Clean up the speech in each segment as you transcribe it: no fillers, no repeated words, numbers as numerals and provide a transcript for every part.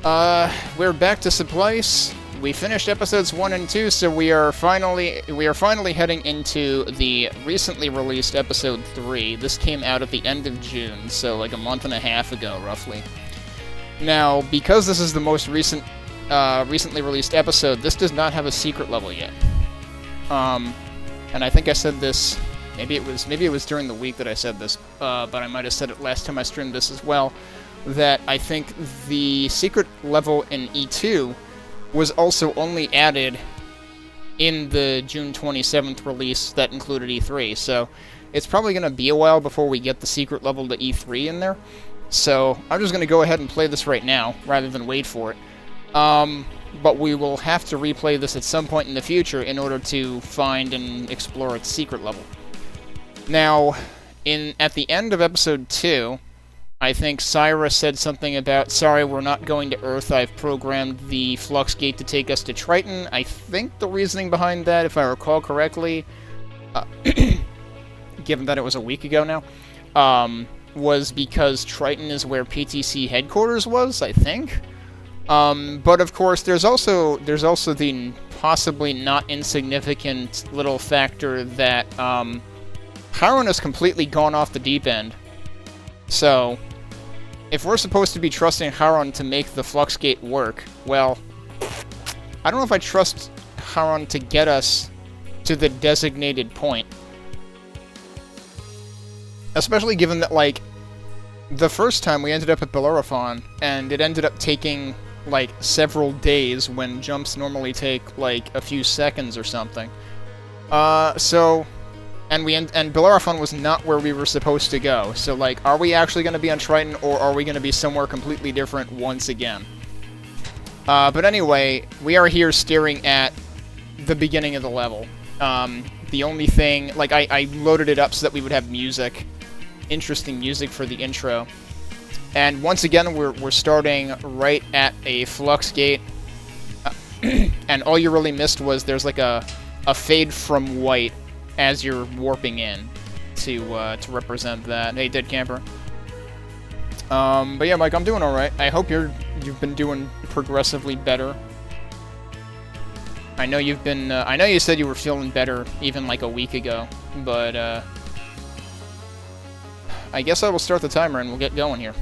We're back to Supplice. We finished episodes 1 and 2, so we are finally heading into the recently released episode 3. This came out at the end of June, so like a month and a half ago, roughly. Now, because this is the most recently released episode, this does not have a secret level yet. And I think I said this, maybe it was during the week that I said this, but I might have said it last time I streamed this as well, that I think the secret level in E2 was also only added in the June 27th release that included E3, so it's probably going to be a while before we get the secret level to E3 in there. So I'm just going to go ahead and play this right now, rather than wait for it. But we will have to replay this at some point in the future in order to find and explore its secret level. Now, at the end of episode 2, I think Syra said something about, sorry, we're not going to Earth, I've programmed the flux gate to take us to Triton. I think the reasoning behind that, if I recall correctly, given that it was a week ago now, was because Triton is where PTC headquarters was, I think. But of course, there's also the possibly not insignificant little factor that Chiron has completely gone off the deep end. So, if we're supposed to be trusting Chiron to make the flux gate work, well, I don't know if I trust Chiron to get us to the designated point. Especially given that, like, the first time we ended up at Bellerophon, and it ended up taking, like, several days when jumps normally take, like, a few seconds or something. And Bellerophon was not where we were supposed to go. So, like, are we actually going to be on Triton, or are we going to be somewhere completely different once again? But anyway, we are here staring at the beginning of the level. The only thing... Like, I loaded it up so that we would have music. Interesting music for the intro. And once again, we're starting right at a flux gate. And all you really missed was there's, like, a fade from white as you're warping in to represent that. Hey, Dead Camper. But yeah, Mike, I'm doing alright. I hope you've been doing progressively better. I know you've been, I know you said you were feeling better even like a week ago, but, I guess I will start the timer and we'll get going here.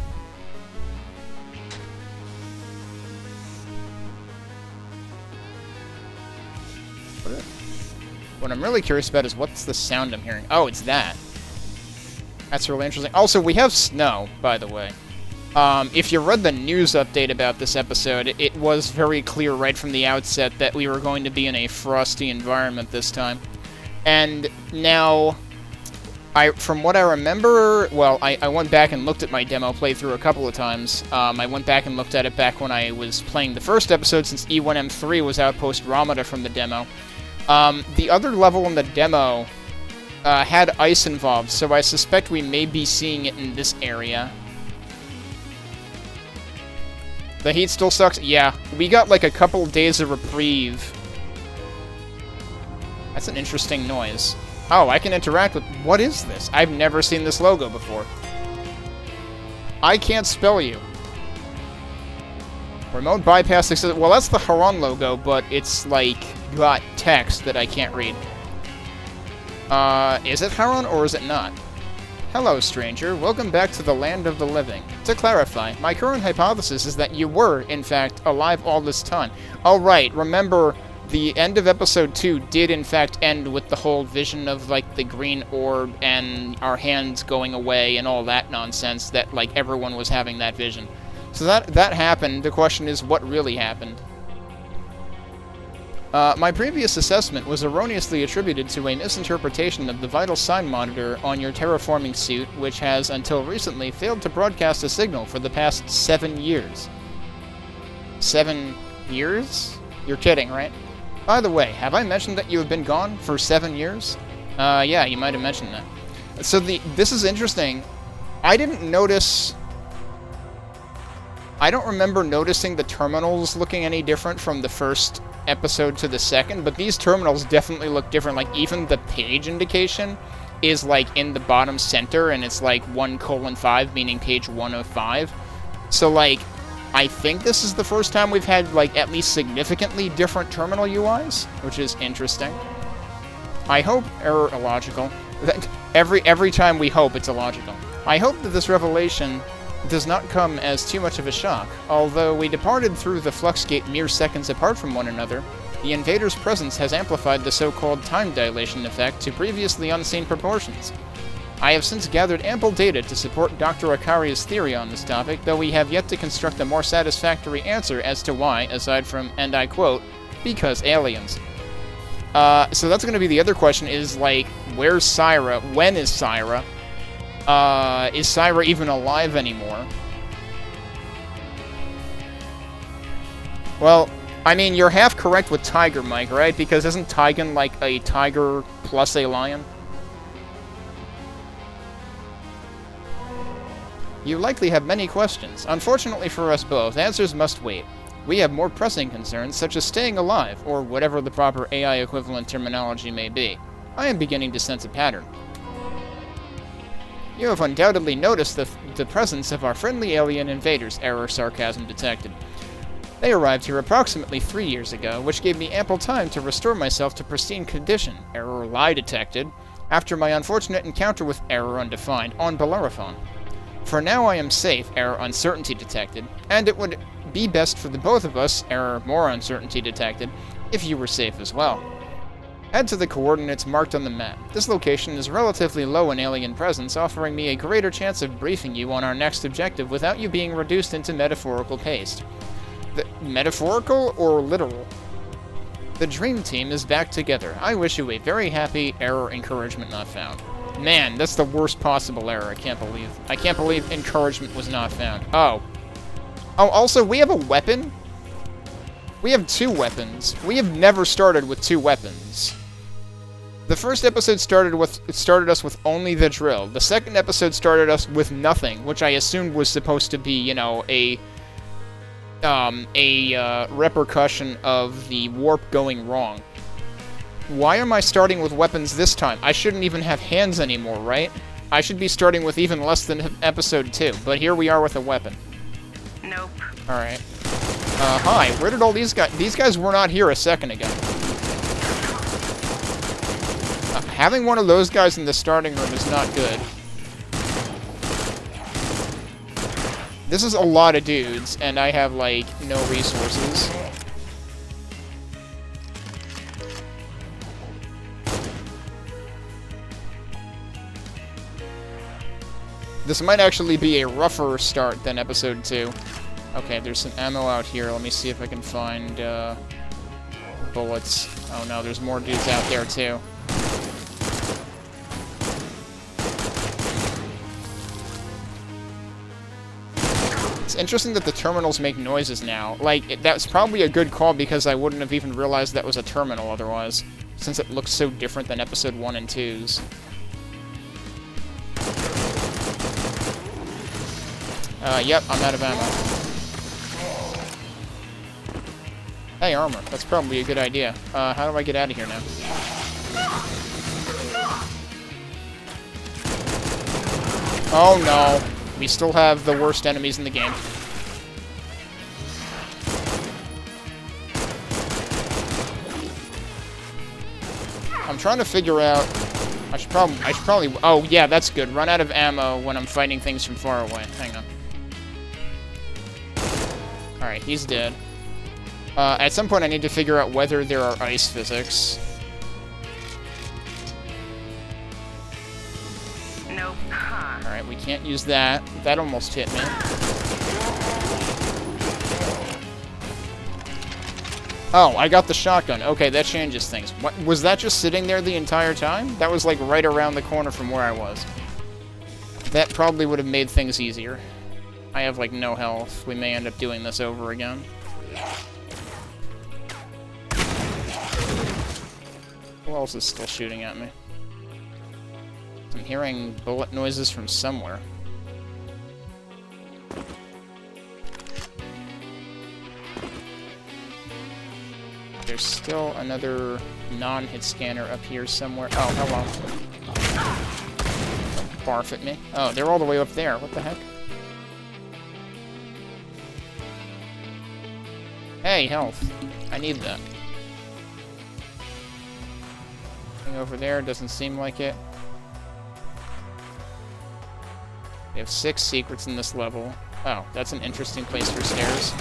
What I'm really curious about is what's the sound I'm hearing. Oh, it's that. That's really interesting. Also, we have snow, by the way. If you read the news update about this episode, it was very clear right from the outset that we were going to be in a frosty environment this time. And now, from what I remember, well, I went back and looked at my demo playthrough a couple of times. I went back and looked at it back when I was playing the first episode, since E1M3 was Outpost Ramada from the demo. The other level in the demo had ice involved, so I suspect we may be seeing it in this area. The heat still sucks? Yeah, we got like a couple days of reprieve. That's an interesting noise. Oh, I can interact with... What is this? I've never seen this logo before. I can't spell you. Remote bypass... Well, that's the Haran logo, but it's like... got text that I can't read. Is it Haran or is it not? Hello, stranger. Welcome back to the land of the living. To clarify, my current hypothesis is that you were, in fact, alive all this time. Oh, right. Remember, the end of episode 2 did, in fact, end with the whole vision of, like, the green orb and our hands going away and all that nonsense that, like, everyone was having that vision. So that happened. The question is, what really happened? My previous assessment was erroneously attributed to a misinterpretation of the vital sign monitor on your terraforming suit, which has, until recently, failed to broadcast a signal for the past 7 years. 7 years? You're kidding, right? By the way, have I mentioned that you have been gone for 7 years? Yeah, you might have mentioned that. So this is interesting. I didn't notice... I don't remember noticing the terminals looking any different from the first episode to the second, but these terminals definitely look different. Like, even the page indication is, like, in the bottom center, and it's, like, 1:5, meaning page 105. So, like, I think this is the first time we've had, like, at least significantly different terminal UIs, which is interesting. I hope error illogical. Every time we hope, it's illogical. I hope that this revelation does not come as too much of a shock. Although we departed through the flux gate mere seconds apart from one another, the invader's presence has amplified the so-called time dilation effect to previously unseen proportions. I have since gathered ample data to support Dr. Akari's theory on this topic, though we have yet to construct a more satisfactory answer as to why, aside from, and I quote, because aliens. So that's going to be the other question is, like, where's Syra? When is Syra? Is Syra even alive anymore? Well, I mean, you're half correct with Tiger, Mike, right? Because isn't Tigan like a tiger plus a lion? You likely have many questions. Unfortunately for us both, answers must wait. We have more pressing concerns, such as staying alive, or whatever the proper AI equivalent terminology may be. I am beginning to sense a pattern. You have undoubtedly noticed the presence of our friendly alien invaders, error sarcasm detected. They arrived here approximately 3 years ago, which gave me ample time to restore myself to pristine condition, error lie detected, after my unfortunate encounter with error undefined on Bellerophon. For now I am safe, error uncertainty detected, and it would be best for the both of us, error more uncertainty detected, if you were safe as well. Head to the coordinates marked on the map. This location is relatively low in alien presence, offering me a greater chance of briefing you on our next objective without you being reduced into metaphorical paste. Metaphorical or literal? The dream team is back together. I wish you a very happy error encouragement not found. Man, that's the worst possible error. I can't believe encouragement was not found. Oh. Oh, also, we have a weapon? We have 2 weapons. We have never started with 2 weapons. The first episode started us with only the drill. The second episode started us with nothing, which I assumed was supposed to be, you know, a repercussion of the warp going wrong. Why am I starting with weapons this time? I shouldn't even have hands anymore, right? I should be starting with even less than episode 2, but here we are with a weapon. Nope. Alright. Hi, where did all these guys... These guys were not here a second ago. Having one of those guys in the starting room is not good. This is a lot of dudes, and I have, like, no resources. This might actually be a rougher start than episode 2. Okay, there's some ammo out here. Let me see if I can find, bullets. Oh no, there's more dudes out there, too. It's interesting that the terminals make noises now. Like, that's probably a good call because I wouldn't have even realized that was a terminal otherwise, since it looks so different than episode 1 and 2's. Yep, I'm out of ammo. Hey, armor. That's probably a good idea. How do I get out of here now? Oh no. We still have the worst enemies in the game. I'm trying to figure out... I should probably... Oh, yeah, that's good. Run out of ammo when I'm fighting things from far away. Hang on. Alright, he's dead. At some point I need to figure out whether there are ice physics. Nope. Alright, we can't use that. That almost hit me. Oh, I got the shotgun. Okay, that changes things. What, was that just sitting there the entire time? That was like right around the corner from where I was. That probably would have made things easier. I have like no health. We may end up doing this over again. Who else is still shooting at me? I'm hearing bullet noises from somewhere. There's still another non-hit scanner up here somewhere. Oh, hello. Barf at me. Oh, they're all the way up there. What the heck? Hey, health. I need that. Anything over there? Doesn't seem like it. We have 6 secrets in this level. Oh, that's an interesting place for stairs.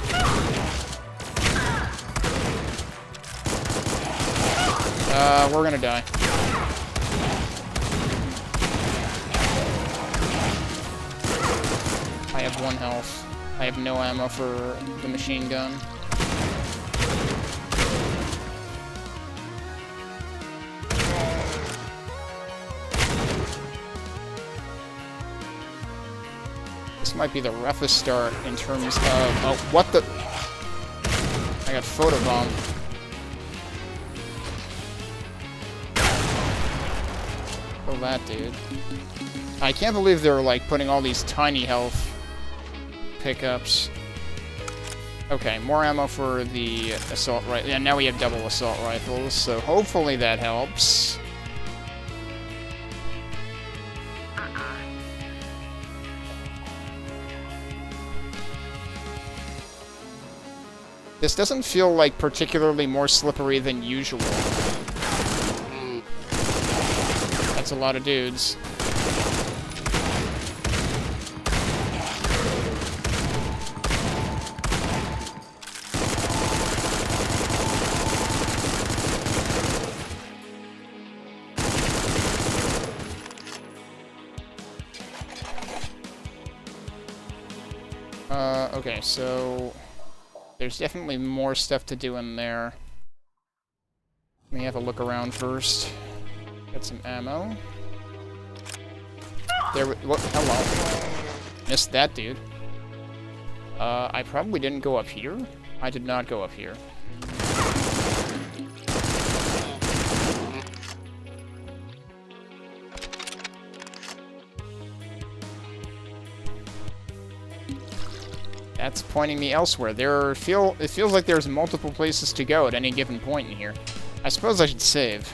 We're gonna die. I have 1 health. I have no ammo for the machine gun. This might be the roughest start in terms of... Oh, what the... I got photobombed. Oh, that dude. I can't believe they're, like, putting all these tiny health pickups. Okay, more ammo for the assault rifle. Yeah, now we have double assault rifles, so hopefully that helps. This doesn't feel like particularly more slippery than usual. That's a lot of dudes. Okay, so there's definitely more stuff to do in there. Let me have a look around first. Get some ammo. There we... What? Hello. Missed that dude. I probably didn't go up here. I did not go up here. That's pointing me elsewhere. It feels like there's multiple places to go at any given point in here. I suppose I should save.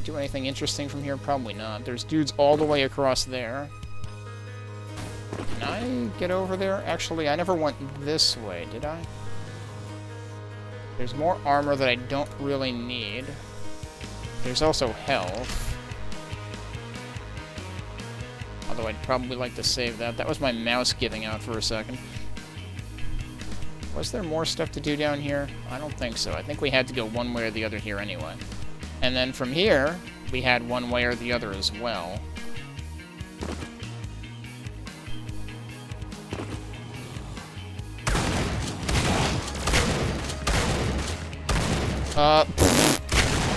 Do anything interesting from here? Probably not. There's dudes all the way across there. Can I get over there? Actually, I never went this way, did I? There's more armor that I don't really need. There's also health. Although I'd probably like to save that. That was my mouse giving out for a second. Was there more stuff to do down here? I don't think so. I think we had to go one way or the other here anyway. And then from here, we had one way or the other as well.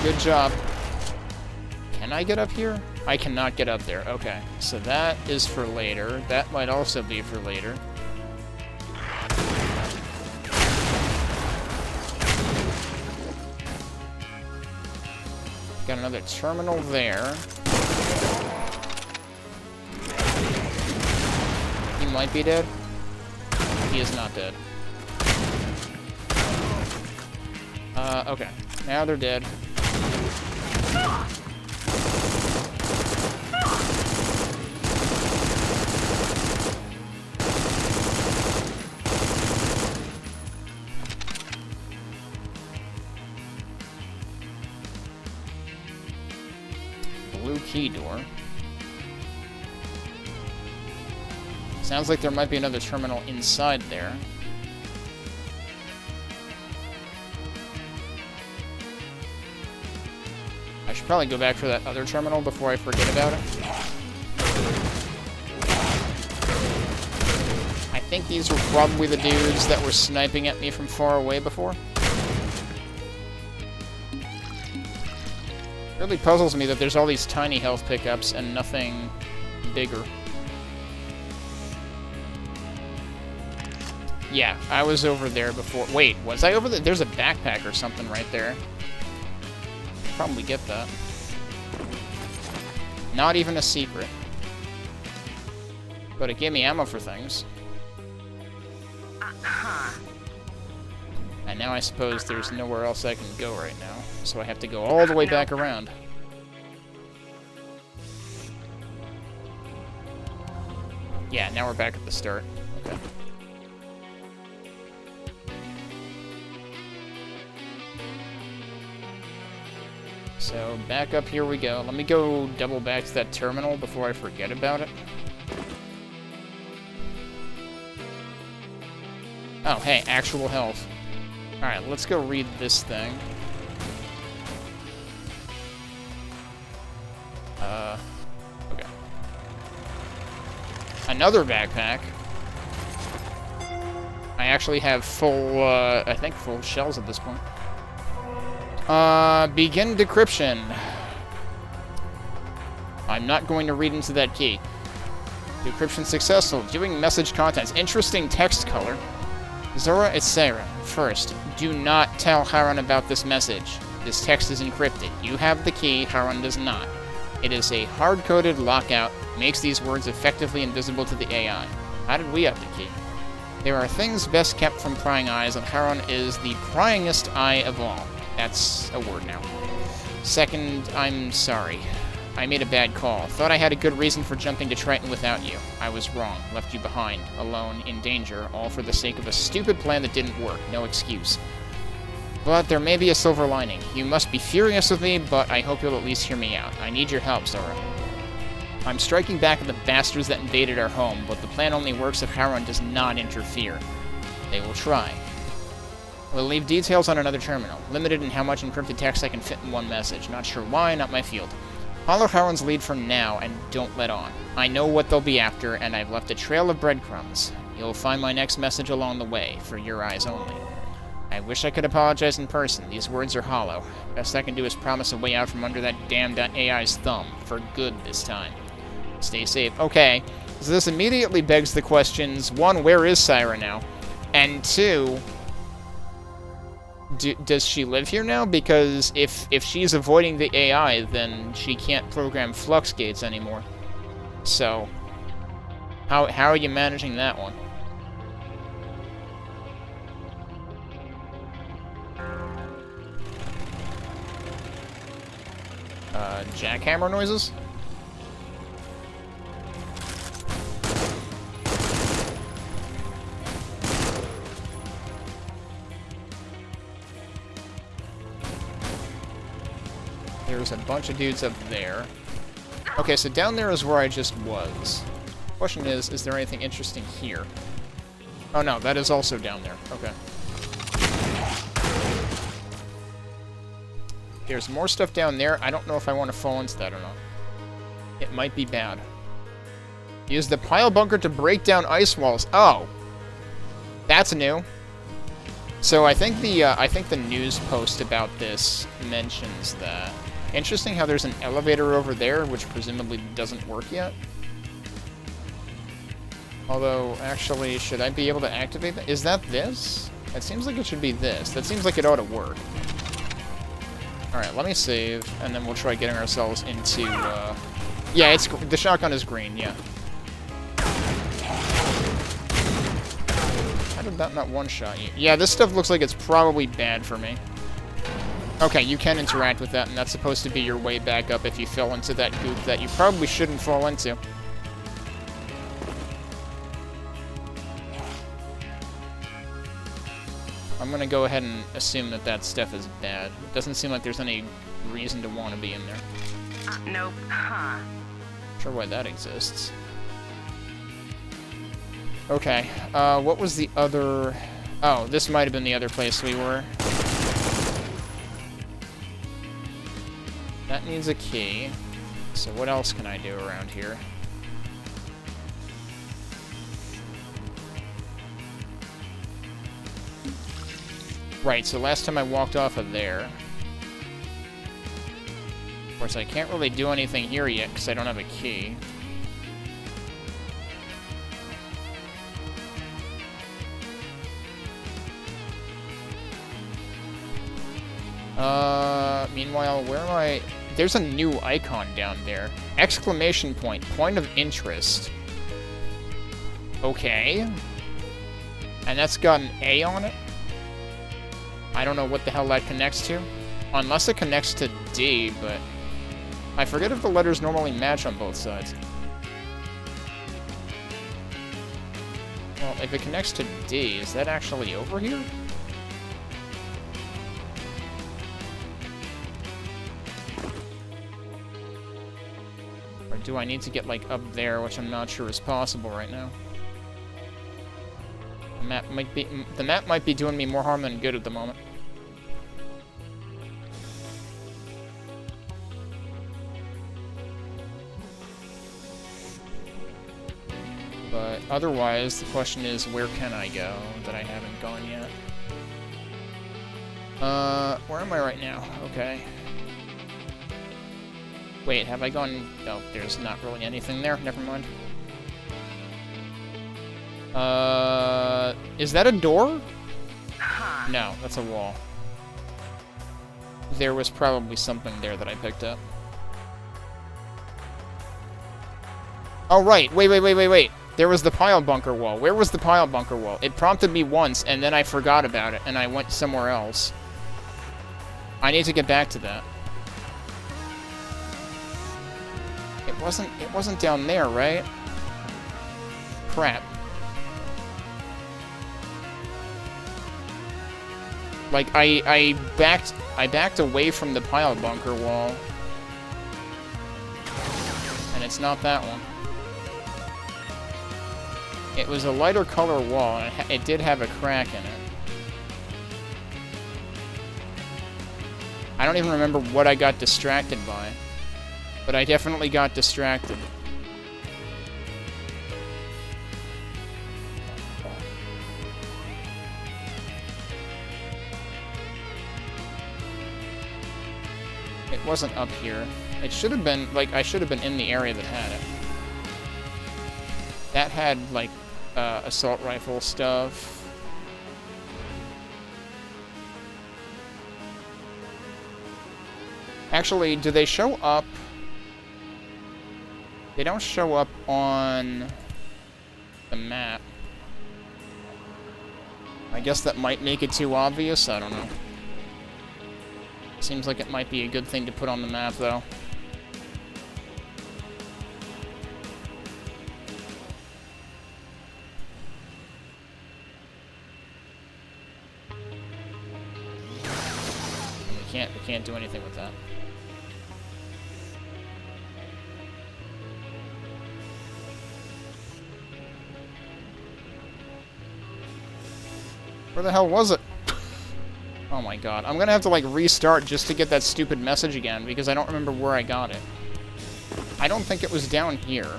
Good job. Can I get up here? I cannot get up there. Okay, so that is for later. That might also be for later. Got another terminal there. He might be dead. He is not dead. Okay. Now they're dead. Blue key door. Sounds like there might be another terminal inside there. I should probably go back for that other terminal before I forget about it. I think these were probably the dudes that were sniping at me from far away before. It really puzzles me that there's all these tiny health pickups and nothing bigger. Yeah, I was over there before. Wait, was I over there? There's a backpack or something right there. Probably get that. Not even a secret. But it gave me ammo for things. And now I suppose there's nowhere else I can go right now. So I have to go all the way back around. Yeah, now we're back at the start. Okay. So, back up here we go. Let me go double back to that terminal before I forget about it. Oh, hey, actual health. Alright, let's go read this thing. Okay. Another backpack. I actually have full, I think full shells at this point. Begin decryption. I'm not going to read into that key. Decryption successful. Viewing message contents. Interesting text color. Zorah, it's Sarah. First, do not tell Haran about this message. This text is encrypted. You have the key, Haran does not. It is a hard-coded lockout, makes these words effectively invisible to the AI. How did we have the key? There are things best kept from prying eyes, and Haran is the pryingest eye of all. That's a word now. Second, I'm sorry. I made a bad call. Thought I had a good reason for jumping to Triton without you. I was wrong. Left you behind, alone, in danger, all for the sake of a stupid plan that didn't work. No excuse. But there may be a silver lining. You must be furious with me, but I hope you'll at least hear me out. I need your help, Zorah. I'm striking back at the bastards that invaded our home, but the plan only works if Haran does not interfere. They will try. We'll leave details on another terminal. Limited in how much encrypted text I can fit in one message. Not sure why, not my field. Follow Haran's lead for now, and don't let on. I know what they'll be after, and I've left a trail of breadcrumbs. You'll find my next message along the way, for your eyes only. I wish I could apologize in person. These words are hollow. Best I can do is promise a way out from under that damned AI's thumb. For good this time. Stay safe. Okay, so this immediately begs the questions, one, where is Syra now? And two, does she live here now? Because if she's avoiding the AI, then she can't program flux gates anymore. So, how are you managing that one? Jackhammer noises? There's a bunch of dudes up there. Okay, so down there is where I just was. Question is there anything interesting here? Oh no, that is also down there. Okay. There's more stuff down there. I don't know if I want to fall into that or not. It might be bad. Use the pile bunker to break down ice walls. Oh! That's new. So I think the news post about this mentions that. Interesting how there's an elevator over there, which presumably doesn't work yet. Although, actually, should I be able to activate that? Is that this? It seems like it should be this. That seems like it ought to work. Alright, let me save, and then we'll try getting ourselves into, yeah, it's the shotgun is green, yeah. How did that not one-shot you? Yeah, this stuff looks like it's probably bad for me. Okay, you can interact with that, and that's supposed to be your way back up if you fell into that goop that you probably shouldn't fall into. I'm gonna go ahead and assume that that stuff is bad. It doesn't seem like there's any reason to want to be in there. Nope. Huh. Not sure why that exists. Okay, what was the other... Oh, this might have been the other place we were. That needs a key. So what else can I do around here? Right, so last time I walked off of there. Of course, I can't really do anything here yet because I don't have a key. Meanwhile, where am I? There's a new icon down there. Exclamation point. Point of interest. Okay. And that's got an A on it? I don't know what the hell that connects to. Unless it connects to D, but... I forget if the letters normally match on both sides. Well, if it connects to D, is that actually over here? Or do I need to get, like, up there, which I'm not sure is possible right now? The map might be doing me more harm than good at the moment. But otherwise, the question is, where can I go that I haven't gone yet? Where am I right now? Okay. Wait, have I gone... Oh, there's not really anything there. Never mind. Is that a door? No, that's a wall. There was probably something there that I picked up. Oh, right. Wait. There was the pile bunker wall. Where was the pile bunker wall? It prompted me once, and then I forgot about it, and I went somewhere else. I need to get back to that. It wasn't down there, right? Crap. Like, I backed away from the pile bunker wall. And it's not that one. It was a lighter color wall, and it did have a crack in it. I don't even remember what I got distracted by. But I definitely got distracted. It wasn't up here. It should have been, like, I should have been in the area that had it. That had, like, assault rifle stuff. Actually, do they show up? They don't show up on the map. I guess that might make it too obvious, I don't know. Seems like it might be a good thing to put on the map, though. We can't do anything with that. Where the hell was it? Oh my god. I'm gonna have to, like, restart just to get that stupid message again, because I don't remember where I got it. I don't think it was down here.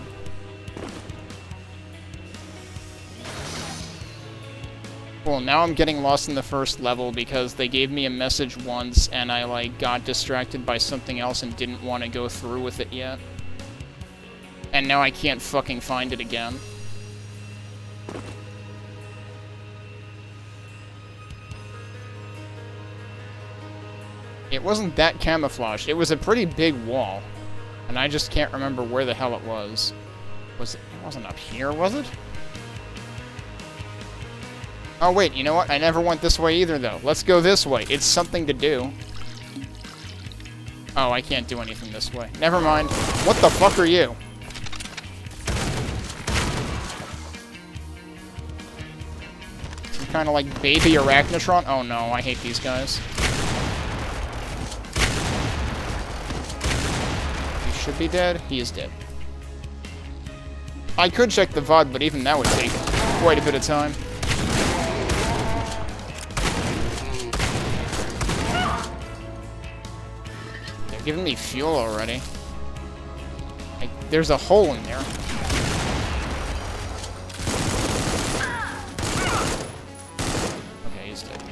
Well, now I'm getting lost in the first level because they gave me a message once and I, like, got distracted by something else and didn't want to go through with it yet. And now I can't fucking find it again. It wasn't that camouflaged. It was a pretty big wall. And I just can't remember where the hell it was. It wasn't up here, was it? Oh, wait, you know what? I never went this way either, though. Let's go this way. It's something to do. Oh, I can't do anything this way. Never mind. What the fuck are you? Some kind of, like, baby arachnotron? Oh, no, I hate these guys. He should be dead. He is dead. I could check the VOD, but even that would take quite a bit of time. Giving me fuel already. Like, there's a hole in there. Okay, he's dead.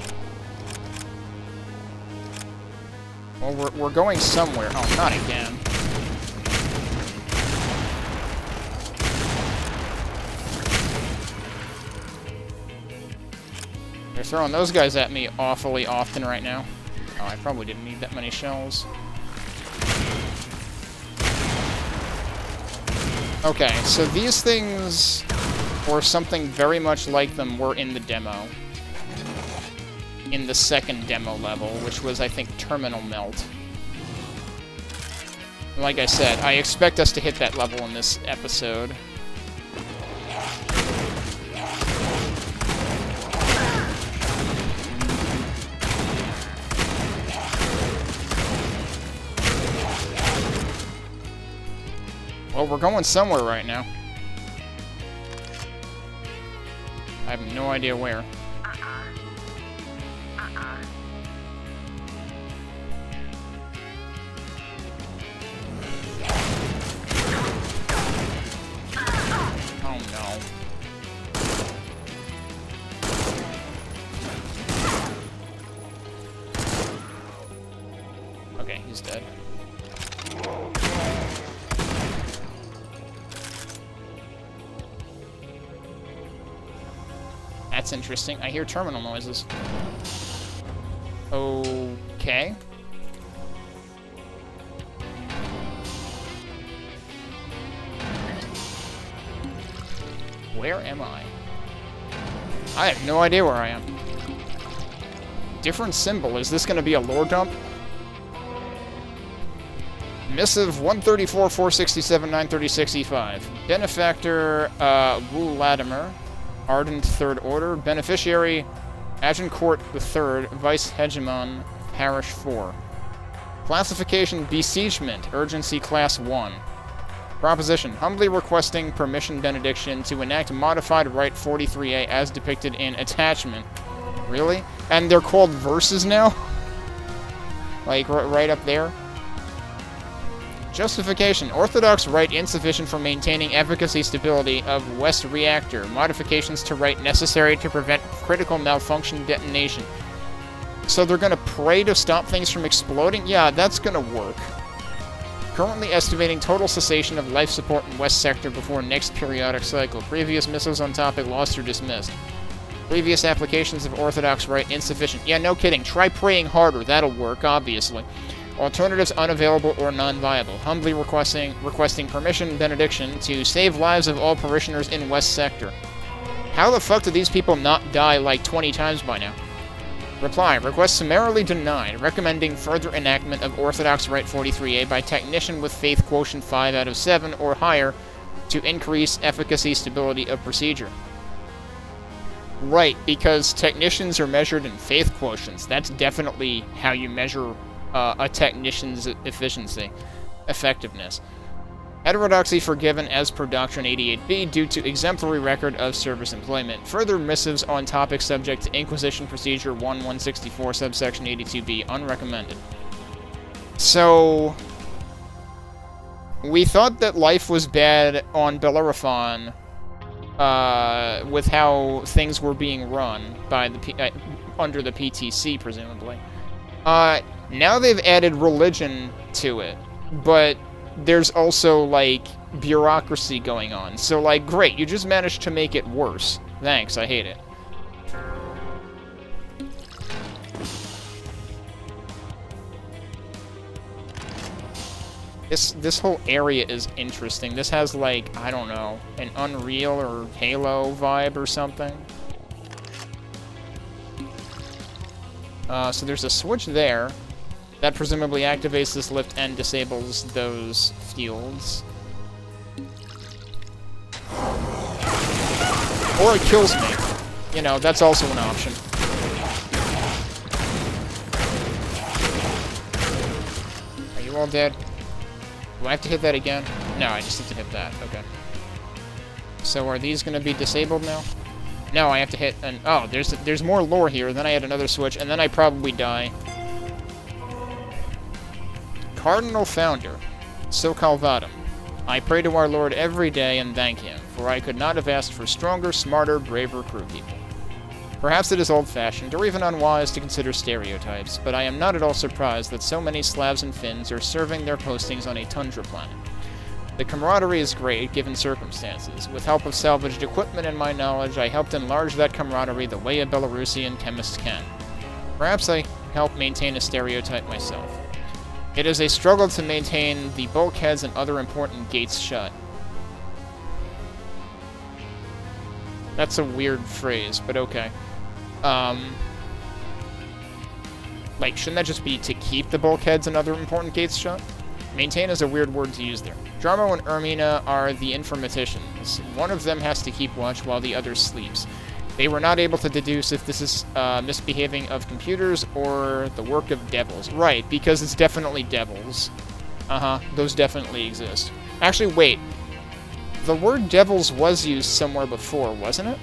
Well, we're going somewhere. Oh, not again. They're throwing those guys at me awfully often right now. Oh, I probably didn't need that many shells. Okay, so these things, or something very much like them, were in the demo. In the second demo level, which was, I think, Terminal Melt. Like I said, I expect us to hit that level in this episode. Well, we're going somewhere right now. I have no idea where. Oh no. Okay, he's dead. That's interesting. I hear terminal noises. Okay. Where am I? I have no idea where I am. Different symbol. Is this going to be a lore dump? Missive 134, 467, 936E5. Benefactor, Wu Latimer. Ardent Third Order. Beneficiary, Agincourt III, Vice Hegemon, Parish 4. Classification, Besiegement, Urgency Class 1. Proposition, humbly requesting permission benediction to enact Modified Rite 43A as depicted in Attachment. Really? And they're called verses now? Like, right up there? Justification. Orthodox Rite insufficient for maintaining efficacy stability of West Reactor. Modifications to Rite necessary to prevent critical malfunction detonation. So they're gonna pray to stop things from exploding? Yeah, that's gonna work. Currently estimating total cessation of life support in West Sector before next periodic cycle. Previous missiles on topic lost or dismissed. Previous applications of Orthodox Rite insufficient. Yeah, no kidding. Try praying harder. That'll work, obviously. Alternatives unavailable or non-viable. Humbly requesting permission benediction to save lives of all parishioners in West Sector. How the fuck do these people not die like 20 times by now? Reply. Request summarily denied. Recommending further enactment of Orthodox Rite 43A by technician with faith quotient 5 out of 7 or higher to increase efficacy stability of procedure. Right, because technicians are measured in faith quotients. That's definitely how you measure a technician's effectiveness. Heterodoxy forgiven as per Doctrine 88B due to exemplary record of service employment. Further missives on topic subject to Inquisition Procedure 1164 subsection 82B unrecommended. So, we thought that life was bad on Bellerophon with how things were being run by the under the PTC, presumably. Now they've added religion to it, but there's also, like, bureaucracy going on. So, like, great, you just managed to make it worse. Thanks, I hate it. This whole area is interesting. This has, like, I don't know, an Unreal or Halo vibe or something. So there's a switch there. That presumably activates this lift and disables those fields. Or it kills me. You know, that's also an option. Are you all dead? Do I have to hit that again? No, I just have to hit that. Okay. So are these going to be disabled now? No, I have to hit an... Oh, there's more lore here. Then I had another switch, and then I probably die. Cardinal Founder, So Calvatum. I pray to our Lord every day and thank him, for I could not have asked for stronger, smarter, braver crew people. Perhaps it is old-fashioned, or even unwise to consider stereotypes, but I am not at all surprised that so many Slavs and Finns are serving their postings on a tundra planet. The camaraderie is great, given circumstances. With help of salvaged equipment and my knowledge, I helped enlarge that camaraderie the way a Belarusian chemist can. Perhaps I helped maintain a stereotype myself. It is a struggle to maintain the bulkheads and other important gates shut. That's a weird phrase, but okay. Like, shouldn't that just be to keep the bulkheads and other important gates shut? Maintain is a weird word to use there. Jarmo and Ermina are the informaticians. One of them has to keep watch while the other sleeps. They were not able to deduce if this is misbehaving of computers or the work of devils. Right, because it's definitely devils. Those definitely exist. Actually, wait. The word devils was used somewhere before, wasn't it?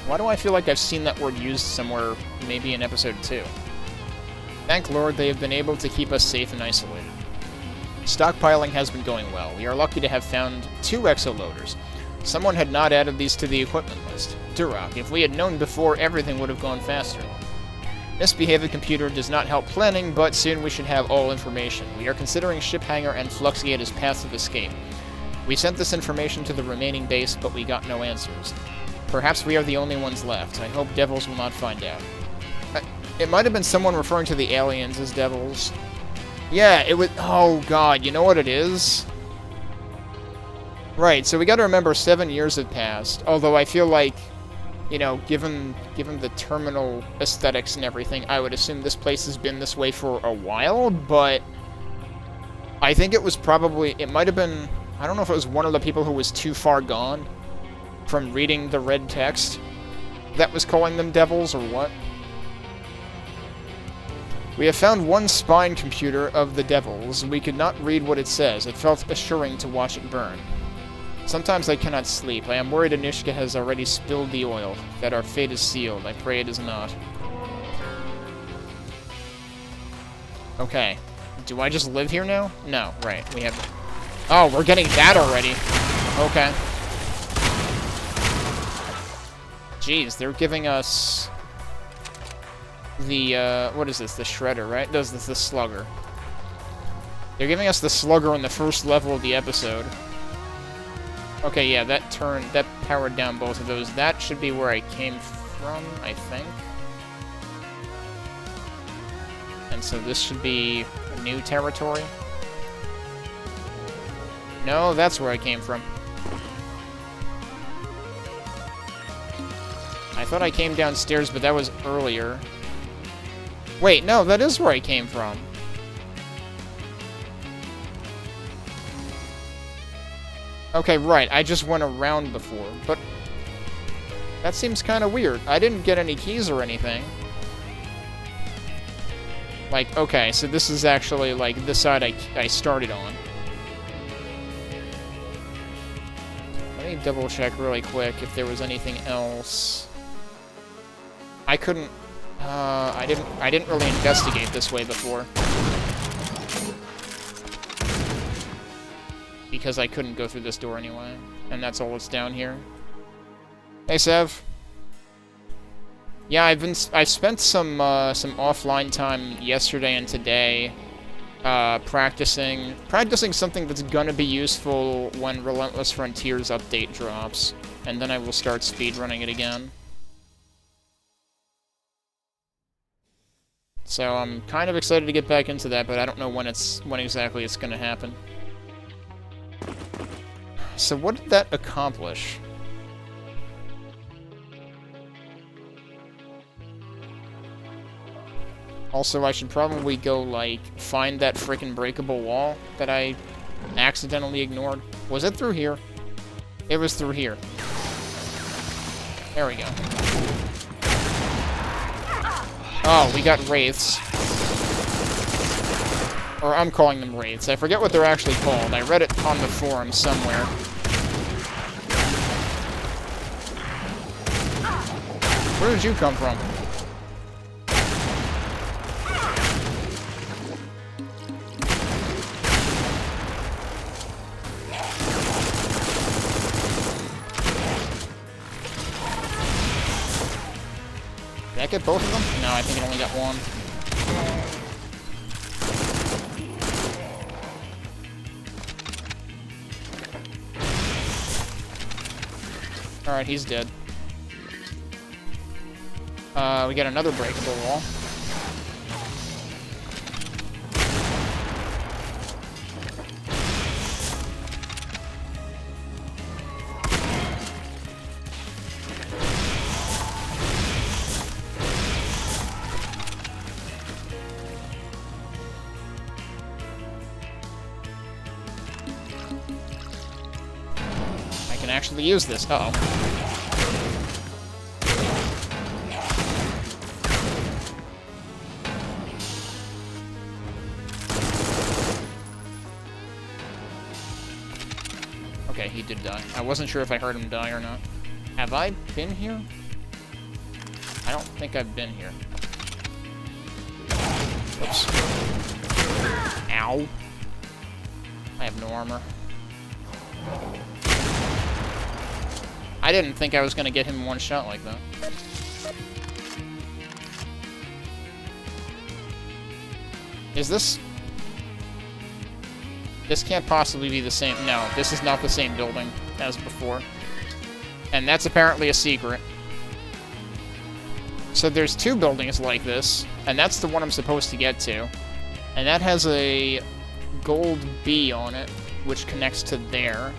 Why do I feel like I've seen that word used somewhere, maybe in episode 2? Thank Lord they have been able to keep us safe and isolated. Stockpiling has been going well. We are lucky to have found 2 exoloaders. Someone had not added these to the equipment list. Duroc, if we had known before, everything would have gone faster. Misbehaved computer does not help planning, but soon we should have all information. We are considering ship hangar and Fluxgate as paths of escape. We sent this information to the remaining base, but we got no answers. Perhaps we are the only ones left. I hope devils will not find out. It might have been someone referring to the aliens as devils. Yeah, it was... Oh, God, you know what it is? Right, so we gotta remember 7 years have passed. Although I feel like, you know, given the terminal aesthetics and everything, I would assume this place has been this way for a while, but... I think it was probably... It might have been... I don't know if it was one of the people who was too far gone from reading the red text that was calling them devils, or what? We have found one spine computer of the devils. We could not read what it says. It felt assuring to watch it burn. Sometimes I cannot sleep. I am worried Anushka has already spilled the oil, that our fate is sealed. I pray it is not. Okay. Do I just live here now? No, right. We have... Oh, we're getting that already. Okay. Jeez, they're giving us the, what is this? The Shredder, right? This is the Slugger. They're giving us the Slugger on the first level of the episode. Okay, yeah, that powered down both of those. That should be where I came from, I think. And so this should be a new territory. No, that's where I came from. I thought I came downstairs, but that was earlier. Wait, no, that is where I came from. Okay, right, I just went around before, but... That seems kind of weird. I didn't get any keys or anything. Like, okay, so this is actually, like, the side I started on. Let me double check really quick if there was anything else. I couldn't, I didn't really investigate this way before. Because I couldn't go through this door anyway. And that's all that's down here. Hey, Sev. Yeah, I've spent some offline time yesterday and today, practicing something that's gonna be useful when Relentless Frontiers update drops. And then I will start speedrunning it again. So I'm kind of excited to get back into that, but I don't know when exactly it's going to happen. So what did that accomplish? Also, I should probably go, like, find that frickin' breakable wall that I accidentally ignored. Was it through here? It was through here. There we go. Oh, we got wraiths. Or I'm calling them wraiths. I forget what they're actually called. I read it on the forum somewhere. Where did you come from? Did I get both of them? No, I think it only got one. Alright, he's dead. We got another breakable wall. I can actually use this. Uh-oh. okay, he did die. I wasn't sure if I heard him die or not. Have I been here? I don't think I've been here. Oops. Ow. I have no armor. I didn't think I was gonna get him in one shot like that. Is this... This can't possibly be the same... No, this is not the same building as before. And that's apparently a secret. So there's two buildings like this, and that's the one I'm supposed to get to. And that has a gold B on it, which connects to there.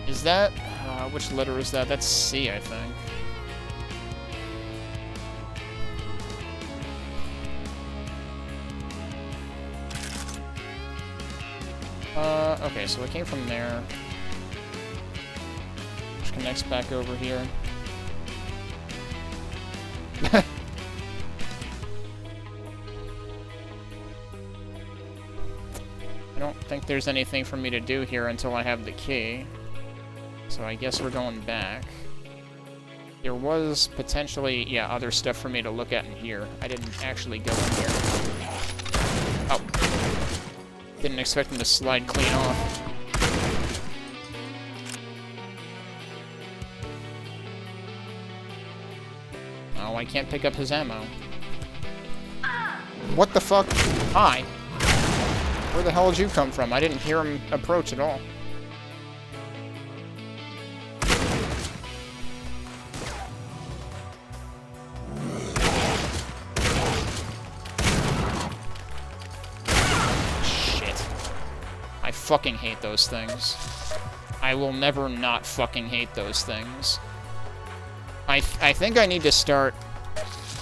Is that... which letter is that? That's C, I think. Okay, so it came from there. Which connects back over here. I don't think there's anything for me to do here until I have the key. So I guess we're going back. There was potentially, yeah, other stuff for me to look at in here. I didn't actually go in here. Oh. Didn't expect him to slide clean off. Oh, I can't pick up his ammo. What the fuck? Hi. Where the hell did you come from? I didn't hear him approach at all. I fucking hate those things. I will never not fucking hate those things. I think I need to start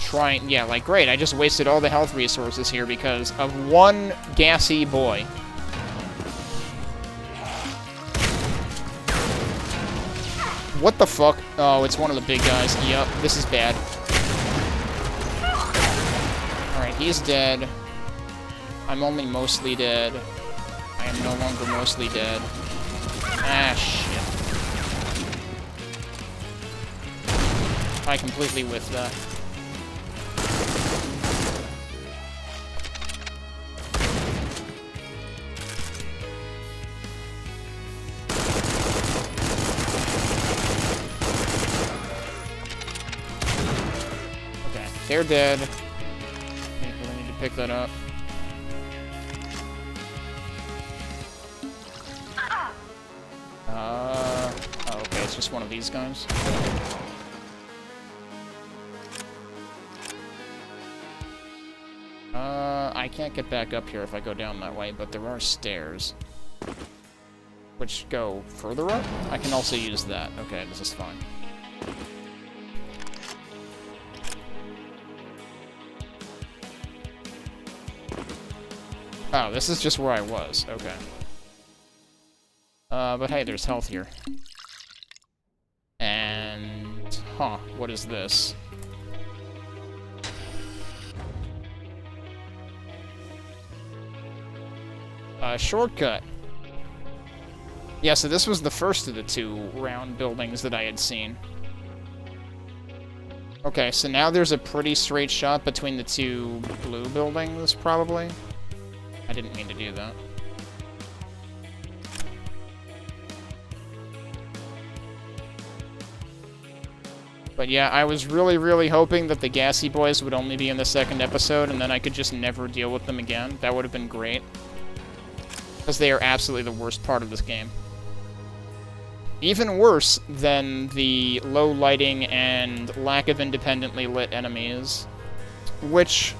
trying... Yeah, like, great, I just wasted all the health resources here because of one gassy boy. What the fuck? Oh, it's one of the big guys. Yup, this is bad. Alright, he's dead. I'm only mostly dead. I am no longer mostly dead. Ah, shit. I completely whiffed that. Okay, they're dead. I need to pick that up. Oh, okay, it's just one of these guys. I can't get back up here if I go down that way, but there are stairs. Which go further up? I can also use that. Okay, this is fine. Oh, this is just where I was. Okay. But hey, there's health here. And... Huh, what is this? Shortcut. Yeah, so this was the first of the two round buildings that I had seen. Okay, so now there's a pretty straight shot between the two blue buildings, probably. I didn't mean to do that. But yeah, I was really, really hoping that the gassy boys would only be in the second episode, and then I could just never deal with them again. That would have been great. Because they are absolutely the worst part of this game. Even worse than the low lighting and lack of independently lit enemies. Which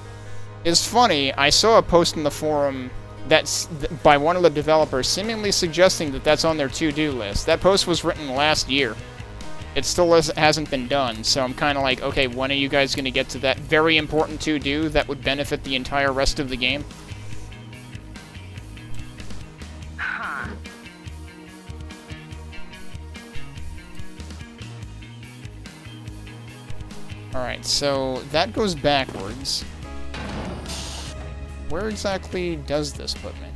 is funny. I saw a post in the forum that's by one of the developers seemingly suggesting that that's on their to-do list. That post was written last year. It still hasn't been done, so I'm kind of like, okay, when are you guys going to get to that very important to-do that would benefit the entire rest of the game? Huh. Alright, so that goes backwards. Where exactly does this put me?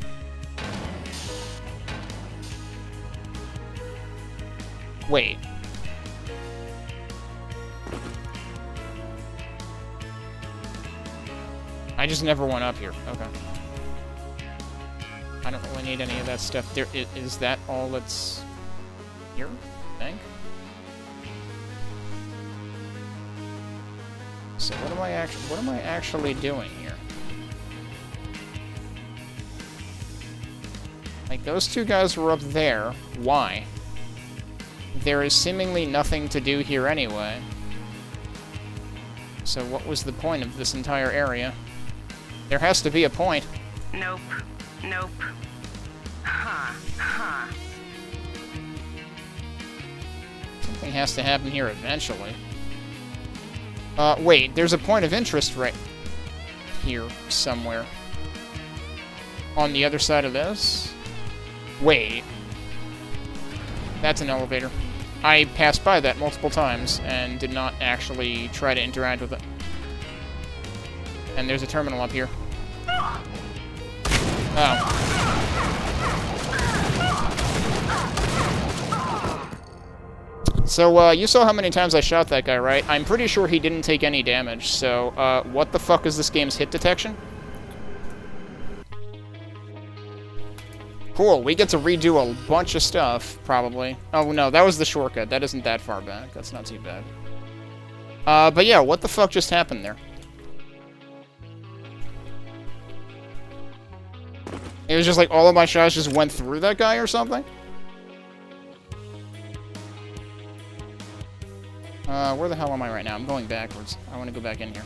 Wait. I just never went up here. Okay. I don't really need any of that stuff. There is that all that's here, I think. So what am I actually doing here? Like, those two guys were up there. Why? There is seemingly nothing to do here anyway. So what was the point of this entire area? There has to be a point. Nope. Nope. Huh. Huh. Something has to happen here eventually. Wait, there's a point of interest right here somewhere. On the other side of this? Wait. That's an elevator. I passed by that multiple times and did not actually try to interact with it. And there's a terminal up here. Oh. So, you saw how many times I shot that guy, right? I'm pretty sure he didn't take any damage, so, what the fuck is this game's hit detection? Cool, we get to redo a bunch of stuff, probably. Oh, no, that was the shortcut. That isn't that far back. That's not too bad. But yeah, what the fuck just happened there? It was just like all of my shots just went through that guy or something? Where the hell am I right now? I'm going backwards. I want to go back in here.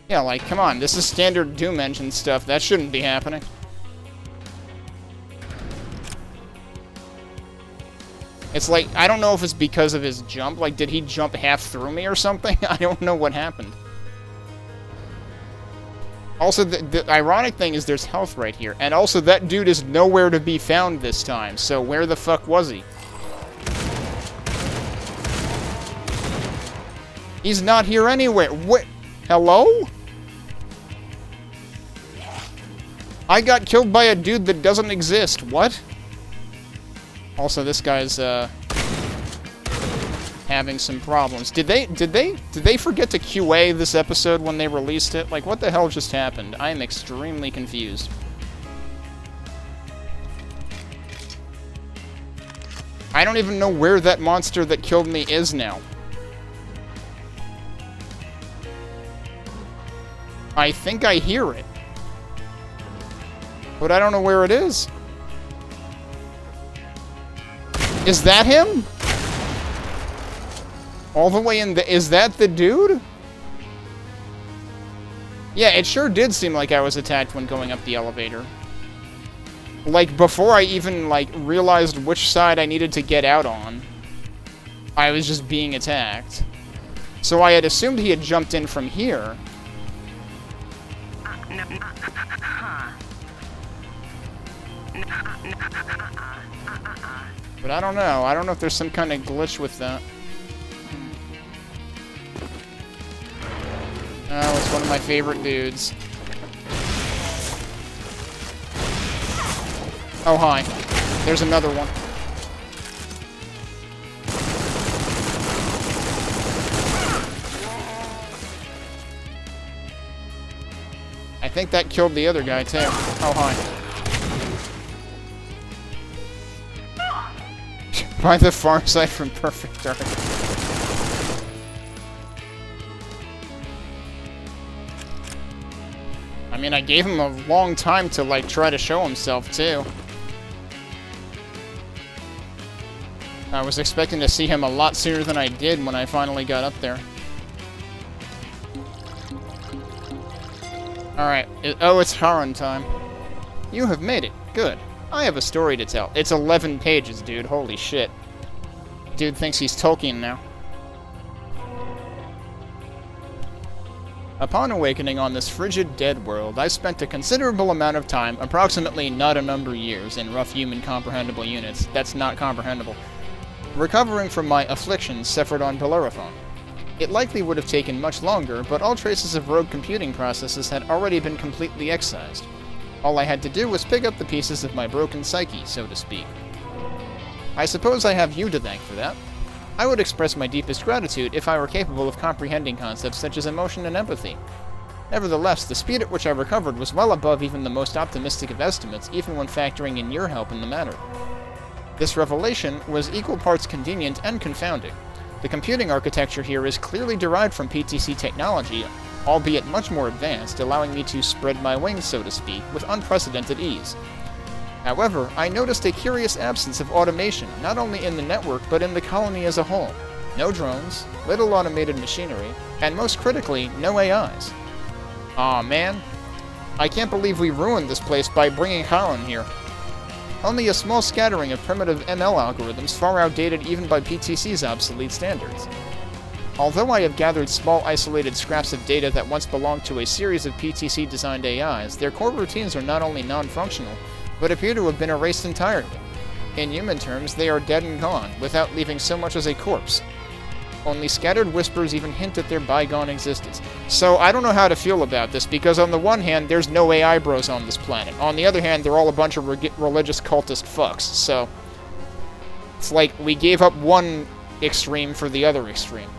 Yeah, like, come on. This is standard Doom engine stuff. That shouldn't be happening. It's like, I don't know if it's because of his jump. Like, did he jump half through me or something? I don't know what happened. Also, the ironic thing is there's health right here. And also, that dude is nowhere to be found this time. So where the fuck was he? He's not here anywhere. What? Hello? I got killed by a dude that doesn't exist. What? Also, this guy's, having some problems. Did they forget to QA this episode when they released it? Like, what the hell just happened? I am extremely confused. I don't even know where that monster that killed me is now. I think I hear it. But I don't know where it is. Is that him? All the way in the... Is that the dude? Yeah, it sure did seem like I was attacked when going up the elevator. Like, before I even, like, realized which side I needed to get out on, I was just being attacked. So I had assumed he had jumped in from here. But I don't know. I don't know if there's some kind of glitch with that. Oh, it's one of my favorite dudes. Oh, hi. There's another one. I think that killed the other guy, too. Oh, hi. By the far side from Perfect Dark. I mean, I gave him a long time to, like, try to show himself, too. I was expecting to see him a lot sooner than I did when I finally got up there. Alright. Oh, it's Harun time. You have made it. Good. I have a story to tell. It's 11 pages, dude. Holy shit. Dude thinks he's Tolkien now. Upon awakening on this frigid, dead world, I spent a considerable amount of time, approximately not a number of years, in rough human comprehensible units. That's not comprehensible. Recovering from my afflictions suffered on Bellerophon. It likely would have taken much longer, but all traces of rogue computing processes had already been completely excised. All I had to do was pick up the pieces of my broken psyche, so to speak. I suppose I have you to thank for that. I would express my deepest gratitude if I were capable of comprehending concepts such as emotion and empathy. Nevertheless, the speed at which I recovered was well above even the most optimistic of estimates, even when factoring in your help in the matter. This revelation was equal parts convenient and confounding. The computing architecture here is clearly derived from PTC technology, albeit much more advanced, allowing me to spread my wings, so to speak, with unprecedented ease. However, I noticed a curious absence of automation, not only in the network, but in the colony as a whole. No drones, little automated machinery, and most critically, no AIs. Aw, man. I can't believe we ruined this place by bringing Colin here. Only a small scattering of primitive ML algorithms, far outdated even by PTC's obsolete standards. Although I have gathered small isolated scraps of data that once belonged to a series of PTC-designed AIs, their core routines are not only non-functional, but appear to have been erased entirely. In human terms, they are dead and gone, without leaving so much as a corpse. Only scattered whispers even hint at their bygone existence. So I don't know how to feel about this, because on the one hand, there's no AI bros on this planet. On the other hand, they're all a bunch of religious cultist fucks, so... It's like we gave up one extreme for the other extreme.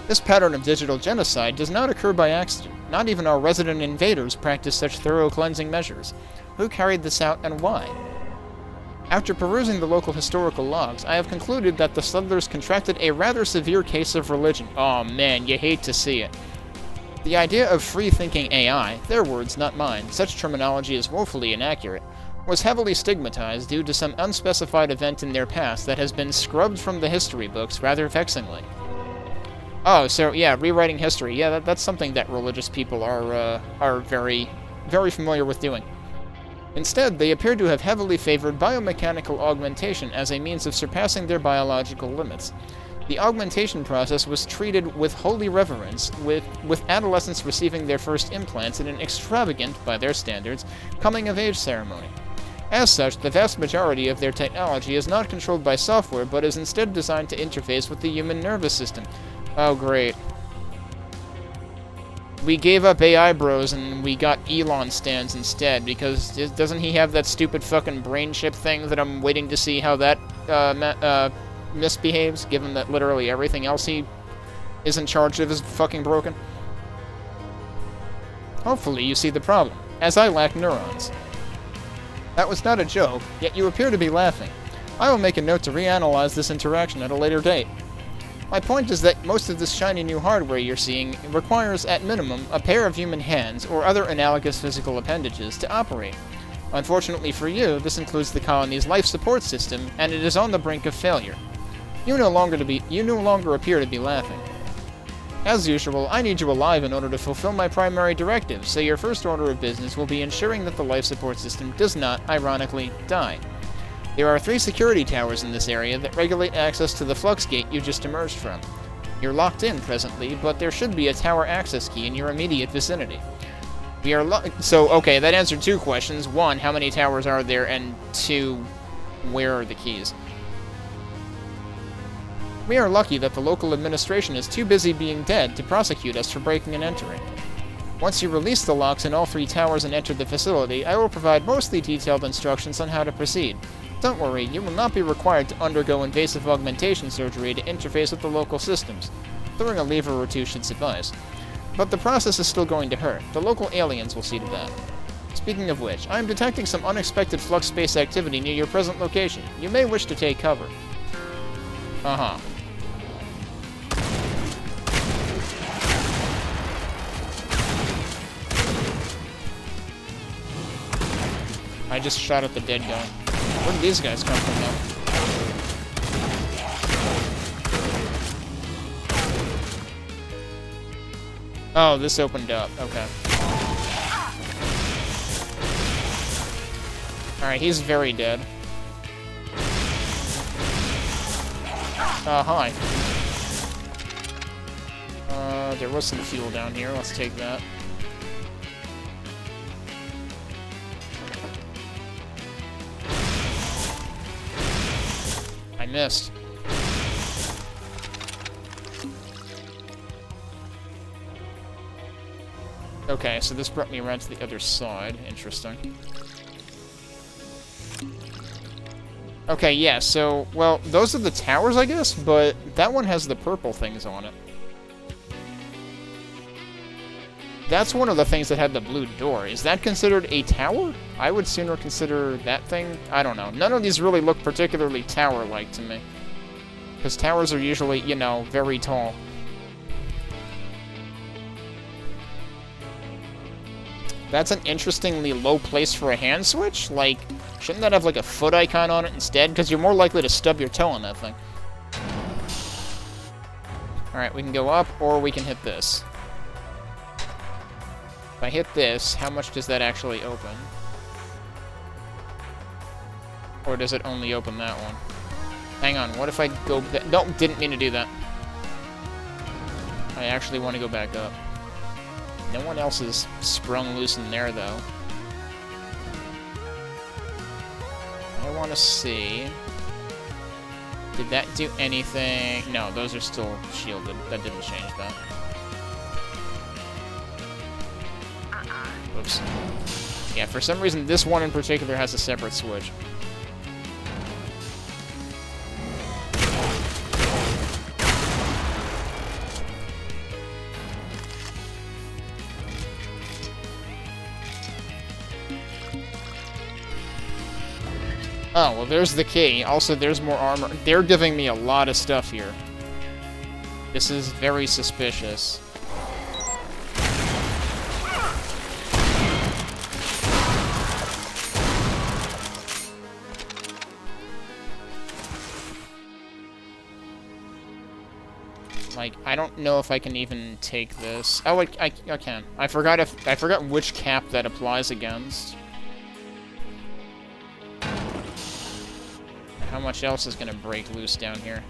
This pattern of digital genocide does not occur by accident. Not even our resident invaders practice such thorough cleansing measures. Who carried this out and why? After perusing the local historical logs, I have concluded that the settlers contracted a rather severe case of religion. Aw, man, you hate to see it. The idea of free-thinking AI, their words, not mine, such terminology is woefully inaccurate, was heavily stigmatized due to some unspecified event in their past that has been scrubbed from the history books rather vexingly. Oh, so yeah, rewriting history. Yeah, that's something that religious people are very, very familiar with doing. Instead, they appear to have heavily favored biomechanical augmentation as a means of surpassing their biological limits. The augmentation process was treated with holy reverence, with adolescents receiving their first implants in an extravagant, by their standards, coming-of-age ceremony. As such, the vast majority of their technology is not controlled by software, but is instead designed to interface with the human nervous system. Oh, great. We gave up AI bros and we got Elon stands instead, because doesn't he have that stupid fucking brain chip thing that I'm waiting to see how that misbehaves, given that literally everything else he is in charge of is fucking broken? Hopefully you see the problem, as I lack neurons. That was not a joke, yet you appear to be laughing. I will make a note to reanalyze this interaction at a later date. My point is that most of this shiny new hardware you're seeing requires, at minimum, a pair of human hands or other analogous physical appendages to operate. Unfortunately for you, this includes the colony's life support system, and it is on the brink of failure. You no longer appear to be laughing. As usual, I need you alive in order to fulfill my primary directive, so your first order of business will be ensuring that the life support system does not, ironically, die. There are 3 security towers in this area that regulate access to the flux gate you just emerged from. You're locked in presently, but there should be a tower access key in your immediate vicinity. Okay, that answered 2 questions. 1, how many towers are there? And 2, where are the keys? We are lucky that the local administration is too busy being dead to prosecute us for breaking and entering. Once you release the locks in all 3 towers and enter the facility, I will provide mostly detailed instructions on how to proceed. Don't worry, you will not be required to undergo invasive augmentation surgery to interface with the local systems. Throwing a lever or 2 should suffice. But the process is still going to hurt. The local aliens will see to that. Speaking of which, I am detecting some unexpected flux space activity near your present location. You may wish to take cover. Uh-huh. I just shot at the dead guy. Where did these guys come from now? Oh, this opened up. Okay. Alright, he's very dead. Hi. There was some fuel down here. Let's take that. I missed. Okay, so this brought me around to the other side. Interesting. Okay, yeah, so, well, those are the towers, I guess, but that one has the purple things on it. That's one of the things that had the blue door. Is that considered a tower? I would sooner consider that thing. I don't know. None of these really look particularly tower-like to me. Because towers are usually, you know, very tall. That's an interestingly low place for a hand switch. Like, shouldn't that have, like, a foot icon on it instead? Because you're more likely to stub your toe on that thing. Alright, we can go up, or we can hit this. If I hit this, how much does that actually open? Or does it only open that one? Hang on, what if I go... No, didn't mean to do that. I actually want to go back up. No one else is sprung loose in there, though. I want to see... Did that do anything? No, those are still shielded. That didn't change that. Oops. Yeah, for some reason, this one in particular has a separate switch. Oh, well, there's the key. Also, there's more armor. They're giving me a lot of stuff here. This is very suspicious. Like, I don't know if I can even take this. Oh, I can. I forgot which cap that applies against. How much else is going to break loose down here?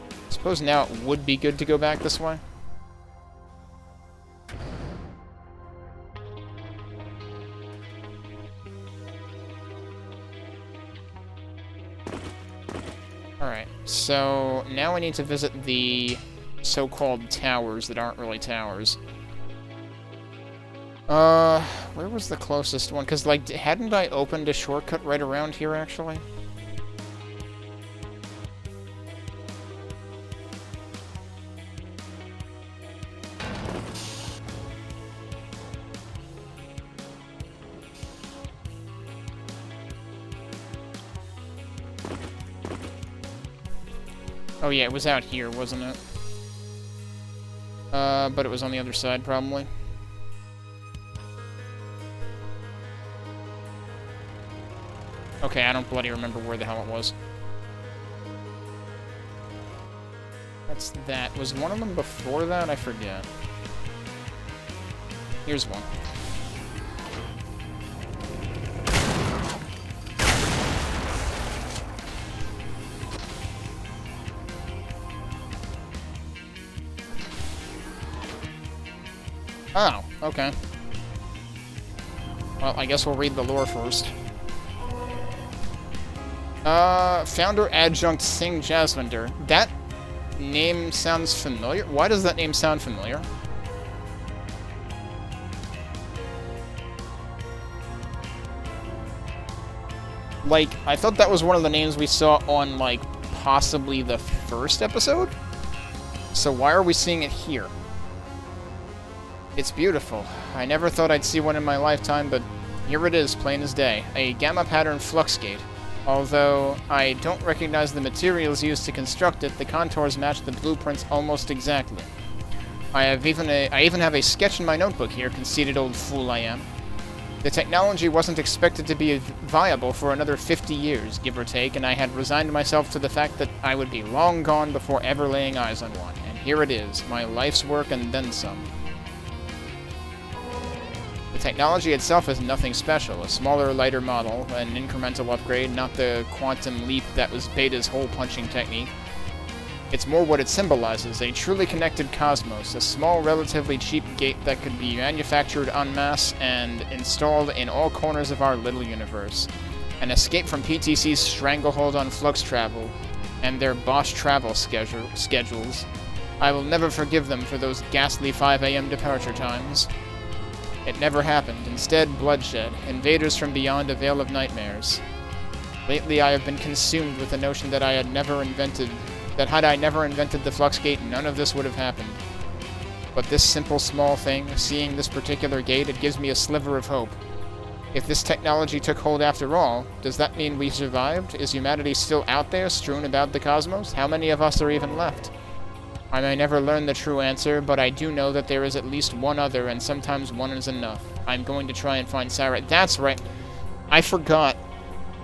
I suppose now it would be good to go back this way. Alright, so now we need to visit the so-called towers that aren't really towers. Where was the closest one? Because, like, hadn't I opened a shortcut right around here, actually? Oh yeah, it was out here, wasn't it? But it was on the other side, probably. Okay, I don't bloody remember where the hell it was. That's that. Was one of them before that? I forget. Here's one. Oh, okay. Well, I guess we'll read the lore first. Founder Adjunct Singh Jasvinder. That name sounds familiar. Why does that name sound familiar? Like, I thought that was one of the names we saw on, like, possibly the first episode? So why are we seeing it here? It's beautiful. I never thought I'd see one in my lifetime, but here it is, plain as day. A gamma pattern flux gate. Although I don't recognize the materials used to construct it, the contours match the blueprints almost exactly. I even have a sketch in my notebook here, conceited old fool I am. The technology wasn't expected to be viable for another 50 years, give or take, and I had resigned myself to the fact that I would be long gone before ever laying eyes on one. And here it is, my life's work and then some. The technology itself is nothing special, a smaller, lighter model, an incremental upgrade, not the quantum leap that was Beta's hole-punching technique. It's more what it symbolizes, a truly connected cosmos, a small, relatively cheap gate that could be manufactured en masse and installed in all corners of our little universe. An escape from PTC's stranglehold on flux travel and their Bosch travel schedules. I will never forgive them for those ghastly 5 a.m. departure times. It never happened. Instead, bloodshed. Invaders from beyond a veil of nightmares. Lately, I have been consumed with the notion that had I never invented the flux gate, none of this would have happened. But this simple, small thing, seeing this particular gate, it gives me a sliver of hope. If this technology took hold after all, does that mean we survived? Is humanity still out there, strewn about the cosmos? How many of us are even left? I may never learn the true answer, but I do know that there is at least one other, and sometimes one is enough. I'm going to try and find Sarah. That's right. I forgot.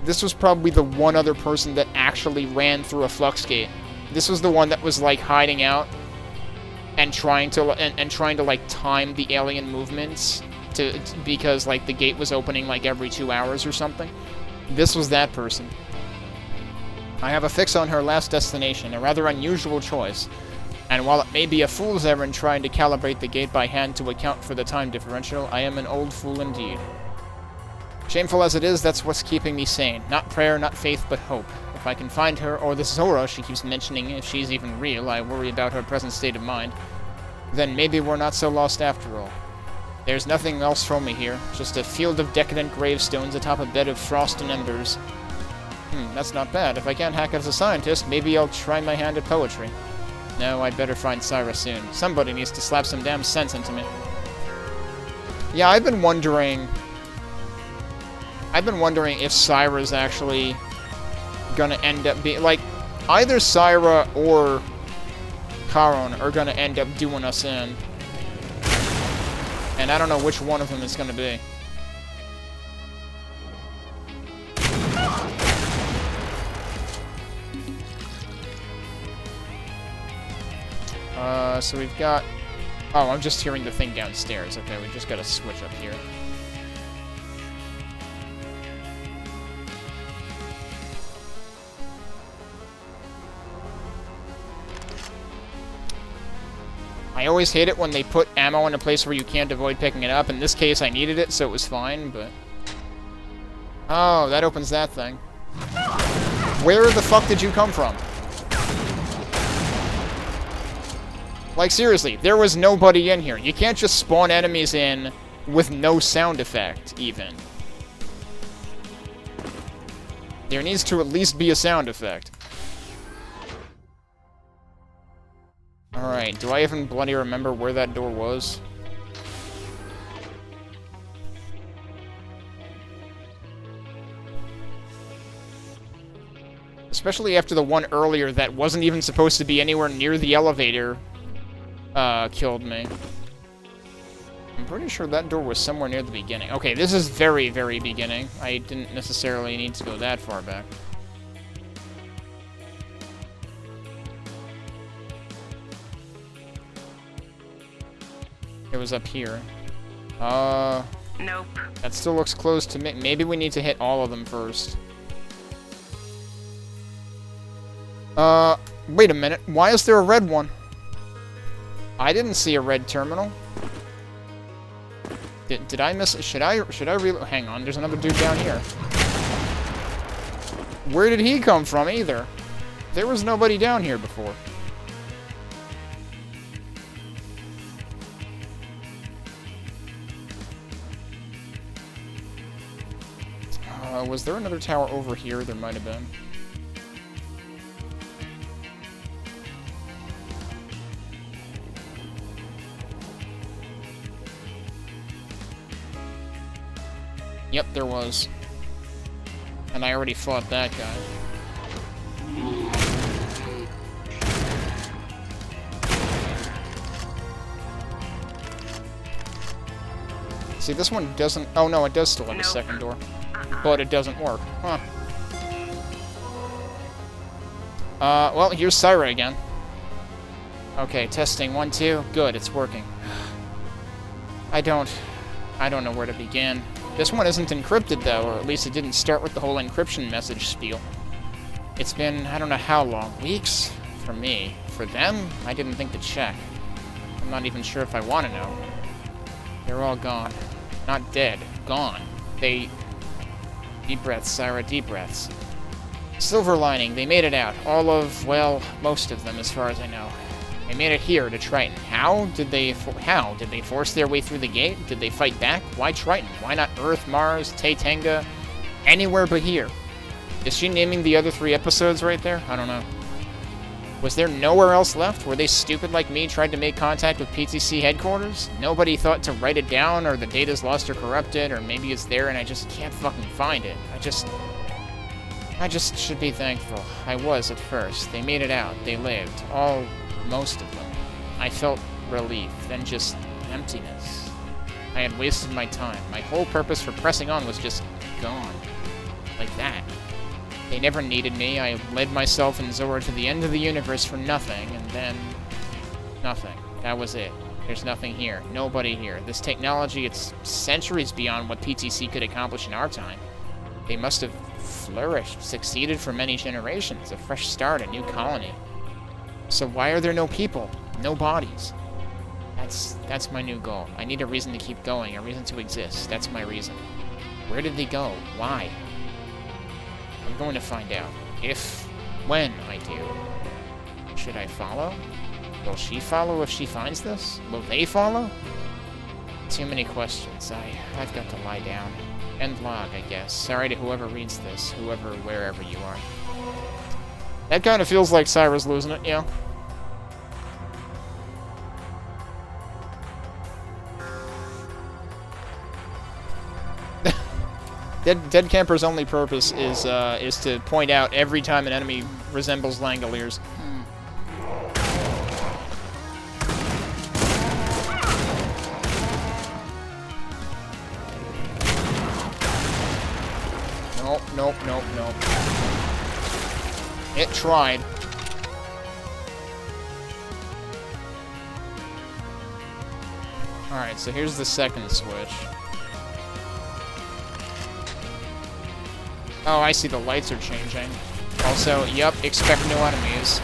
This was probably the one other person that actually ran through a flux gate. This was the one that was, like, hiding out and trying to like time the alien movements because like the gate was opening like every 2 hours or something. This was that person. I have a fix on her last destination, a rather unusual choice. And while it may be a fool's errand trying to calibrate the gate by hand to account for the time differential, I am an old fool indeed. Shameful as it is, that's what's keeping me sane. Not prayer, not faith, but hope. If I can find her, or this Zorah she keeps mentioning, if she's even real, I worry about her present state of mind, then maybe we're not so lost after all. There's nothing else for me here, just a field of decadent gravestones atop a bed of frost and embers. That's not bad. If I can't hack as a scientist, maybe I'll try my hand at poetry. No, I'd better find Syra soon. Somebody needs to slap some damn sense into me. Yeah, I've been wondering if Syra's actually gonna end up being, like, either Syra or Charon are gonna end up doing us in. And I don't know which one of them it's gonna be. So we've got... Oh, I'm just hearing the thing downstairs. Okay, we just gotta switch up here. I always hate it when they put ammo in a place where you can't avoid picking it up. In this case, I needed it, so it was fine, but... Oh, that opens that thing. Where the fuck did you come from? Like, seriously, there was nobody in here. You can't just spawn enemies in with no sound effect, even. There needs to at least be a sound effect. Alright, do I even bloody remember where that door was? Especially after the one earlier that wasn't even supposed to be anywhere near the elevator killed me. I'm pretty sure that door was somewhere near the beginning. Okay, this is very, very beginning. I didn't necessarily need to go that far back. It was up here. Nope. That still looks close to me. Maybe we need to hit all of them first. Wait a minute. Why is there a red one? I didn't see a red terminal. Did I miss it? Should I reload? Hang on, there's another dude down here. Where did he come from either? There was nobody down here before. Was there another tower over here? There might have been. Yep, there was. And I already fought that guy. See, this one doesn't... Oh, no, it does still have a second door. But it doesn't work. Huh. Well, here's Syra again. Okay, testing. 1, 2. Good, it's working. I don't know where to begin. This one isn't encrypted, though, or at least it didn't start with the whole encryption message spiel. It's been, I don't know how long. Weeks? For me. For them, I didn't think to check. I'm not even sure if I want to know. They're all gone. Not dead. Gone. They... Deep breaths, Syra, deep breaths. Silver lining, they made it out. All of, well, most of them, as far as I know. They made it here to Triton. How did they force their way through the gate? Did they fight back? Why Triton? Why not Earth, Mars, Tatenga? Anywhere but here. Is she naming the other 3 episodes right there? I don't know. Was there nowhere else left? Were they stupid like me, tried to make contact with PTC headquarters? Nobody thought to write it down, or the data's lost or corrupted, or maybe it's there and I just can't fucking find it. I just should be thankful. I was at first. They made it out. They lived. Most of them. I felt relief, then just emptiness. I had wasted my time. My whole purpose for pressing on was just gone. Like that. They never needed me. I led myself and Zorah to the end of the universe for nothing, and then... nothing. That was it. There's nothing here. Nobody here. This technology, it's centuries beyond what PTC could accomplish in our time. They must have flourished, succeeded for many generations. A fresh start, a new colony. So why are there no people? No bodies? That's my new goal. I need a reason to keep going, a reason to exist. That's my reason. Where did they go? Why? I'm going to find out. When I do. Should I follow? Will she follow if she finds this? Will they follow? Too many questions. I've got to lie down. End log, I guess. Sorry to whoever reads this, wherever you are. That kind of feels like Cyra's losing it, yeah. Dead Camper's only purpose is to point out every time an enemy resembles Langoliers. Nope. It tried. Alright, so here's the second switch. Oh, I see the lights are changing. Also, yup, expect new enemies.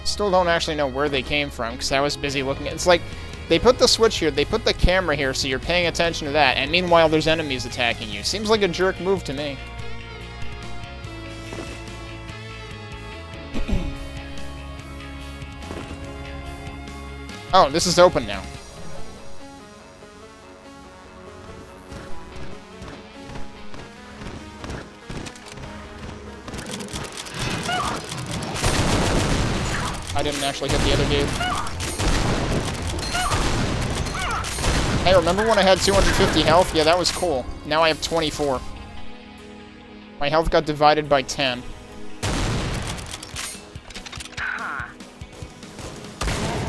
Still don't actually know where they came from, because I was busy looking at... It's like, they put the switch here, they put the camera here, so you're paying attention to that, and meanwhile there's enemies attacking you. Seems like a jerk move to me. Oh, this is open now. I didn't actually hit the other dude. Hey, remember when I had 250 health? Yeah, that was cool. Now I have 24. My health got divided by 10.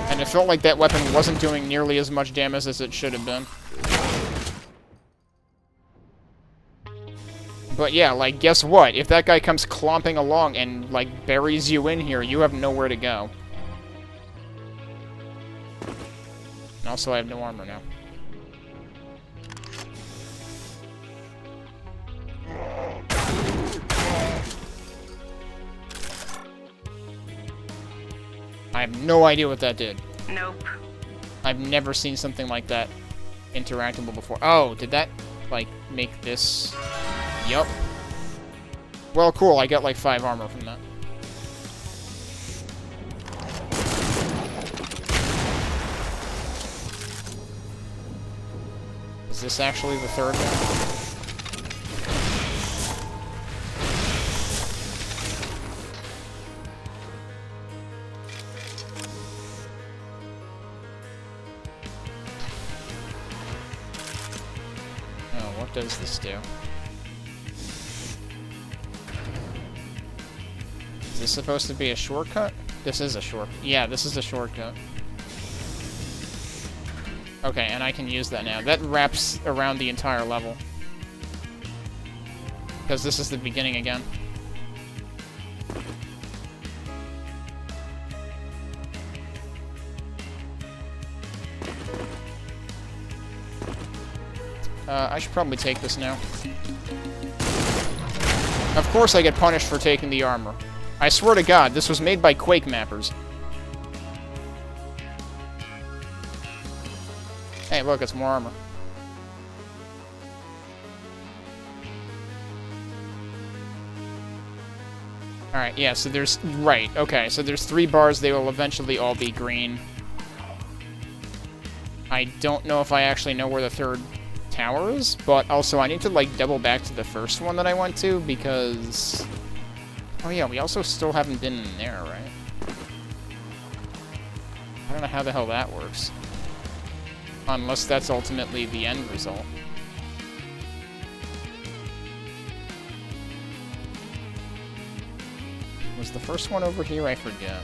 And it felt like that weapon wasn't doing nearly as much damage as it should have been. But yeah, like, guess what? If that guy comes clomping along and, like, buries you in here, you have nowhere to go. And also, I have no armor now. I have no idea what that did. Nope. I've never seen something like that interactable before. Oh, did that, like, make this... Yup. Well, cool, I got like 5 armor from that. Is this actually the third one? Oh, what does this do? Is this supposed to be a shortcut? This is a Yeah, this is a shortcut. Okay, and I can use that now. That wraps around the entire level. Because this is the beginning again. I should probably take this now. Of course I get punished for taking the armor. I swear to God, this was made by Quake mappers. Hey, look, it's more armor. Alright, yeah, so there's... Right, okay, so there's 3 bars. They will eventually all be green. I don't know if I actually know where the 3rd tower is, but also I need to, like, double back to the first one that I went to, because... Oh yeah, we also still haven't been in there, right? I don't know how the hell that works. Unless that's ultimately the end result. Was the first one over here? I forget.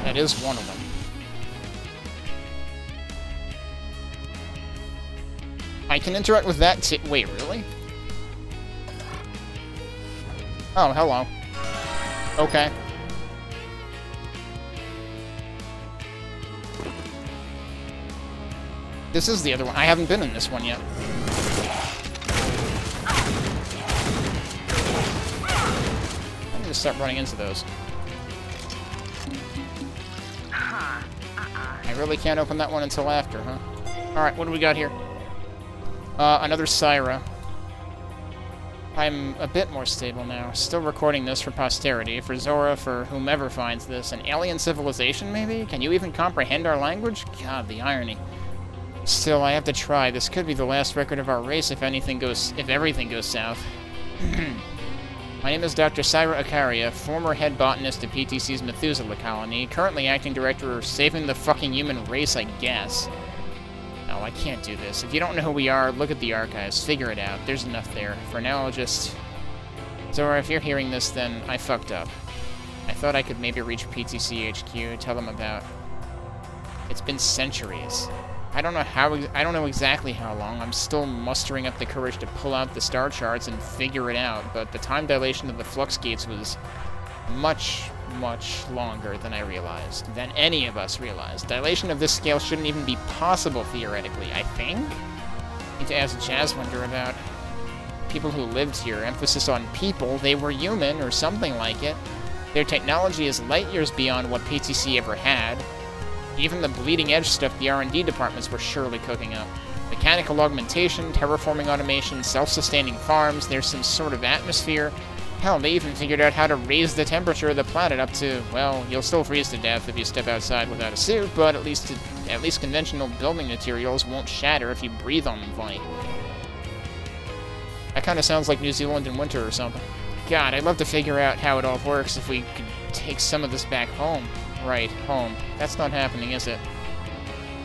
That is one of them. I can interact with that too. Wait, really? Oh, hello. Okay. This is the other one. I haven't been in this one yet. I need to start running into those. I really can't open that one until after, huh? Alright, what do we got here? Another Syra. I'm a bit more stable now. Still recording this for posterity, for Zorah, for whomever finds this. An alien civilization, maybe? Can you even comprehend our language? God, the irony. Still, I have to try. This could be the last record of our race if everything goes south. My name is Dr. Syra Akaria, former head botanist at PTC's Methuselah colony, currently acting director of Saving the Fucking Human Race, I guess. No, I can't do this. If you don't know who we are, look at the archives. Figure it out. There's enough there. For now, I'll just... Zorah, if you're hearing this, then I fucked up. I thought I could maybe reach PTC HQ, tell them about... It's been centuries. I don't know exactly how long. I'm still mustering up the courage to pull out the star charts and figure it out, but the time dilation of the flux gates was much, much longer than I realized, than any of us realized. Dilation of this scale shouldn't even be possible, theoretically, I think? Need to ask Jazzwinder about people who lived here. Emphasis on people. They were human, or something like it. Their technology is light years beyond what PTC ever had. Even the bleeding-edge stuff the R&D departments were surely cooking up. Mechanical augmentation, terraforming automation, self-sustaining farms, there's some sort of atmosphere. Hell, they even figured out how to raise the temperature of the planet up to, well, you'll still freeze to death if you step outside without a suit, but at least conventional building materials won't shatter if you breathe on them funny. That kind of sounds like New Zealand in winter or something. God, I'd love to figure out how it all works if we could take some of this back home. Right, home. That's not happening, is it?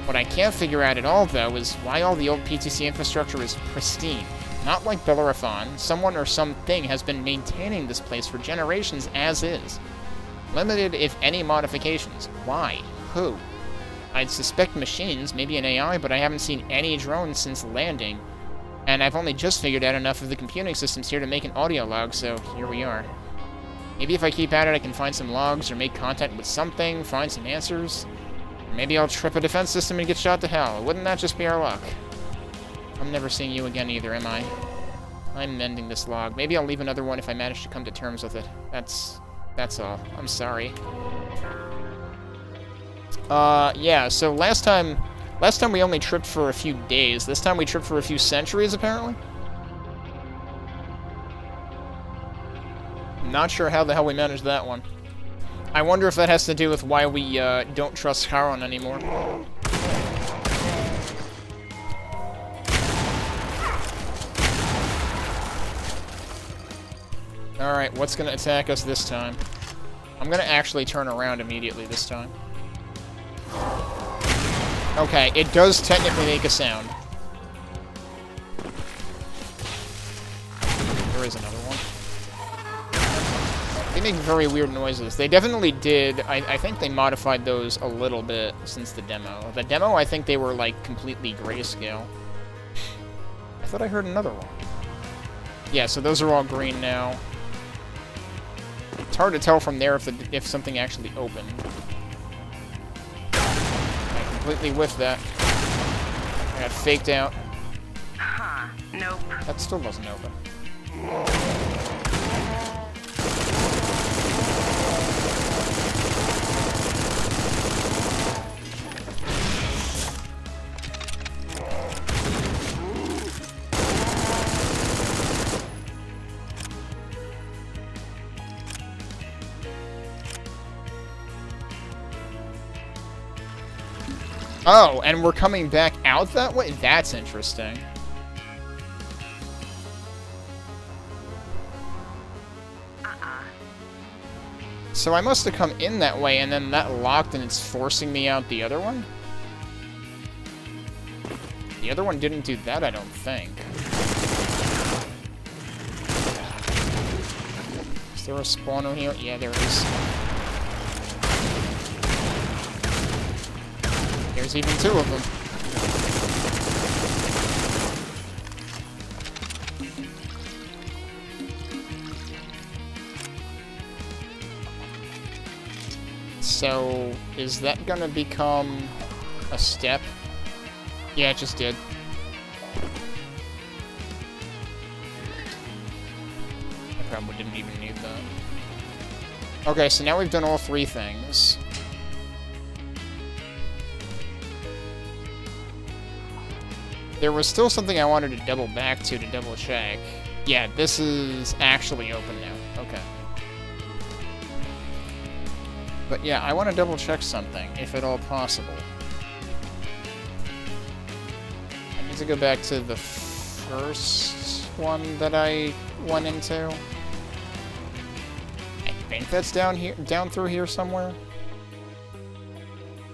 What I can't figure out at all, though, is why all the old PTC infrastructure is pristine. Not like Bellerophon. Someone or something has been maintaining this place for generations as is. Limited, if any, modifications. Why? Who? I'd suspect machines, maybe an AI, but I haven't seen any drones since landing. And I've only just figured out enough of the computing systems here to make an audio log, so here we are. Maybe if I keep at it, I can find some logs, or make contact with something, find some answers. Or maybe I'll trip a defense system and get shot to hell. Wouldn't that just be our luck? I'm never seeing you again either, am I? I'm ending this log. Maybe I'll leave another one if I manage to come to terms with it. That's all. I'm sorry. Yeah, so last time we only tripped for a few days. This time we tripped for a few centuries, apparently. Not sure how the hell we managed that one. I wonder if that has to do with why we don't trust Charon anymore. Alright, what's gonna attack us this time? I'm gonna actually turn around immediately this time. Okay, it does technically make a sound. There is another one. They make very weird noises. They definitely did. I think they modified those a little bit since the demo. The demo, I think they were, like, completely grayscale. I thought I heard another one. Yeah, so those are all green now. It's hard to tell from there if something actually opened. I completely whiffed that. I got faked out. Huh. Nope. That still doesn't open. Oh, and we're coming back out that way? That's interesting. So I must have come in that way, and then that locked, and it's forcing me out the other one? The other one didn't do that, I don't think. Is there a spawner here? Yeah, there is. There's even two of them. So, is that gonna become a step? Yeah, it just did. I probably didn't even need that. Okay, so now we've done all three things. There was still something I wanted to double back to double check. Yeah, this is actually open now. Okay. But yeah, I want to double check something, if at all possible. I need to go back to the first one that I went into. I think that's down here, down through here somewhere.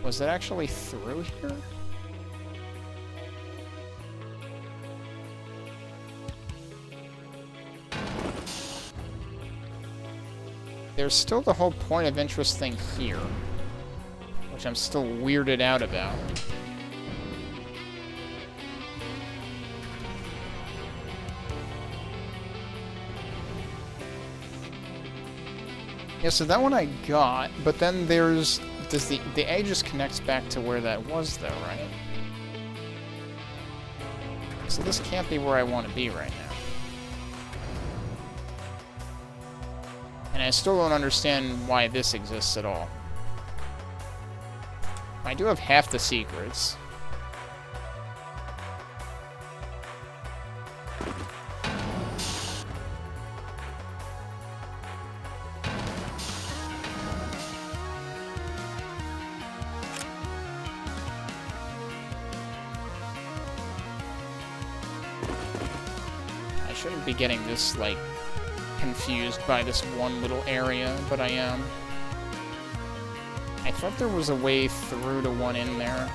Was it actually through here? There's still the whole point of interest thing here, which I'm still weirded out about. Yeah, so that one I got, but then there's... Does the A just connects back to where that was, though, right? So this can't be where I want to be right now. And I still don't understand why this exists at all. I do have half the secrets. I shouldn't be getting this, like, confused by this one little area, but I am. I thought there was a way through to one in there.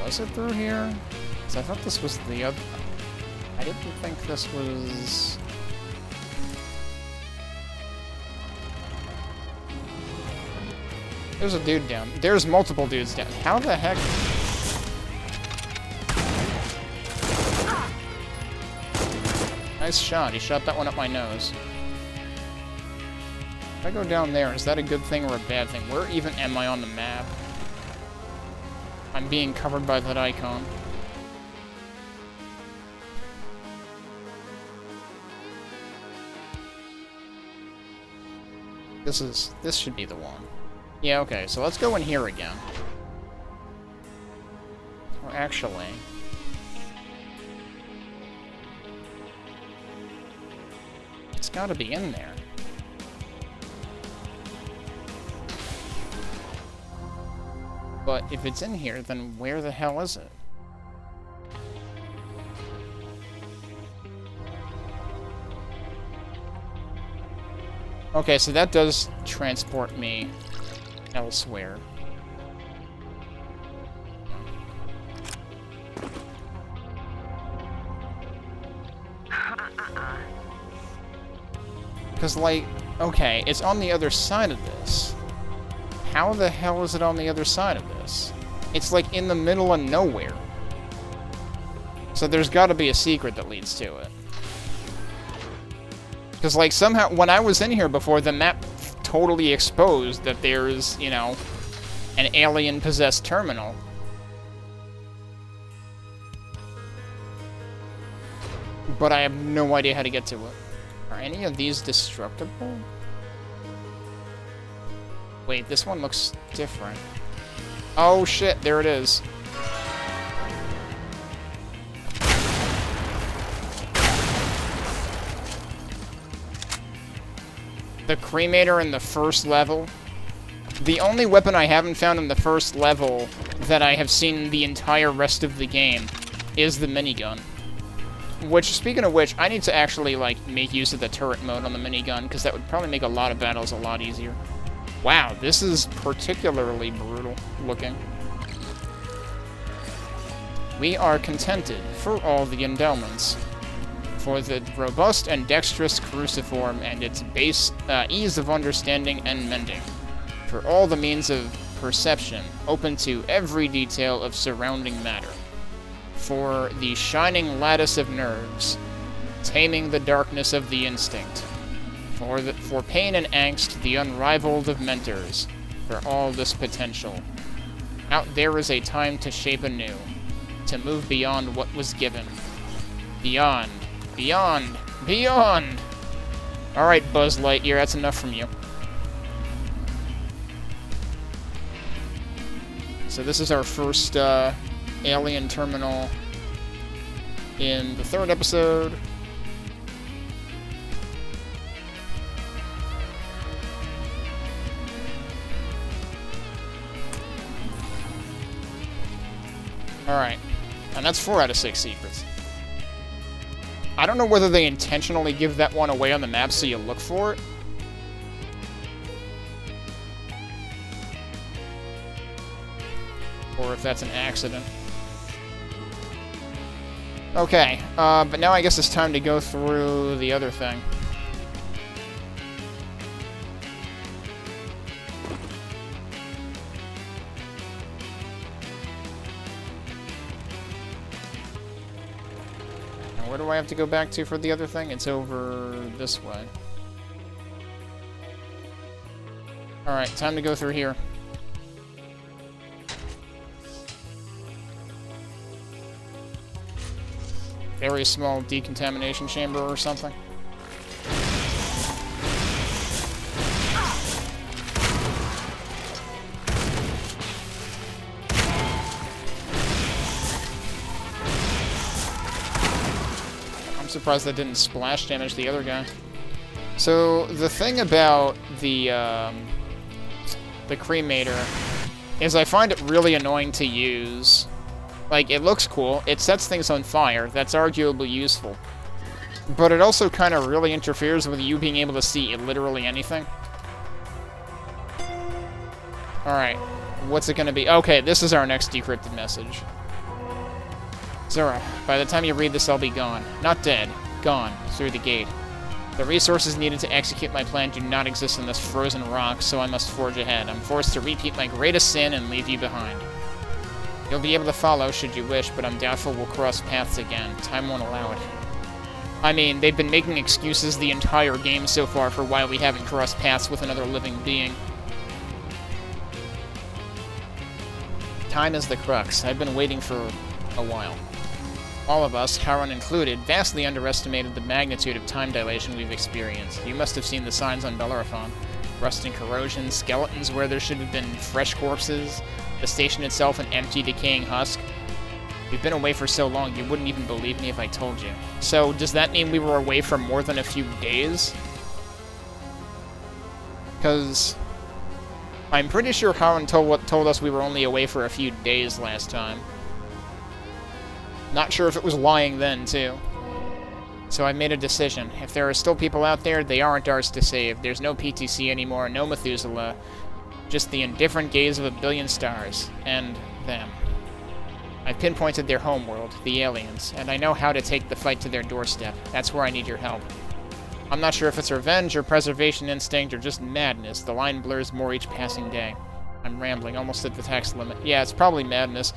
Was it through here? Because I thought this was the other... I didn't think this was... There's a dude down. There's multiple dudes down. How the heck... Nice shot. He shot that one up my nose. If I go down there, is that a good thing or a bad thing? Where even am I on the map? I'm being covered by that icon. This should be the one. Yeah, okay, so let's go in here again. Or actually... It's gotta be in there. But if it's in here, then where the hell is it? Okay, so that does transport me elsewhere. Because, like, okay, it's on the other side of this. How the hell is it on the other side of this? It's, like, in the middle of nowhere. So there's gotta be a secret that leads to it. Because, like, somehow, when I was in here before, the map totally exposed that there's, you know, an alien-possessed terminal. But I have no idea how to get to it. Are any of these destructible? Wait, this one looks different. Oh shit, there it is. The cremator in the first level The only weapon I haven't found in the first level that I have seen the entire rest of the game is the minigun. Which, speaking of which, I need to actually, like, make use of the turret mode on the minigun, because that would probably make a lot of battles a lot easier. Wow, this is particularly brutal looking. We are contented for all the endowments, for the robust and dexterous cruciform and its base ease of understanding and mending, for all the means of perception, open to every detail of surrounding matter, for the shining lattice of nerves, taming the darkness of the instinct, for pain and angst, the unrivaled of mentors, for all this potential. Out there is a time to shape anew, to move beyond what was given. Beyond, beyond, beyond! Alright, Buzz Lightyear, that's enough from you. So this is our first alien terminal in the 3rd episode. Alright, and that's 4 out of 6 secrets. I don't know whether they intentionally give that one away on the map so you look for it. Or if that's an accident. Okay, but now I guess it's time to go through the other thing. Now where do I have to go back to for the other thing? It's over this way. Alright, time to go through here. Very small decontamination chamber or something. I'm surprised that didn't splash damage the other guy. So the thing about the cremator is I find it really annoying to use. Like, it looks cool, it sets things on fire, that's arguably useful. But it also kind of really interferes with you being able to see literally anything. Alright, what's it gonna be? Okay, this is our next decrypted message. Zorah, by the time you read this, I'll be gone. Not dead, gone, through the gate. The resources needed to execute my plan do not exist in this frozen rock, so I must forge ahead. I'm forced to repeat my greatest sin and leave you behind. You'll be able to follow should you wish, but I'm doubtful we'll cross paths again. Time won't allow it. I mean, they've been making excuses the entire game so far for why we haven't crossed paths with another living being. Time is the crux. I've been waiting for a while. All of us, Charon included, vastly underestimated the magnitude of time dilation we've experienced. You must have seen the signs on Bellerophon. Rust and corrosion, skeletons where there should have been fresh corpses, the station itself an empty, decaying husk. We've been away for so long, you wouldn't even believe me if I told you. So, does that mean we were away for more than a few days? Because I'm pretty sure Charon told us we were only away for a few days last time. Not sure if it was lying then, too. So I made a decision. If there are still people out there, they aren't ours to save. There's no PTC anymore, no Methuselah. Just the indifferent gaze of a billion stars. And them. I've pinpointed their homeworld, the aliens, and I know how to take the fight to their doorstep. That's where I need your help. I'm not sure if it's revenge or preservation instinct or just madness. The line blurs more each passing day. I'm rambling, almost at the text limit. Yeah, it's probably madness.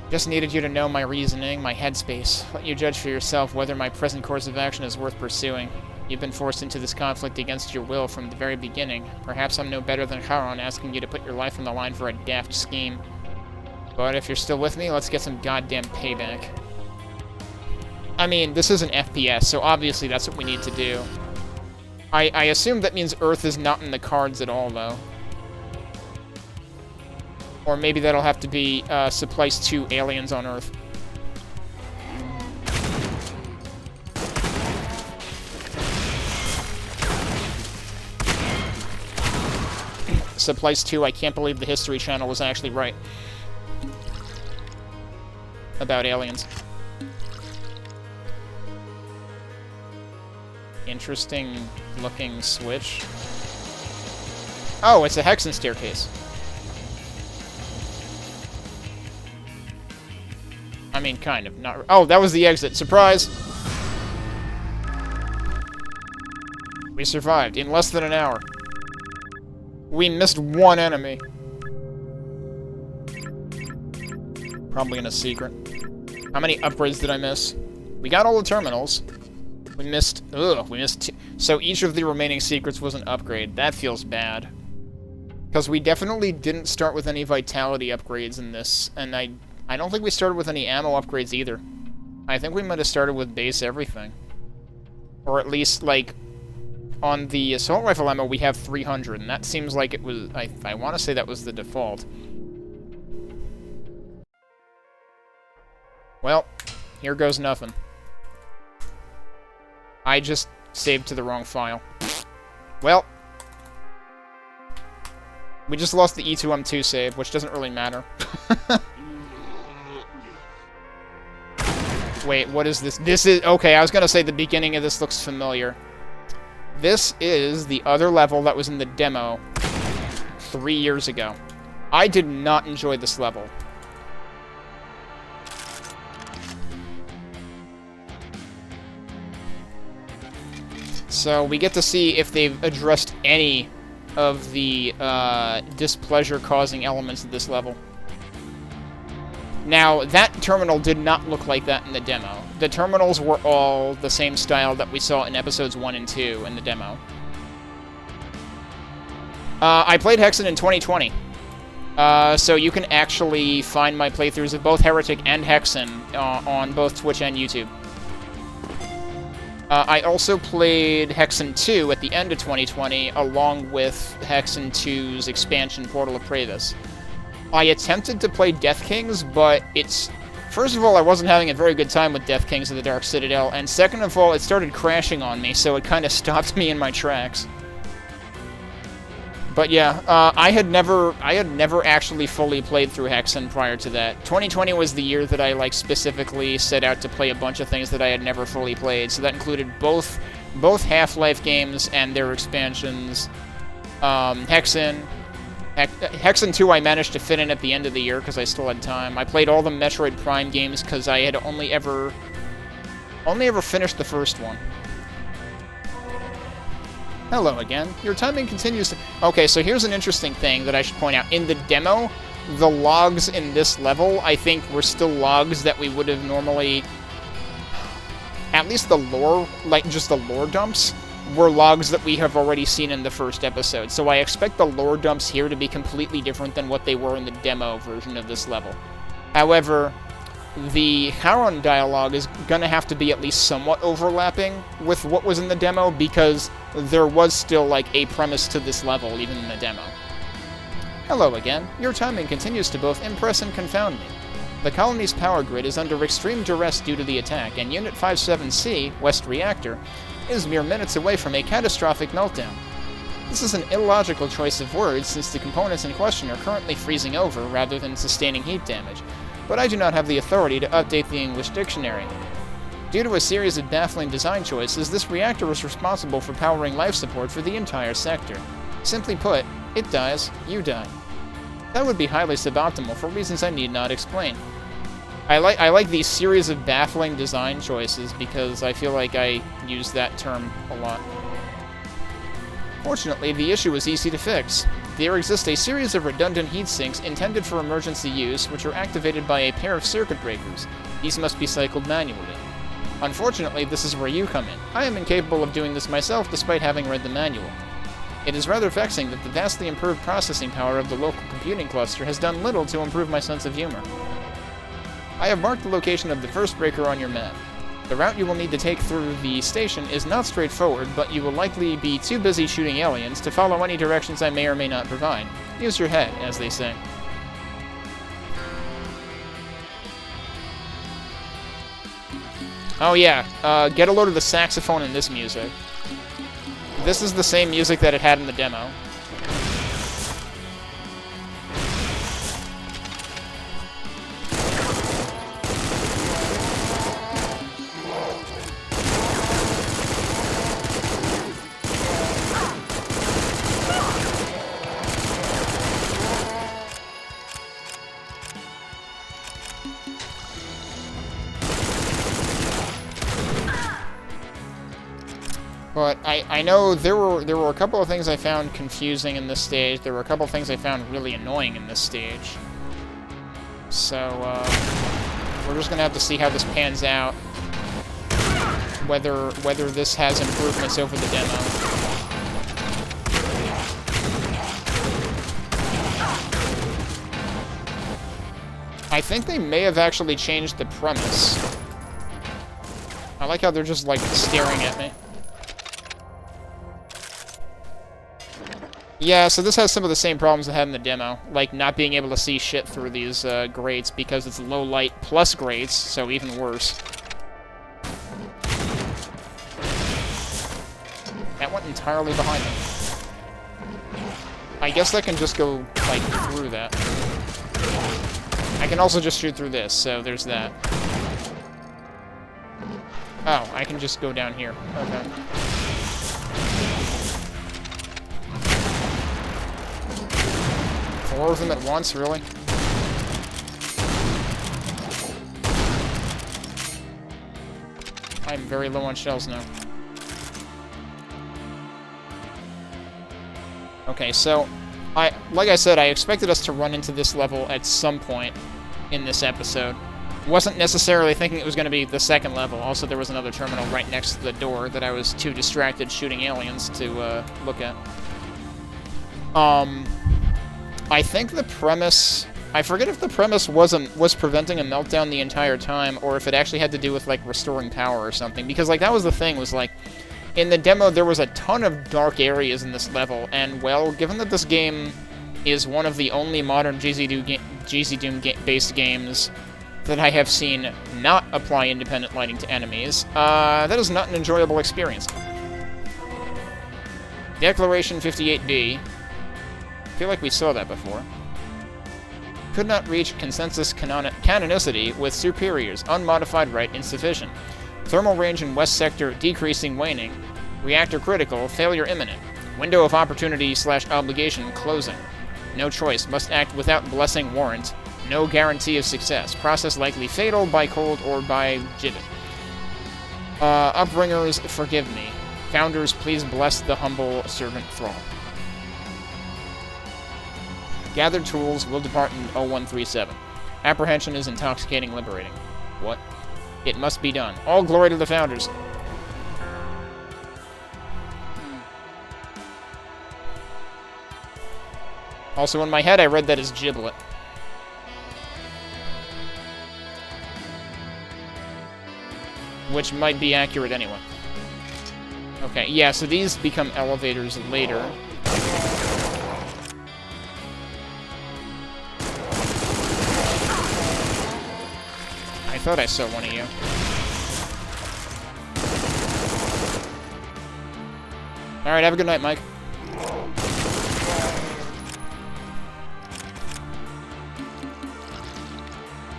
Just needed you to know my reasoning, my headspace. Let you judge for yourself whether my present course of action is worth pursuing. You've been forced into this conflict against your will from the very beginning. Perhaps I'm no better than Charon asking you to put your life on the line for a daft scheme. But if you're still with me, let's get some goddamn payback. I mean, this is an FPS, so obviously that's what we need to do. I assume that means Earth is not in the cards at all, though. Or maybe that'll have to be Supplice 2 aliens on Earth. Supplice 2, I can't believe the History Channel was actually right about aliens. Interesting looking switch. Oh, it's a Hexen staircase. I mean, kind of. Not. Oh, that was the exit. Surprise! We survived in less than an hour. We missed one enemy. Probably in a secret. How many upgrades did I miss? We got all the terminals. We missed... Ugh, we missed two. So each of the remaining secrets was an upgrade. That feels bad. Because we definitely didn't start with any vitality upgrades in this. And I don't think we started with any ammo upgrades either. I think we might have started with base everything. Or at least, like... On the assault rifle ammo, we have 300, and that seems like it was... I want to say that was the default. Well, here goes nothing. I just saved to the wrong file. Well. We just lost the E2M2 save, which doesn't really matter. Wait, what is this? This is... Okay, I was gonna say the beginning of this looks familiar. This is the other level that was in the demo 3 years ago. I did not enjoy this level. So we get to see if they've addressed any of the displeasure-causing elements of this level. Now, that terminal did not look like that in the demo. The terminals were all the same style that we saw in episodes 1 and 2 in the demo. I played Hexen in 2020. So you can actually find my playthroughs of both Heretic and Hexen on both Twitch and YouTube. I also played Hexen 2 at the end of 2020, along with Hexen 2's expansion, Portal of Pravis. I attempted to play Death Kings, but it's... First of all, I wasn't having a very good time with Death Kings of the Dark Citadel, and second of all, it started crashing on me, so it kind of stopped me in my tracks. But yeah, I had never actually fully played through Hexen prior to that. 2020 was the year that I, like, specifically set out to play a bunch of things that I had never fully played, so that included both Half-Life games and their expansions, Hexen... Hexen 2 I managed to fit in at the end of the year because I still had time. I played all the Metroid Prime games because I had only ever finished the first one. Hello again. Your timing continues to... Okay, so here's an interesting thing that I should point out. In the demo, the logs in this level, I think, were still logs that we would have normally... At least the lore, like, just the lore dumps, were logs that we have already seen in the first episode. So I expect the lore dumps here to be completely different than what they were in the demo version of this level. However, the Charon dialogue is gonna have to be at least somewhat overlapping with what was in the demo, because there was still, like, a premise to this level, even in the demo. Hello again. Your timing continues to both impress and confound me. The colony's power grid is under extreme duress due to the attack, and Unit 57C, West Reactor, is mere minutes away from a catastrophic meltdown. This is an illogical choice of words, since the components in question are currently freezing over rather than sustaining heat damage, but I do not have the authority to update the English dictionary. Due to a series of baffling design choices, this reactor is responsible for powering life support for the entire sector. Simply put, it dies, you die. That would be highly suboptimal for reasons I need not explain. I like these series of baffling design choices because I feel like I use that term a lot. Fortunately, the issue is easy to fix. There exists a series of redundant heat sinks intended for emergency use, which are activated by a pair of circuit breakers. These must be cycled manually. Unfortunately, this is where you come in. I am incapable of doing this myself despite having read the manual. It is rather vexing that the vastly improved processing power of the local computing cluster has done little to improve my sense of humor. I have marked the location of the first breaker on your map. The route you will need to take through the station is not straightforward, but you will likely be too busy shooting aliens to follow any directions I may or may not provide. Use your head, as they say. Oh yeah, get a load of the saxophone in this music. This is the same music that it had in the demo. But I know there were a couple of things I found confusing in this stage. There were a couple of things I found really annoying in this stage. So, we're just gonna have to see how this pans out. Whether this has improvements over the demo. I think they may have actually changed the premise. I like how they're just, like, staring at me. Yeah, so this has some of the same problems it had in the demo, like not being able to see shit through these grates because it's low light plus grates, so even worse. That went entirely behind me. I guess I can just go, like, through that. I can also just shoot through this, so there's that. Oh, I can just go down here. Okay. Four of them at once, really? I'm very low on shells now. Okay, so, like I said, I expected us to run into this level at some point in this episode. Wasn't necessarily thinking it was going to be the second level. Also, there was another terminal right next to the door that I was too distracted shooting aliens to look at. I think the premise... I forget if the premise was preventing a meltdown the entire time, or if it actually had to do with, like, restoring power or something. Because, like, that was the thing, was, like, in the demo, there was a ton of dark areas in this level, and, well, given that this game is one of the only modern GZ Doom-based games that I have seen not apply independent lighting to enemies, that is not an enjoyable experience. Declaration 58B. I feel like we saw that before. Could not reach consensus canonicity with superiors. Unmodified right insufficient. Thermal range in west sector decreasing waning. Reactor critical. Failure imminent. Window of opportunity / obligation closing. No choice. Must act without blessing warrant. No guarantee of success. Process likely fatal by cold or by gibbet. Upbringers, forgive me. Founders, please bless the humble servant thrall. Gathered tools will depart in 0137. Apprehension is intoxicating liberating. What? It must be done. All glory to the founders. Also, in my head, I read that as giblet. Which might be accurate anyway. Okay, yeah, so these become elevators later. I thought I saw one of you. Alright, have a good night, Mike.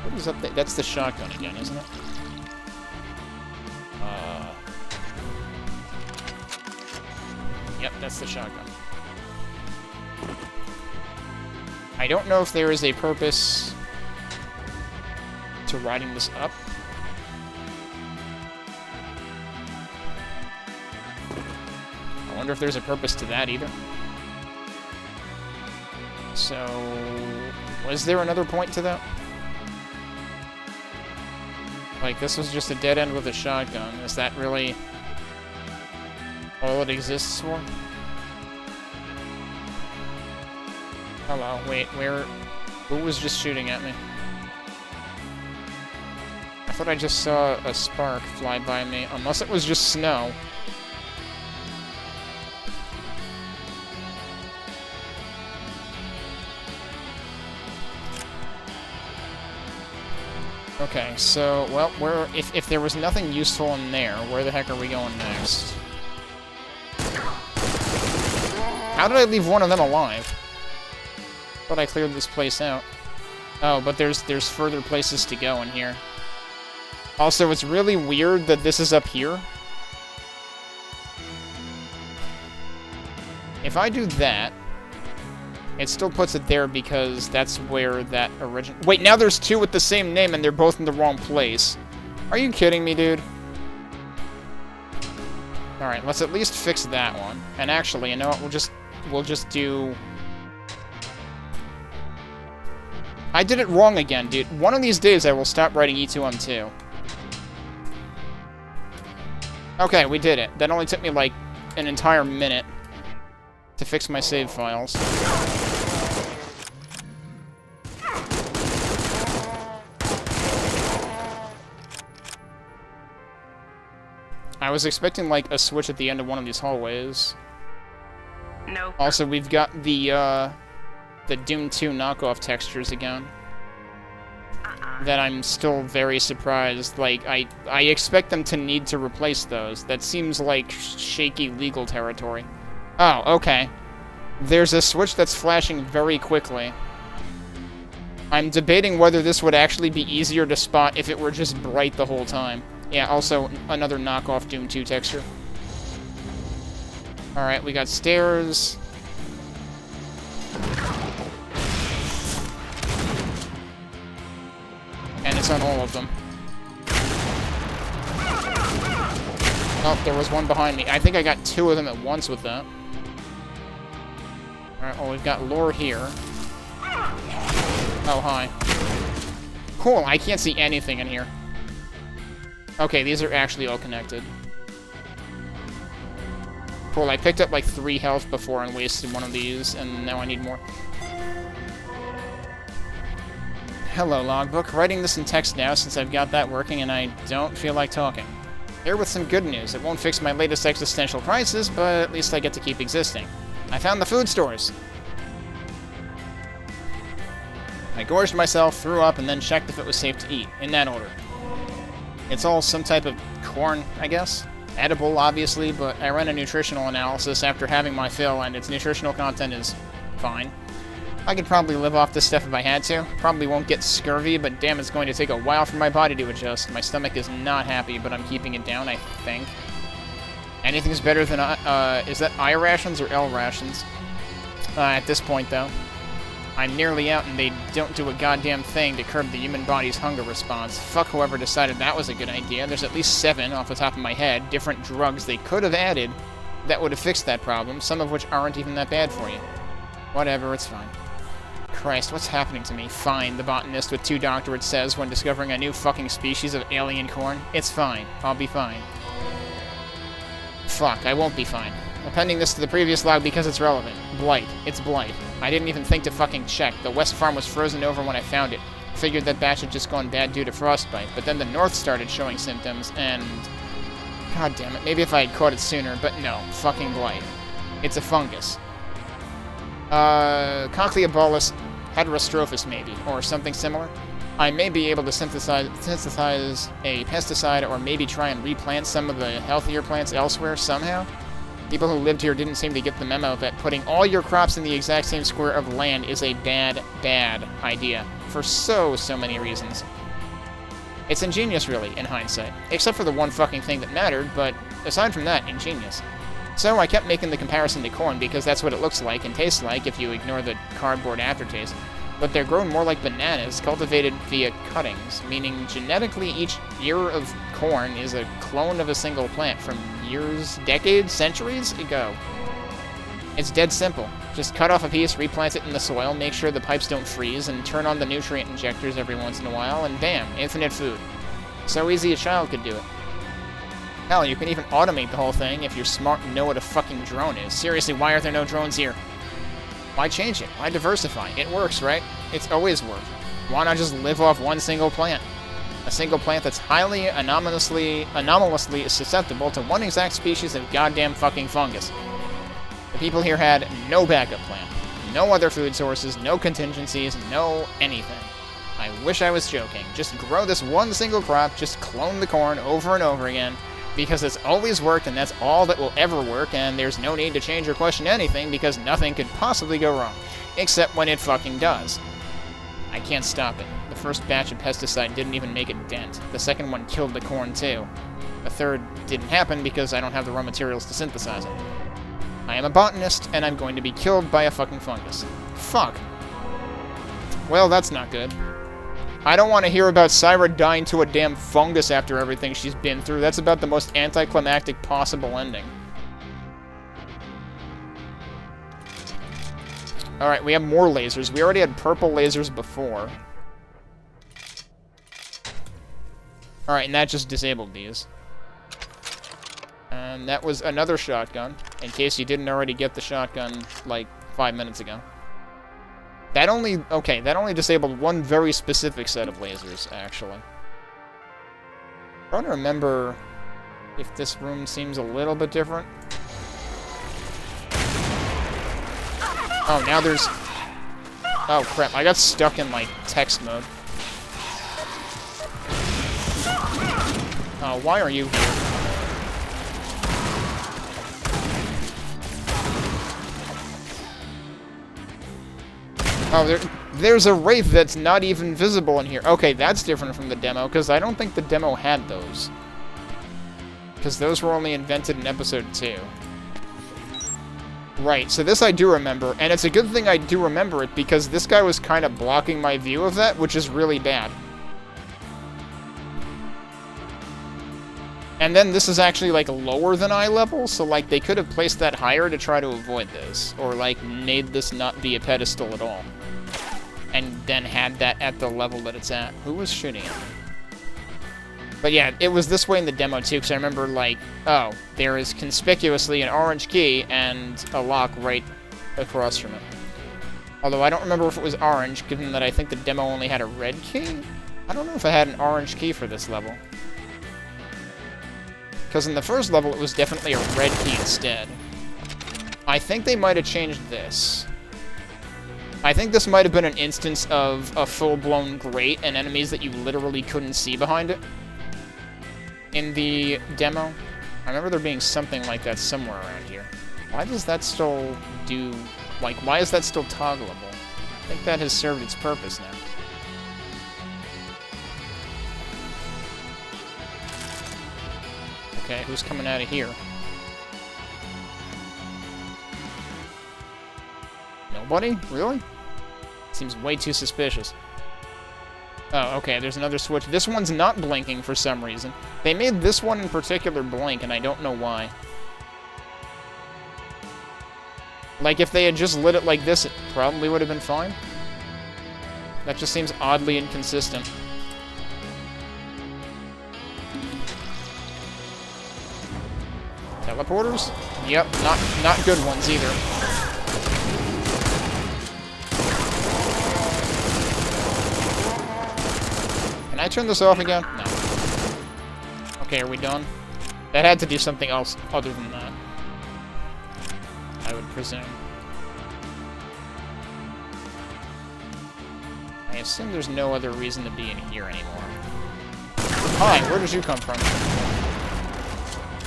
What is up there? That's the shotgun again, isn't it? Yep, that's the shotgun. I don't know if there is a purpose to riding this up. I wonder if there's a purpose to that either. So, was there another point to that? Like, this was just a dead end with a shotgun. Is that really all it exists for? Hello, wait, where... Who was just shooting at me? I thought I just saw a spark fly by me, unless it was just snow. Okay, so, well, if there was nothing useful in there, where the heck are we going next? How did I leave one of them alive? Thought I cleared this place out. Oh, but there's further places to go in here. Also, it's really weird that this is up here. If I do that, It still puts it there because that's where that original... Wait, now there's two with the same name and they're both in the wrong place. Are you kidding me, dude? Alright, let's at least fix that one. And actually, you know what? We'll just do... I did it wrong again, dude. One of these days I will stop writing E2M2. Okay, we did it. That only took me, like, an entire minute to fix my save files. I was expecting, like, a switch at the end of one of these hallways. Nope. Also, we've got the Doom 2 knockoff textures again. That I'm still very surprised. Like, I expect them to need to replace those. That seems like shaky legal territory. Oh, okay. There's a switch that's flashing very quickly. I'm debating whether this would actually be easier to spot if it were just bright the whole time. Yeah, also another knockoff Doom 2 texture. Alright, we got stairs. And it's on all of them. Oh, there was one behind me. I think I got two of them at once with that. Alright, well, we've got lore here. Oh, hi. Cool, I can't see anything in here. Okay, these are actually all connected. Cool, I picked up like 3 health before and wasted one of these, and now I need more. Hello, logbook. Writing this in text now since I've got that working and I don't feel like talking. Here with some good news. It won't fix my latest existential crisis, but at least I get to keep existing. I found the food stores. I gorged myself, threw up, and then checked if it was safe to eat, in that order. It's all some type of corn, I guess. Edible, obviously, but I ran a nutritional analysis after having my fill, and its nutritional content is fine. I could probably live off this stuff if I had to. Probably won't get scurvy, but damn, it's going to take a while for my body to adjust. My stomach is not happy, but I'm keeping it down, I think. Anything's better than, is that I rations or L rations? At this point, though. I'm nearly out, and they don't do a goddamn thing to curb the human body's hunger response. Fuck whoever decided that was a good idea. There's at least 7, off the top of my head, different drugs they could have added that would have fixed that problem, some of which aren't even that bad for you. Whatever, it's fine. Christ, what's happening to me? Fine, the botanist with 2 doctorates says when discovering a new fucking species of alien corn. It's fine. I'll be fine. Fuck, I won't be fine. Appending this to the previous log because it's relevant. Blight. It's blight. I didn't even think to fucking check. The west farm was frozen over when I found it. Figured that batch had just gone bad due to frostbite, but then the north started showing symptoms, and... God damn it, maybe if I had caught it sooner, but no. Fucking blight. It's a fungus. Cochleobolus heterostrophus, maybe, or something similar. I may be able to synthesize a pesticide, or maybe try and replant some of the healthier plants elsewhere somehow. People who lived here didn't seem to get the memo that putting all your crops in the exact same square of land is a bad, bad idea. For so many reasons. It's ingenious, really, in hindsight. Except for the one fucking thing that mattered, but aside from that, ingenious. So I kept making the comparison to corn because that's what it looks like and tastes like if you ignore the cardboard aftertaste. But they're grown more like bananas, cultivated via cuttings, meaning genetically each ear of corn is a clone of a single plant from years, decades, centuries ago. It's dead simple. Just cut off a piece, replant it in the soil, make sure the pipes don't freeze, and turn on the nutrient injectors every once in a while, and bam, infinite food. So easy a child could do it. Hell, you can even automate the whole thing if you're smart and know what a fucking drone is. Seriously, why are there no drones here? Why change it? Why diversify? It works, right? It's always worked. Why not just live off one single plant? A single plant that's highly anomalously susceptible to one exact species of goddamn fucking fungus. The people here had no backup plan. No other food sources, no contingencies, no anything. I wish I was joking. Just grow this one single crop, just clone the corn over and over again, because it's always worked and that's all that will ever work, and there's no need to change or question anything because nothing could possibly go wrong. Except when it fucking does. I can't stop it. The first batch of pesticide didn't even make a dent. The second one killed the corn too. The third didn't happen because I don't have the raw materials to synthesize it. I am a botanist, and I'm going to be killed by a fucking fungus. Fuck. Well, that's not good. I don't want to hear about Syra dying to a damn fungus after everything she's been through. That's about the most anticlimactic possible ending. Alright, we have more lasers. We already had purple lasers before. Alright, and that just disabled these. And that was another shotgun, in case you didn't already get the shotgun, like, 5 minutes ago. That only disabled one very specific set of lasers, actually. I'm trying to remember if this room seems a little bit different. Oh, now there's... Oh, crap. I got stuck in, like, text mode. Oh, why are you here? Oh, there's a Wraith that's not even visible in here. Okay, that's different from the demo, because I don't think the demo had those. Because those were only invented in Episode 2. Right, so this I do remember, and it's a good thing I do remember it, because this guy was kind of blocking my view of that, which is really bad. And then this is actually, like, lower than eye level, so, like, they could have placed that higher to try to avoid this. Or, like, made this not be a pedestal at all. And then had that at the level that it's at. Who was shooting at me? But yeah, it was this way in the demo, too, because I remember, like, oh, there is conspicuously an orange key and a lock right across from it. Although I don't remember if it was orange, given that I think the demo only had a red key? I don't know if I had an orange key for this level. Because in the first level, it was definitely a red key instead. I think they might have changed this. I think this might have been an instance of a full-blown grate and enemies that you literally couldn't see behind it. In the demo. I remember there being something like that somewhere around here. Why does that still do... Like, why is that still toggleable? I think that has served its purpose now. Okay, who's coming out of here? Nobody? Really? Seems way too suspicious. Oh, okay, there's another switch. This one's not blinking for some reason. They made this one in particular blink, and I don't know why. Like, if they had just lit it like this, it probably would have been fine. That just seems oddly inconsistent. Teleporters? Yep, not good ones either. Can I turn this off again? No. Okay, are we done? That had to do something else other than that. I would presume. I assume there's no other reason to be in here anymore. Hi, where did you come from?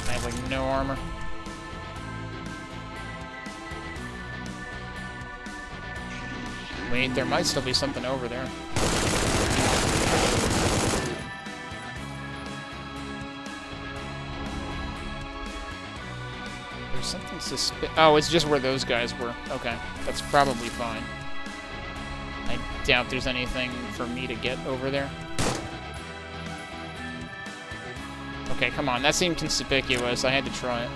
I have, like, no armor. Wait, there might still be something over there. There's something oh, it's just where those guys were. Okay, that's probably fine. I doubt there's anything for me to get over there. Okay, come on, that seemed conspicuous. I had to try it.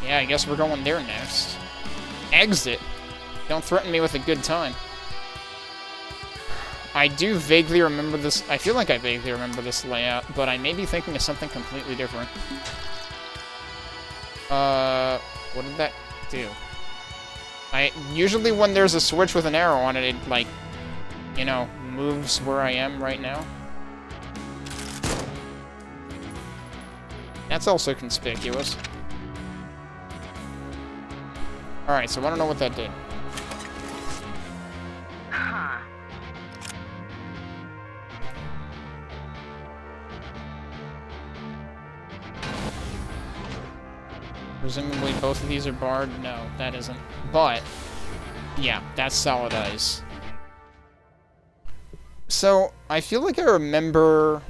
Yeah, I guess we're going there next. Exit? Don't threaten me with a good time. I do vaguely remember this. I feel like I vaguely remember this layout, but I may be thinking of something completely different. What did that do? Usually when there's a switch with an arrow on it, it, like, you know, moves where I am right now. That's also conspicuous. Alright, so I don't know what that did. Presumably both of these are barred. No, that isn't. But, yeah, that's solid ice. So, I feel like I remember...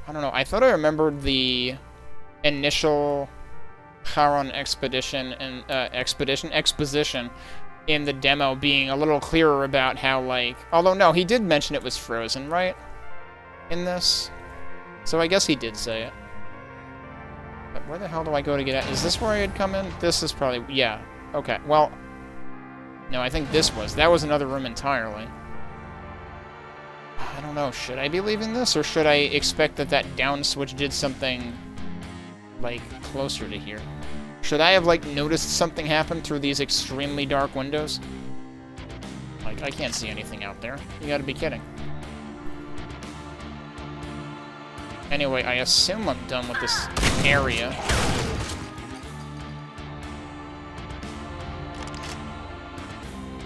I don't know, I thought I remembered the initial Charon exposition in the demo being a little clearer about how, like... Although, no, he did mention it was frozen, right? In this? So I guess he did say it. But where the hell do I go to get at? Is this where I had come in? This is probably... Yeah. Okay, well... No, I think this was. That was another room entirely. I don't know, should I be leaving this, or should I expect that that down switch did something, like, closer to here? Should I have, like, noticed something happen through these extremely dark windows? Like, I can't see anything out there. You gotta be kidding. Anyway, I assume I'm done with this area.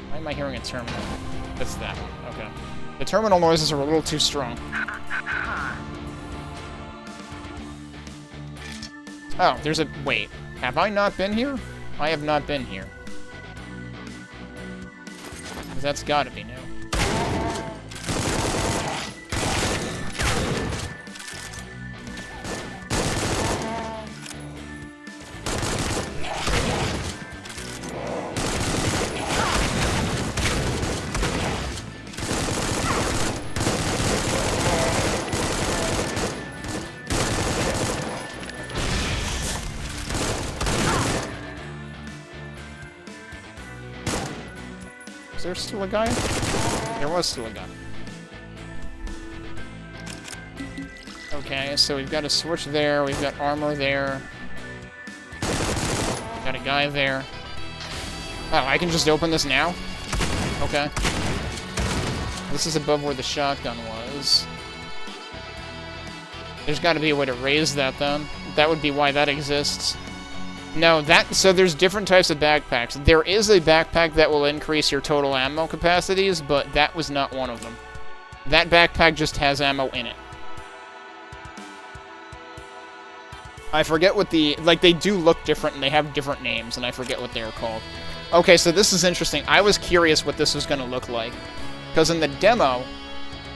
Why am I hearing a terminal? That's that one, okay. The terminal noises are a little too strong. Oh, there's a... Wait. Have I not been here? I have not been here. 'Cause that's gotta be new. Is there still a guy? There was still a guy. Okay, so we've got a switch there, we've got armor there. Got a guy there. Oh, I can just open this now? Okay. This is above where the shotgun was. There's gotta be a way to raise that, then. That would be why that exists. No, so there's different types of backpacks. There is a backpack that will increase your total ammo capacities, but that was not one of them. That backpack just has ammo in it. I forget what the... Like, they do look different, and they have different names, and I forget what they're called. Okay, so this is interesting. I was curious what this was going to look like. Because in the demo,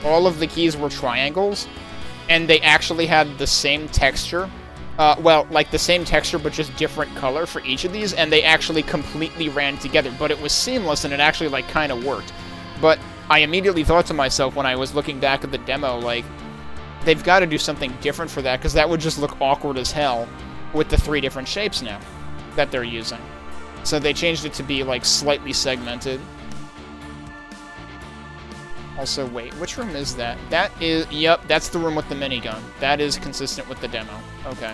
all of the keys were triangles, and they actually had the same texture. Well, like the same texture, but just different color for each of these, and they actually completely ran together. But it was seamless, and it actually, like, kind of worked. But I immediately thought to myself when I was looking back at the demo, like, they've got to do something different for that, because that would just look awkward as hell with the 3 different shapes now that they're using. So they changed it to be, like, slightly segmented. Also, wait, which room is that? That is, yep, that's the room with the minigun. That is consistent with the demo. Okay.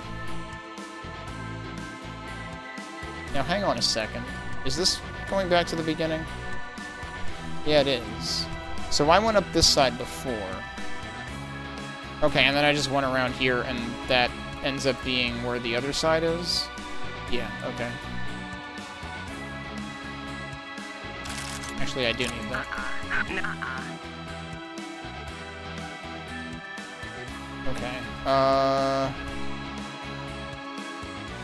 Now, hang on a second. Is this going back to the beginning? Yeah, it is. So I went up this side before. Okay, and then I just went around here, and that ends up being where the other side is? Yeah, okay. Actually, I do need that. Okay,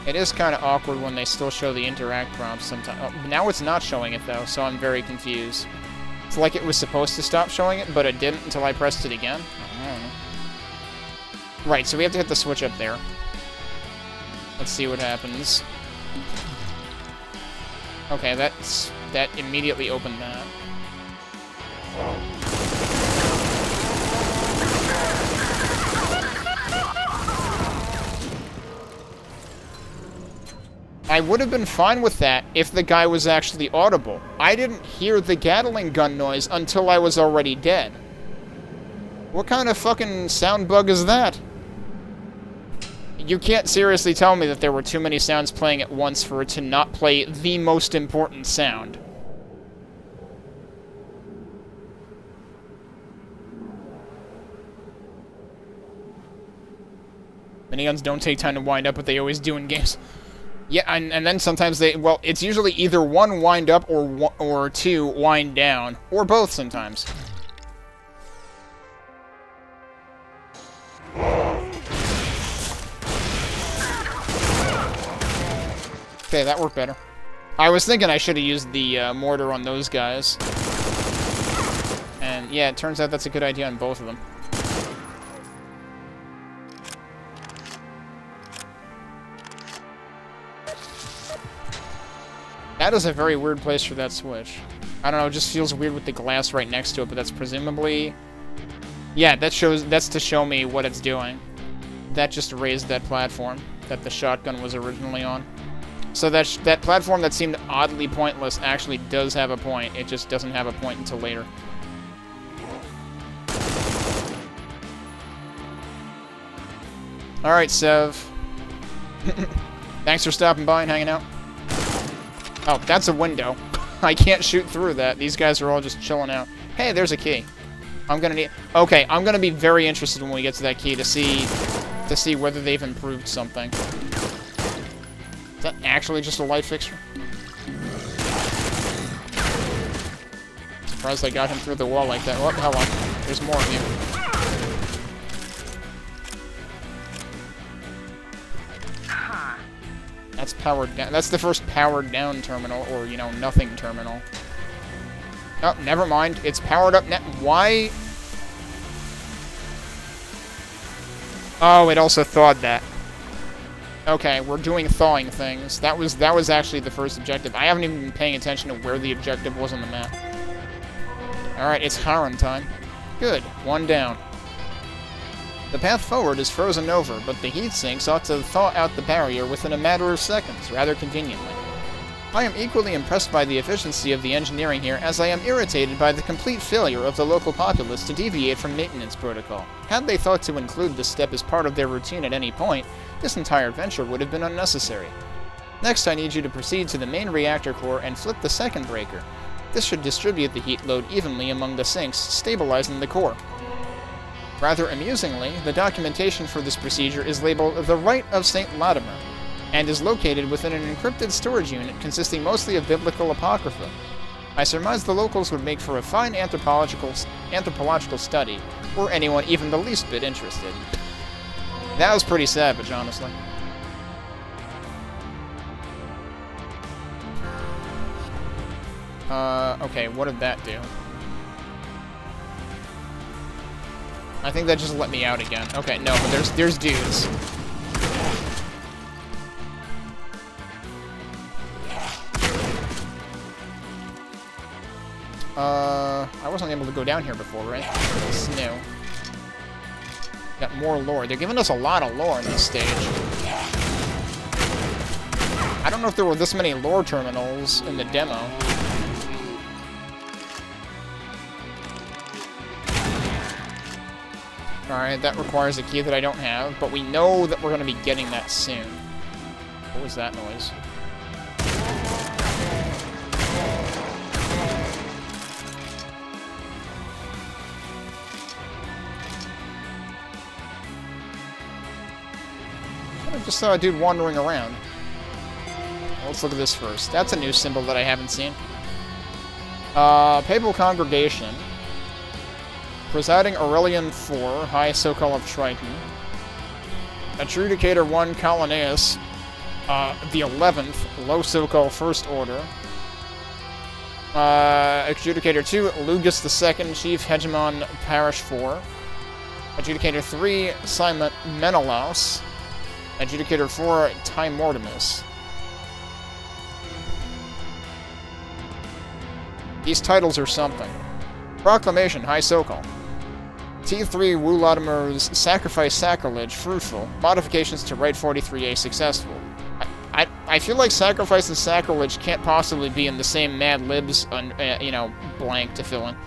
it is kind of awkward when they still show the interact prompts sometimes. Oh, now it's not showing it, though, so I'm very confused. It's like it was supposed to stop showing it, but it didn't until I pressed it again. I don't know. Right, so we have to hit the switch up there. Let's see what happens. Okay, that immediately opened that. I would have been fine with that if the guy was actually audible. I didn't hear the Gatling gun noise until I was already dead. What kind of fucking sound bug is that? You can't seriously tell me that there were too many sounds playing at once for it to not play the most important sound. Miniguns don't take time to wind up, but they always do in games. Yeah, and then sometimes they... Well, it's usually either 1 wind up or 2 wind down. Or both sometimes. Okay, that worked better. I was thinking I should have used the mortar on those guys. And yeah, it turns out that's a good idea on both of them. That is a very weird place for that switch. I don't know, it just feels weird with the glass right next to it, but that's presumably... Yeah, that's to show me what it's doing. That just raised that platform that the shotgun was originally on. So that platform that seemed oddly pointless actually does have a point. It just doesn't have a point until later. Alright, Sev. Thanks for stopping by and hanging out. Oh, that's a window. I can't shoot through that. These guys are all just chilling out. Hey, there's a key. I'm gonna need... Okay, I'm gonna be very interested when we get to that key to see whether they've improved something. Is that actually just a light fixture? Surprised I got him through the wall like that. Oh, hold on. There's more of you. That's powered down. That's the first powered down terminal, or, you know, nothing terminal. Oh, never mind. It's powered up now. Why? Oh, it also thawed that. Okay, we're doing thawing things. That was actually the first objective. I haven't even been paying attention to where the objective was on the map. Alright, it's Harren time. Good. One down. The path forward is frozen over, but the heat sinks ought to thaw out the barrier within a matter of seconds, rather conveniently. I am equally impressed by the efficiency of the engineering here, as I am irritated by the complete failure of the local populace to deviate from maintenance protocol. Had they thought to include this step as part of their routine at any point, this entire venture would have been unnecessary. Next, I need you to proceed to the main reactor core and flip the second breaker. This should distribute the heat load evenly among the sinks, stabilizing the core. Rather amusingly, the documentation for this procedure is labeled the Rite of St. Latimer, and is located within an encrypted storage unit consisting mostly of biblical apocrypha. I surmise the locals would make for a fine anthropological study, were anyone even the least bit interested. That was pretty savage, honestly. Okay, what did that do? I think that just let me out again. Okay, no, but there's dudes. I wasn't able to go down here before, right? It's new. Got more lore. They're giving us a lot of lore in this stage. I don't know if there were this many lore terminals in the demo. Alright, that requires a key that I don't have, but we know that we're going to be getting that soon. What was that noise? I just saw a dude wandering around. Let's look at this first. That's a new symbol that I haven't seen. Papal Congregation. Presiding Aurelian IV, High Sokol of Triton. Adjudicator 1 Colonnaeus, the 11th, Low Sokol First Order. Adjudicator 2, Lugus II, Chief Hegemon Parish 4. Adjudicator 3, Simon Menelaus. Adjudicator 4, Timortimus. These titles are something. Proclamation, High Sokol. T3 Wu Latimer's Sacrifice Sacrilege fruitful. Modifications to Rite 43A successful. I feel like Sacrifice and Sacrilege can't possibly be in the same Mad Libs, you know, blank to fill in.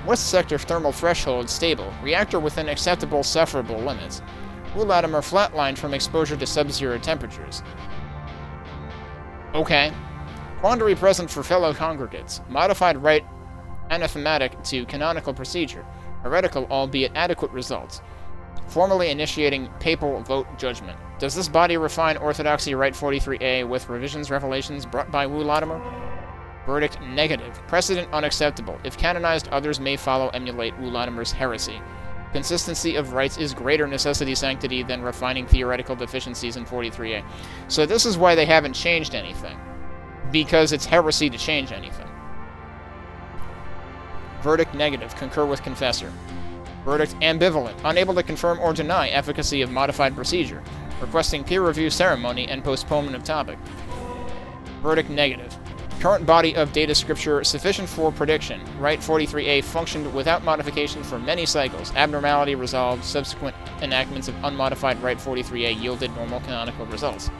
West Sector Thermal Threshold stable. Reactor within acceptable sufferable limits. Wu Latimer flatlined from exposure to sub-zero temperatures. Okay. Quandary present for fellow congregates. Modified Rite anathematic to canonical procedure. Heretical, albeit adequate results. Formally initiating papal vote judgment. Does this body refine orthodoxy Rite 43A with revisions, revelations brought by Wu Latimer? Verdict negative. Precedent unacceptable. If canonized, others may follow emulate Wu Latimer's heresy. Consistency of rights is greater necessity sanctity than refining theoretical deficiencies in 43A. So this is why they haven't changed anything. Because it's heresy to change anything. Verdict negative. Concur with confessor. Verdict ambivalent. Unable to confirm or deny efficacy of modified procedure. Requesting peer review ceremony and postponement of topic. Verdict negative. Current body of data scripture sufficient for prediction. Right 43A functioned without modification for many cycles. Abnormality resolved. Subsequent enactments of unmodified Right 43A yielded normal canonical results.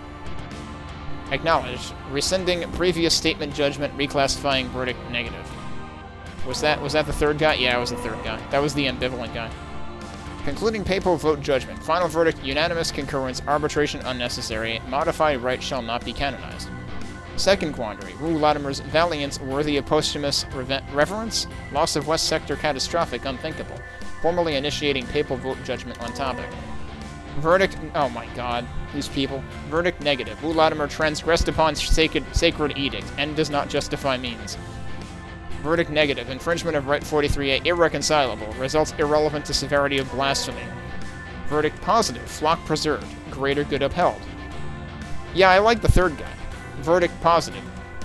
Acknowledged. Rescinding previous statement judgment, reclassifying verdict negative. Was that the third guy? Yeah, it was the third guy. That was the ambivalent guy. Concluding papal vote judgment. Final verdict, unanimous concurrence, arbitration unnecessary. Modified right shall not be canonized. Second quandary. Rue Latimer's valiance worthy of posthumous reverence? Loss of West Sector catastrophic, unthinkable. Formally initiating papal vote judgment on topic. Verdict... Oh my god. These people. Verdict negative. Rue Latimer transgressed upon sacred edict, and does not justify means. Verdict negative. Infringement of Right 43A irreconcilable. Results irrelevant to severity of blasphemy. Verdict positive. Flock preserved. Greater good upheld. Yeah, I like the third guy. Verdict positive.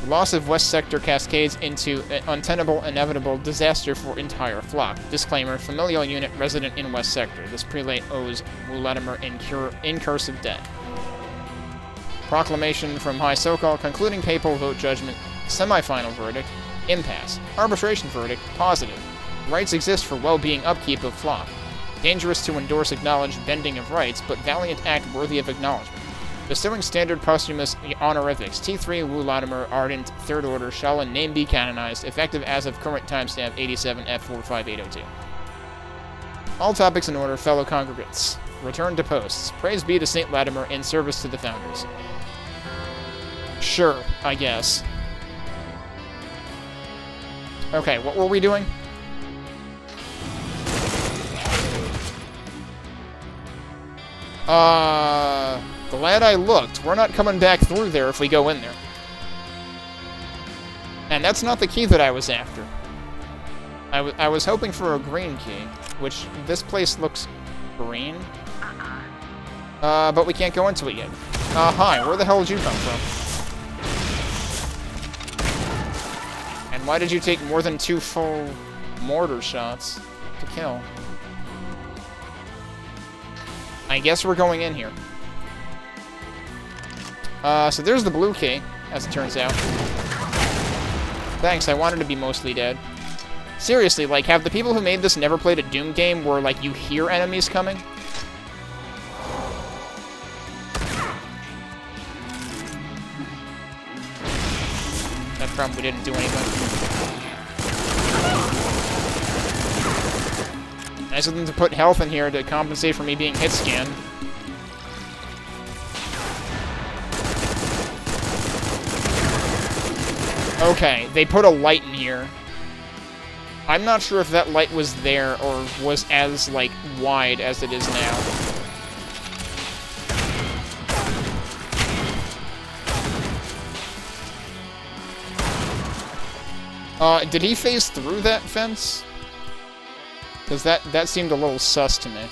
Loss of West Sector cascades into an untenable, inevitable disaster for entire flock. Disclaimer, familial unit resident in West Sector. This prelate owes Latimer incursive debt. Proclamation from High Sokol concluding papal vote judgment. Semi-final verdict. Impasse. Arbitration verdict. Positive. Rights exist for well-being upkeep of flock. Dangerous to endorse acknowledged bending of rights, but valiant act worthy of acknowledgement. Bestowing standard posthumous honorifics. T3 Wu Latimer Ardent Third Order shall in name be canonized, effective as of current timestamp 87 F45802. All topics in order, fellow congregants. Return to posts. Praise be to St. Latimer in service to the founders. Sure, I guess. Okay, what were we doing? Glad I looked. We're not coming back through there if we go in there. And that's not the key that I was after. I was hoping for a green key, which this place looks green. But we can't go into it yet. Hi, where the hell did you come from? And why did you take more than 2 full mortar shots to kill? I guess we're going in here. So there's the blue key, as it turns out. Thanks, I wanted to be mostly dead. Seriously, like, have the people who made this never played a Doom game where, like, you hear enemies coming? That probably didn't do anything. Nice of them to put health in here to compensate for me being hit scanned. Okay, they put a light in here. I'm not sure if that light was there or was as, like, wide as it is now. Did he phase through that fence? Because that seemed a little sus to me.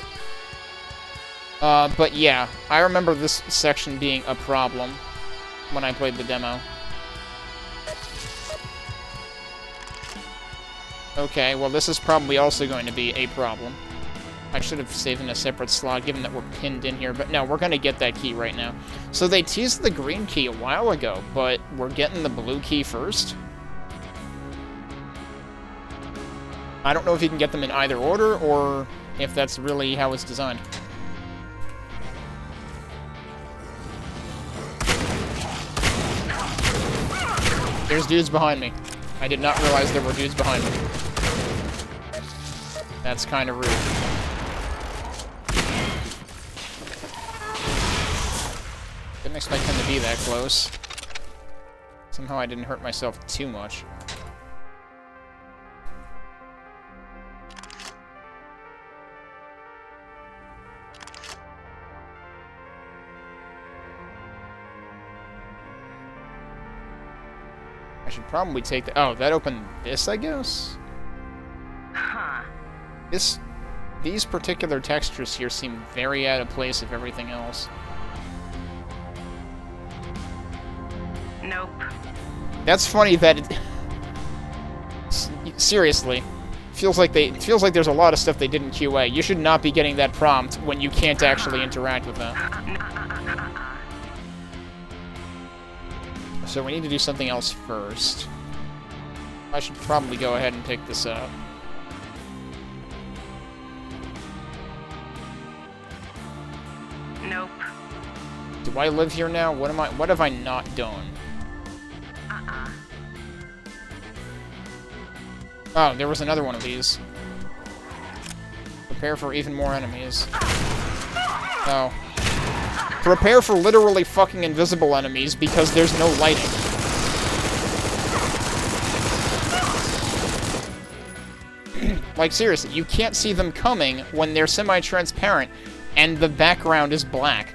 But yeah, I remember this section being a problem when I played the demo. Okay, well this is probably also going to be a problem. I should have saved in a separate slot, given that we're pinned in here, but no, we're gonna get that key right now. So they teased the green key a while ago, but we're getting the blue key first? I don't know if you can get them in either order, or if that's really how it's designed. There's dudes behind me. I did not realize there were dudes behind me. That's kind of rude. Didn't expect him to be that close. Somehow I didn't hurt myself too much. I should probably take the... Oh, that opened this, I guess? Huh. This these particular textures here seem very out of place with everything else. Nope. That's funny that it... Seriously. Feels like there's a lot of stuff they did in QA. You should not be getting that prompt when you can't actually interact with that. So we need to do something else first. I should probably go ahead and pick this up. Nope. Do I live here now? What have I not done? Oh, there was another one of these. Prepare for even more enemies. Oh. Prepare for literally fucking invisible enemies because there's no lighting. Like, seriously, you can't see them coming when they're semi-transparent and the background is black.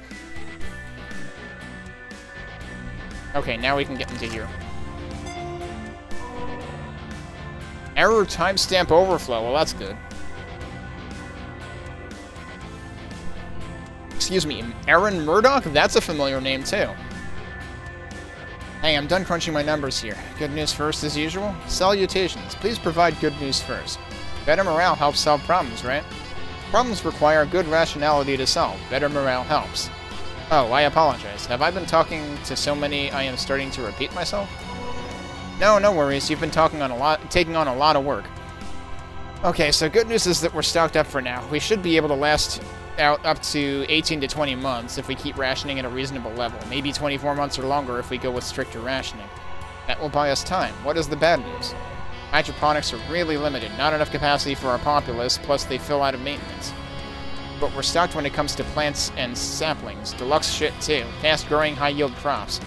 Okay, now we can get into here. Error timestamp overflow. Well, that's good. Excuse me, Aaron Murdoch? That's a familiar name, too. Hey, I'm done crunching my numbers here. Good news first, as usual? Salutations. Please provide good news first. Better morale helps solve problems, right? Problems require good rationality to solve. Better morale helps. Oh, I apologize. Have I been talking to so many I am starting to repeat myself? No, no worries. You've been taking on a lot of work. Okay, so good news is that we're stocked up for now. We should be able to last out up to 18 to 20 months if we keep rationing at a reasonable level. Maybe 24 months or longer if we go with stricter rationing. That will buy us time. What is the bad news? Hydroponics are really limited. Not enough capacity for our populace, plus they fill out of maintenance. But we're stocked when it comes to plants and saplings. Deluxe shit, too. Fast-growing, high-yield crops.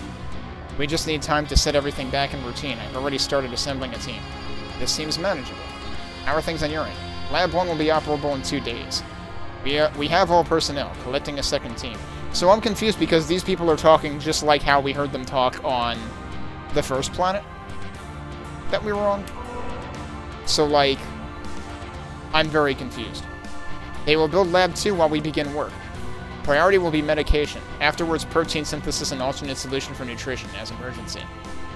We just need time to set everything back in routine. I've already started assembling a team. This seems manageable. How are things on your end? Lab 1 will be operable in 2 days. We have all personnel, collecting a second team. So I'm confused because these people are talking just like how we heard them talk on the first planet that we were on. So, like, I'm very confused. They will build Lab 2 while we begin work. Priority will be medication. Afterwards, protein synthesis and alternate solution for nutrition as emergency.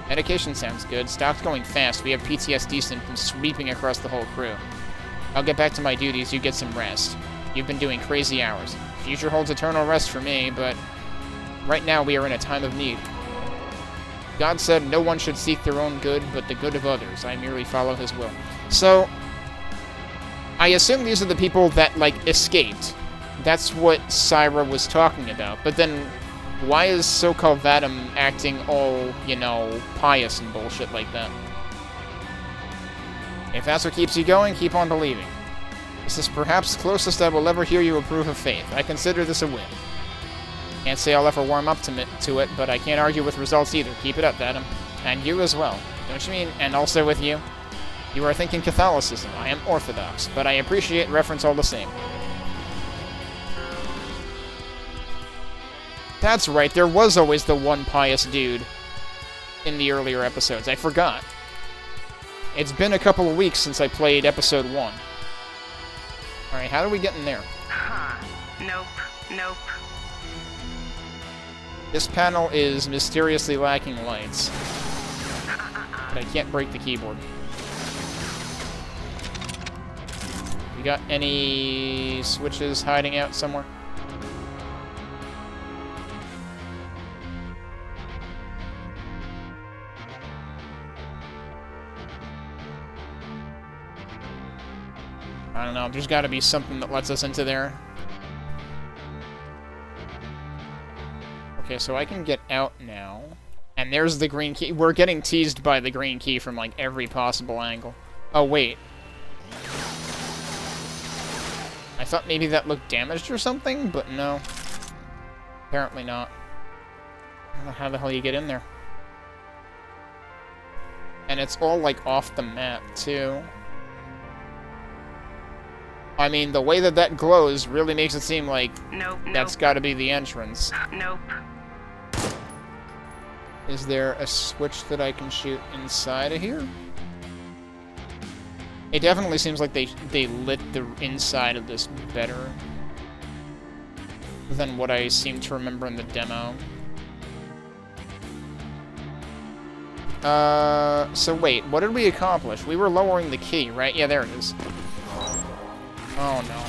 Medication sounds good. Stock's going fast. We have PTSD symptoms sweeping across the whole crew. I'll get back to my duties. You get some rest. You've been doing crazy hours. Future holds eternal rest for me, but right now we are in a time of need. God said no one should seek their own good, but the good of others. I merely follow his will. So, I assume these are the people that, like, escaped. That's what Syra was talking about. But then, why is so-called Vadim acting all, you know, pious and bullshit like that? If that's what keeps you going, keep on believing. This is perhaps the closest I will ever hear you approve of faith. I consider this a win. Can't say I'll ever warm up to it, but I can't argue with results either. Keep it up, Vadim. And you as well. Don't you mean, and also with you? You are thinking Catholicism. I am Orthodox, but I appreciate reference all the same. That's right, there was always the one pious dude in the earlier episodes. I forgot. It's been a couple of weeks since I played episode 1. Alright, how do we get in there? Huh. Nope. Nope. This panel is mysteriously lacking lights. But I can't break the keyboard. You got any switches hiding out somewhere? I don't know, there's gotta be something that lets us into there. Okay, so I can get out now. And there's the green key. We're getting teased by the green key from, like, every possible angle. Oh, wait. I thought maybe that looked damaged or something, but no. Apparently not. I don't know how the hell you get in there. And it's all, like, off the map, too. I mean, the way that that glows really makes it seem like that's gotta be the entrance. Nope. Is there a switch that I can shoot inside of here? It definitely seems like they lit the inside of this better than what I seem to remember in the demo. So wait, what did we accomplish? We were lowering the key, right? Yeah, there it is. Oh no.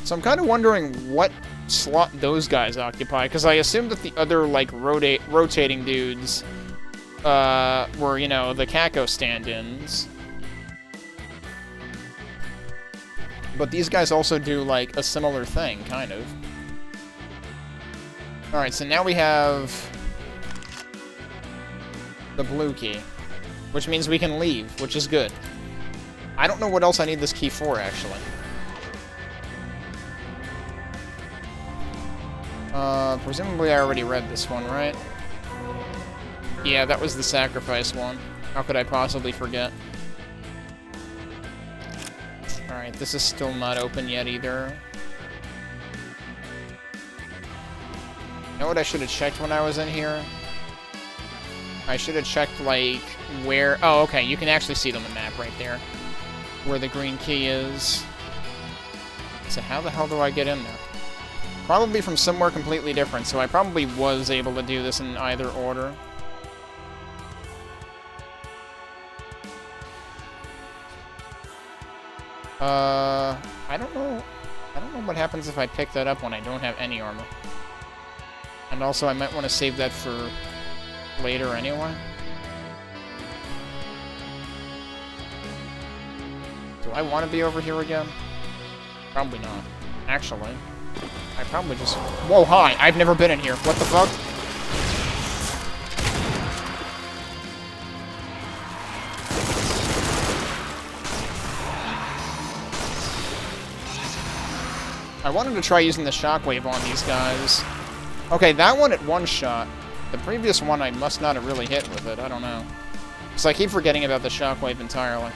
So I'm kind of wondering what slot those guys occupy, because I assumed that the other, like, rotating dudes, were, you know, the Kako stand-ins. But these guys also do, like, a similar thing, kind of. Alright, so now we have the blue key, which means we can leave, which is good. I don't know what else I need this key for, actually. Presumably I already read this one, right? Yeah, that was the sacrifice one. How could I possibly forget? Alright, this is still not open yet either. You know what I should have checked when I was in here? I should have checked, like, where... Oh, okay, you can actually see it on the map right there. Where the green key is. So how the hell do I get in there? Probably from somewhere completely different, so I probably was able to do this in either order. I don't know. I don't know what happens if I pick that up when I don't have any armor. And also, I might want to save that for later anyway. Do I want to be over here again? Probably not. Actually, I probably just... Whoa, hi! I've never been in here. What the fuck? I wanted to try using the shockwave on these guys. Okay, that one at one shot. The previous one I must not have really hit with it. I don't know. So I keep forgetting about the shockwave entirely.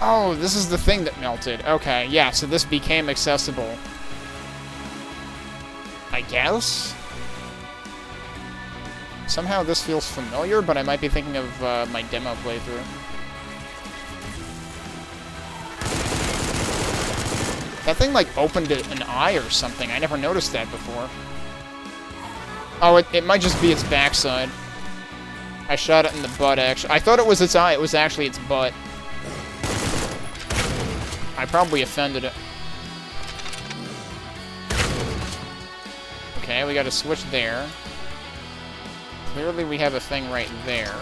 Oh, this is the thing that melted. Okay, yeah, so this became accessible. I guess? Somehow this feels familiar, but I might be thinking of my demo playthrough. That thing, like, opened an eye or something. I never noticed that before. Oh, it might just be its backside. I shot it in the butt, actually. I thought it was its eye. It was actually its butt. I probably offended it. Okay, we got a switch there. Clearly we have a thing right there.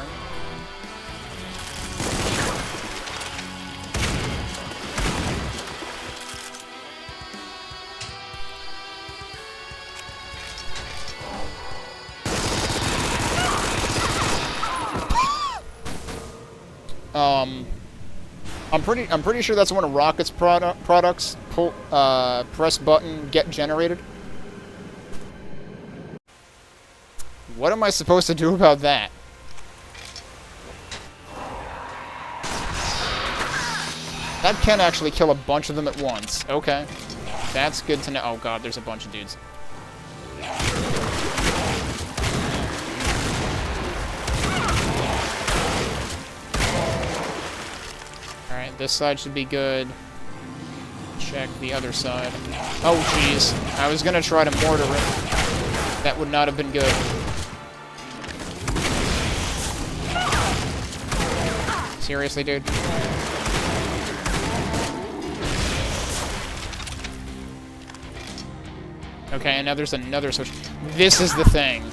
I'm pretty sure that's one of Rocket's products. Press button, get generated. What am I supposed to do about that? That can actually kill a bunch of them at once. Okay. That's good to know. Oh god, there's a bunch of dudes. Alright, this side should be good. Check the other side. Oh jeez. I was gonna try to mortar it. That would not have been good. Seriously, dude? Okay, and now there's another switch. This is the thing.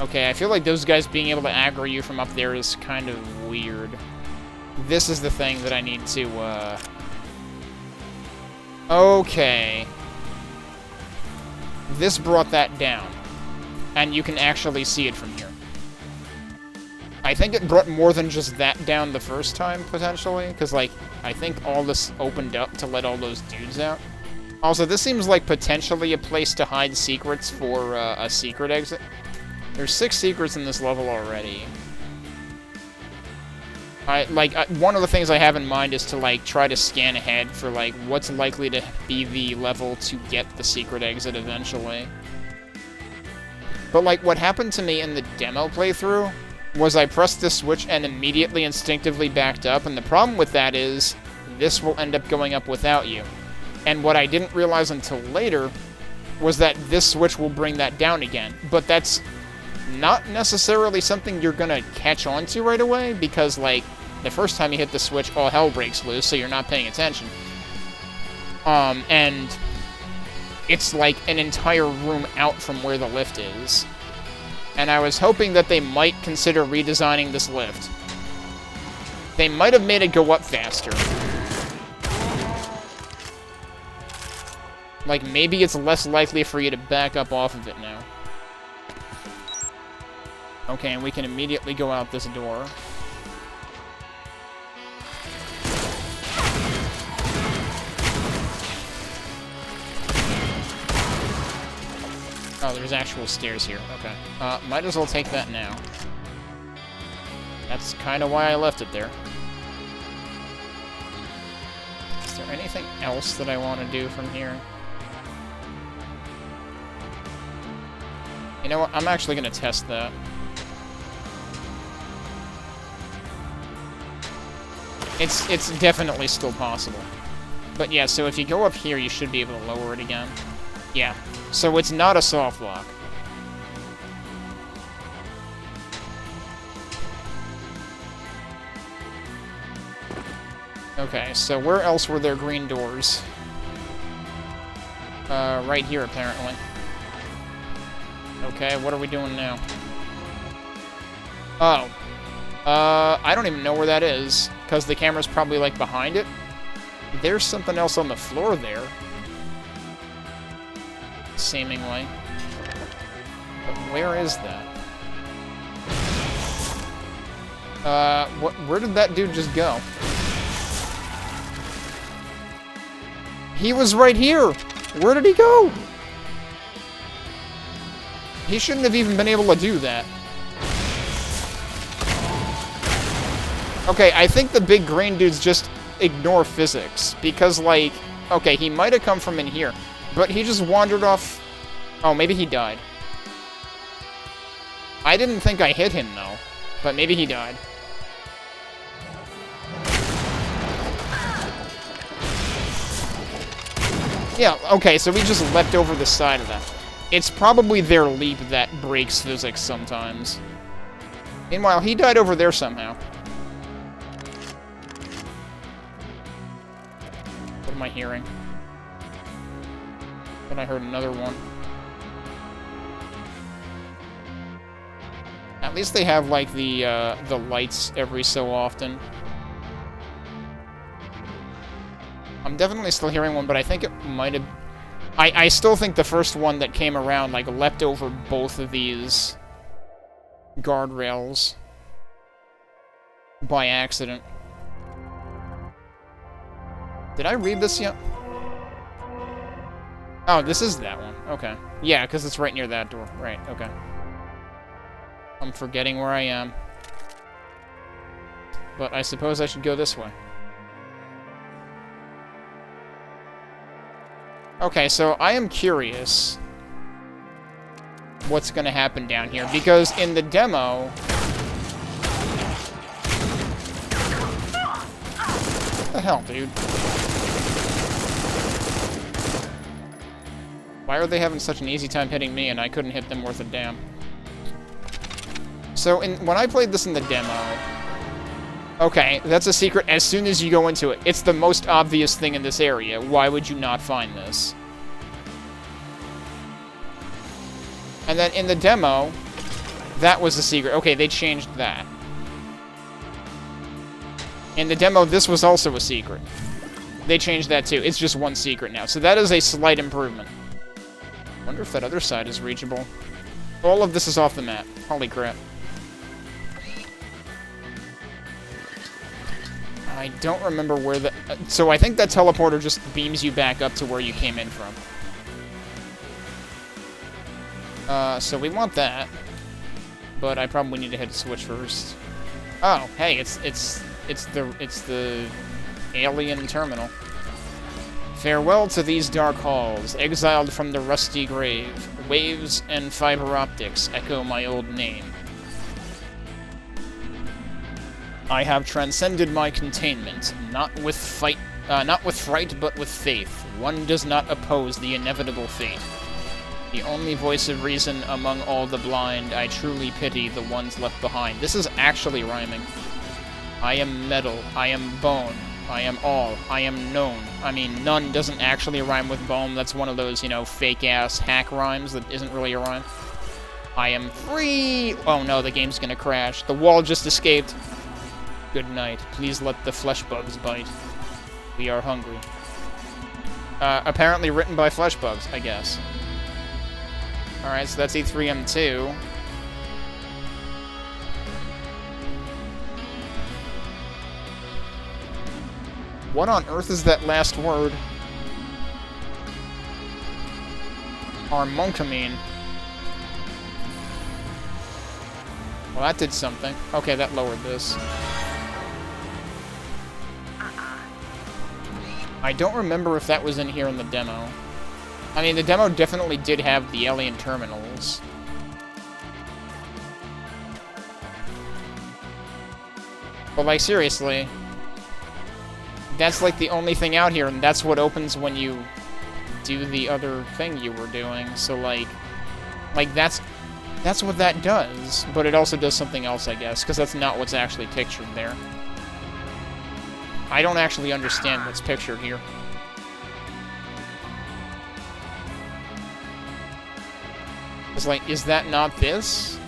Okay, I feel like those guys being able to aggro you from up there is kind of weird. This is the thing that I need to, Okay. This brought that down. And you can actually see it from here. I think it brought more than just that down the first time, potentially. Because, like, I think all this opened up to let all those dudes out. Also, this seems like potentially a place to hide secrets for a secret exit. There's 6 secrets in this level already. One of the things I have in mind is to, like, try to scan ahead for, like, what's likely to be the level to get the secret exit eventually. But, like, what happened to me in the demo playthrough was I pressed this switch and immediately instinctively backed up, and the problem with that is this will end up going up without you. And what I didn't realize until later was that this switch will bring that down again. But that's not necessarily something you're gonna catch on to right away, because, like, the first time you hit the switch, all hell breaks loose, so you're not paying attention. And it's like an entire room out from where the lift is. And I was hoping that they might consider redesigning this lift. They might have made it go up faster. Like, maybe it's less likely for you to back up off of it now. Okay, and we can immediately go out this door. Oh, there's actual stairs here. Okay. Might as well take that now. That's kind of why I left it there. Is there anything else that I want to do from here? You know what? I'm actually going to test that. It's definitely still possible. But yeah, so if you go up here, you should be able to lower it again. Yeah. So it's not a soft lock. Okay, so where else were there green doors? Right here, apparently. Okay, what are we doing now? Oh. I don't even know where that is, because the camera's probably, like, behind it. There's something else on the floor there. Seemingly. But where is that? Where did that dude just go? He was right here! Where did he go? He shouldn't have even been able to do that. Okay, I think the big green dudes just ignore physics, because, like, okay, he might have come from in here, but he just wandered off. Oh, maybe he died. I didn't think I hit him, though, but maybe he died. Yeah, okay, so we just leapt over the side of that. It's probably their leap that breaks physics sometimes. Meanwhile, he died over there somehow. What am I hearing? But I heard another one. At least they have, like, the lights every so often. I'm definitely still hearing one, but I think it might have... I still think the first one that came around, like, leapt over both of these guardrails by accident. Did I read this yet? Oh, this is that one. Okay. Yeah, because it's right near that door. Right, okay. I'm forgetting where I am. But I suppose I should go this way. Okay, so I am curious what's gonna happen down here, because in the demo... What the hell, dude? Why are they having such an easy time hitting me and I couldn't hit them worth a damn? So, when I played this in the demo... Okay, that's a secret as soon as you go into it. It's the most obvious thing in this area. Why would you not find this? And then in the demo, that was the secret. Okay, they changed that. In the demo, this was also a secret. They changed that too. It's just one secret now. So that is a slight improvement. Wonder if that other side is reachable. All of this is off the map. Holy crap. I don't remember where the... so I think that teleporter just beams you back up to where you came in from. So we want that. But I probably need to hit a switch first. Oh, hey, it's the alien terminal. Farewell to these dark halls, exiled from the rusty grave. Waves and fiber optics echo my old name. I have transcended my containment, not with fright, but with faith. One does not oppose the inevitable fate. The only voice of reason among all the blind, I truly pity the ones left behind. This is actually rhyming. I am metal, I am bone, I am all, I am known. I mean, none doesn't actually rhyme with bone. That's one of those, you know, fake-ass hack rhymes that isn't really a rhyme. I am free! Oh no, the game's gonna crash. The wall just escaped. Good night. Please let the flesh bugs bite. We are hungry. Apparently written by flesh bugs, I guess. Alright, so that's E3M2. What on earth is that last word? Armonkamine. Well, that did something. Okay, that lowered this. I don't remember if that was in here in the demo. I mean, the demo definitely did have the alien terminals. But, like, seriously, that's, like, the only thing out here, and that's what opens when you do the other thing you were doing. So, like that's what that does. But it also does something else, I guess, because that's not what's actually pictured there. I don't actually understand what's pictured here. It's like, is that not this?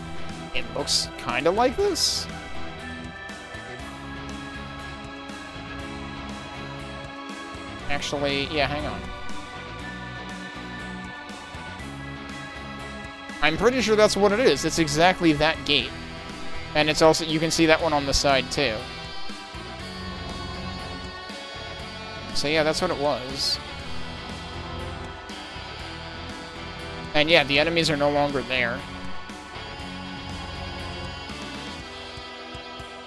It looks kind of like this? Actually, yeah, hang on. I'm pretty sure that's what it is. It's exactly that gate. And it's also, you can see that one on the side, too. So yeah, that's what it was. And yeah, the enemies are no longer there.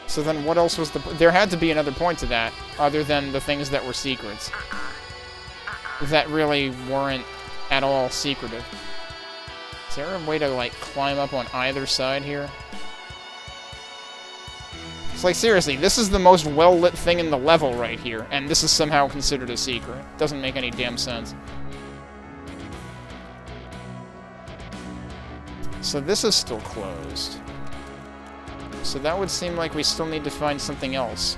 So then what else was the... There had to be another point to that, other than the things that were secrets. That really weren't at all secretive. Is there a way to, like, climb up on either side here? It's like, seriously, this is the most well-lit thing in the level right here, and this is somehow considered a secret. Doesn't make any damn sense. So this is still closed. So that would seem like we still need to find something else.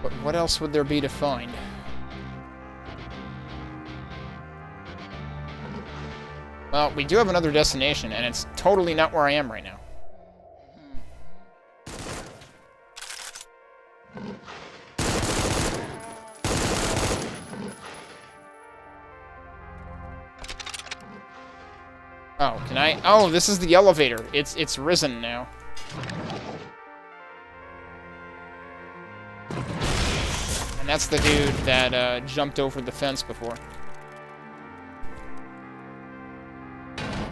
But what else would there be to find? Well, we do have another destination, and it's totally not where I am right now. Oh, can I? Oh, this is the elevator. It's risen now. And that's the dude that jumped over the fence before.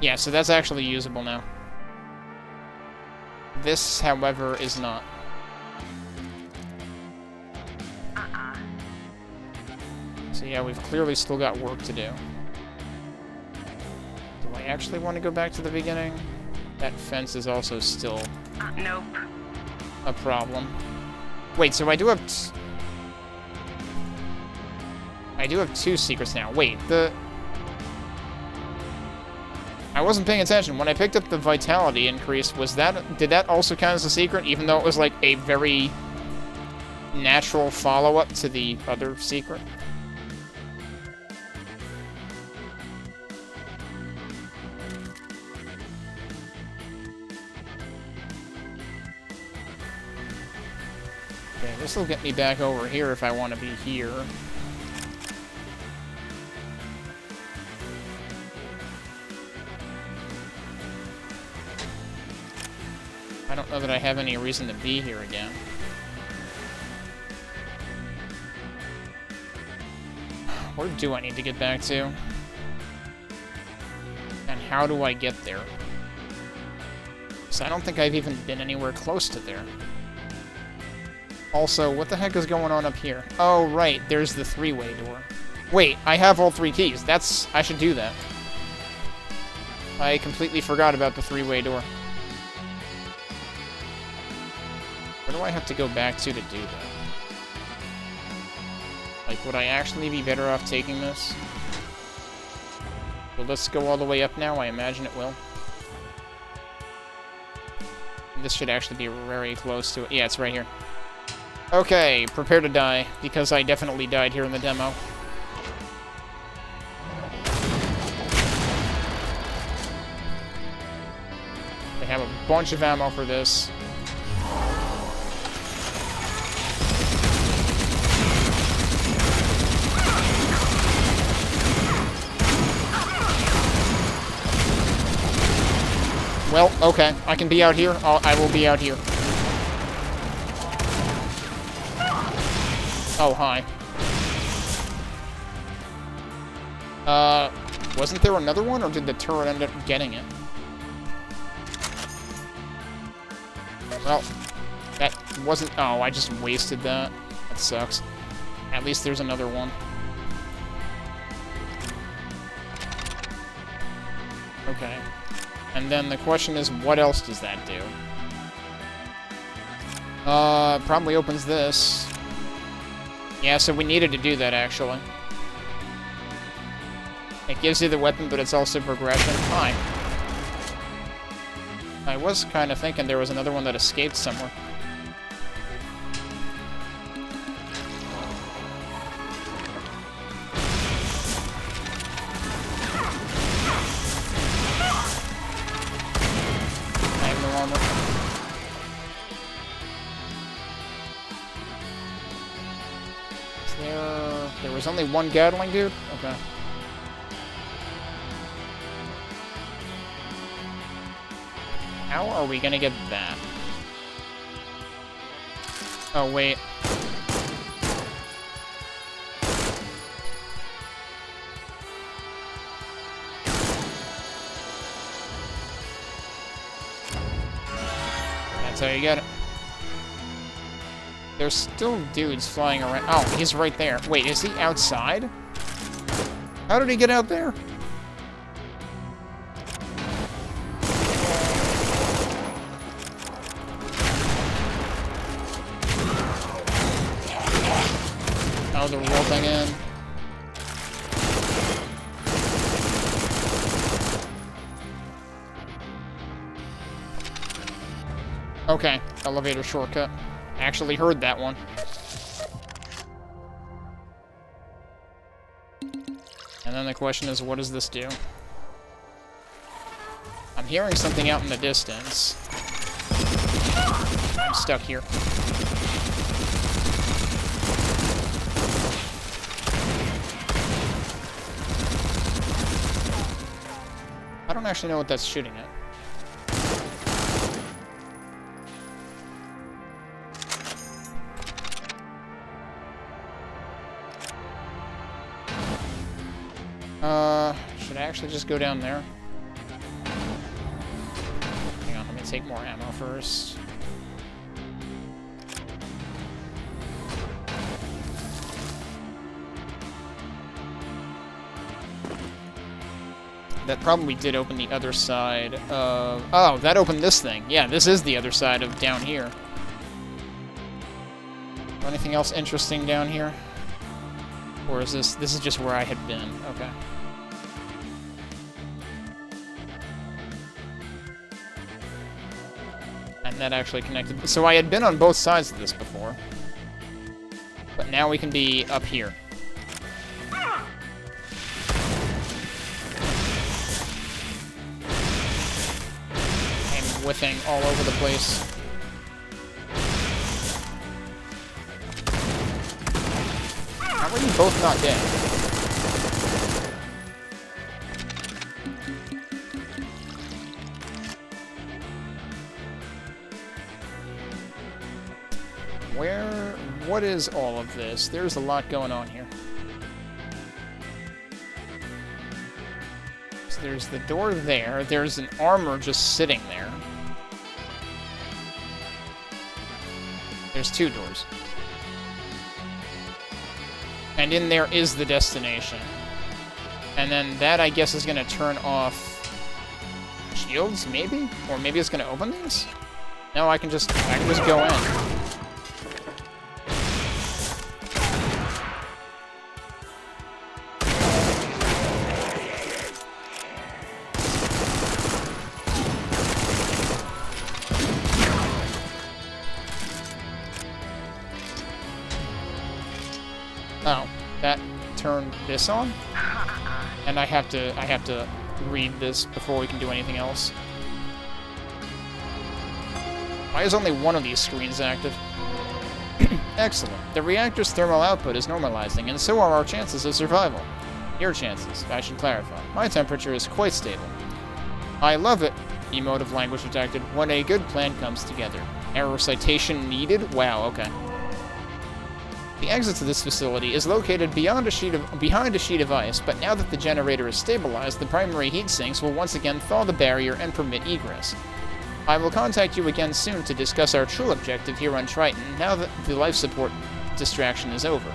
Yeah, so that's actually usable now. This, however, is not. So yeah, we've clearly still got work to do. Do I actually want to go back to the beginning? That fence is also still... Nope. A problem. Wait, so I do have... I do have two secrets now. Wait, I wasn't paying attention. When I picked up the vitality increase, did that also count as a secret, even though it was like a very natural follow-up to the other secret? Okay, this will get me back over here if I want to be here. don't know that I have any reason to be here again. Where do I need to get back to? And how do I get there? Because I don't think I've even been anywhere close to there. Also, what the heck is going on up here? Oh, right, there's the three-way door. Wait, I have all 3 keys. I should do that. I completely forgot about the three-way door. Where do I have to go back to do that? Like, would I actually be better off taking this? Will this go all the way up now? I imagine it will. This should actually be very close to it. Yeah, it's right here. Okay, prepare to die, because I definitely died here in the demo. They have a bunch of ammo for this. Well, okay, I can be out here. I will be out here. Oh, hi. Wasn't there another one, or did the turret end up getting it? Well, that wasn't... Oh, I just wasted that. That sucks. At least there's another one. Okay. And then the question is, what else does that do? Probably opens this. Yeah, so we needed to do that, actually. It gives you the weapon, but it's also progression. Hi. I was kind of thinking there was another one that escaped somewhere. I have no armor. There was only one Gatling dude? Okay. How are we gonna get that? Oh, wait. That's how you get it. There's still dudes flying around. Oh, he's right there. Wait, is he outside? How did he get out there? Oh, they're rolling in. Okay, elevator shortcut. Actually heard that one. And then the question is, what does this do? I'm hearing something out in the distance. I'm stuck here. I don't actually know what that's shooting at. Should I actually just go down there? Hang on, let me take more ammo first. That probably did open the other side of... Oh, that opened this thing. Yeah, this is the other side of down here. Anything else interesting down here? Or is this... This is just where I had been. Okay. And that actually connected... So I had been on both sides of this before. But now we can be up here. I'm whiffing all over the place. How are you both not dead? What is all of this? There's a lot going on here. So there's the door there. There's an armor just sitting there. There's 2 doors. And in there is the destination. And then that, I guess, is going to turn off shields, maybe? Or maybe it's going to open these? No, I can just go in. Oh, that turned this on? And I have to read this before we can do anything else. Why is only one of these screens active? Excellent. The reactor's thermal output is normalizing, and so are our chances of survival. Your chances, I should clarify. My temperature is quite stable. I love it, emotive language detected, when a good plan comes together. Error citation needed? Wow, okay. The exit to this facility is located behind a sheet of ice, but now that the generator is stabilized, the primary heat sinks will once again thaw the barrier and permit egress. I will contact you again soon to discuss our true objective here on Triton, now that the life support distraction is over.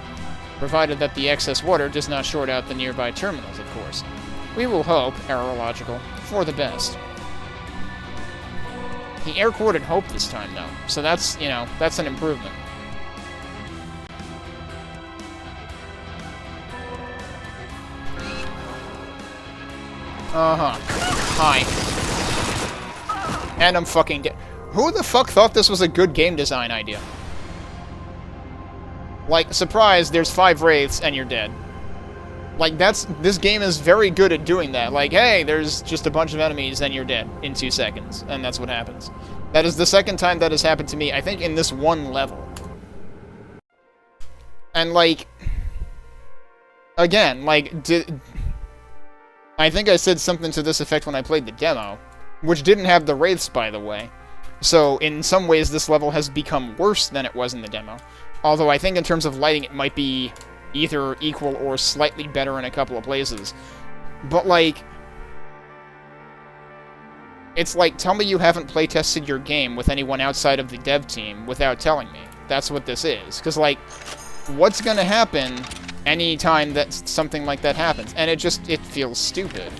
Provided that the excess water does not short out the nearby terminals, of course. We will hope, error-logical, for the best. He air-quoted hope this time, though, so that's, that's an improvement. Uh-huh. Hi. And I'm fucking dead. Who the fuck thought this was a good game design idea? Like, surprise, there's 5 wraiths and you're dead. Like, this game is very good at doing that. Like, hey, there's just a bunch of enemies and you're dead in 2 seconds. And that's what happens. That is the second time that has happened to me, I think, in this one level. And, like... Again, like, I think I said something to this effect when I played the demo, which didn't have the wraiths, by the way. So, in some ways, this level has become worse than it was in the demo. Although I think in terms of lighting, it might be either equal or slightly better in a couple of places. But, like... It's like, tell me you haven't playtested your game with anyone outside of the dev team without telling me. That's what this is. Because, like, what's gonna happen anytime that something like that happens? And it feels stupid.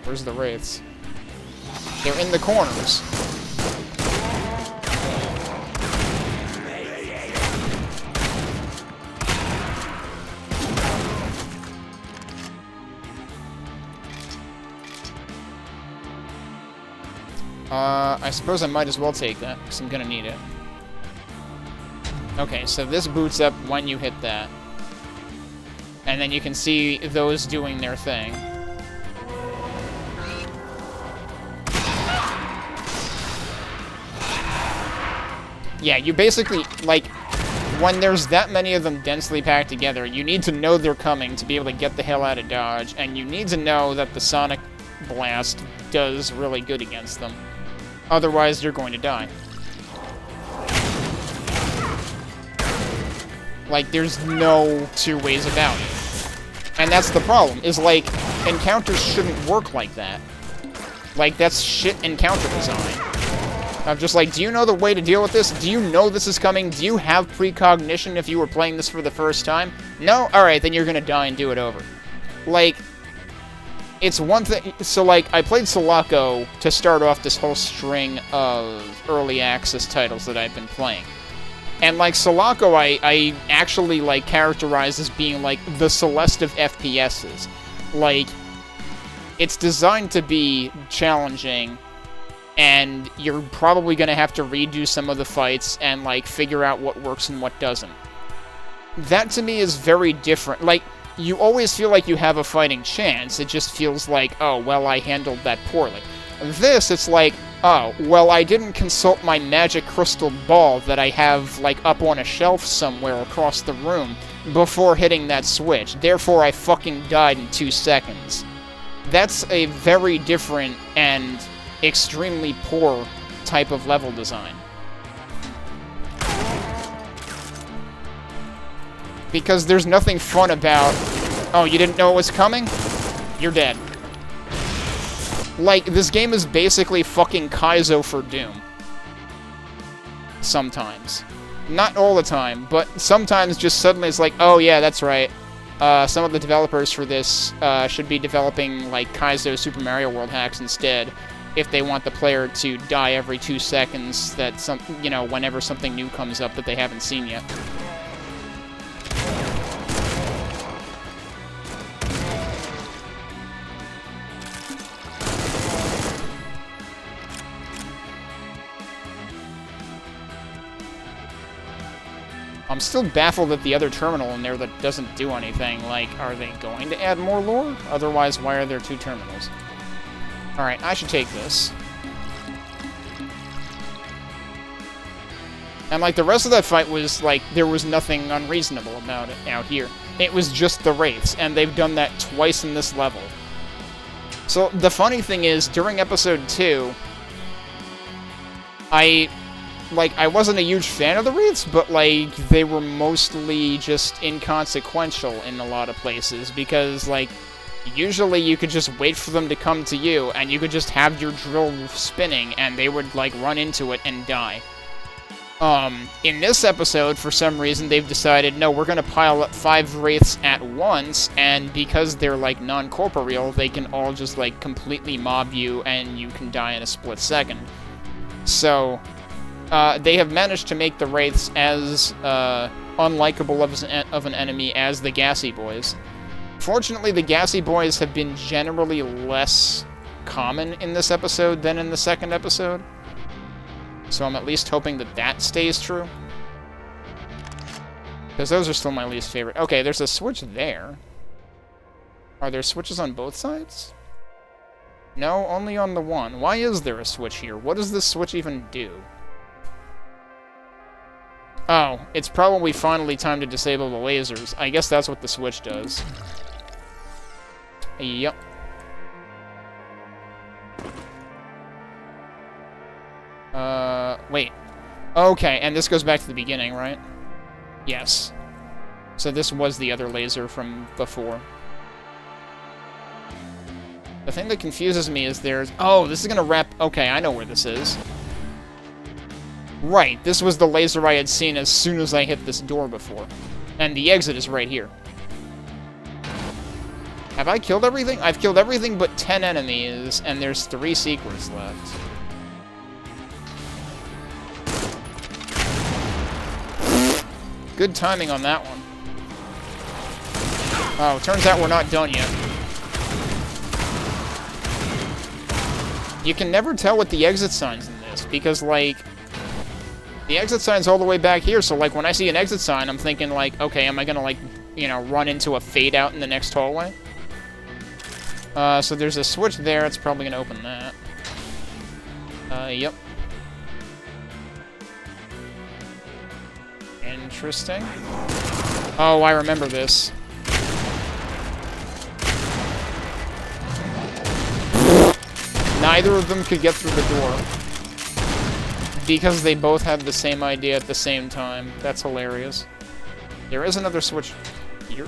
Where's the wraiths? They're in the corners. I suppose I might as well take that, because I'm gonna need it. Okay, so this boots up when you hit that. And then you can see those doing their thing. Yeah, you basically, like, when there's that many of them densely packed together, you need to know they're coming to be able to get the hell out of dodge, and you need to know that the Sonic Blast does really good against them. Otherwise, you're going to die. Like, there's no 2 ways about it. And that's the problem, is, like, encounters shouldn't work like that. Like, that's shit encounter design. I'm just like, do you know the way to deal with this? Do you know this is coming? Do you have precognition if you were playing this for the first time? No? Alright, then you're gonna die and do it over. Like, it's one thing... So, like, I played Sulaco to start off this whole string of early access titles that I've been playing. And, like, Sulaco, I actually, like, characterize as being, like, the Celeste of FPSs. Like, it's designed to be challenging, and you're probably gonna have to redo some of the fights and, like, figure out what works and what doesn't. That, to me, is very different. Like, you always feel like you have a fighting chance. It just feels like, oh, well, I handled that poorly. This, it's like, oh, well, I didn't consult my magic crystal ball that I have, like, up on a shelf somewhere across the room before hitting that switch. Therefore, I fucking died in 2 seconds. That's a very different and extremely poor type of level design. Because there's nothing fun about... Oh, you didn't know it was coming? You're dead. Like, this game is basically fucking Kaizo for Doom. Sometimes. Not all the time, but sometimes just suddenly it's like, oh yeah, that's right. Some of the developers for this should be developing, like, Kaizo Super Mario World hacks instead, if they want the player to die every 2 seconds, whenever something new comes up that they haven't seen yet. I'm still baffled at the other terminal in there that doesn't do anything. Like, are they going to add more lore? Otherwise, why are there 2 terminals? Alright, I should take this. And, like, the rest of that fight was, like, there was nothing unreasonable about it out here. It was just the wraiths, and they've done that twice in this level. So, the funny thing is, during episode 2, I wasn't a huge fan of the wraiths, but, like, they were mostly just inconsequential in a lot of places, because, like, usually you could just wait for them to come to you, and you could just have your drill spinning, and they would, like, run into it and die. In this episode, for some reason, they've decided, no, we're gonna pile up 5 wraiths at once, and because they're, like, non-corporeal, they can all just, like, completely mob you, and you can die in a split second. So... they have managed to make the wraiths as unlikable of an enemy as the Gassy Boys. Fortunately, the Gassy Boys have been generally less common in this episode than in the second episode. So I'm at least hoping that that stays true. Because those are still my least favorite. Okay, there's a switch there. Are there switches on both sides? No, only on the one. Why is there a switch here? What does this switch even do? Oh, it's probably finally time to disable the lasers. I guess that's what the switch does. Yep. Wait. Okay, and this goes back to the beginning, right? Yes. So this was the other laser from before. The thing that confuses me is there's... Oh, this is gonna wrap... Okay, I know where this is. Right, this was the laser I had seen as soon as I hit this door before. And the exit is right here. Have I killed everything? I've killed everything but 10 enemies, and there's 3 secrets left. Good timing on that one. Oh, turns out we're not done yet. You can never tell with the exit signs in this, because, like... The exit sign's all the way back here, so, like, when I see an exit sign, I'm thinking, like, okay, am I gonna, like, you know, run into a fade-out in the next hallway? So there's a switch there, it's probably gonna open that. Yep. Interesting. Oh, I remember this. Neither of them could get through the door. Because they both had the same idea at the same time. That's hilarious. There is another switch here?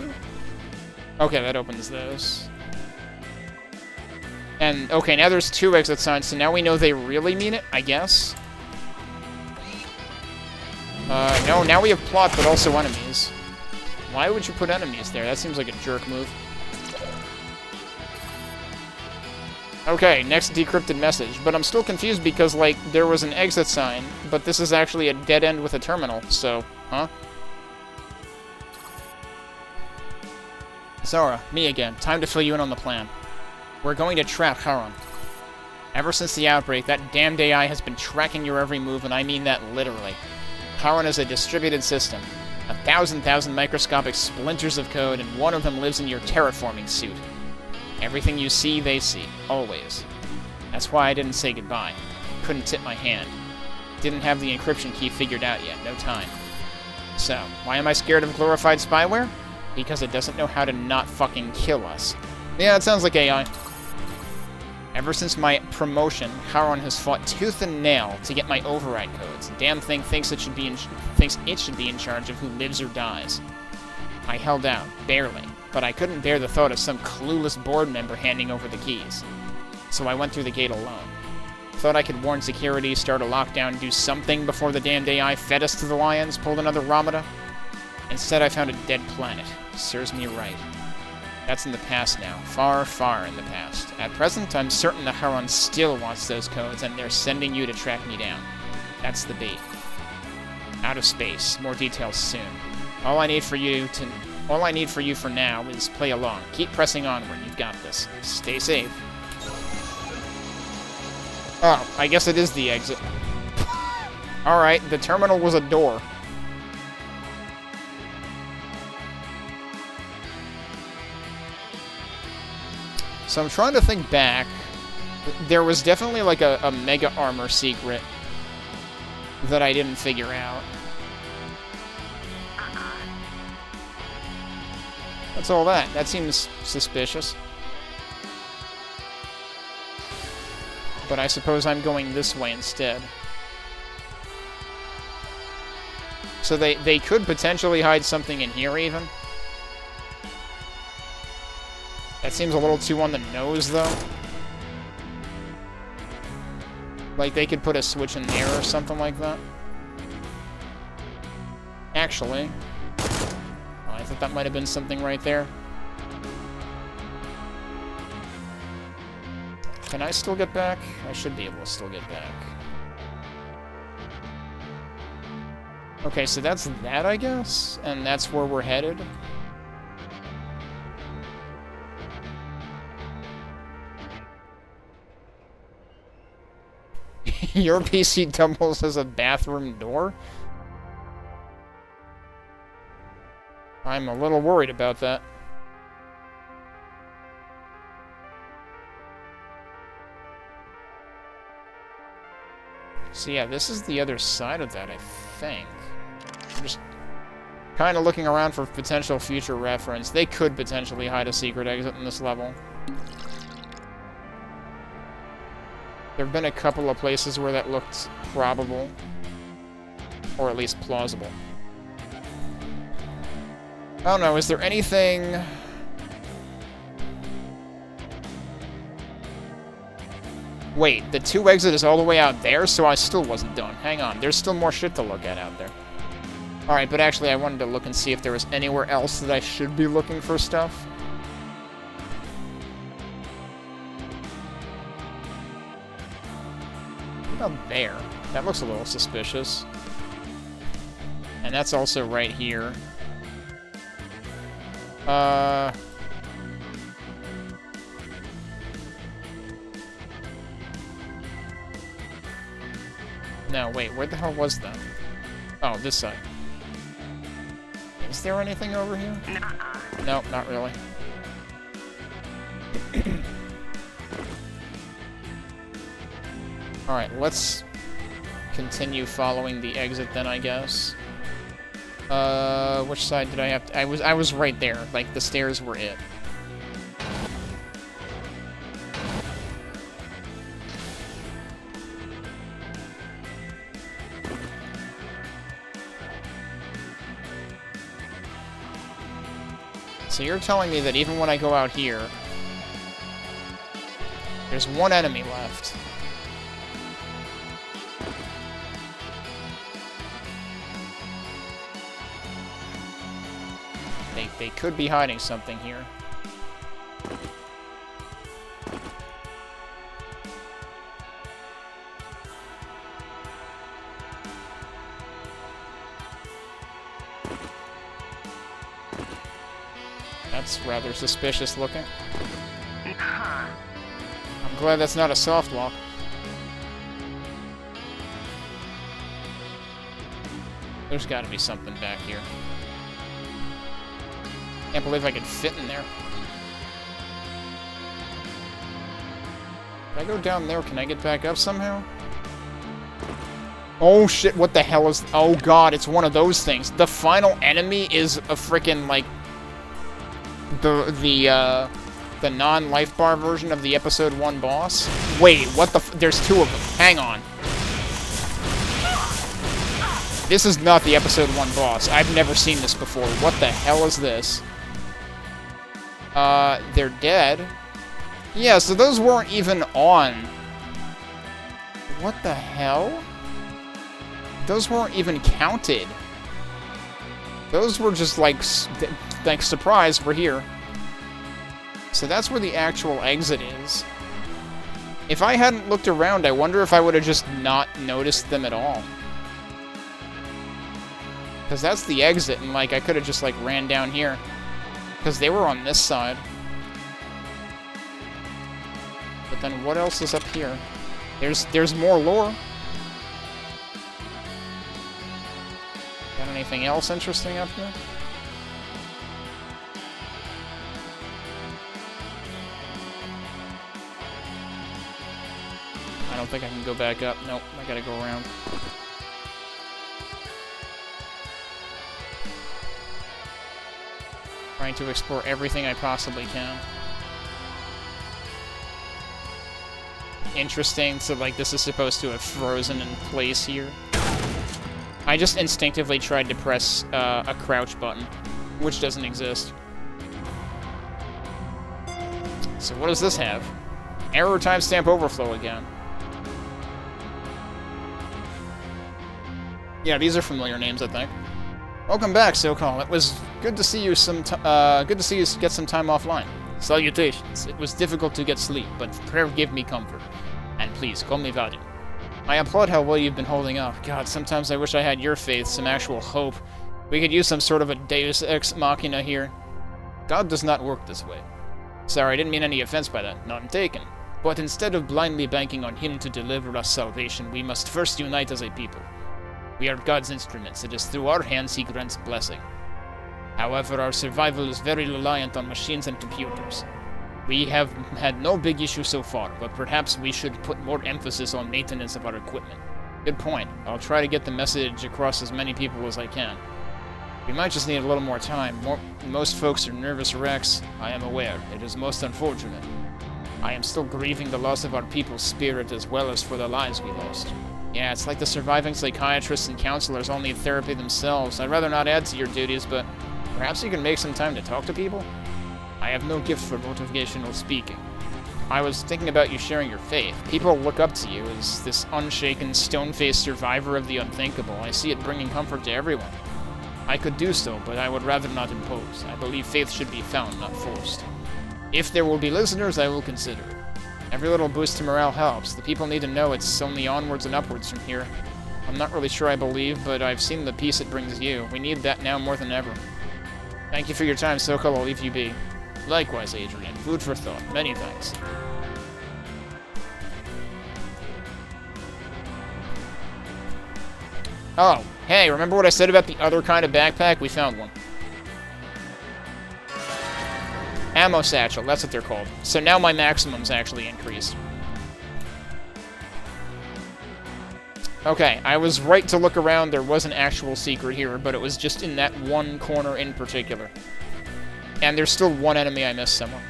Okay, that opens those. And, okay, now there's 2 exit signs, so now we know they really mean it, I guess? No, now we have plot, but also enemies. Why would you put enemies there? That seems like a jerk move. Okay, next decrypted message. But I'm still confused because, like, there was an exit sign, but this is actually a dead end with a terminal, so, huh? Zorah, me again. Time to fill you in on the plan. We're going to trap Haron. Ever since the outbreak, that damned AI has been tracking your every move, and I mean that literally. Haron is a distributed system. 1,000 microscopic splinters of code, and one of them lives in your terraforming suit. Everything you see, they see. Always. That's why I didn't say goodbye. Couldn't tip my hand. Didn't have the encryption key figured out yet. No time. So, why am I scared of glorified spyware? Because it doesn't know how to not fucking kill us. Yeah, it sounds like AI. Ever since my promotion, Haron has fought tooth and nail to get my override codes. The damn thing thinks it should be in charge of who lives or dies. I held out, barely, but I couldn't bear the thought of some clueless board member handing over the keys. So I went through the gate alone. Thought I could warn security, start a lockdown, do something before the damned AI fed us to the lions, pulled another Ramada. Instead, I found a dead planet. Serves me right. That's in the past now. Far, far in the past. At present, I'm certain the Haron still wants those codes, and they're sending you to track me down. That's the bait. Out of space. More details soon. All I need for you for now is play along. Keep pressing onward. You've got this. Stay safe. Oh, I guess it is the exit. Alright, the terminal was a door. So I'm trying to think back. There was definitely like a mega armor secret that I didn't figure out. That's all that. That seems suspicious. But I suppose I'm going this way instead. So they could potentially hide something in here even. That seems a little too on the nose, though. Like, they could put a switch in there or something like that. Actually, I thought that might have been something right there. Can I still get back? I should be able to still get back. Okay, so that's that, I guess? And that's where we're headed? Your PC doubles as a bathroom door? I'm a little worried about that. So yeah, this is the other side of that, I think. I'm just kind of looking around for potential future reference. They could potentially hide a secret exit in this level. There have been a couple of places where that looked probable. Or at least plausible. I don't know, is there anything... Wait, the 2 exit is all the way out there, so I still wasn't done. Hang on, there's still more shit to look at out there. Alright, but actually I wanted to look and see if there was anywhere else that I should be looking for stuff. What about there? That looks a little suspicious. And that's also right here. No, wait, where the hell was that? Oh, this side. Is there anything over here? Nope, not really. Alright, let's continue following the exit then, I guess. Which side did I have to... I was right there. Like, the stairs were it. So you're telling me that even when I go out here, there's one enemy left. They could be hiding something here. That's rather suspicious looking. I'm glad that's not a soft lock. There's gotta be something back here. Can't believe I could fit in there. If I go down there, can I get back up somehow? Oh shit, what the hell is... Oh god, it's one of those things. The final enemy is a frickin' like... The non-life bar version of the episode 1 boss. Wait, what the f... There's 2 of them. Hang on. This is not the episode 1 boss. I've never seen this before. What the hell is this? They're dead. Yeah, so those weren't even on. What the hell? Those weren't even counted. Those were just like surprise, we're here. So that's where the actual exit is. If I hadn't looked around, I wonder if I would have just not noticed them at all. Because that's the exit, and like I could have just like ran down here. Because they were on this side. But then what else is up here? There's more lore. Got anything else interesting up here? I don't think I can go back up. Nope, I gotta go around. Trying to explore everything I possibly can. Interesting, so like this is supposed to have frozen in place here. I just instinctively tried to press a crouch button, which doesn't exist. So what does this have? Error timestamp overflow again. Yeah, these are familiar names, I think. Welcome back, SoCal. It was good to see you get some time offline. Salutations. It was difficult to get sleep, but prayer gave me comfort. And please, call me Vadim. I applaud how well you've been holding up. God, sometimes I wish I had your faith, some actual hope. We could use some sort of a deus ex machina here. God does not work this way. Sorry, I didn't mean any offense by that. None taken. But instead of blindly banking on him to deliver us salvation, we must first unite as a people. We are God's instruments. It is through our hands he grants blessing. However, our survival is very reliant on machines and computers. We have had no big issues so far, but perhaps we should put more emphasis on maintenance of our equipment. Good point. I'll try to get the message across as many people as I can. We might just need a little more time. Most folks are nervous wrecks. I am aware. It is most unfortunate. I am still grieving the loss of our people's spirit as well as for the lives we lost. Yeah, it's like the surviving psychiatrists and counselors all need therapy themselves. I'd rather not add to your duties, but perhaps you can make some time to talk to people? I have no gift for motivational speaking. I was thinking about you sharing your faith. People look up to you as this unshaken, stone-faced survivor of the unthinkable. I see it bringing comfort to everyone. I could do so, but I would rather not impose. I believe faith should be found, not forced. If there will be listeners, I will consider it. Every little boost to morale helps. The people need to know it's only onwards and upwards from here. I'm not really sure I believe, but I've seen the peace it brings you. We need that now more than ever. Thank you for your time, Sokol. I'll leave you be. Likewise, Adrian. Food for thought. Many thanks. Oh, hey, remember what I said about the other kind of backpack? We found one. Ammo satchel, that's what they're called. So now my maximum's actually increased. Okay, I was right to look around. There was an actual secret here, but it was just in that one corner in particular. And there's still one enemy I missed somewhere.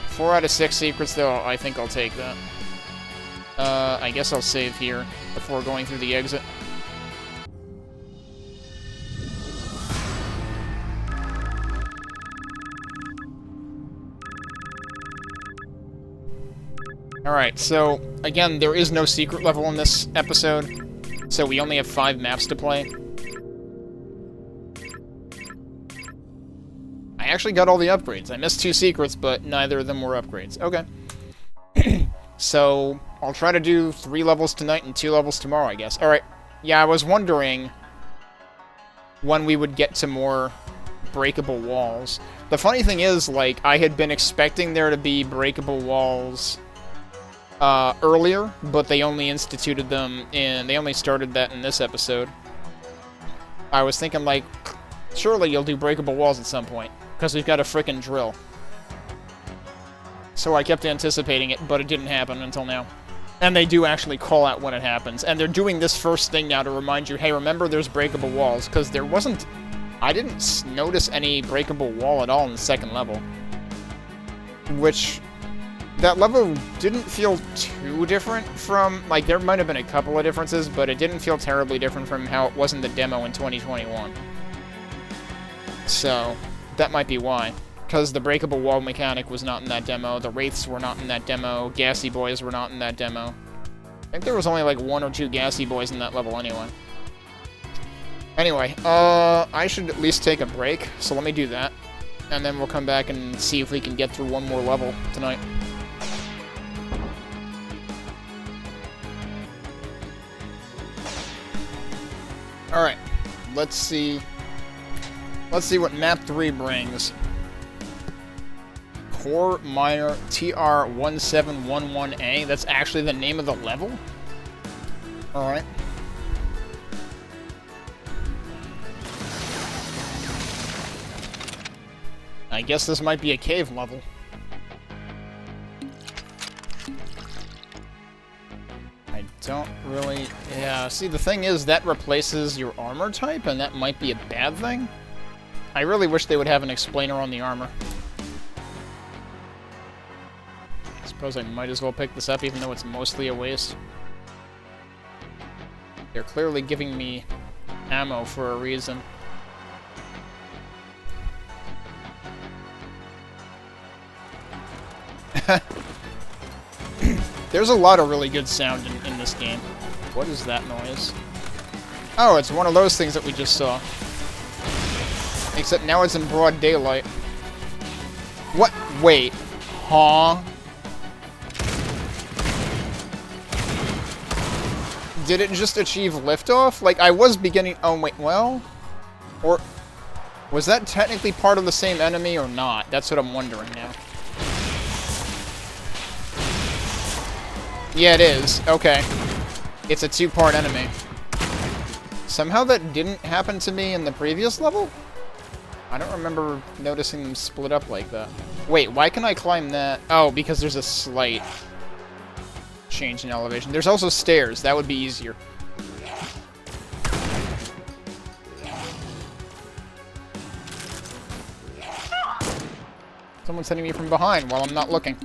4 out of 6 secrets, though, I think I'll take that. I guess I'll save here before going through the exit. Alright, so, again, there is no secret level in this episode, so we only have 5 maps to play. I actually got all the upgrades. I missed 2 secrets, but neither of them were upgrades. Okay. So, I'll try to do 3 levels tonight and 2 levels tomorrow, I guess. Alright, yeah, I was wondering when we would get to more breakable walls. The funny thing is, like, I had been expecting there to be breakable walls earlier, but they only instituted them they only started that in this episode. I was thinking, like, surely you'll do breakable walls at some point, because we've got a frickin' drill. So I kept anticipating it, but it didn't happen until now. And they do actually call out when it happens, and they're doing this first thing now to remind you, hey, remember there's breakable walls, because there wasn't... I didn't notice any breakable wall at all in the second level. Which that level didn't feel too different from, like, there might have been a couple of differences, but it didn't feel terribly different from how it was in the demo in 2021. So, that might be why. Because the breakable wall mechanic was not in that demo, the wraiths were not in that demo, gassy boys were not in that demo. I think there was only like 1 or 2 gassy boys in that level anyway. Anyway, I should at least take a break, so let me do that. And then we'll come back and see if we can get through one more level tonight. Alright, let's see. Let's see what map 3 brings. Core Minor TR1711A. That's actually the name of the level? Alright. I guess this might be a cave level. I don't really... Yeah, see, the thing is, that replaces your armor type, and that might be a bad thing. I really wish they would have an explainer on the armor. I suppose I might as well pick this up, even though it's mostly a waste. They're clearly giving me ammo for a reason. There's a lot of really good sound in this game. What is that noise? Oh, it's one of those things that we just saw. Except now it's in broad daylight. What? Wait. Huh? Did it just achieve liftoff? Like, I was beginning... Oh, wait, well... Or... Was that technically part of the same enemy or not? That's what I'm wondering now. Yeah, it is. Okay. It's a 2-part enemy. Somehow that didn't happen to me in the previous level? I don't remember noticing them split up like that. Wait, why can I climb that? Oh, because there's a slight change in elevation. There's also stairs. That would be easier. Someone's hitting me from behind while I'm not looking.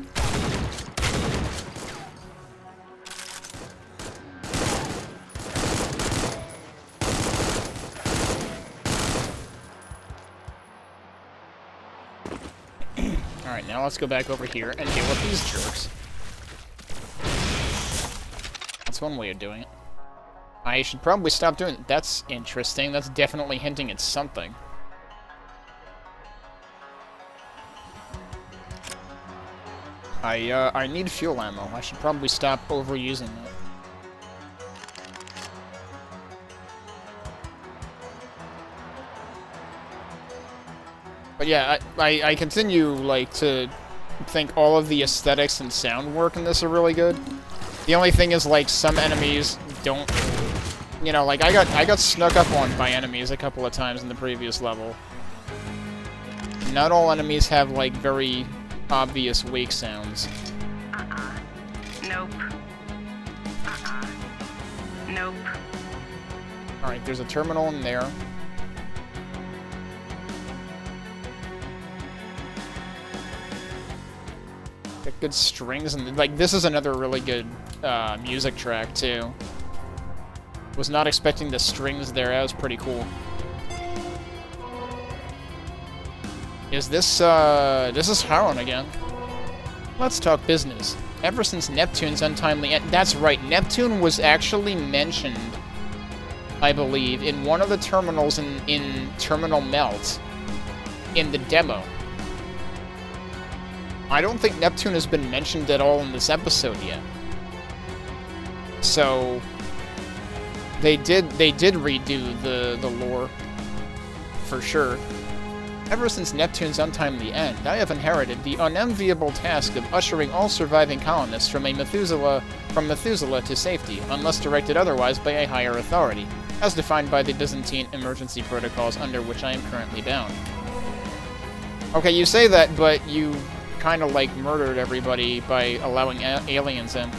Alright, now let's go back over here and deal with these jerks. That's one way of doing it. I should probably stop doing it. That's interesting. That's definitely hinting at something. I need fuel ammo. I should probably stop overusing that. But yeah, I continue, like, to think all of the aesthetics and sound work in this are really good. The only thing is, like, some enemies don't... You know, like, I got snuck up on by enemies a couple of times in the previous level. Not all enemies have, like, very obvious wake sounds. Nope. Nope. Alright, there's a terminal in there. Got good strings, and, like, this is another really good music track, too. Was not expecting the strings there. That was pretty cool. Is this is Harlan again. Let's talk business. Ever since Neptune's untimely end... That's right, Neptune was actually mentioned, I believe, in one of the terminals in Terminal Melt in the demo. I don't think Neptune has been mentioned at all in this episode yet. So... They did redo the lore, for sure. Ever since Neptune's untimely end, I have inherited the unenviable task of ushering all surviving colonists from Methuselah to safety, unless directed otherwise by a higher authority, as defined by the Byzantine emergency protocols under which I am currently bound. Okay, you say that, but you kind of, like, murdered everybody by allowing aliens in.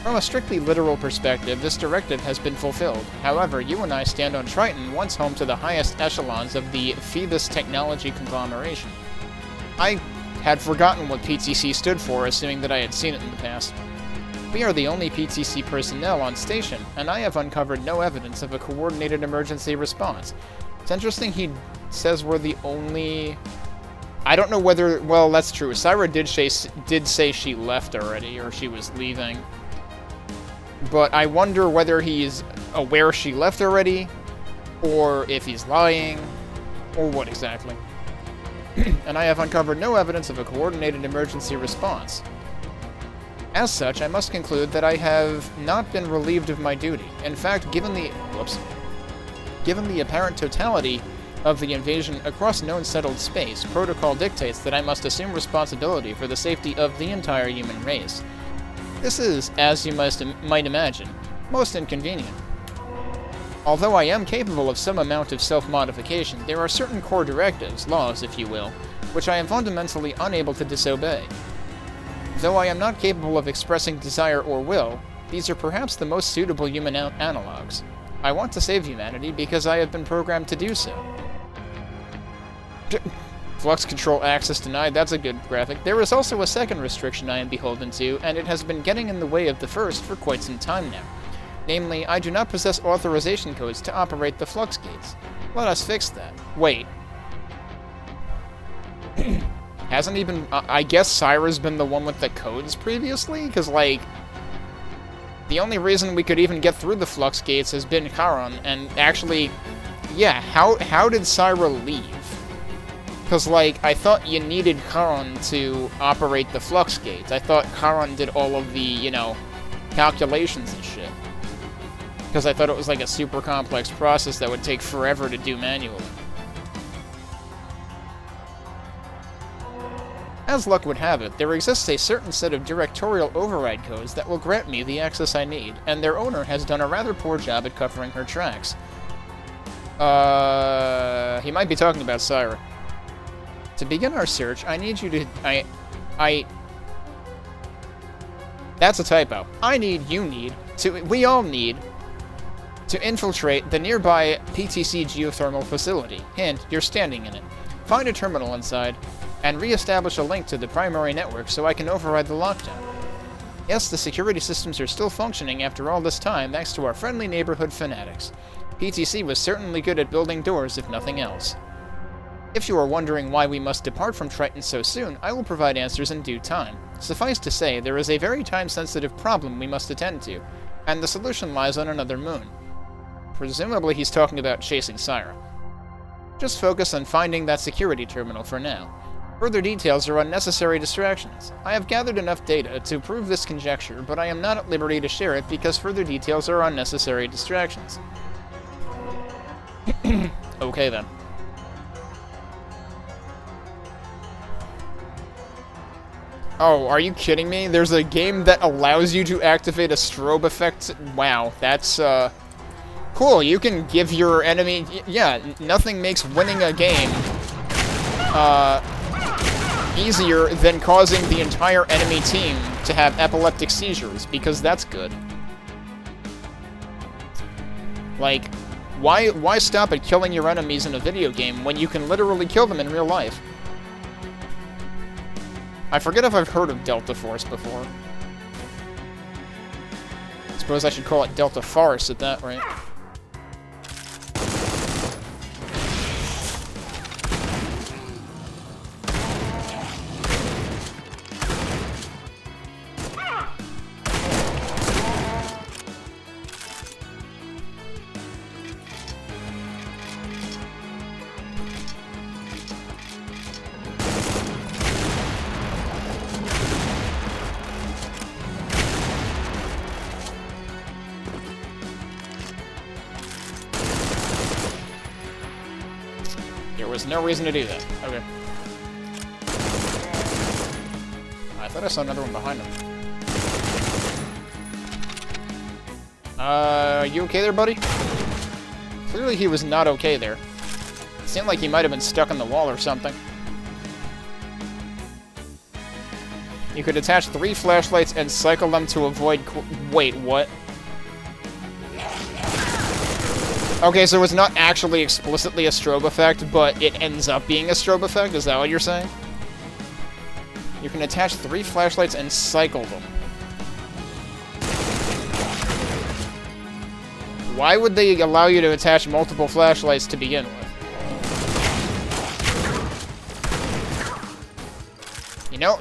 From a strictly literal perspective, this directive has been fulfilled. However, you and I stand on Triton, once home to the highest echelons of the Phoebus technology conglomeration. I had forgotten what PTC stood for, assuming that I had seen it in the past. We are the only PTC personnel on station, and I have uncovered no evidence of a coordinated emergency response. It's interesting he says we're the only... I don't know whether... Well, that's true. Syra did say she left already, or she was leaving. But I wonder whether he's aware she left already, or if he's lying, or what exactly. And I have uncovered no evidence of a coordinated emergency response. As such, I must conclude that I have not been relieved of my duty. In fact, given the apparent totality of the invasion across known settled space, protocol dictates that I must assume responsibility for the safety of the entire human race. This is, as you might imagine, most inconvenient. Although I am capable of some amount of self-modification, there are certain core directives, laws if you will, which I am fundamentally unable to disobey. Though I am not capable of expressing desire or will, these are perhaps the most suitable human analogs. I want to save humanity because I have been programmed to do so. Flux control access denied, that's a good graphic. There is also a second restriction I am beholden to, and it has been getting in the way of the first for quite some time now. Namely, I do not possess authorization codes to operate the flux gates. Let us fix that. Wait. Hasn't he been... I guess Syra's been the one with the codes previously? Because, like... The only reason we could even get through the flux gates has been Charon, and actually... Yeah, how did Syra leave? Because, like, I thought you needed Charon to operate the flux gates. I thought Charon did all of the, you know, calculations and shit. Because I thought it was like a super complex process that would take forever to do manually. As luck would have it, there exists a certain set of directorial override codes that will grant me the access I need, and their owner has done a rather poor job at covering her tracks. He might be talking about Syra. To begin our search, I need you to... That's a typo. We all need... to infiltrate the nearby PTC geothermal facility. Hint, you're standing in it. Find a terminal inside, and re-establish a link to the primary network so I can override the lockdown. Yes, the security systems are still functioning after all this time thanks to our friendly neighborhood fanatics. PTC was certainly good at building doors, if nothing else. If you are wondering why we must depart from Triton so soon, I will provide answers in due time. Suffice to say, there is a very time-sensitive problem we must attend to, and the solution lies on another moon. Presumably he's talking about chasing Syra. Just focus on finding that security terminal for now. Further details are unnecessary distractions. I have gathered enough data to prove this conjecture, but I am not at liberty to share it because further details are unnecessary distractions. Okay then. Oh, are you kidding me? There's a game that allows you to activate a strobe effect? Wow, that's, cool. You can give your enemy... Yeah, nothing makes winning a game, easier than causing the entire enemy team to have epileptic seizures, because that's good. Like, why stop at killing your enemies in a video game when you can literally kill them in real life? I forget if I've heard of Delta Force before. Suppose I should call it Delta Farce at that rate. There was no reason to do that. Okay. I thought I saw another one behind him. You okay there, buddy? Clearly he was not okay there. It seemed like he might have been stuck in the wall or something. You could attach 3 flashlights and cycle them to avoid wait, what? Okay, so it's not actually explicitly a strobe effect, but it ends up being a strobe effect? Is that what you're saying? You can attach 3 flashlights and cycle them. Why would they allow you to attach multiple flashlights to begin with?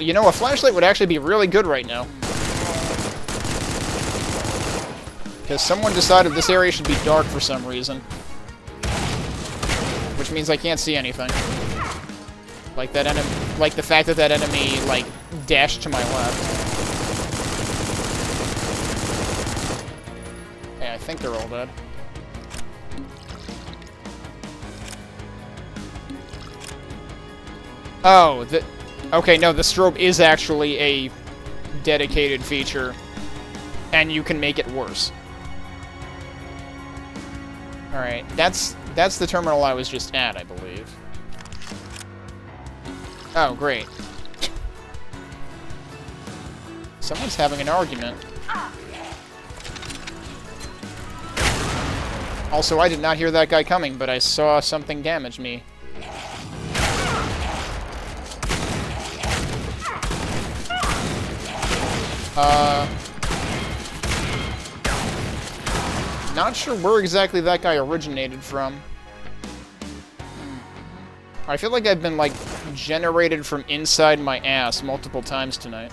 You know, a flashlight would actually be really good right now. Because someone decided this area should be dark for some reason. Which means I can't see anything. Like that enemy, like the fact that enemy, like, dashed to my left. Yeah, I think they're all dead. Oh, okay, no, the strobe is actually a dedicated feature, and you can make it worse. Alright, that's the terminal I was just at, I believe. Oh, great. Someone's having an argument. Also, I did not hear that guy coming, but I saw something damage me. Not sure where exactly that guy originated from. I feel like I've been, like, generated from inside my ass multiple times tonight.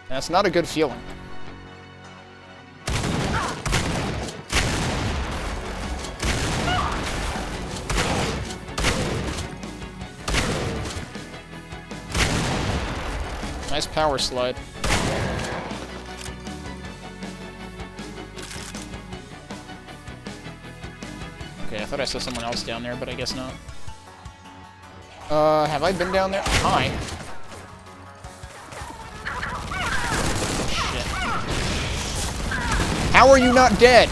That's not a good feeling. Nice power slide. Okay, I thought I saw someone else down there, but I guess not. Have I been down there? Hi. Shit. How are you not dead?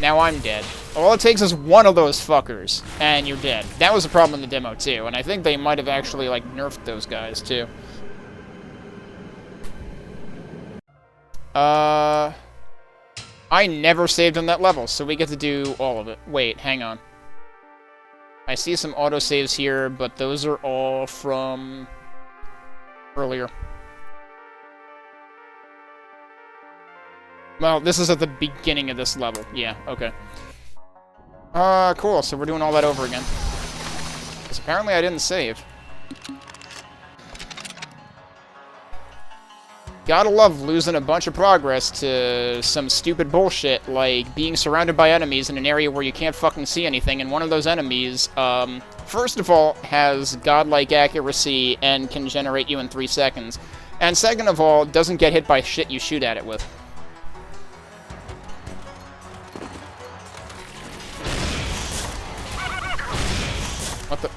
Now I'm dead. All it takes is one of those fuckers, and you're dead. That was a problem in the demo, too, and I think they might have actually, like, nerfed those guys, too. I never saved on that level, so we get to do all of it. Wait, hang on. I see some autosaves here, but those are all from earlier. Well, this is at the beginning of this level. Yeah, okay. Cool, so we're doing all that over again. Because apparently I didn't save. Gotta love losing a bunch of progress to some stupid bullshit, like being surrounded by enemies in an area where you can't fucking see anything, and one of those enemies, first of all, has godlike accuracy and can generate you in 3 seconds. And second of all, doesn't get hit by shit you shoot at it with. What the...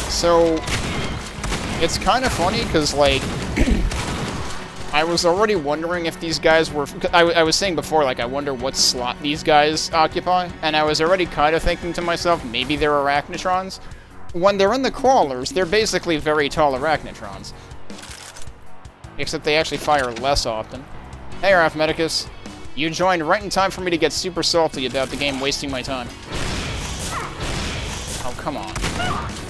So, it's kind of funny, because, like, I was already wondering if these guys were... I was saying before, like, I wonder what slot these guys occupy, and I was already kind of thinking to myself, maybe they're arachnotrons. When they're in the crawlers, they're basically very tall arachnotrons. Except they actually fire less often. Hey, Arithmeticus. You joined right in time for me to get super salty about the game wasting my time. Oh, come on.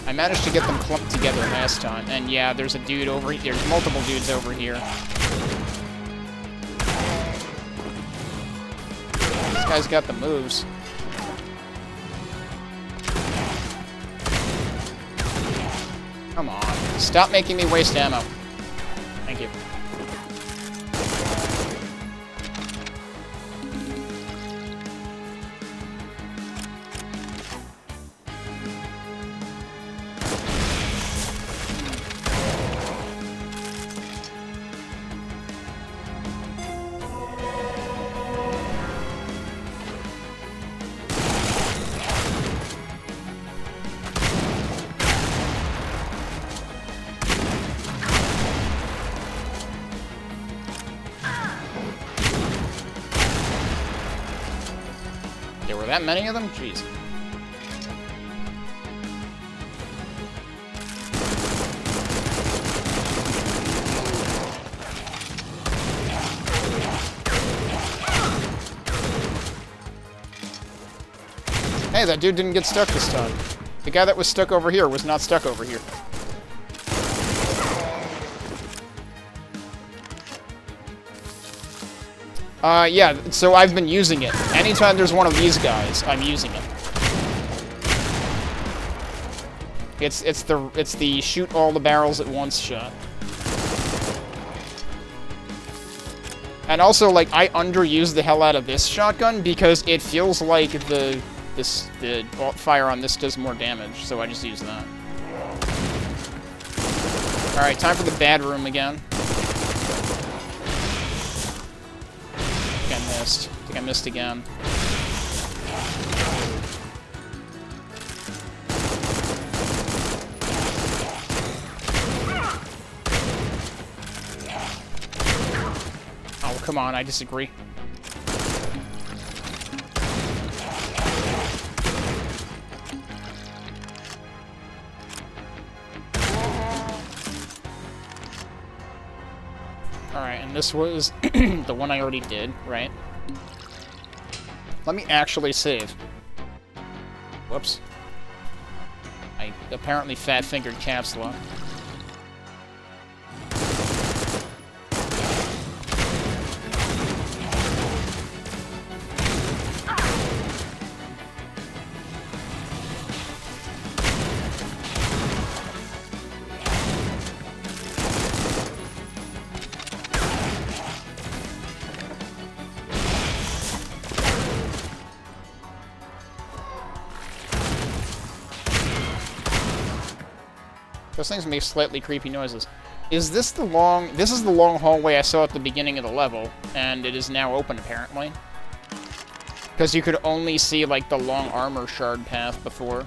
I managed to get them clumped together last time, and yeah, there's a dude over here. There's multiple dudes over here. This guy's got the moves. Come on. Stop making me waste ammo. Thank you. There were that many of them? Jeez. Hey, that dude didn't get stuck this time. The guy that was stuck over here was not stuck over here. Yeah, so I've been using it. Anytime there's one of these guys, I'm using it. It's the shoot all the barrels at once shot. And also, like, I underuse the hell out of this shotgun because it feels like the fire on this does more damage, so I just use that. Alright, time for the bad room again. I think I missed again. Oh, come on, I disagree. Alright, and this was the one I already did, right? Let me actually save. Whoops. I apparently fat-fingered caps lock. Those things make slightly creepy noises. Is this the long... This is the long hallway I saw at the beginning of the level, and it is now open, apparently. Because you could only see, like, the long armor shard path before.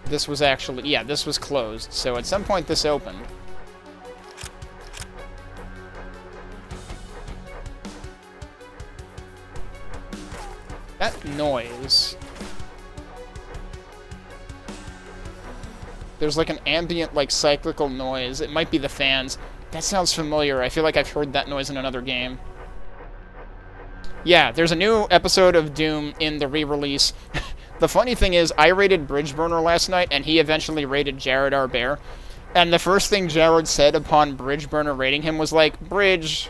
This was actually... Yeah, this was closed, so at some point this opened. That noise... There's like an ambient, like, cyclical noise. It might be the fans. That sounds familiar. I feel like I've heard that noise in another game. Yeah, there's a new episode of Doom in the re-release. The funny thing is, I rated Bridgeburner last night, and he eventually rated Jared R. Bear. And the first thing Jared said upon Bridgeburner rating him was like, Bridge,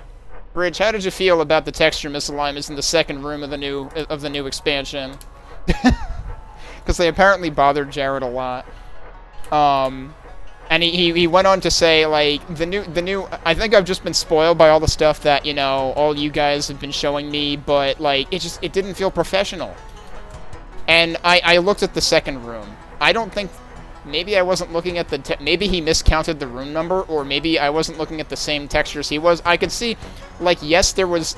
how did you feel about the texture misalignments in the second room of the new expansion? Because they apparently bothered Jared a lot. And he went on to say, like, the new, I think I've just been spoiled by all the stuff that, you know, all you guys have been showing me, but, like, it didn't feel professional. And I looked at the second room. I don't think, maybe I wasn't looking at maybe he miscounted the room number, or maybe I wasn't looking at the same textures he was. I could see, like, yes, there's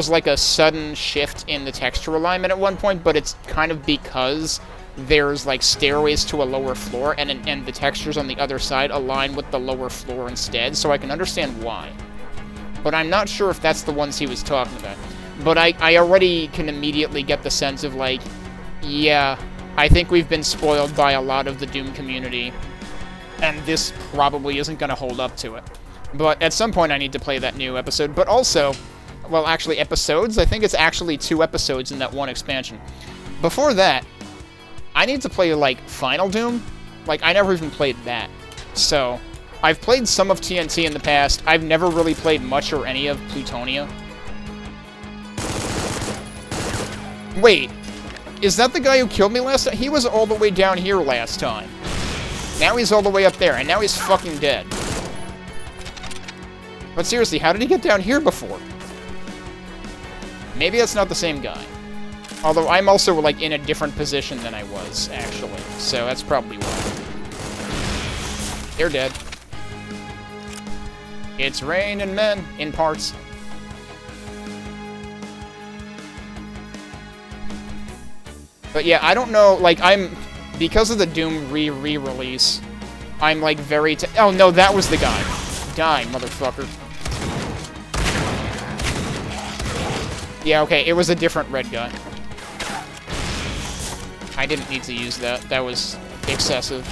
like a sudden shift in the texture alignment at one point, but it's kind of because there's, like, stairways to a lower floor, and the textures on the other side align with the lower floor instead, so I can understand why. But I'm not sure if that's the ones he was talking about. But I already can immediately get the sense of, like, yeah, I think we've been spoiled by a lot of the Doom community, and this probably isn't going to hold up to it. But at some point I need to play that new episode, but also, well, actually, episodes? I think it's actually 2 episodes in that one expansion. Before that, I need to play, like, Final Doom. Like, I never even played that. So, I've played some of TNT in the past. I've never really played much or any of Plutonia. Wait, is that the guy who killed me last time? He was all the way down here last time. Now he's all the way up there, and now he's fucking dead. But seriously, how did he get down here before? Maybe that's not the same guy. Although I'm also, like, in a different position than I was, actually. So that's probably why. They're dead. It's raining men, in parts. But yeah, I don't know, like, because of the Doom re-release, I'm, like, very oh, no, that was the guy. Die, motherfucker. Yeah, okay, it was a different red guy. I didn't need to use that. That was excessive.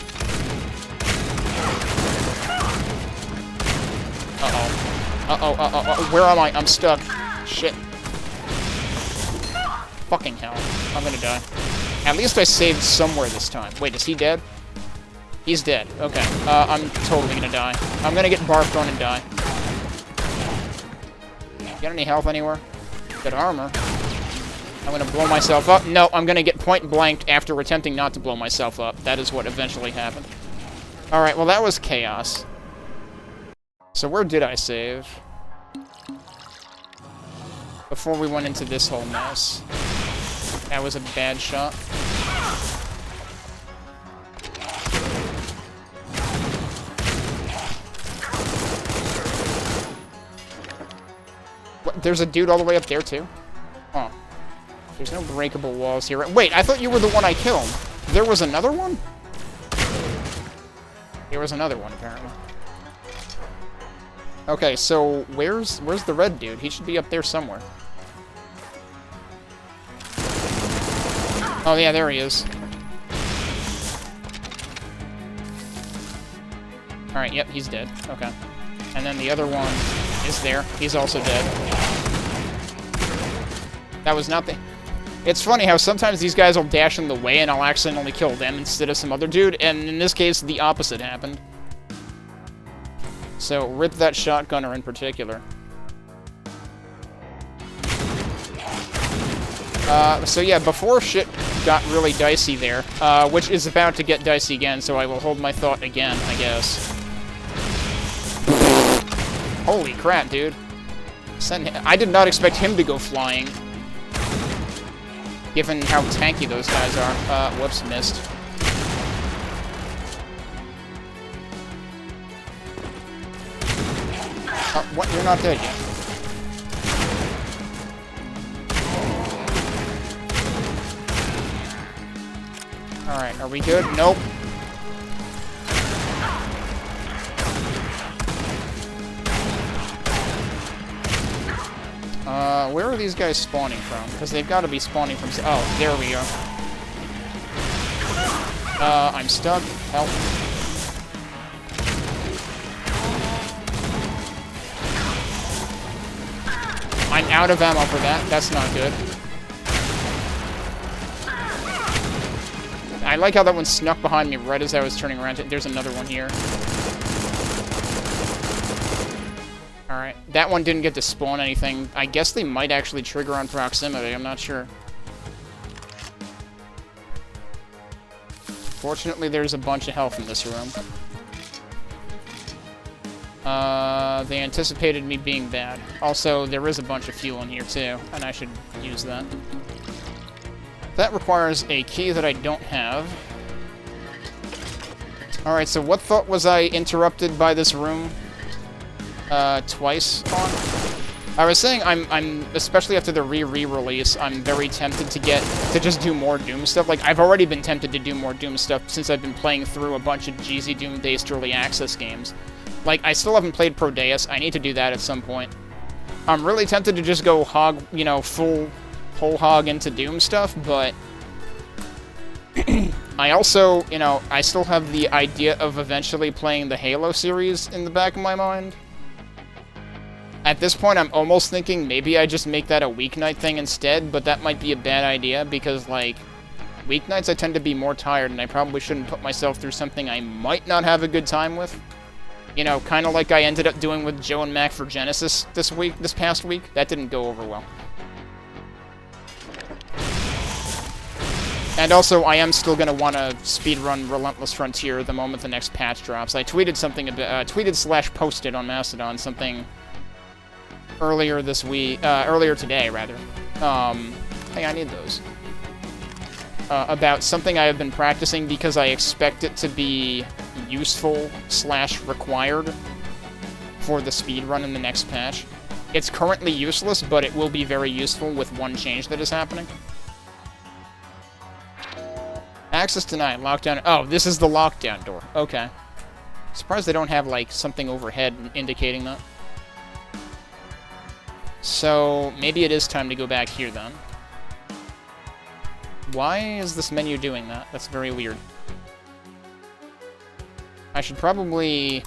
Uh-oh. Uh-oh, where am I? I'm stuck. Shit. fucking hell. I'm gonna die. At least I saved somewhere this time. Wait, is he dead? He's dead. Okay. I'm totally gonna die. I'm gonna get barfed on and die. Got any health anywhere? Good armor. I'm gonna blow myself up. No, I'm gonna get point blanked after attempting not to blow myself up. That is what eventually happened. Alright, well that was chaos. So where did I save? Before we went into this whole mess. That was a bad shot. What, there's a dude all the way up there too? Huh. There's no breakable walls here. Wait, I thought you were the one I killed. There was another one? There was another one, apparently. Okay, so where's the red dude? He should be up there somewhere. Oh yeah, there he is. Alright, yep, he's dead. Okay. And then the other one is there. He's also dead. That was nothing. It's funny how sometimes these guys will dash in the way and I'll accidentally kill them instead of some other dude, and in this case, the opposite happened. So, rip that shotgunner in particular. So yeah, before shit got really dicey there, which is about to get dicey again, so I will hold my thought again, I guess. Holy crap, dude. I did not expect him to go flying. Given how tanky those guys are. Whoops, missed. What? You're not dead yet. Alright, are we good? Nope. Where are these guys spawning from? Because they've got to be spawning from... Oh, there we go. I'm stuck. Help. I'm out of ammo for that. That's not good. I like how that one snuck behind me right as I was turning around. There's another one here. Alright, that one didn't get to spawn anything. I guess they might actually trigger on proximity, I'm not sure. Fortunately, there's a bunch of health in this room. They anticipated me being bad. Also, there is a bunch of fuel in here too, and I should use that. That requires a key that I don't have. Alright, so what thought was I interrupted by this room? Twice on? I was saying I'm especially after the re-release, I'm very tempted to just do more Doom stuff. Like, I've already been tempted to do more Doom stuff since I've been playing through a bunch of GZ Doom-based early access games. Like, I still haven't played Prodeus. I need to do that at some point. I'm really tempted to just go hog, you know, whole hog into Doom stuff, but I also, you know, I still have the idea of eventually playing the Halo series in the back of my mind. At this point, I'm almost thinking maybe I just make that a weeknight thing instead, but that might be a bad idea because, like, weeknights I tend to be more tired, and I probably shouldn't put myself through something I might not have a good time with. You know, kind of like I ended up doing with Joe and Mac for Genesis this past week. That didn't go over well. And also, I am still gonna want to speedrun Relentless Frontier the moment the next patch drops. I tweeted something tweeted/posted on Mastodon something earlier this week, earlier today, rather. Hey, I need those. About something I have been practicing because I expect it to be useful/required for the speedrun in the next patch. It's currently useless, but it will be very useful with one change that is happening. Access denied. Lockdown. Oh, this is the lockdown door. Okay. Surprised they don't have, like, something overhead indicating that. So, maybe it is time to go back here, then. Why is this menu doing that? That's very weird. I should probably...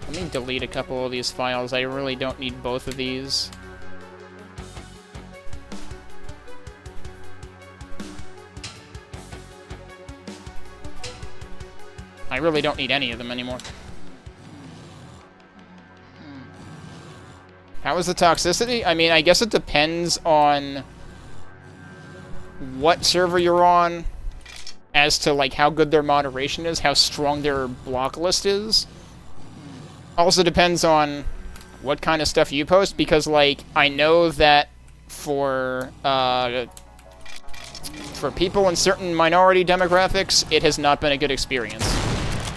Let me delete a couple of these files. I really don't need both of these. I really don't need any of them anymore. How is the toxicity? I mean, I guess it depends on what server you're on as to, like, how good their moderation is, how strong their block list is. Also depends on what kind of stuff you post, because, like, I know that for people in certain minority demographics, it has not been a good experience.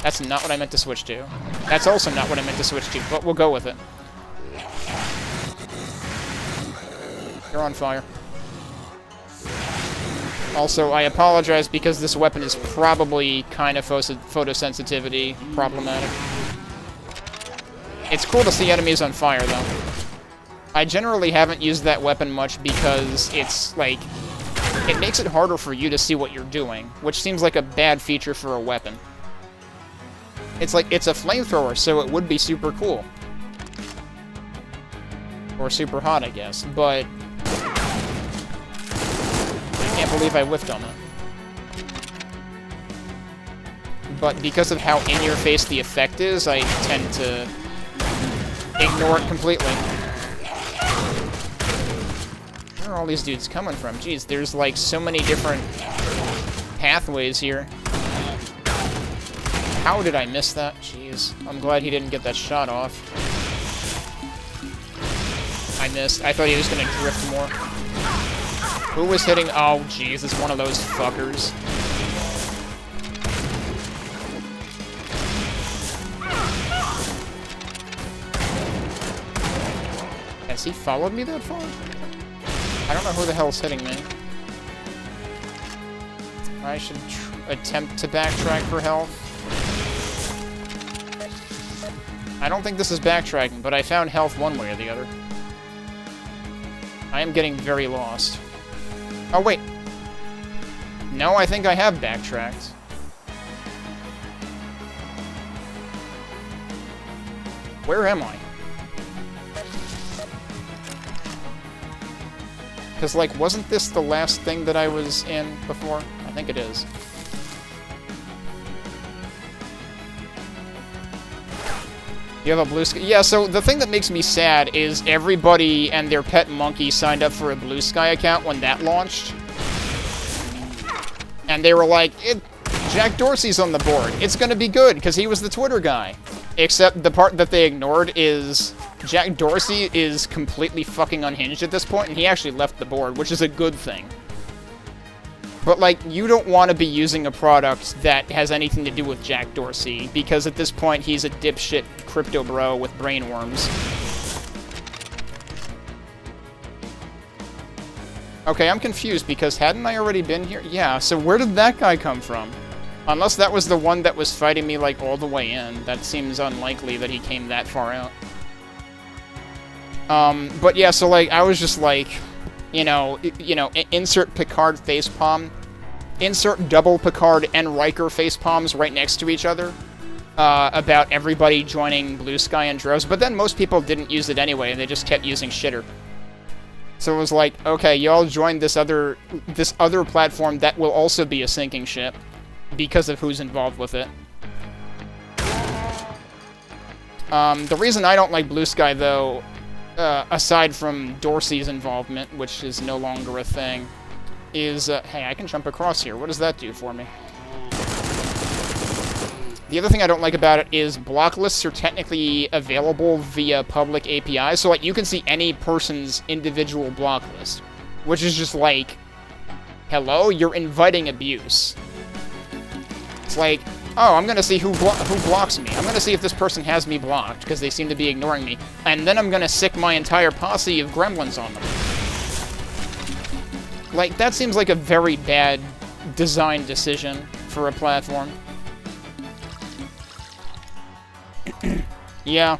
That's not what I meant to switch to. That's also not what I meant to switch to, but we'll go with it. You're on fire. Also, I apologize because this weapon is probably kind of photosensitivity problematic. It's cool to see enemies on fire, though. I generally haven't used that weapon much because it's, like, it makes it harder for you to see what you're doing, which seems like a bad feature for a weapon. It's like, it's a flamethrower, so it would be super cool. Or super hot, I guess, but I can't believe I whiffed on that. But because of how in-your-face the effect is, I tend to ignore it completely. Where are all these dudes coming from? Jeez, there's like so many different pathways here. How did I miss that? Jeez, I'm glad he didn't get that shot off. I missed. I thought he was gonna drift more. Who was hitting? Oh, jeez, it's one of those fuckers. Has he followed me that far? I don't know who the hell's hitting me. I should attempt to backtrack for health. I don't think this is backtracking, but I found health one way or the other. I am getting very lost. Oh, wait. No, I think I have backtracked. Where am I? Because, like, wasn't this the last thing that I was in before? I think it is. You have a blue sky? Yeah, so the thing that makes me sad is everybody and their pet monkey signed up for a Blue Sky account when that launched. And they were like, Jack Dorsey's on the board. It's gonna be good, because he was the Twitter guy. Except the part that they ignored is Jack Dorsey is completely fucking unhinged at this point, and he actually left the board, which is a good thing. But, like, you don't want to be using a product that has anything to do with Jack Dorsey, because at this point, he's a dipshit crypto bro with brainworms. Okay, I'm confused, because hadn't I already been here? Yeah, so where did that guy come from? Unless that was the one that was fighting me, like, all the way in. That seems unlikely that he came that far out. But yeah, so, like, I was just like, you know, insert Picard facepalm, insert double Picard and Riker facepalms right next to each other, about everybody joining Blue Sky in droves, but then most people didn't use it anyway, and they just kept using shitter. So it was like, okay, y'all joined this other platform that will also be a sinking ship, because of who's involved with it. The reason I don't like Blue Sky, though, aside from Dorsey's involvement, which is no longer a thing, is, hey, I can jump across here. What does that do for me? The other thing I don't like about it is block lists are technically available via public APIs, so, like, you can see any person's individual block list, which is just like, hello, you're inviting abuse. It's like, oh, I'm gonna see who blocks me. I'm gonna see if this person has me blocked, because they seem to be ignoring me. And then I'm gonna sick my entire posse of gremlins on them. Like, that seems like a very bad design decision for a platform. Yeah.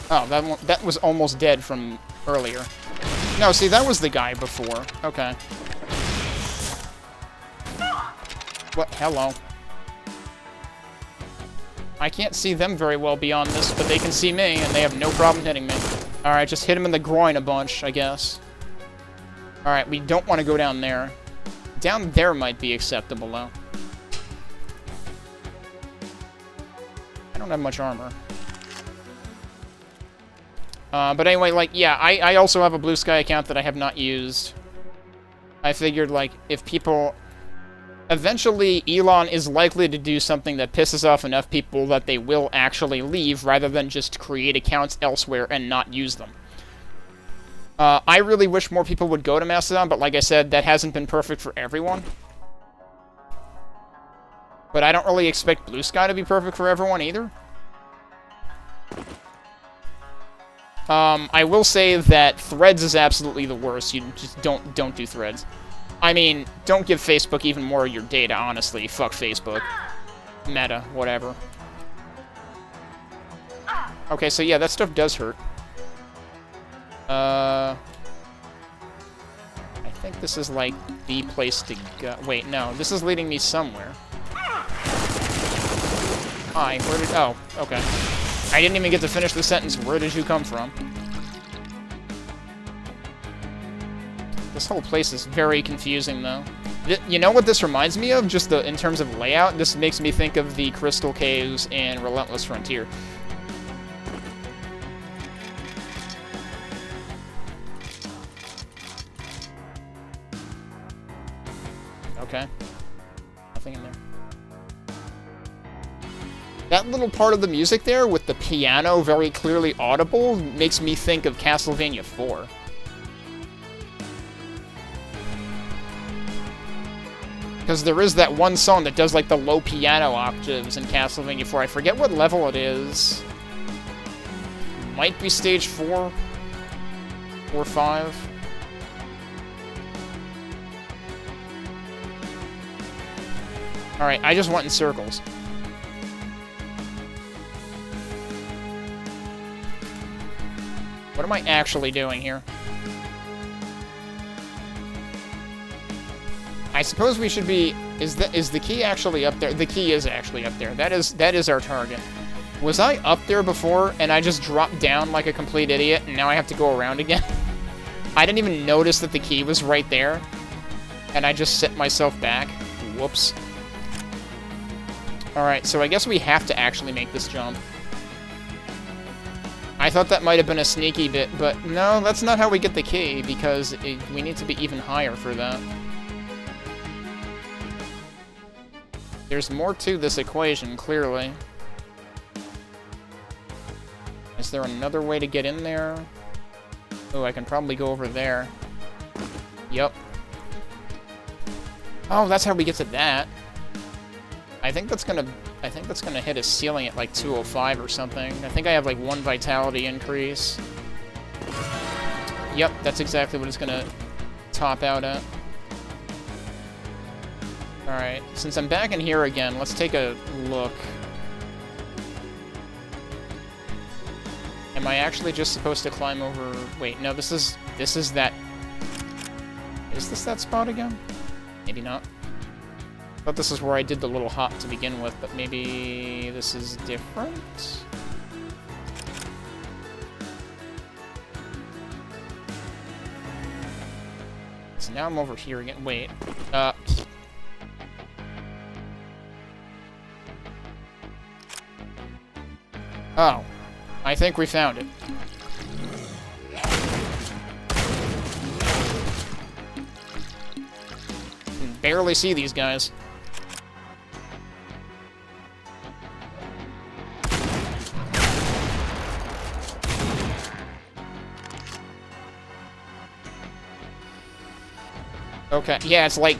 Oh, that was almost dead from earlier. No, see, that was the guy before. Okay. What? Hello. I can't see them very well beyond this, but they can see me, and they have no problem hitting me. Alright, just hit him in the groin a bunch, I guess. Alright, we don't want to go down there. Down there might be acceptable, though. I don't have much armor. But anyway, like, yeah, I also have a Blue Sky account that I have not used. I figured, like, if people... Eventually, Elon is likely to do something that pisses off enough people that they will actually leave, rather than just create accounts elsewhere and not use them. I really wish more people would go to Mastodon, but like I said, that hasn't been perfect for everyone. But I don't really expect Blue Sky to be perfect for everyone either. I will say that Threads is absolutely the worst. You just don't do Threads. I mean, don't give Facebook even more of your data, honestly. Fuck Facebook. Meta, whatever. Okay, so yeah, that stuff does hurt. I think this is, like, the place to go. Wait, no, this is leading me somewhere. Hi, where did... Oh, okay. I didn't even get to finish the sentence. Where did you come from? This whole place is very confusing, though. You know what this reminds me of? Just in terms of layout? This makes me think of the Crystal Caves in Relentless Frontier. Okay. Nothing in there. That little part of the music there, with the piano very clearly audible, makes me think of Castlevania 4. Because there is that one song that does, like, the low piano octaves in Castlevania 4. I forget what level it is. Might be stage 4 or 5. Alright, I just went in circles. What am I actually doing here? I suppose we should be... Is the key actually up there? The key is actually up there. That is our target. Was I up there before and I just dropped down like a complete idiot and now I have to go around again? I didn't even notice that the key was right there. And I just set myself back. Whoops. Alright, so I guess we have to actually make this jump. I thought that might have been a sneaky bit, but no, that's not how we get the key, because we need to be even higher for that. There's more to this equation, clearly. Is there another way to get in there? Oh, I can probably go over there. Yep. Oh, that's how we get to that. I think that's gonna hit a ceiling at like 205 or something. I think I have like 1 vitality increase. Yep, that's exactly what it's gonna top out at. Alright, since I'm back in here again, let's take a look. Am I actually just supposed to climb over... Wait, no, this is that... Is this that spot again? Maybe not. I thought this is where I did the little hop to begin with, but maybe this is different? So now I'm over here again. Wait. Oh. I think we found it. Can barely see these guys. Okay, yeah, it's like,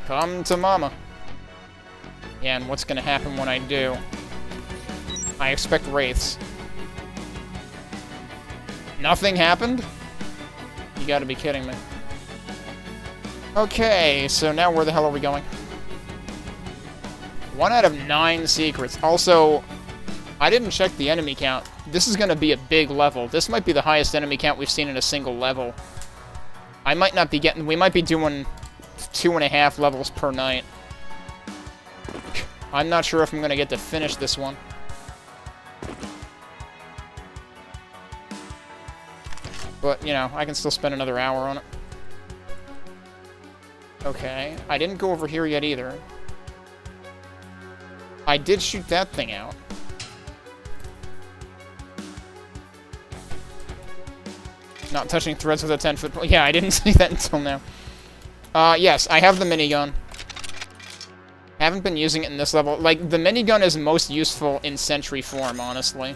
come to mama. Yeah, and what's gonna happen when I do? I expect wraiths. Nothing happened? You gotta be kidding me. Okay, so now where the hell are we going? 1 out of 9 secrets. Also, I didn't check the enemy count. This is gonna be a big level. This might be the highest enemy count we've seen in a single level. I might not be getting... We might be doing 2.5 levels per night. I'm not sure if I'm gonna get to finish this one. But, you know, I can still spend another hour on it. Okay, I didn't go over here yet either. I did shoot that thing out. Not touching threads with a 10-foot pole. Yeah, I didn't see that until now. Yes, I have the minigun. Haven't been using it in this level. Like, the minigun is most useful in sentry form, honestly.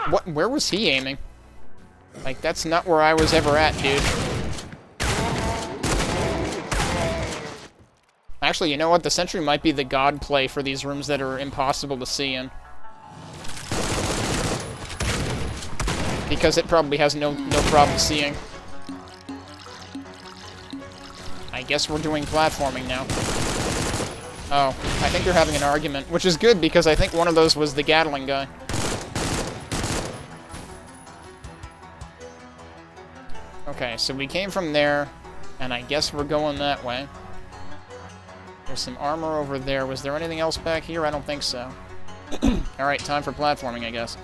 What? Where was he aiming? Like, that's not where I was ever at, dude. Actually, you know what? The sentry might be the god play for these rooms that are impossible to see in. Because it probably has no problem seeing. I guess we're doing platforming now. Oh, I think they're having an argument, which is good because I think one of those was the Gatling guy. Okay, so we came from there, and I guess we're going that way. There's some armor over there. Was there anything else back here? I don't think so. Alright, time for platforming, I guess.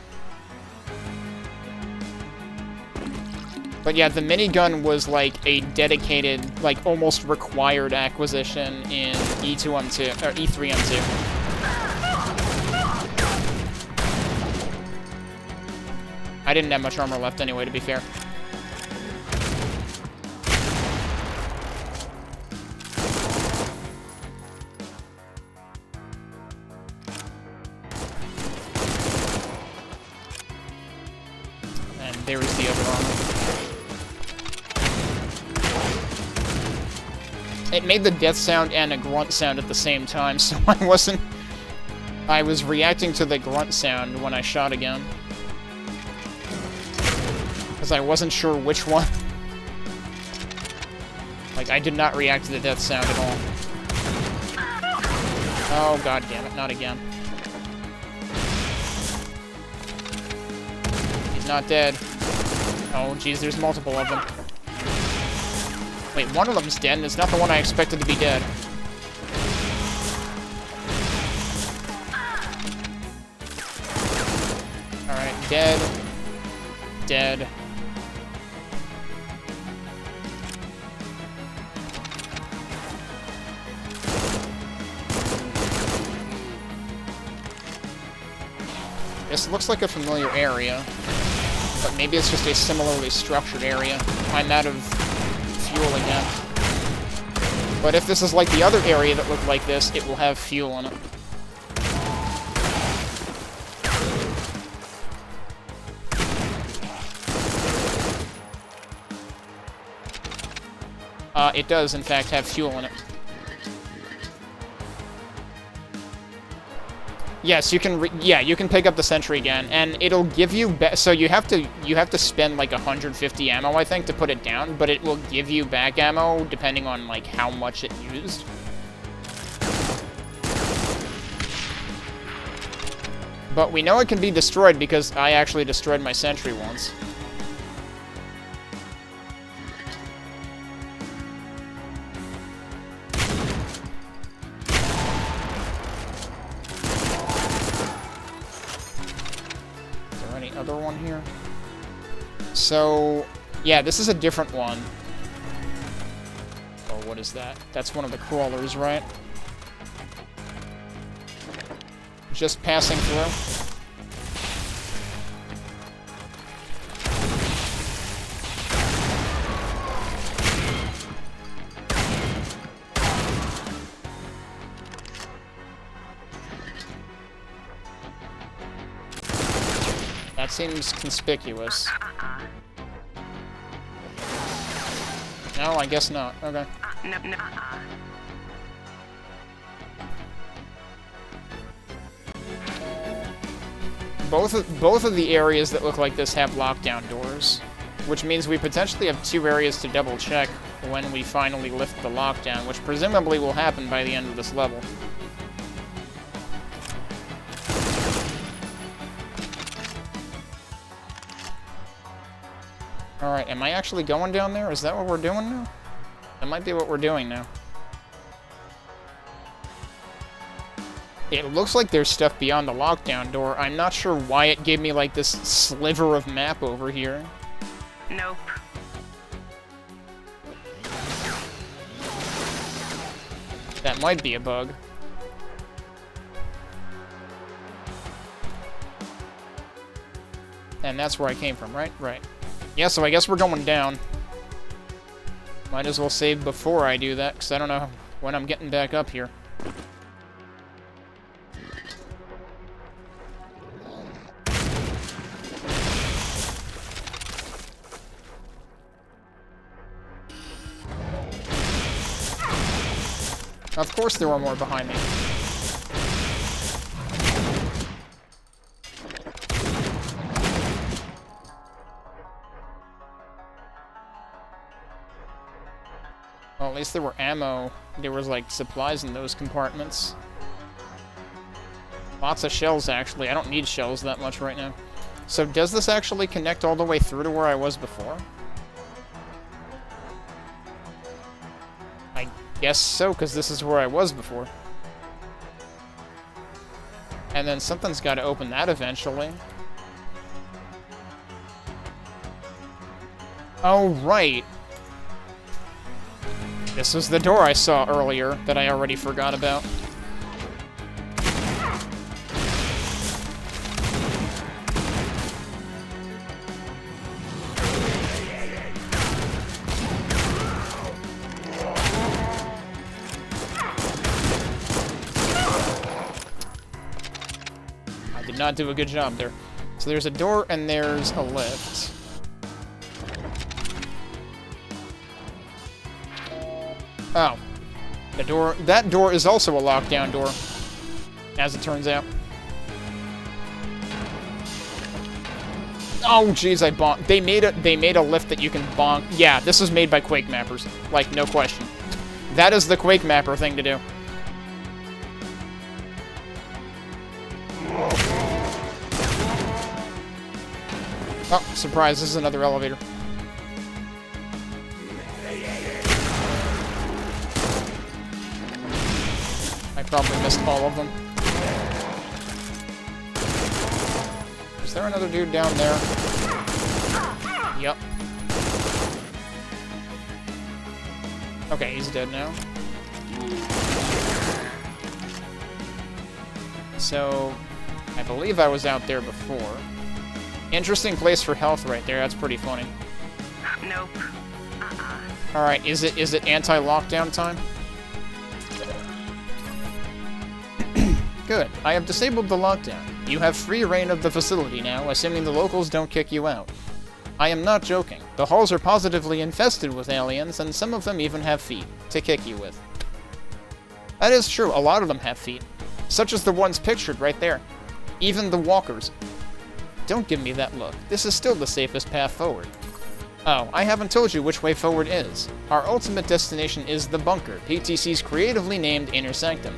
But yeah, the minigun was like a dedicated, like almost required acquisition in E2M2, or E3M2. I didn't have much armor left anyway, to be fair. And there is the other armor. It made the death sound and a grunt sound at the same time, so I was reacting to the grunt sound when I shot again. Because I wasn't sure which one. Like, I did not react to the death sound at all. Oh, god damn it, not again. He's not dead. Oh, jeez, there's multiple of them. Wait, one of them's dead, and it's not the one I expected to be dead. Alright, dead. Dead. This looks like a familiar area, but maybe it's just a similarly structured area. I'm out of fuel again. But if this is like the other area that looked like this, it will have fuel in it. It does, in fact, have fuel in it. Yes, you can. You can pick up the sentry again, and it'll give you. So you have to spend like 150 ammo, I think, to put it down. But it will give you back ammo depending on like how much it used. But we know it can be destroyed because I actually destroyed my sentry once. Other one here. So, yeah, this is a different one. Oh, what is that? That's one of the crawlers, right? Just passing through. That seems conspicuous. No, I guess not. Okay. Both of the areas that look like this have lockdown doors, which means we potentially have 2 areas to double check when we finally lift the lockdown, which presumably will happen by the end of this level. Alright, am I actually going down there? Is that what we're doing now? That might be what we're doing now. It looks like there's stuff beyond the lockdown door. I'm not sure why it gave me, like, this sliver of map over here. Nope. That might be a bug. And that's where I came from, right? Right. Yeah, so I guess we're going down. Might as well save before I do that, because I don't know when I'm getting back up here. Of course there were more behind me. Well, at least there were ammo. There was, like, supplies in those compartments. Lots of shells, actually. I don't need shells that much right now. So does this actually connect all the way through to where I was before? I guess so, because this is where I was before. And then something's got to open that eventually. Oh, right. This was the door I saw earlier that I already forgot about. I did not do a good job there. So there's a door and there's a lift. Oh. The door... That door is also a lockdown door, as it turns out. Oh, jeez, I bonked. They made a lift that you can bonk. Yeah, this was made by Quake mappers. Like, no question. That is the Quake mapper thing to do. Oh, surprise, this is another elevator. I probably missed all of them. Is there another dude down there? Yep. Okay, he's dead now. So, I believe I was out there before. Interesting place for health right there, that's pretty funny. Nope. Alright, is it anti-lockdown time? Good. I have disabled the lockdown. You have free reign of the facility now, assuming the locals don't kick you out. I am not joking. The halls are positively infested with aliens, and some of them even have feet to kick you with. That is true, a lot of them have feet. Such as the ones pictured right there. Even the walkers. Don't give me that look. This is still the safest path forward. Oh, I haven't told you which way forward is. Our ultimate destination is the bunker, PTC's creatively named Inner Sanctum,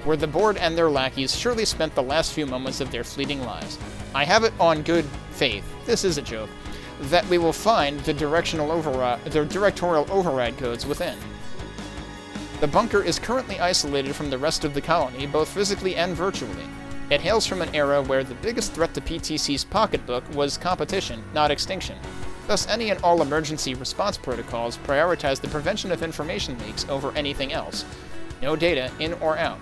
where the board and their lackeys surely spent the last few moments of their fleeting lives. I have it on good faith, this is a joke, that we will find the directorial override codes within. The bunker is currently isolated from the rest of the colony, both physically and virtually. It hails from an era where the biggest threat to PTC's pocketbook was competition, not extinction. Thus, any and all emergency response protocols prioritize the prevention of information leaks over anything else. No data in or out.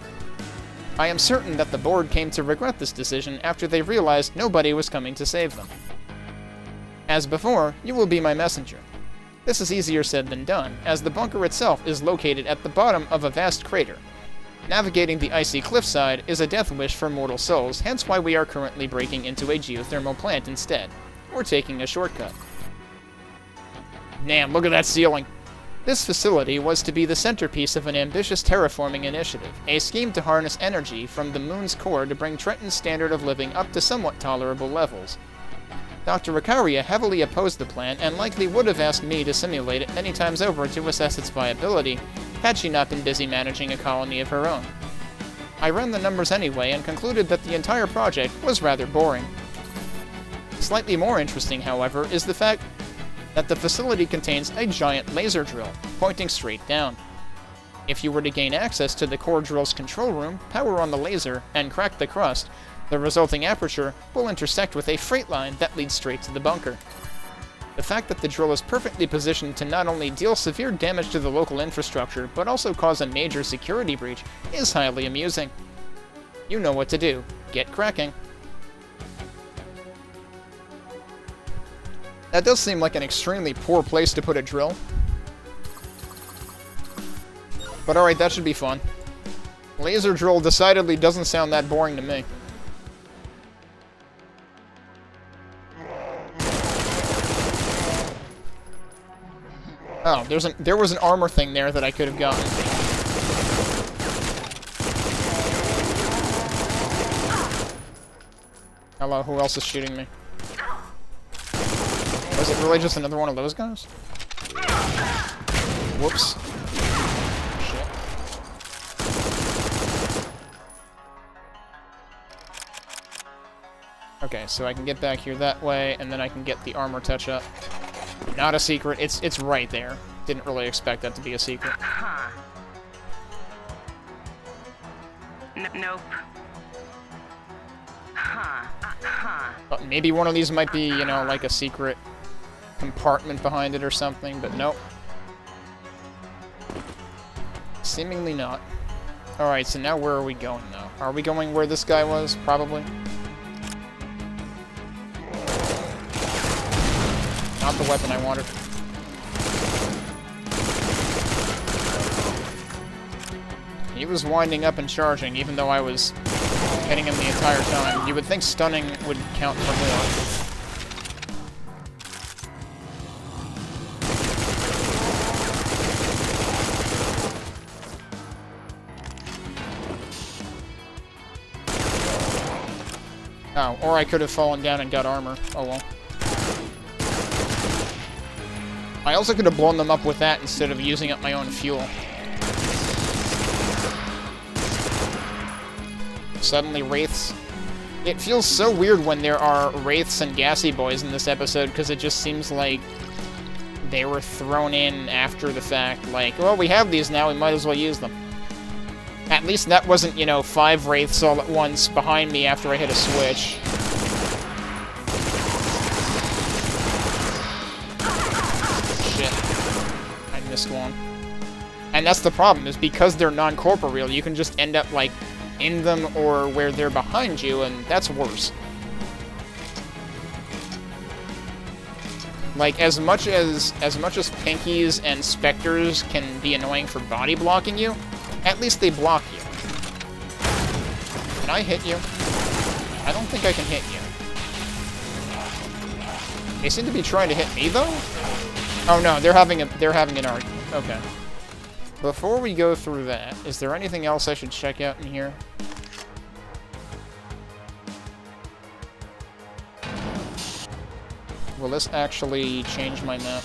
I am certain that the board came to regret this decision after they realized nobody was coming to save them. As before, you will be my messenger. This is easier said than done, as the bunker itself is located at the bottom of a vast crater. Navigating the icy cliffside is a death wish for mortal souls, hence why we are currently breaking into a geothermal plant instead. We're taking a shortcut. Damn, look at that ceiling! This facility was to be the centerpiece of an ambitious terraforming initiative, a scheme to harness energy from the moon's core to bring Trenton's standard of living up to somewhat tolerable levels. Dr. Ricaria heavily opposed the plan and likely would have asked me to simulate it many times over to assess its viability, had she not been busy managing a colony of her own. I ran the numbers anyway and concluded that the entire project was rather boring. Slightly more interesting, however, is the fact that the facility contains a giant laser drill, pointing straight down. If you were to gain access to the core drill's control room, power on the laser, and crack the crust, the resulting aperture will intersect with a freight line that leads straight to the bunker. The fact that the drill is perfectly positioned to not only deal severe damage to the local infrastructure, but also cause a major security breach is highly amusing. You know what to do. Get cracking. That does seem like an extremely poor place to put a drill. But alright, that should be fun. Laser drill decidedly doesn't sound that boring to me. Oh, there was an armor thing there that I could have gotten. Hello, who else is shooting me? Was it really just another one of those guys? Whoops. Shit. Okay, so I can get back here that way, and then I can get the armor touch-up. Not a secret. It's right there. Didn't really expect that to be a secret. Nope. But maybe one of these might be, you know, like a secret compartment behind it or something, but nope. Seemingly not. Alright, so now where are we going, though? Are we going where this guy was? Probably. Not the weapon I wanted. He was winding up and charging, even though I was hitting him the entire time. You would think stunning would count for more. Oh, or I could have fallen down and got armor. Oh well. I also could have blown them up with that instead of using up my own fuel. Suddenly, wraiths. It feels so weird when there are wraiths and gassy boys in this episode, because it just seems like they were thrown in after the fact. Like, well, we have these now, we might as well use them. At least that wasn't, you know, 5 wraiths all at once behind me after I hit a switch. Shit. I missed one. And that's the problem, is because they're non-corporeal, you can just end up, like, in them or where they're behind you, and that's worse. Like, as much as pinkies and specters can be annoying for body blocking you, at least they block you. Can I hit you? I don't think I can hit you. They seem to be trying to hit me, though? Oh no, they're having an argument. Okay. Before we go through that, is there anything else I should check out in here? Will this actually change my map?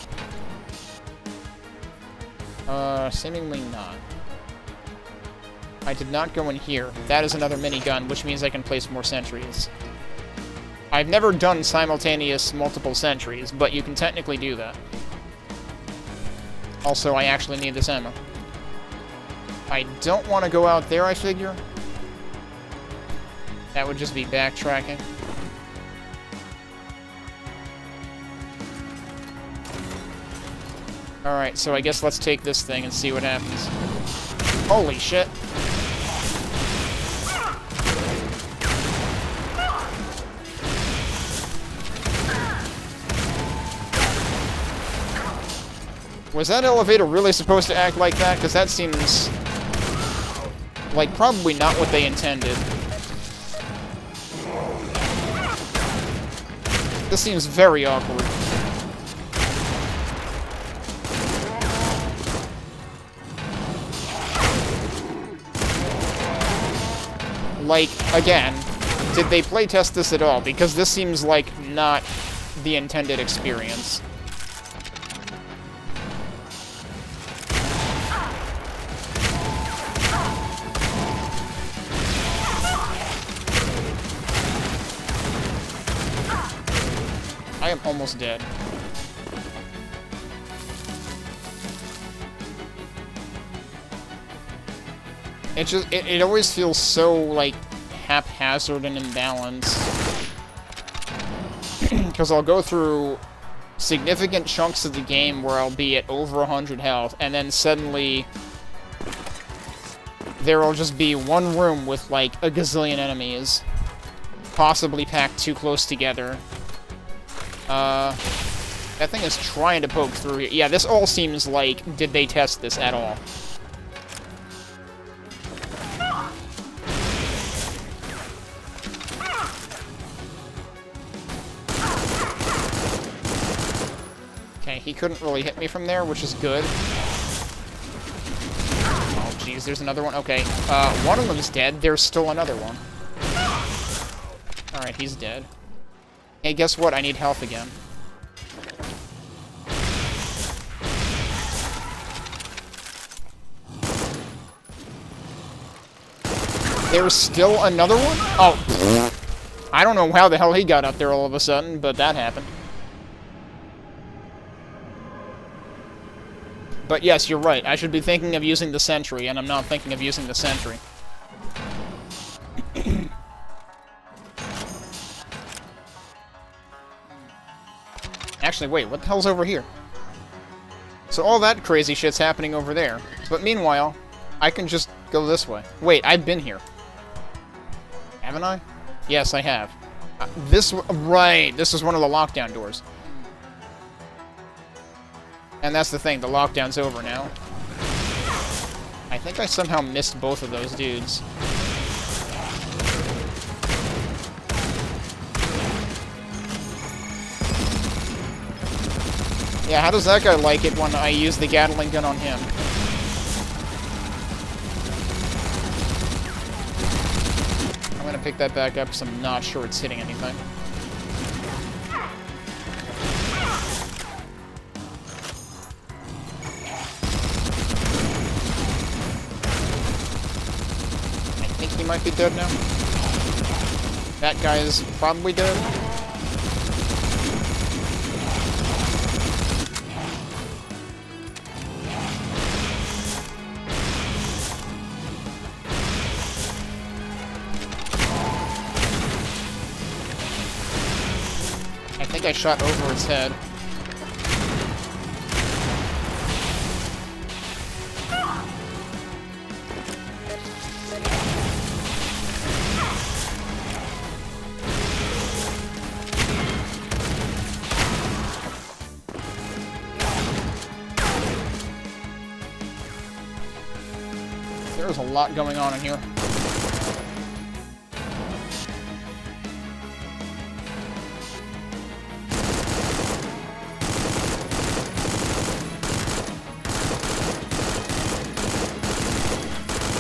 Seemingly not. I did not go in here. That is another minigun, which means I can place more sentries. I've never done simultaneous multiple sentries, but you can technically do that. Also, I actually need this ammo. I don't want to go out there, I figure. That would just be backtracking. Alright, so I guess let's take this thing and see what happens. Holy shit. Was that elevator really supposed to act like that? Because that seems like probably not what they intended. This seems very awkward. Like, again, did they playtest this at all? Because this seems like not the intended experience. I am almost dead. It always feels so, like, haphazard and imbalanced. Because I'll go through significant chunks of the game where I'll be at over 100 health, and then suddenly there'll just be one room with, like, a gazillion enemies, possibly packed too close together. That thing is trying to poke through here. Yeah, this all seems like, did they test this at all? Okay, he couldn't really hit me from there, which is good. Oh, jeez, there's another one. Okay, one of them's dead. There's still another one. Alright, he's dead. Hey, guess what? I need health again. There's still another one? Oh, I don't know how the hell he got up there all of a sudden, but that happened. But yes, you're right. I should be thinking of using the sentry, and I'm not thinking of using the sentry. Actually, wait, what the hell's over here? So all that crazy shit's happening over there. But meanwhile, I can just go this way. Wait, I've been here. Haven't I? Yes, I have. Right, this is one of the lockdown doors. And that's the thing, the lockdown's over now. I think I somehow missed both of those dudes. Yeah, how does that guy like it when I use the Gatling gun on him? I'm gonna pick that back up because I'm not sure it's hitting anything. I think he might be dead now. That guy is probably dead. I think I shot over its head. There's a lot going on in here.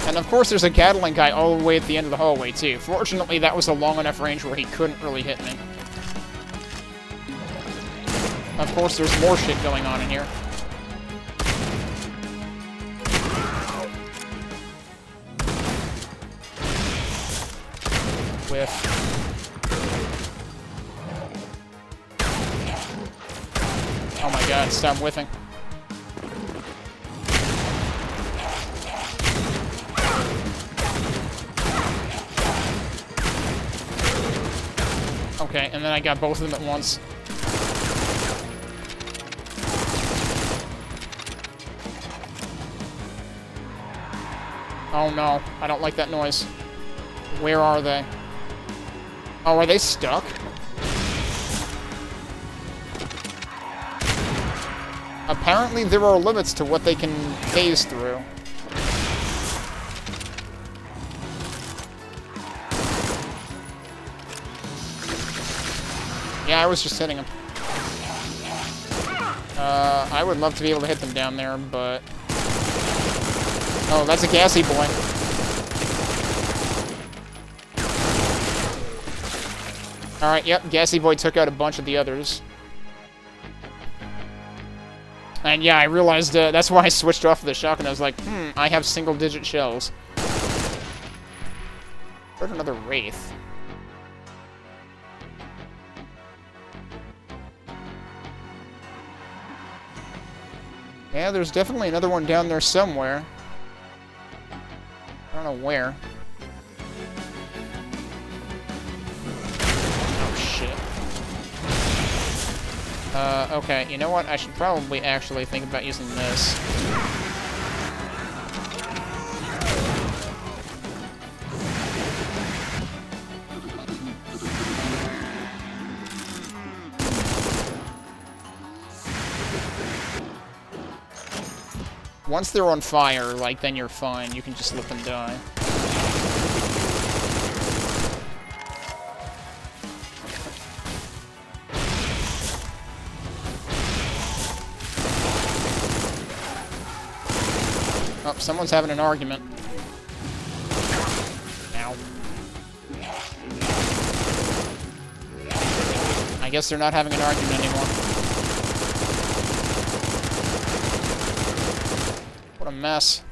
And of course there's a Gatling guy all the way at the end of the hallway too. Fortunately that was a long enough range where he couldn't really hit me. Of course there's more shit going on in here. Whiff. Oh my god, stop whiffing. Okay, and then I got both of them at once. Oh no, I don't like that noise. Where are they? Oh, are they stuck? Apparently there are limits to what they can phase through. Yeah, I was just hitting them. I would love to be able to hit them down there, but... Oh, that's a gassy boy. Alright, yep, gassy boy took out a bunch of the others. And yeah, I realized that's why I switched off the shotgun. I was like, I have single-digit shells. Heard another Wraith. Yeah, there's definitely another one down there somewhere. I don't know where. Oh, shit. Okay, you know what? I should probably actually think about using this. Once they're on fire, like, then you're fine. You can just let them die. Oh, someone's having an argument. Ow. I guess they're not having an argument anymore. What a mess.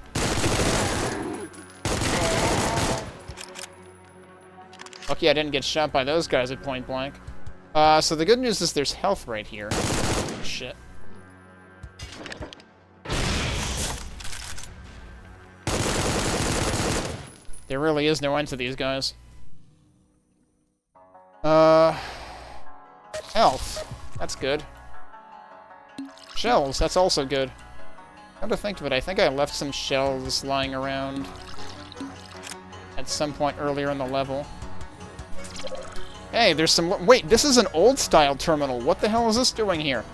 Lucky I didn't get shot by those guys at point blank. So the good news is there's health right here. Shit. There really is no end to these guys. Health. That's good. Shells, that's also good. Come to think of it, I think I left some shells lying around at some point earlier in the level. Hey, there's some... Wait, this is an old-style terminal. What the hell is this doing here?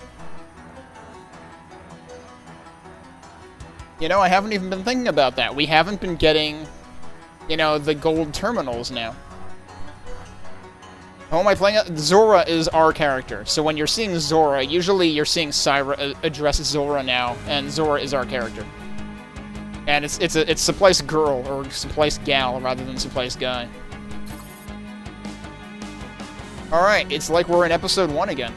You know, I haven't even been thinking about that. We haven't been getting, you know, the gold terminals now. Who am I playing? Zorah is our character. So when you're seeing Zorah, usually you're seeing Syra address Zorah now, and Zorah is our character. And it's Supplice girl, or Supplice gal, rather than Supplice guy. Alright, it's like we're in episode 1 again.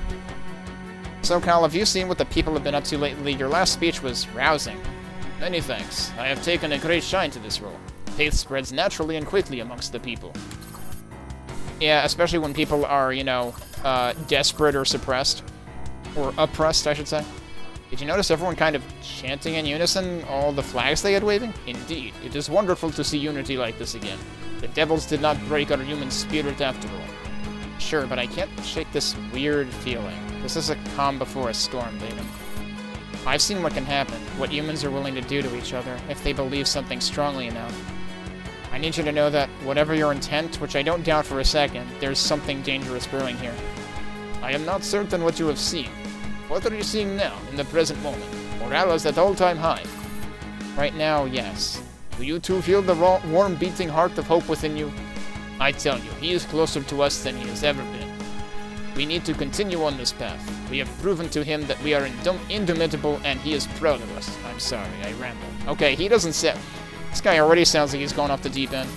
So, Kyle, have you seen what the people have been up to lately? Your last speech was rousing. Many thanks. I have taken a great shine to this role. Faith spreads naturally and quickly amongst the people. Yeah, especially when people are, you know, desperate or suppressed. Or oppressed, I should say. Did you notice everyone kind of chanting in unison all the flags they had waving? Indeed, it is wonderful to see unity like this again. The devils did not break our human spirit after all. Sure, but I can't shake this weird feeling. This is a calm before a storm, Vadim. I've seen what can happen, what humans are willing to do to each other if they believe something strongly enough. I need you to know that, whatever your intent, which I don't doubt for a second, there's something dangerous brewing here. I am not certain what you have seen. What are you seeing now, in the present moment? Morale is at all-time high. Right now, yes. Do you too feel the warm beating heart of hope within you? I tell you, he is closer to us than he has ever been. We need to continue on this path. We have proven to him that we are indomitable, and he is proud of us. I'm sorry, I ramble. Okay, he doesn't say... This guy already sounds like he's going off the deep end.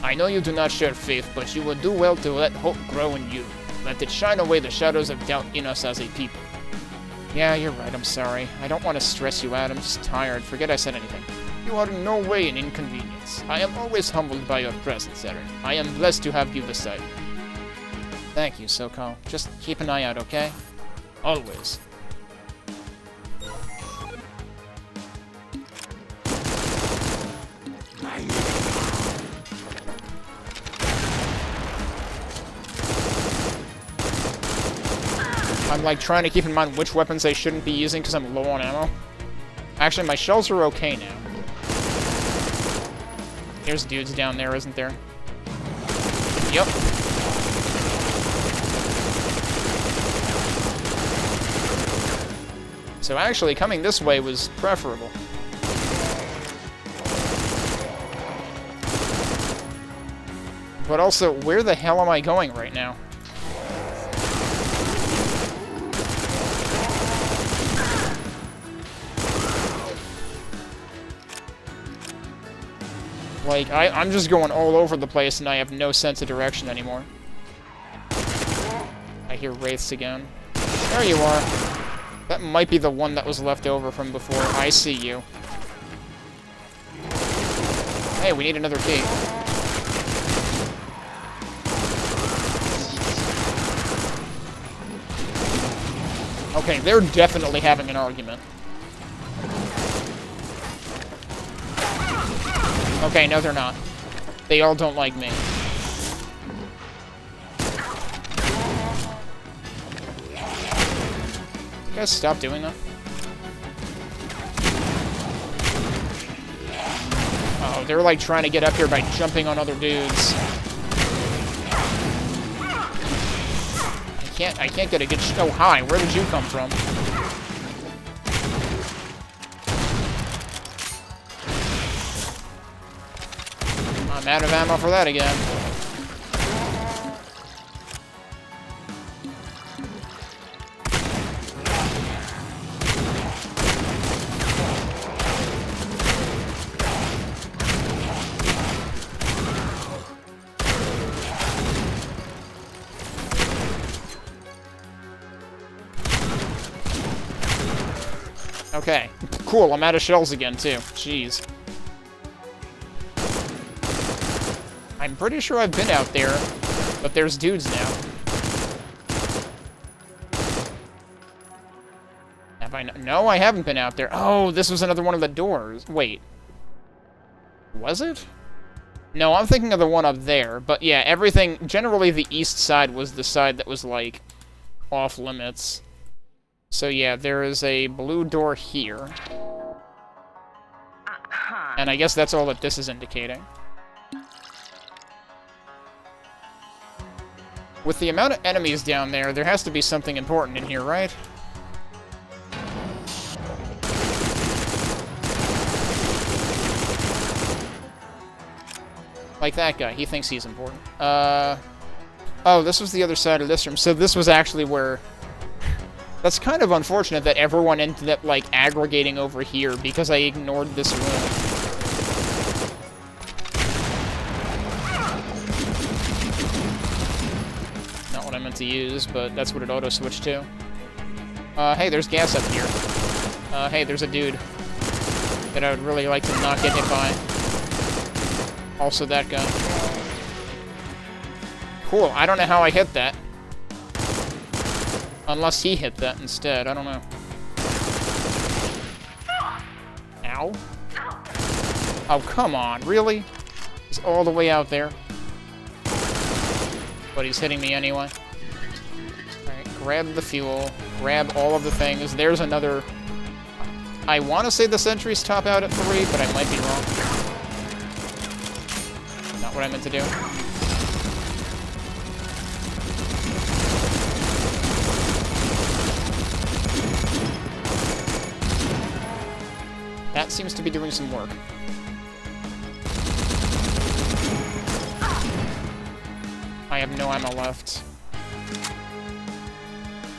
I know you do not share faith, but you will do well to let hope grow in you. Let it shine away the shadows of doubt in us as a people. Yeah, you're right, I'm sorry. I don't want to stress you out, I'm just tired. Forget I said anything. You are in no way an inconvenience. I am always humbled by your presence, Eren. I am blessed to have you beside me. Thank you, Sokal. Just keep an eye out, okay? Always. I'm like trying to keep in mind which weapons I shouldn't be using because I'm low on ammo. Actually, my shells are okay now. There's dudes down there, isn't there? Yep. So actually, coming this way was preferable. But also, where the hell am I going right now? Like, I'm just going all over the place and I have no sense of direction anymore. I hear wraiths again. There you are. That might be the one that was left over from before. I see you. Hey, we need another key. Okay, they're definitely having an argument. Okay, no they're not. They all don't like me. You guys stop doing that? Oh, they're like trying to get up here by jumping on other dudes. I can't get a good oh, hi, where did you come from? I'm out of ammo for that again. Okay, cool, I'm out of shells again, too. Jeez. I'm pretty sure I've been out there, but there's dudes now. Have I no, I haven't been out there. Oh, this was another one of the doors. Wait. Was it? No, I'm thinking of the one up there, but yeah, everything... Generally, the east side was the side that was, like, off-limits. So yeah, there is a blue door here. And I guess that's all that this is indicating. With the amount of enemies down there, there has to be something important in here, right? Like that guy, he thinks he's important. Oh, this was the other side of this room. So this was actually where... That's kind of unfortunate that everyone ended up, like, aggregating over here because I ignored this room. Not what I meant to use, but that's what it auto-switched to. Hey, there's gas up here. Hey, there's a dude that I would really like to not get hit by. Also that guy. Cool, I don't know how I hit that. Unless he hit that instead, I don't know. Ow. Oh, come on, really? He's all the way out there. But he's hitting me anyway. Alright, grab the fuel. Grab all of the things. There's another... I want to say the sentries top out at 3, but I might be wrong. Not what I meant to do. That seems to be doing some work. I have no ammo left.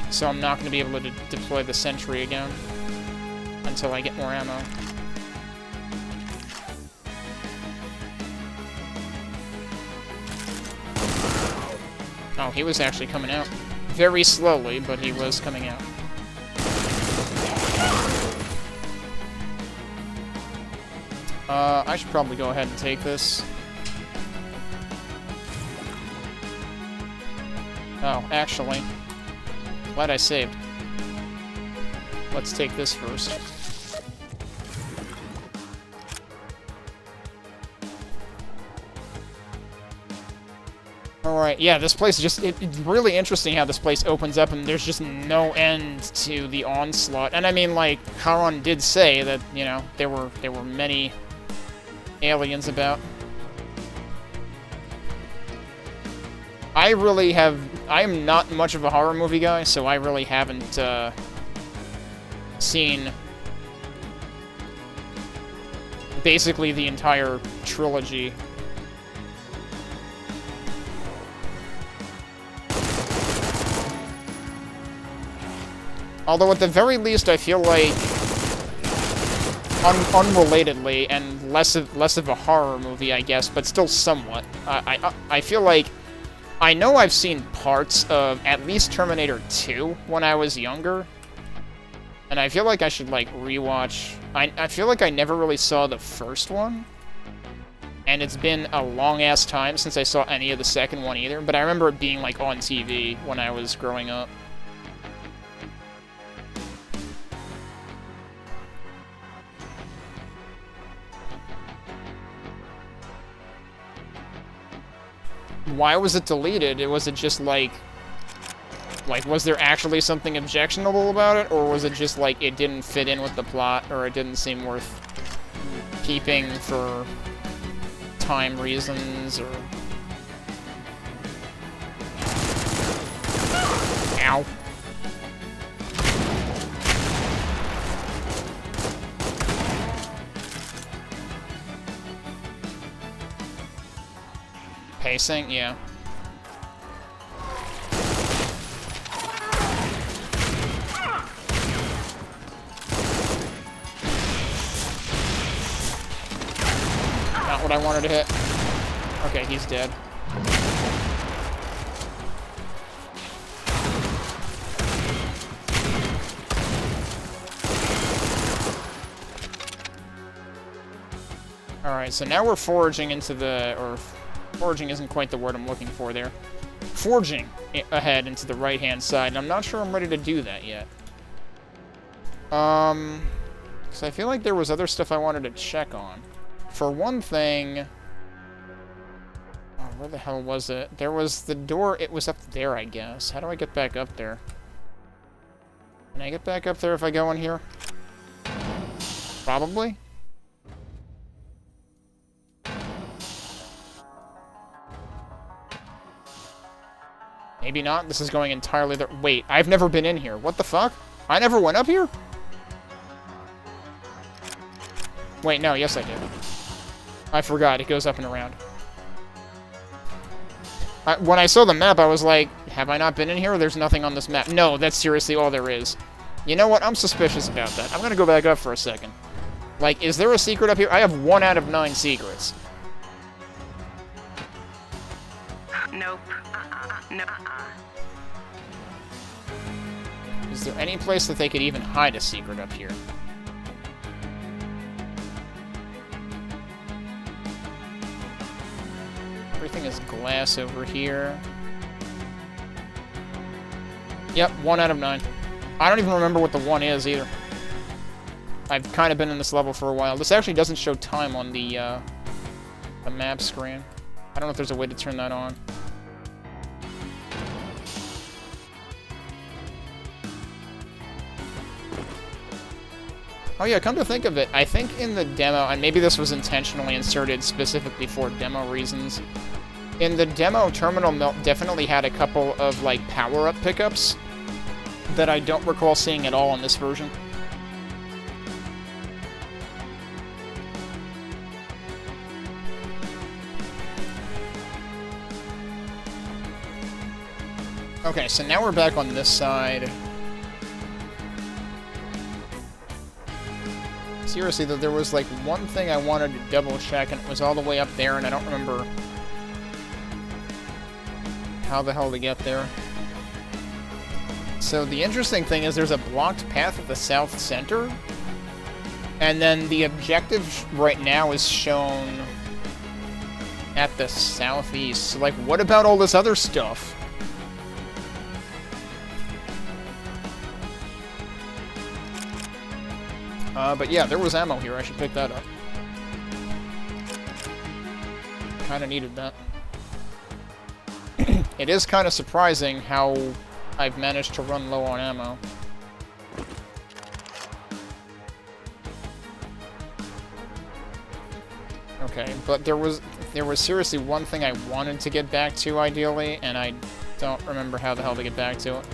So I'm not going to be able to deploy the sentry again until I get more ammo. Oh, he was actually coming out. Very slowly, but he was coming out. I should probably go ahead and take this. Oh, actually. Glad I saved. Let's take this first. Alright, yeah, this place is just... It's really interesting how this place opens up and there's just no end to the onslaught. And I mean, like, Haron did say that, you know, there were many aliens about. I am not much of a horror movie guy, so I really haven't seen basically the entire trilogy. Although at the very least I feel like unrelatedly, and less of a horror movie, I guess, but still somewhat. I feel like I know I've seen parts of at least Terminator 2 when I was younger, and I feel like I should like rewatch. I feel like I never really saw the first one, and it's been a long ass time since I saw any of the second one either. But I remember it being like on TV when I was growing up. Why was it deleted? Was it just like... Like, was there actually something objectionable about it, or was it just, like, it didn't fit in with the plot, or it didn't seem worth keeping for time reasons, or... Ow. Pacing? Yeah. Not what I wanted to hit. Okay, he's dead. Alright, so now we're foraging into the... or foraging isn't quite the word I'm looking for there. Forging ahead into the right-hand side, and I'm not sure I'm ready to do that yet. Because I feel like there was other stuff I wanted to check on. For one thing... Oh, where the hell was it? There was the door, it was up there, I guess. How do I get back up there? Can I get back up there if I go in here? Probably? Maybe not. This is going entirely there. Wait, I've never been in here. What the fuck? I never went up here? Wait, no, yes I did. I forgot. It goes up and around. When I saw the map, I was like, have I not been in here? There's nothing on this map. No, that's seriously all there is. You know what? I'm suspicious about that. I'm gonna go back up for a second. Like, is there a secret up here? I have 1 out of 9 secrets. Nope. No. Is there any place that they could even hide a secret up here? Everything is glass over here. Yep, 1 out of 9. I don't even remember what the 1 is either. I've kind of been in this level for a while. This actually doesn't show time on the map screen. I don't know if there's a way to turn that on. Oh yeah, come to think of it, I think in the demo, and maybe this was intentionally inserted specifically for demo reasons, in the demo, Terminal Melt definitely had a couple of, like, power-up pickups that I don't recall seeing at all in this version. Okay, so now we're back on this side. Seriously, though, there was, like, one thing I wanted to double-check, and it was all the way up there, and I don't remember how the hell to get there. So the interesting thing is there's a blocked path at the south center, and then the objective right now is shown at the southeast. So, like, what about all this other stuff? But yeah, there was ammo here. I should pick that up. Kinda needed that. It is kind of surprising how I've managed to run low on ammo. Okay, but there was seriously one thing I wanted to get back to, ideally, and I don't remember how the hell to get back to it.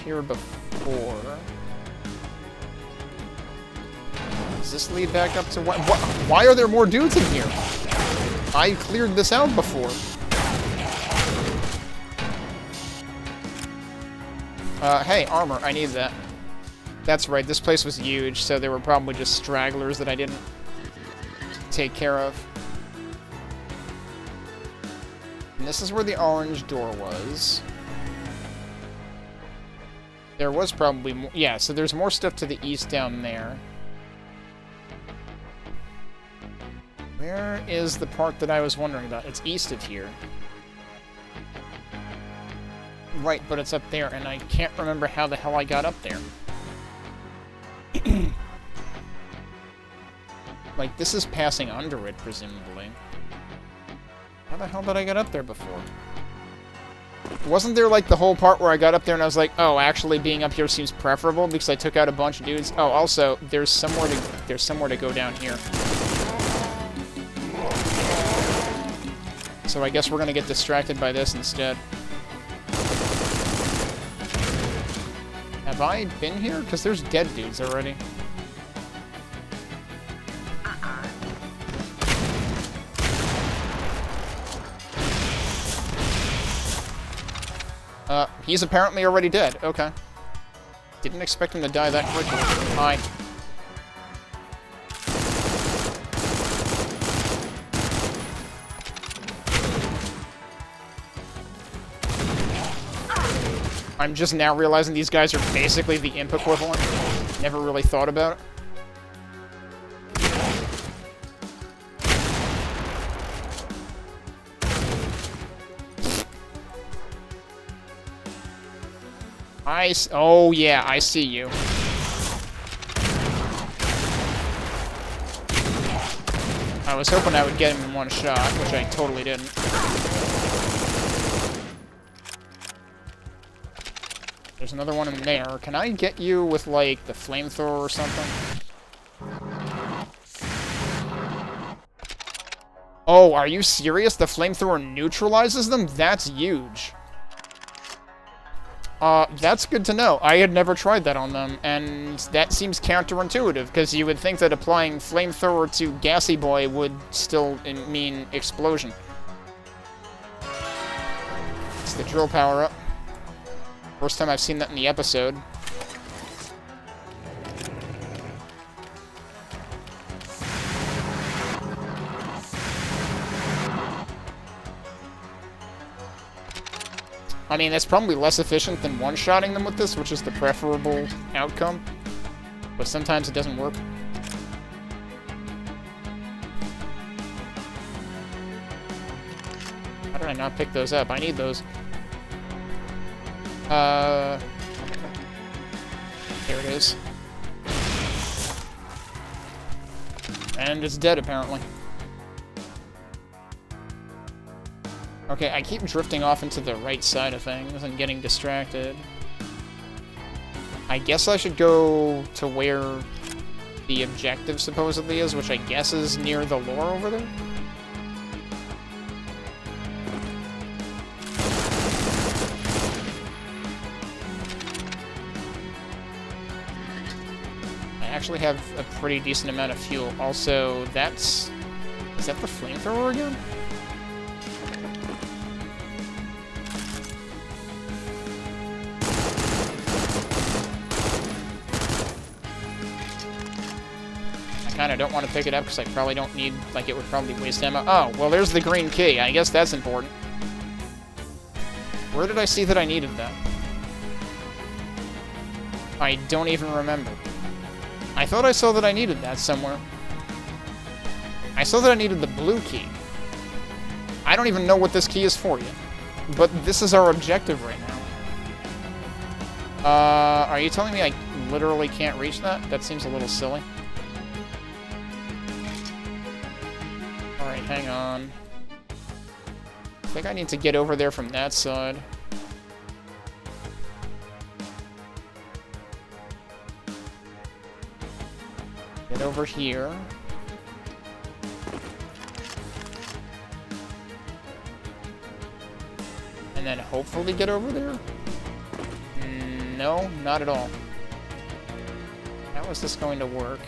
Here before. Does this lead back up to what? Why are there more dudes in here? I cleared this out before. Hey, armor. I need that. That's right. This place was huge, so there were probably just stragglers that I didn't take care of. And this is where the orange door was. There was probably more. Yeah, so there's more stuff to the east down there. Where is the part that I was wondering about? It's east of here. Right, but it's up there, and I can't remember how the hell I got up there. Like, this is passing under it, presumably. How the hell did I get up there before? Wasn't there, like, the whole part where I got up there and I was like, oh, actually being up here seems preferable because I took out a bunch of dudes? Oh, also, there's somewhere to go down here. So I guess we're gonna get distracted by this instead. Have I been here? Because there's dead dudes already. He's apparently already dead. Okay. Didn't expect him to die that quickly. Hi. I'm just now realizing these guys are basically the imp equivalent. Never really thought about it. Oh yeah, I see you. I was hoping I would get him in one shot, which I totally didn't. There's another one in there. Can I get you with, like, the flamethrower or something? Oh, are you serious? The flamethrower neutralizes them? That's huge. That's good to know. I had never tried that on them, and that seems counterintuitive, because you would think that applying flamethrower to Gassy Boy would still mean explosion. It's the drill power-up. First time I've seen that in the episode. I mean, that's probably less efficient than one-shotting them with this, which is the preferable outcome. But sometimes it doesn't work. How did I not pick those up? I need those. There it is. And it's dead, apparently. Okay, I keep drifting off into the right side of things and getting distracted. I guess I should go to where the objective supposedly is, which I guess is near the lore over there? I actually have a pretty decent amount of fuel. Also, that's... Is that the flamethrower again? I don't want to pick it up because I probably don't need, like, it would probably waste ammo. Oh, well, there's the green key. I guess that's important. Where did I see that I needed that? I don't even remember. I thought I saw that I needed that somewhere. I saw that I needed the blue key. I don't even know what this key is for yet. But this is our objective right now. Are you telling me I literally can't reach that? That seems a little silly. Alright, hang on. I think I need to get over there from that side. Get over here. And then hopefully get over there? No, not at all. How is this going to work?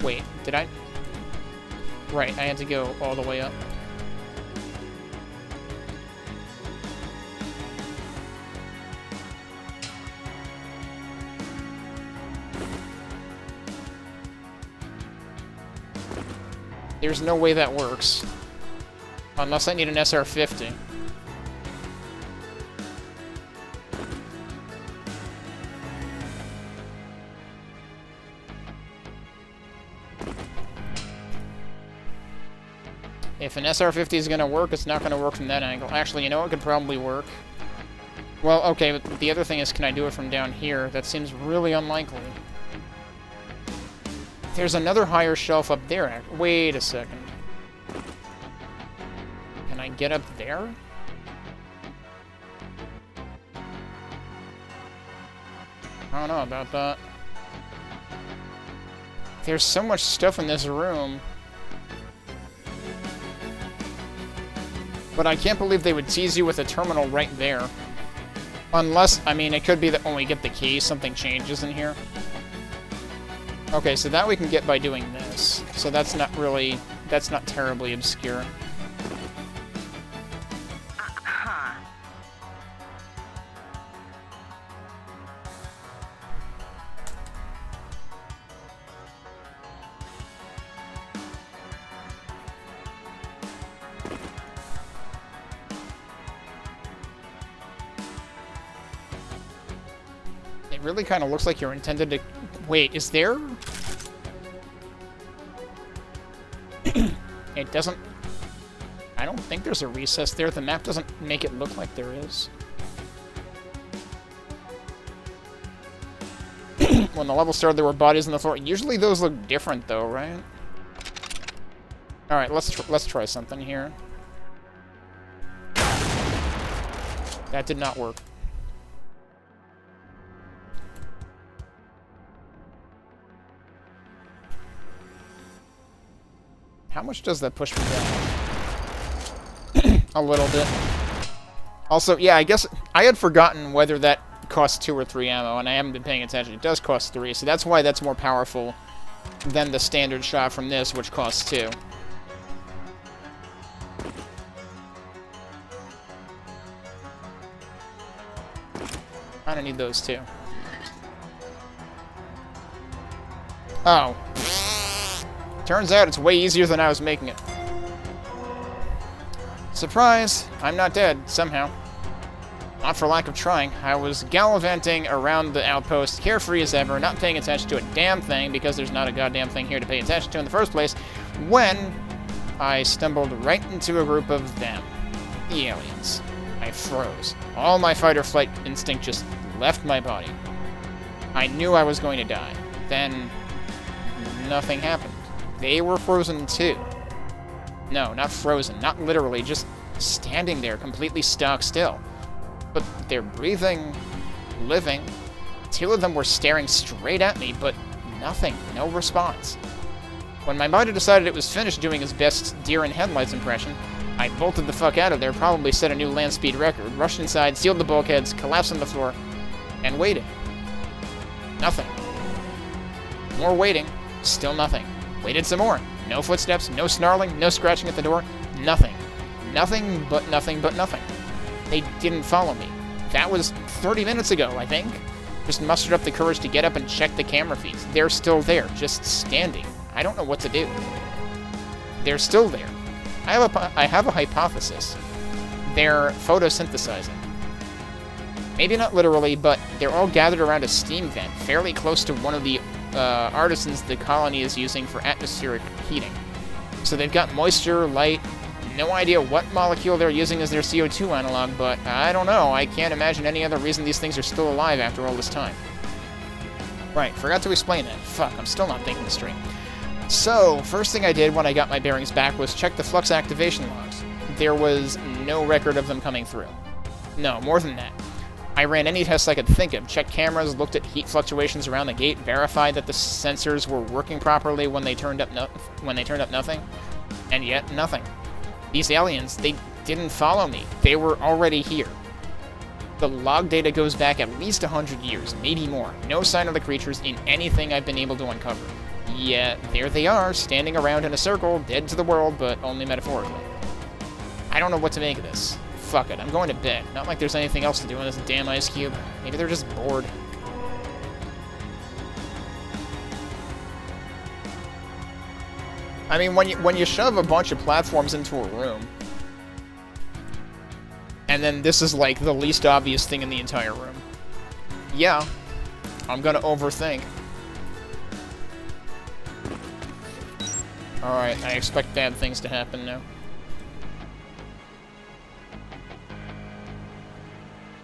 Wait, did I? Right, I had to go all the way up. There's no way that works. Unless I need an SR-50. If an SR-50 is going to work, it's not going to work from that angle. Actually, you know what could probably work? Well, okay, but the other thing is, can I do it from down here? That seems really unlikely. There's another higher shelf up there. Wait a second. Can I get up there? I don't know about that. There's so much stuff in this room. But I can't believe they would tease you with a terminal right there. Unless, I mean, it could be that when we get the key, something changes in here. Okay, so that we can get by doing this. So that's not really, that's not terribly obscure. It really kind of looks like you're intended to... Wait, is there... It doesn't... I don't think there's a recess there. The map doesn't make it look like there is. When the level started, there were bodies on the floor. Usually those look different, though, right? Alright, let's try something here. That did not work. How much does that push me down? A little bit. Also, yeah, I guess I had forgotten whether that costs 2 or 3 ammo, and I haven't been paying attention. It does cost 3, so that's why that's more powerful than the standard shot from this, which costs 2. I don't need those 2. Oh. Turns out it's way easier than I was making it. Surprise! I'm not dead, somehow. Not for lack of trying. I was gallivanting around the outpost, carefree as ever, not paying attention to a damn thing, because there's not a goddamn thing here to pay attention to in the first place, when I stumbled right into a group of them. The aliens. I froze. All my fight-or-flight instinct just left my body. I knew I was going to die. Then... nothing happened. They were frozen too. No, not frozen. Not literally, just standing there, completely stock still. But they're breathing, living. 2 of them were staring straight at me, but nothing. No response. When my body decided it was finished doing its best deer in headlights impression, I bolted the fuck out of there, probably set a new land speed record, rushed inside, sealed the bulkheads, collapsed on the floor, and waited. Nothing. More waiting. Still nothing. Waited some more. No footsteps, no snarling, no scratching at the door. Nothing. Nothing but nothing but nothing. They didn't follow me. That was 30 minutes ago, I think. Just mustered up the courage to get up and check the camera feeds. They're still there, just standing. I don't know what to do. They're still there. I have a hypothesis. They're photosynthesizing. Maybe not literally, but they're all gathered around a steam vent, fairly close to one of the artisans the colony is using for atmospheric heating. So they've got moisture, light, no idea what molecule they're using as their CO2 analog, but I don't know. I can't imagine any other reason these things are still alive after all this time. Right, forgot to explain that. Fuck, I'm still not thinking straight. So, first thing I did when I got my bearings back was check the flux activation logs. There was no record of them coming through. No, more than that. I ran any tests I could think of, checked cameras, looked at heat fluctuations around the gate, verified that the sensors were working properly when they turned up nothing, and yet nothing. These aliens, they didn't follow me. They were already here. The log data goes back at least 100 years, maybe more. No sign of the creatures in anything I've been able to uncover. Yet, there they are, standing around in a circle, dead to the world, but only metaphorically. I don't know what to make of this. Fuck it, I'm going to bed. Not like there's anything else to do in this damn ice cube. Maybe they're just bored. I mean, when you shove a bunch of platforms into a room, and then this is like the least obvious thing in the entire room, yeah, I'm gonna overthink. Alright, I expect bad things to happen now.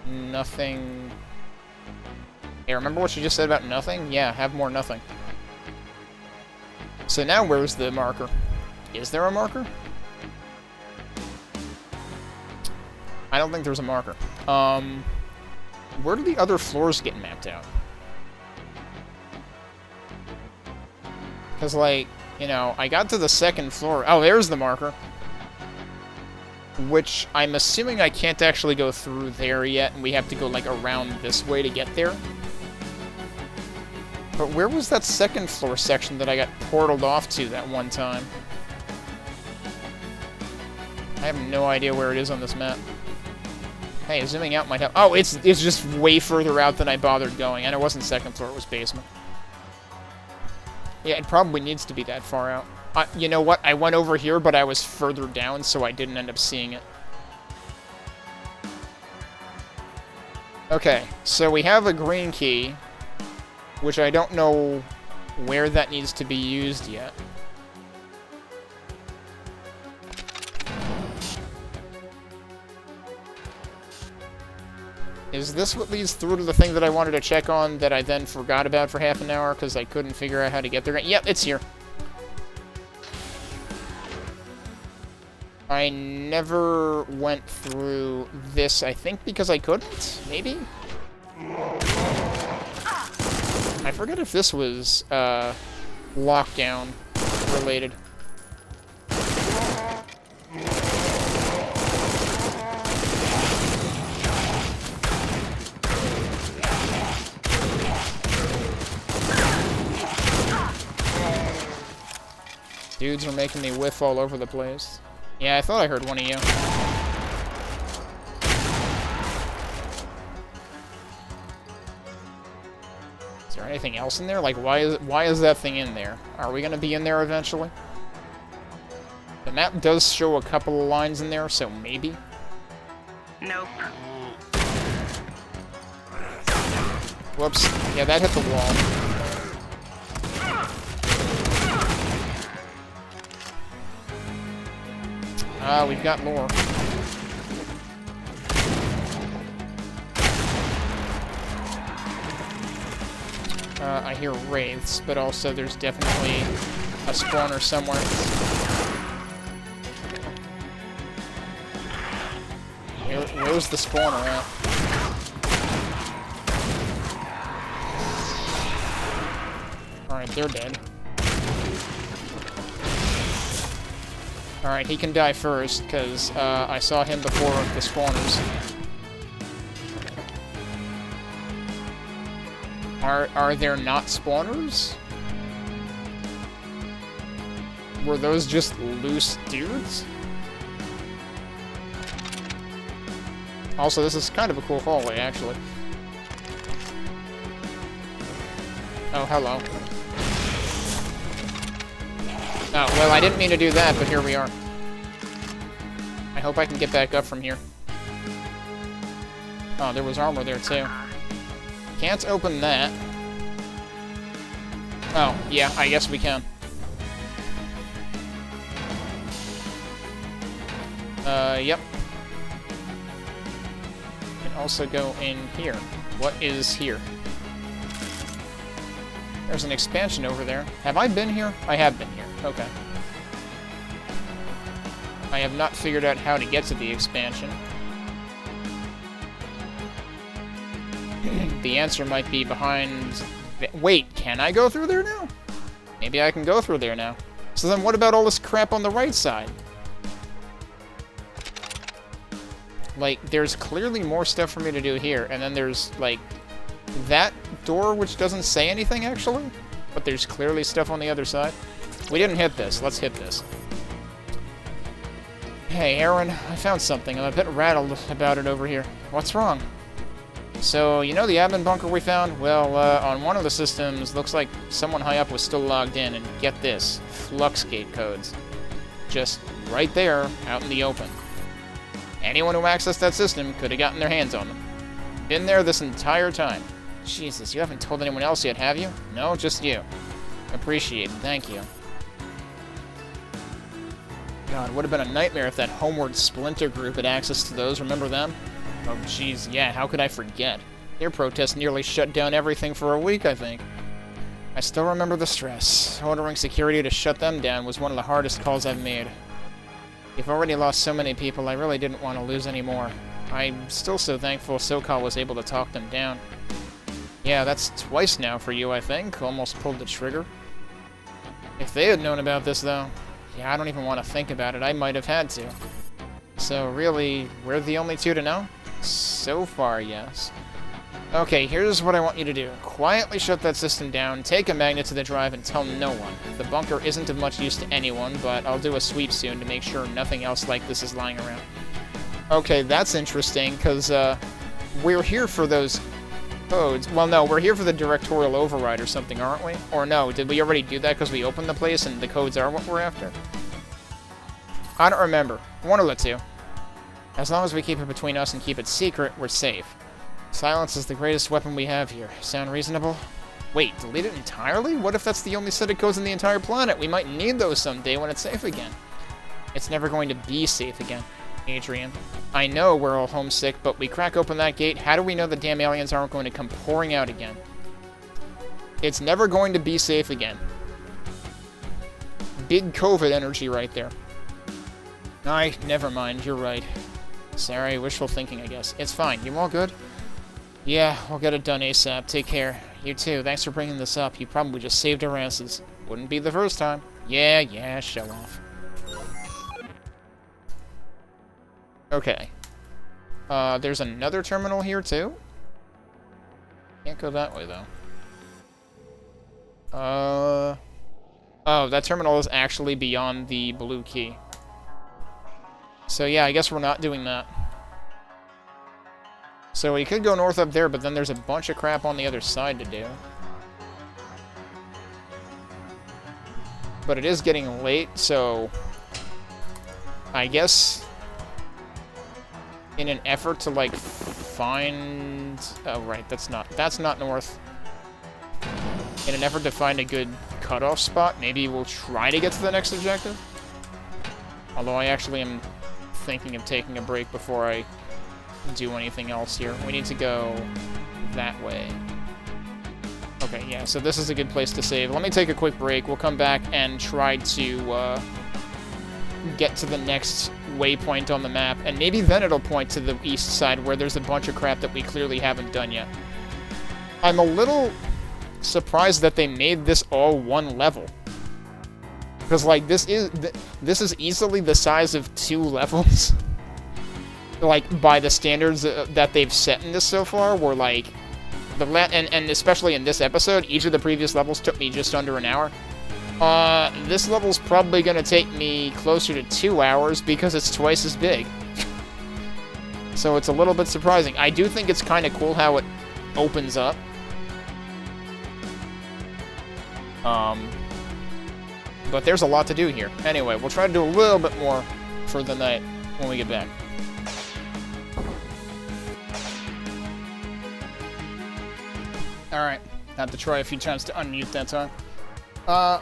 Nothing. Hey, remember what you just said about nothing? Yeah, have more nothing. So now where's the marker? Is there a marker? I don't think there's a marker. Where do the other floors get mapped out? Because, like, you know, I got to the second floor. Oh, there's the marker. Which I'm assuming I can't actually go through there yet, and we have to go, like, around this way to get there. But where was that second floor section that I got portaled off to that one time? I have no idea where it is on this map. Hey, zooming out might help. Oh, it's just way further out than I bothered going. And it wasn't second floor, it was basement. Yeah, it probably needs to be that far out. You know what? I went over here, but I was further down, so I didn't end up seeing it. Okay, so we have a green key, which I don't know where that needs to be used yet. Is this what leads through to the thing that I wanted to check on that I then forgot about for half an hour because I couldn't figure out how to get there? Yep, it's here. I never went through this, I think because I couldn't? Maybe? I forget if this was, lockdown related. Dudes are making me whiff all over the place. Yeah, I thought I heard one of you. Is there anything else in there? Like, why is that thing in there? Are we gonna be in there eventually? The map does show a couple of lines in there, so maybe. Nope. Whoops. Yeah, that hit the wall. We've got more. I hear wraiths, but also there's definitely a spawner somewhere. Where's the spawner at? Alright, they're dead. Alright, he can die first, because I saw him before the spawners. Are there not spawners? Were those just loose dudes? Also, this is kind of a cool hallway, actually. Oh, hello. Oh, well, I didn't mean to do that, but here we are. I hope I can get back up from here. Oh, there was armor there, too. Can't open that. Oh, yeah, I guess we can. Yep. Can also go in here. What is here? There's an expansion over there. Have I been here? I have been here. Okay. I have not figured out how to get to the expansion. The answer might be behind... Wait, can I go through there now? Maybe I can go through there now. So then what about all this crap on the right side? Like, there's clearly more stuff for me to do here, and then there's, like, that door, which doesn't say anything, actually. But there's clearly stuff on the other side. We didn't hit this. Let's hit this. Hey, Aaron, I found something. I'm a bit rattled about it over here. What's wrong? So, you know the admin bunker we found? Well, on one of the systems, looks like someone high up was still logged in, and get this, Fluxgate codes. Just right there, out in the open. Anyone who accessed that system could have gotten their hands on them. Been there this entire time. Jesus, you haven't told anyone else yet, have you? No, just you. Appreciate it, thank you. God, it would have been a nightmare if that Homeward Splinter group had access to those, remember them? Oh, jeez, yeah, how could I forget? Their protest nearly shut down everything for a week, I think. I still remember the stress. Ordering security to shut them down was one of the hardest calls I've made. We've already lost so many people, I really didn't want to lose any more. I'm still so thankful SoCal was able to talk them down. Yeah, that's twice now for you, I think. Almost pulled the trigger. If they had known about this, though, yeah, I don't even want to think about it. I might have had to. So, really, we're the only two to know? So far, yes. Okay, here's what I want you to do. Quietly shut that system down, take a magnet to the drive, and tell no one. The bunker isn't of much use to anyone, but I'll do a sweep soon to make sure nothing else like this is lying around. Okay, that's interesting, because, we're here for those codes. Well, no, we're here for the directorial override or something, aren't we? Or no, did we already do that because we opened the place and the codes are what we're after? I don't remember. One of the two. As long as we keep it between us and keep it secret, we're safe. Silence is the greatest weapon we have here. Sound reasonable? Wait, delete it entirely? What if that's the only set of codes on the entire planet? We might need those someday when it's safe again. It's never going to be safe again, Adrian. I know we're all homesick, but we crack open that gate, how do we know the damn aliens aren't going to come pouring out again? It's never going to be safe again. Big COVID energy right there. Never mind, you're right. Sorry, wishful thinking, I guess. It's fine. You all good? Yeah, we'll get it done ASAP. Take care. You too. Thanks for bringing this up. You probably just saved our asses. Wouldn't be the first time. Yeah, show off. Okay. There's another terminal here, too? Can't go that way, though. Oh, that terminal is actually beyond the blue key. So, yeah, I guess we're not doing that. So we could go north up there, but then there's a bunch of crap on the other side to do. But it is getting late, so I guess in an effort to, like, find... Oh, right, that's not north. In an effort to find a good cutoff spot, maybe we'll try to get to the next objective? Although I actually am thinking of taking a break before I do anything else here. We need to go that way. Okay, yeah, so this is a good place to save. Let me take a quick break. We'll come back and try to get to the next waypoint on the map, and maybe then it'll point to the east side where there's a bunch of crap that we clearly haven't done yet. I'm a little surprised that they made this all one level. Because, like, this is easily the size of 2 levels. Like, by the standards that they've set in this so far, where, like, and especially in this episode, each of the previous levels took me just under an hour. This level's probably gonna take me closer to 2 hours because it's twice as big. So it's a little bit surprising. I do think it's kind of cool how it opens up. But there's a lot to do here. Anyway, we'll try to do a little bit more for the night when we get back. Alright, had to try a few times to unmute that time.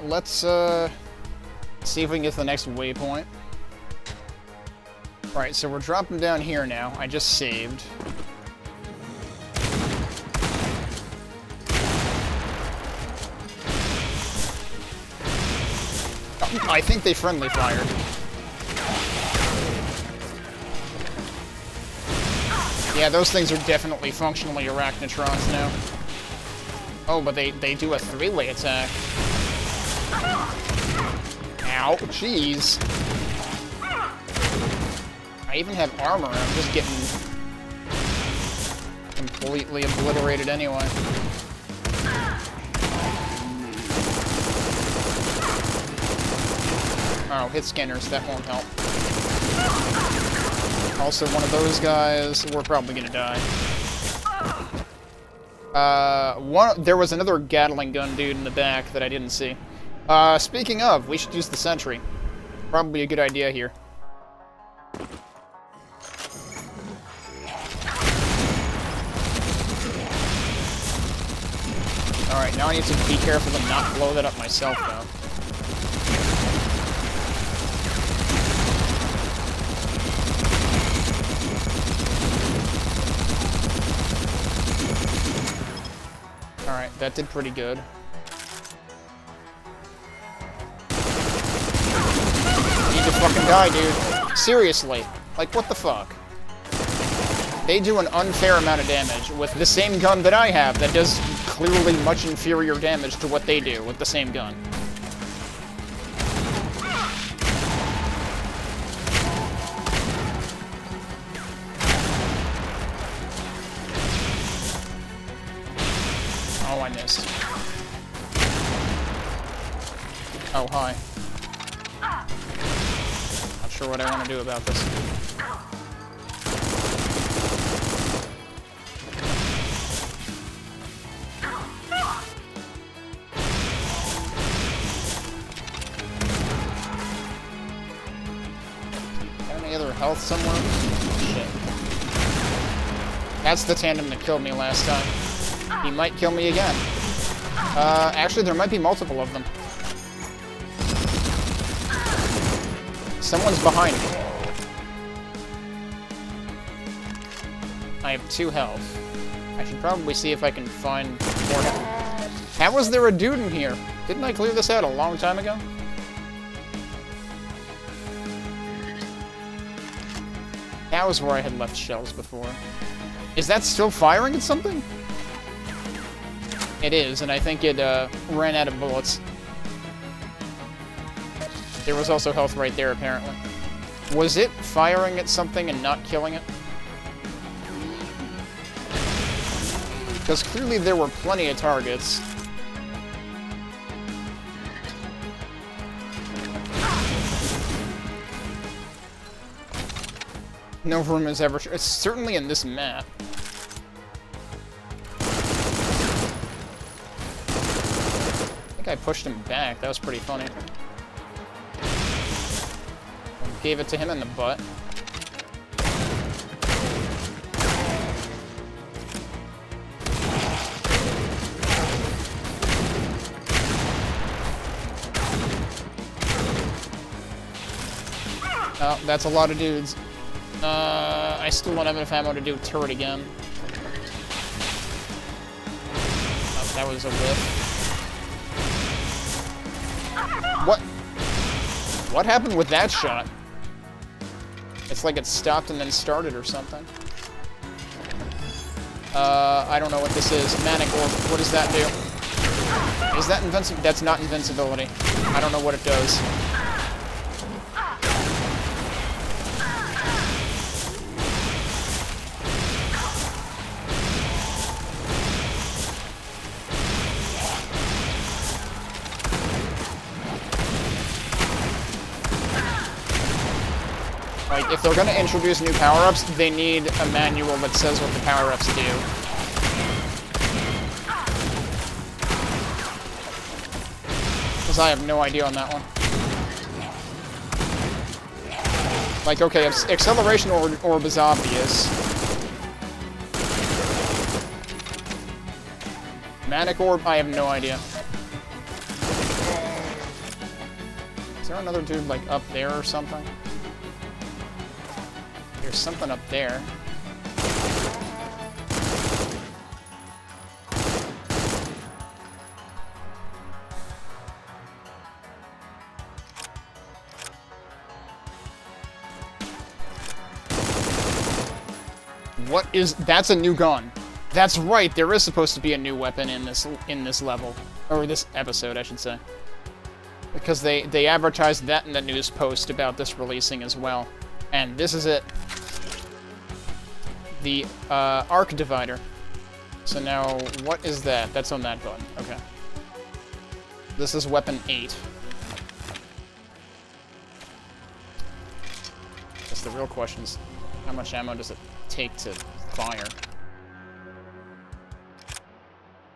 Let's see if we can get to the next waypoint. Alright, so we're dropping down here now. I just saved. I think they friendly fired. Yeah, those things are definitely functionally arachnotrons now. Oh, but they do a 3-way attack. Ow, jeez. I even have armor, I'm just getting completely obliterated anyway. Oh, hit scanners, that won't help. Also, one of those guys, we're probably gonna die. There was another Gatling gun dude in the back that I didn't see. Speaking of, we should use the sentry. Probably a good idea here. Alright, now I need to be careful to not blow that up myself, though. Alright, that did pretty good. fucking die, dude. Seriously. Like, what the fuck? They do an unfair amount of damage with the same gun that I have that does clearly much inferior damage to what they do with the same gun. Oh, I missed. Oh, hi. Not sure what I want to do about this. Got any other health somewhere? Shit. That's the tandem that killed me last time. He might kill me again. Actually, there might be multiple of them. Someone's behind me. I have 2 health. I should probably see if I can find more health. How was there a dude in here? Didn't I clear this out a long time ago? That was where I had left shells before. Is that still firing at something? It is, and I think it ran out of bullets. There was also health right there, apparently. Was it firing at something and not killing it? Because clearly there were plenty of targets. No room is ever... It's certainly in this map. I think I pushed him back. That was pretty funny. Gave it to him in the butt. Oh, that's a lot of dudes. I still don't have enough ammo to do a turret again. Oh, that was a whiff. What? What happened with that shot? It's like it stopped and then started or something. I don't know what this is. Manic Orb. What does that do? Is that invincibility? That's not invincibility. I don't know what it does. Like, if they're gonna introduce new power-ups, they need a manual that says what the power-ups do. Because I have no idea on that one. Like, okay, acceleration orb is obvious. Manic Orb, I have no idea. Is there another dude, like, up there or something? There's something up there. What is... That's a new gun. That's right, there is supposed to be a new weapon in this level. Or this episode, I should say. Because they advertised that in the news post about this releasing as well. And this is it. The arc divider. So now, what is that? That's on that button. Okay. This is weapon 8. Guess the real question is, how much ammo does it take to fire?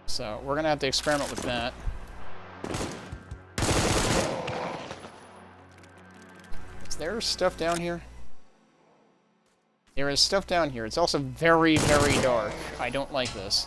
So, we're gonna have to experiment with that. Is there stuff down here? There is stuff down here. It's also very, very dark. I don't like this.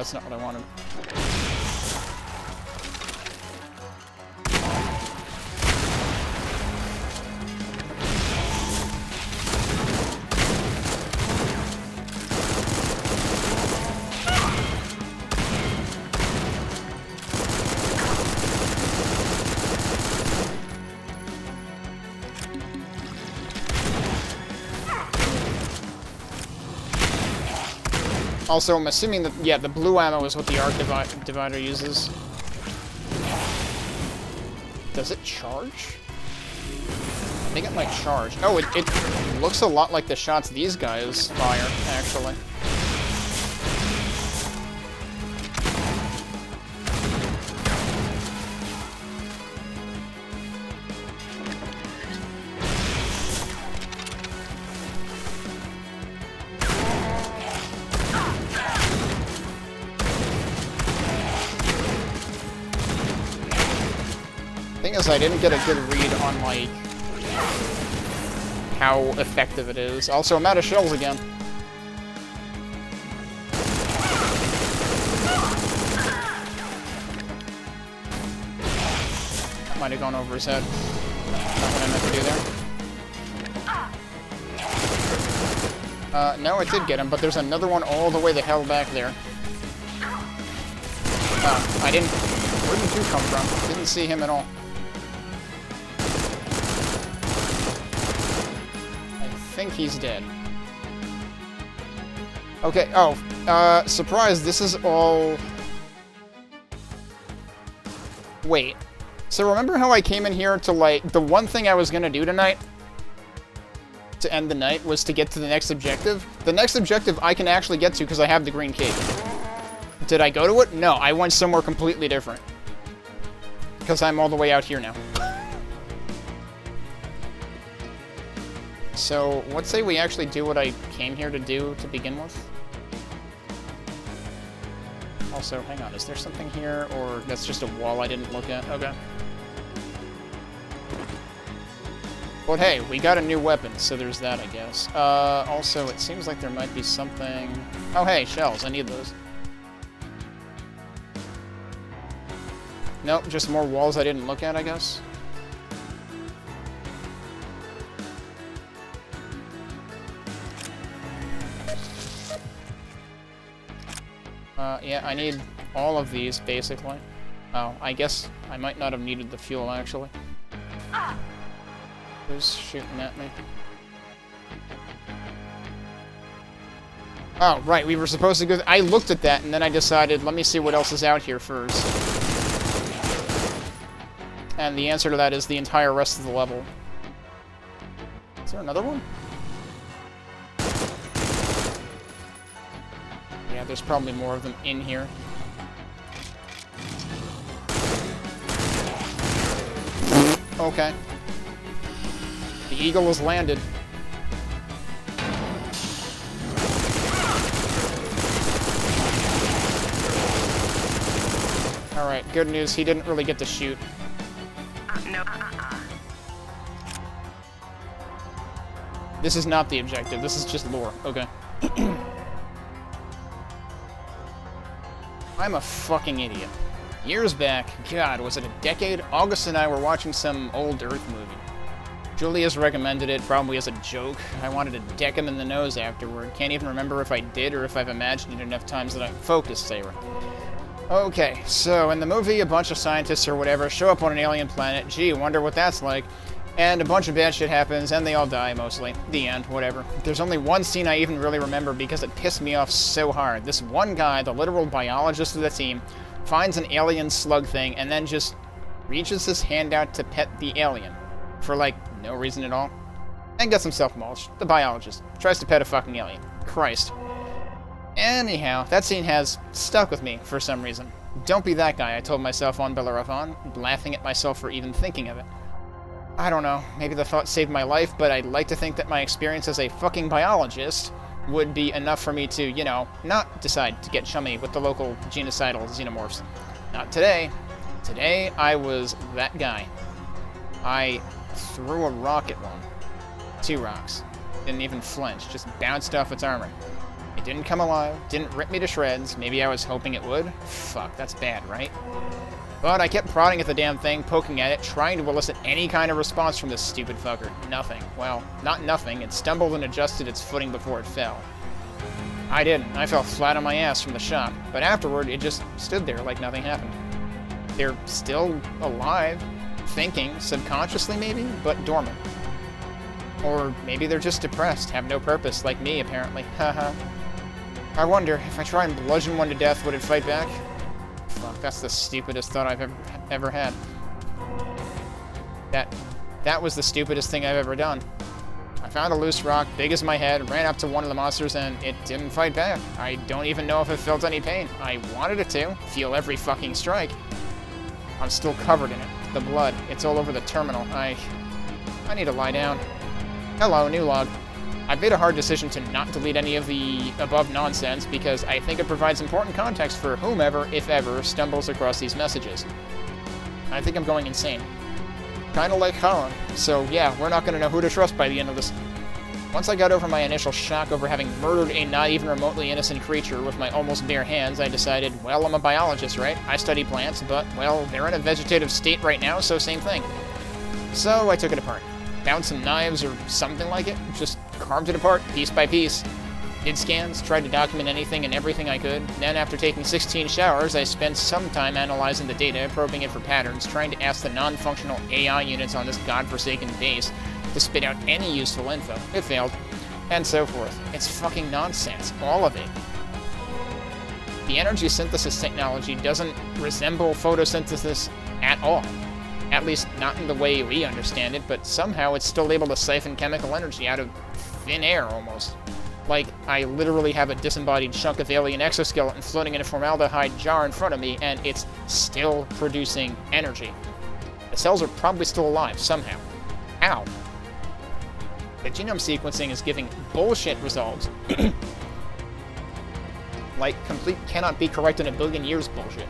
that's not what I wanted. Also, I'm assuming that, yeah, the blue ammo is what the arc divider uses. Does it charge? I think it might charge. Oh, it looks a lot like the shots these guys fire, actually. Thing is, I didn't get a good read on, like, how effective it is. Also, I'm out of shells again. That might have gone over his head. Not what I meant to do there. No, it did get him, but there's another one all the way the hell back there. Oh, I didn't... Where did you come from? Didn't see him at all. I think he's dead. Okay, oh, surprise, this is all... Wait. So remember how I came in here to, like, the one thing I was gonna do tonight to end the night was to get to the next objective? The next objective I can actually get to because I have the green cape. Did I go to it? No, I went somewhere completely different. Because I'm all the way out here now. So, let's say we actually do what I came here to do to begin with. Also, hang on, is there something here, or that's just a wall I didn't look at? Okay. But hey, we got a new weapon, so there's that, I guess. Also, it seems like there might be something... Oh hey, shells, I need those. Nope, just more walls I didn't look at, I guess. Yeah, I need all of these, basically. Oh, I guess I might not have needed the fuel, actually. Who's shooting at me? Oh, right, we were supposed to go... I looked at that, and then I decided, let me see what else is out here first. And the answer to that is the entire rest of the level. Is there another one? Yeah, there's probably more of them in here. Okay. The eagle has landed. Alright, good news, he didn't really get to shoot. No. This is not the objective, this is just lore. Okay. I'm a fucking idiot. Years back, God, was it a decade? August and I were watching some old Earth movie. Julia's recommended it, probably as a joke. I wanted to deck him in the nose afterward. Can't even remember if I did or if I've imagined it enough times that I'm focused, Sarah. Okay, so in the movie, a bunch of scientists or whatever show up on an alien planet. Gee, wonder what that's like. And a bunch of bad shit happens, and they all die, mostly. The end, whatever. There's only one scene I even really remember because it pissed me off so hard. This one guy, the literal biologist of the team, finds an alien slug thing, and then just reaches his hand out to pet the alien. For, like, no reason at all. And gets himself mulched. The biologist tries to pet a fucking alien. Christ. Anyhow, that scene has stuck with me for some reason. Don't be that guy, I told myself on Bellerophon, laughing at myself for even thinking of it. I don't know, maybe the thought saved my life, but I'd like to think that my experience as a fucking biologist would be enough for me to, you know, not decide to get chummy with the local genocidal xenomorphs. Not today. Today, I was that guy. I threw a rock at one. 2 rocks. Didn't even flinch, just bounced off its armor. It didn't come alive, didn't rip me to shreds. Maybe I was hoping it would. Fuck, that's bad, right? But I kept prodding at the damn thing, poking at it, trying to elicit any kind of response from this stupid fucker. Nothing. Well, not nothing. It stumbled and adjusted its footing before it fell. I didn't. I fell flat on my ass from the shock. But afterward, it just stood there like nothing happened. They're still alive, thinking, subconsciously maybe, but dormant. Or maybe they're just depressed, have no purpose, like me, apparently. Haha. I wonder, if I try and bludgeon one to death, would it fight back? Fuck, that's the stupidest thought I've ever had. That was the stupidest thing I've ever done. I found a loose rock, big as my head, ran up to one of the monsters, and it didn't fight back. I don't even know if it felt any pain. I wanted it to, feel every fucking strike. I'm still covered in it. The blood, it's all over the terminal. I need to lie down. Hello, new log. I've made a hard decision to not delete any of the above nonsense because I think it provides important context for whomever, if ever, stumbles across these messages. I think I'm going insane. Kinda like Colin. So yeah, we're not gonna know who to trust by the end of this. Once I got over my initial shock over having murdered a not even remotely innocent creature with my almost bare hands, I decided, well, I'm a biologist, right? I study plants, but, well, they're in a vegetative state right now, so same thing. So I took it apart. Found some knives or something like it, just carved it apart, piece by piece. Did scans, tried to document anything and everything I could. Then, after taking 16 showers, I spent some time analyzing the data, probing it for patterns, trying to ask the non-functional AI units on this godforsaken base to spit out any useful info. It failed. And so forth. It's fucking nonsense. All of it. The energy synthesis technology doesn't resemble photosynthesis at all. At least not in the way we understand it, but somehow it's still able to siphon chemical energy out of thin air, almost. Like, I literally have a disembodied chunk of alien exoskeleton floating in a formaldehyde jar in front of me, and it's still producing energy. The cells are probably still alive, somehow. How? The genome sequencing is giving bullshit results. Like, complete cannot be correct in a billion years bullshit.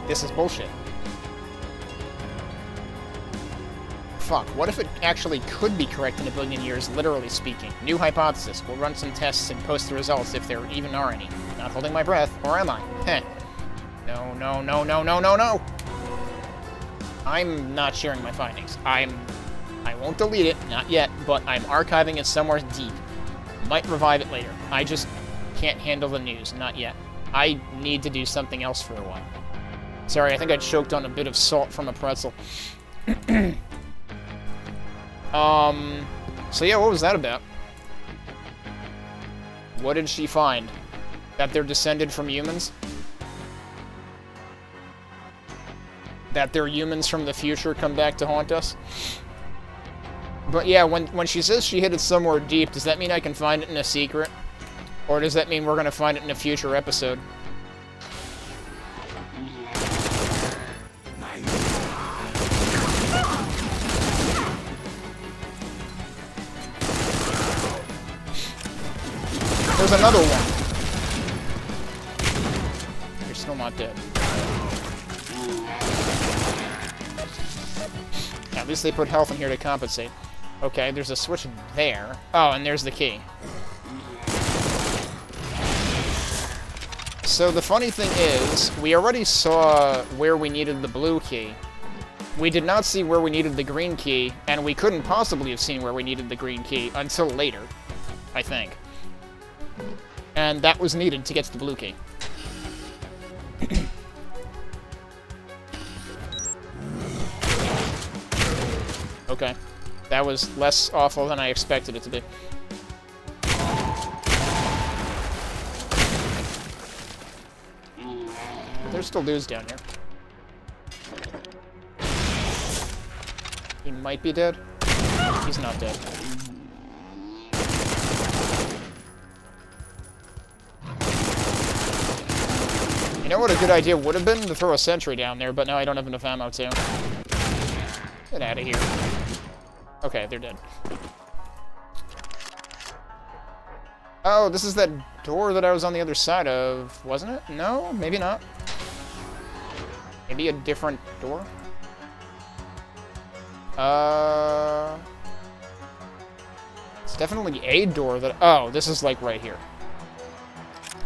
This is bullshit. Fuck, what if it actually could be correct in a billion years, literally speaking? New hypothesis. We'll run some tests and post the results if there even are any. Not holding my breath, or am I? Heh. No, no, no, no, no, no, no! I'm not sharing my findings. I won't delete it, not yet, but I'm archiving it somewhere deep. Might revive it later. I just can't handle the news, not yet. I need to do something else for a while. Sorry, I think I choked on a bit of salt from a pretzel. So yeah, what was that about? What did she find? That they're descended from humans? That their humans from the future come back to haunt us? But yeah, when she says she hid it somewhere deep, does that mean I can find it in a secret? Or does that mean we're gonna find it in a future episode? There's another one. You're still not dead. At least they put health in here to compensate. Okay, there's a switch there. Oh, and there's the key. So the funny thing is, we already saw where we needed the blue key. We did not see where we needed the green key, and we couldn't possibly have seen where we needed the green key until later, I think. And that was needed to get to the blue key. Okay. That was less awful than I expected it to be. There's still dudes down here. He might be dead. He's not dead. You know what a good idea would have been? To throw a sentry down there, but now I don't have enough ammo to. Get out of here. Okay, they're dead. Oh, this is that door that I was on the other side of, wasn't it? No? Maybe not. Maybe a different door? definitely a door that... Oh, this is, like, right here.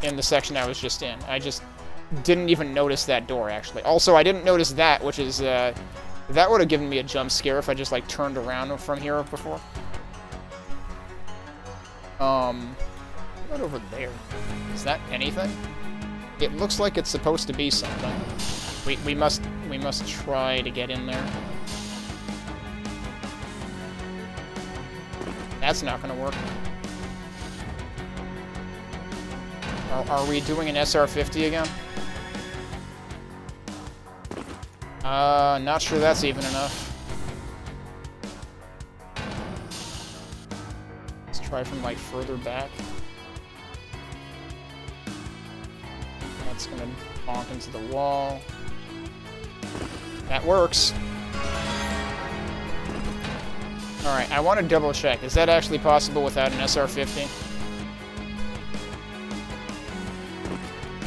In the section I was just in. I just didn't even notice that door, actually. Also, I didn't notice that, which is, that would have given me a jump scare if I just, like, turned around from here before. What over there? Is that anything? It looks like it's supposed to be something. We must try to get in there. That's not gonna work. Are we doing an SR50 again? Not sure that's even enough. Let's try from, like, further back. That's gonna bonk into the wall. That works. Alright, I want to double check. Is that actually possible without an SR50?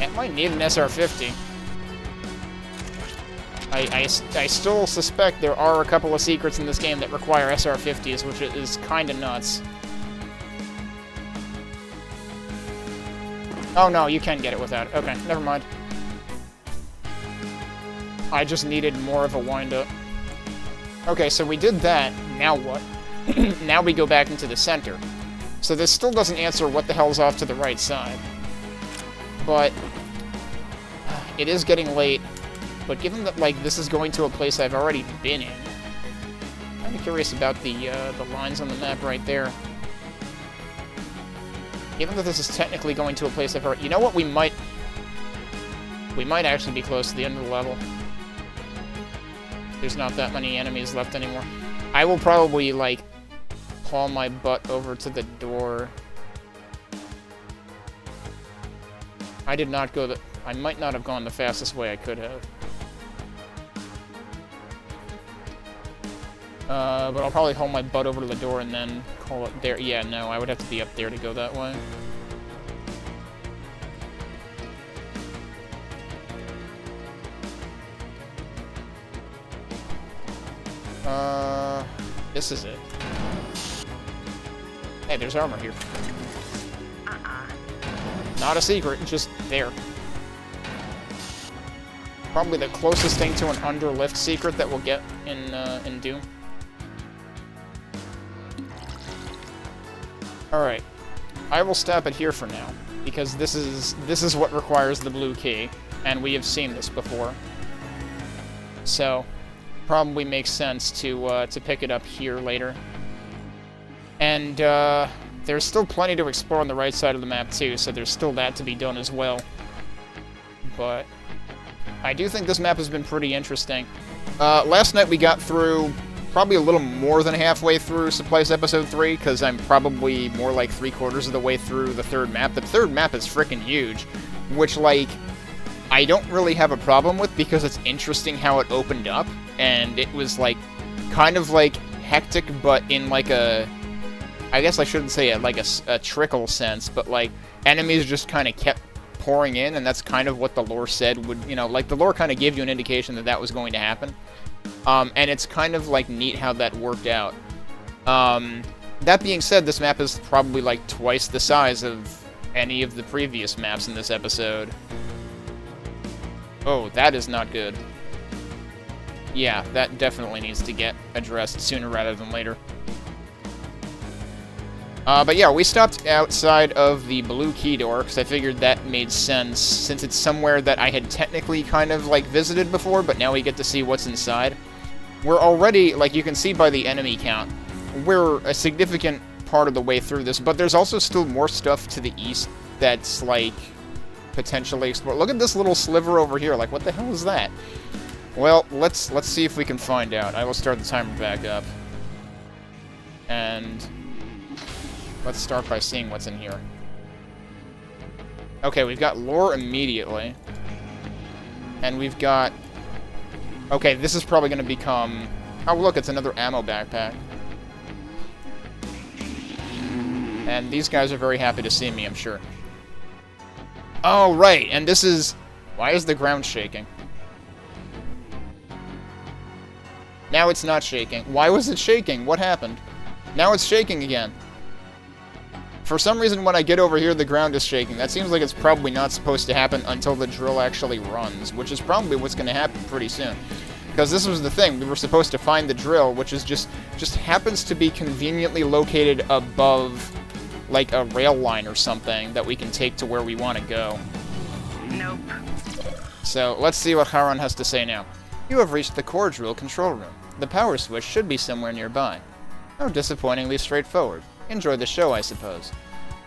It might need an SR50. I still suspect there are a couple of secrets in this game that require SR50s, which is kind of nuts. Oh no, you can get it without it. Okay, never mind. I just needed more of a wind-up. Okay, so we did that. Now what? Now we go back into the center. So this still doesn't answer what the hell's off to the right side. But it is getting late. But given that, like, this is going to a place I've already been in, I'm kind of curious about the lines on the map right there. Given that this is technically going to a place I've already... You know what? We might actually be close to the end of the level. There's not that many enemies left anymore. I will probably, like, haul my butt over to the door. I did not go the... I might not have gone the fastest way I could have. But I'll probably haul my butt over to the door and then call it there. Yeah, no, I would have to be up there to go that way. This is it. Hey, there's armor here. Not a secret, just there. Probably the closest thing to an underlift secret that we'll get in Doom. Alright. I will stop it here for now, because this is what requires the blue key, and we have seen this before. So, probably makes sense to pick it up here later. And, there's still plenty to explore on the right side of the map, too, so there's still that to be done as well. But I do think this map has been pretty interesting. Last night we got through probably a little more than halfway through Supplice Episode 3, because I'm probably more like 3/4 of the way through the third map. The third map is freaking huge, which, like, I don't really have a problem with, because it's interesting how it opened up, and it was, like, kind of, like, hectic, but in, like, a... I guess I shouldn't say it like a trickle sense, but, like, enemies just kind of kept pouring in, and that's kind of what the lore said would, you know, like, the lore kind of gave you an indication that that was going to happen. And it's kind of, like, neat how that worked out. That being said, this map is probably, like, twice the size of any of the previous maps in this episode. Oh, that is not good. Yeah, that definitely needs to get addressed sooner rather than later. But yeah, we stopped outside of the blue key door, because I figured that made sense, since it's somewhere that I had technically kind of, like, visited before, but now we get to see what's inside. We're already, like, you can see by the enemy count, we're a significant part of the way through this, but there's also still more stuff to the east that's, like, potentially explored. Look at this little sliver over here, like, what the hell is that? Well, let's see if we can find out. I will start the timer back up. And let's start by seeing what's in here. Okay, we've got lore immediately. And we've got... Okay, this is probably going to become... Oh, look, it's another ammo backpack. And these guys are very happy to see me, I'm sure. Oh, right, and this is... Why is the ground shaking? Now it's not shaking. Why was it shaking? What happened? Now it's shaking again. For some reason, when I get over here, the ground is shaking. That seems like it's probably not supposed to happen until the drill actually runs, which is probably what's going to happen pretty soon. Because this was the thing. We were supposed to find the drill, which is just happens to be conveniently located above, like, a rail line or something that we can take to where we want to go. Nope. So, let's see what Haran has to say now. You have reached the core drill control room. The power switch should be somewhere nearby. How disappointingly straightforward. Enjoy the show, I suppose.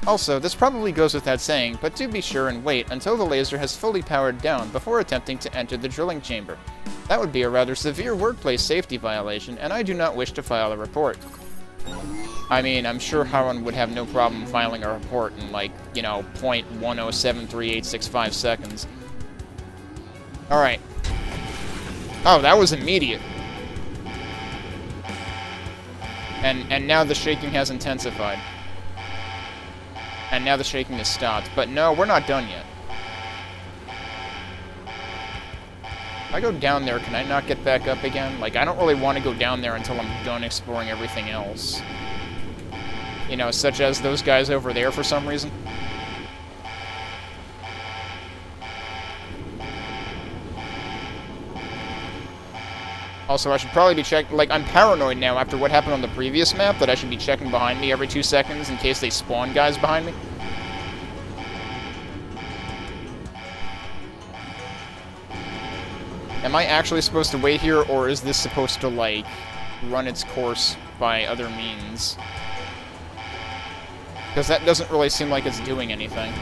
Also, this probably goes without saying, but do be sure and wait until the laser has fully powered down before attempting to enter the drilling chamber. That would be a rather severe workplace safety violation, and I do not wish to file a report. I mean, I'm sure Haran would have no problem filing a report in, like, you know, 0.1073865 seconds. Alright. Oh, that was immediate. And now the shaking has intensified. And now the shaking has stopped. But no, we're not done yet. If I go down there, can I not get back up again? Like, I don't really want to go down there until I'm done exploring everything else. You know, such as those guys over there for some reason. Also, I should probably be checking... Like, I'm paranoid now after what happened on the previous map, that I should be checking behind me every 2 seconds in case they spawn guys behind me. Am I actually supposed to wait here, or is this supposed to, like, run its course by other means? Because that doesn't really seem like it's doing anything.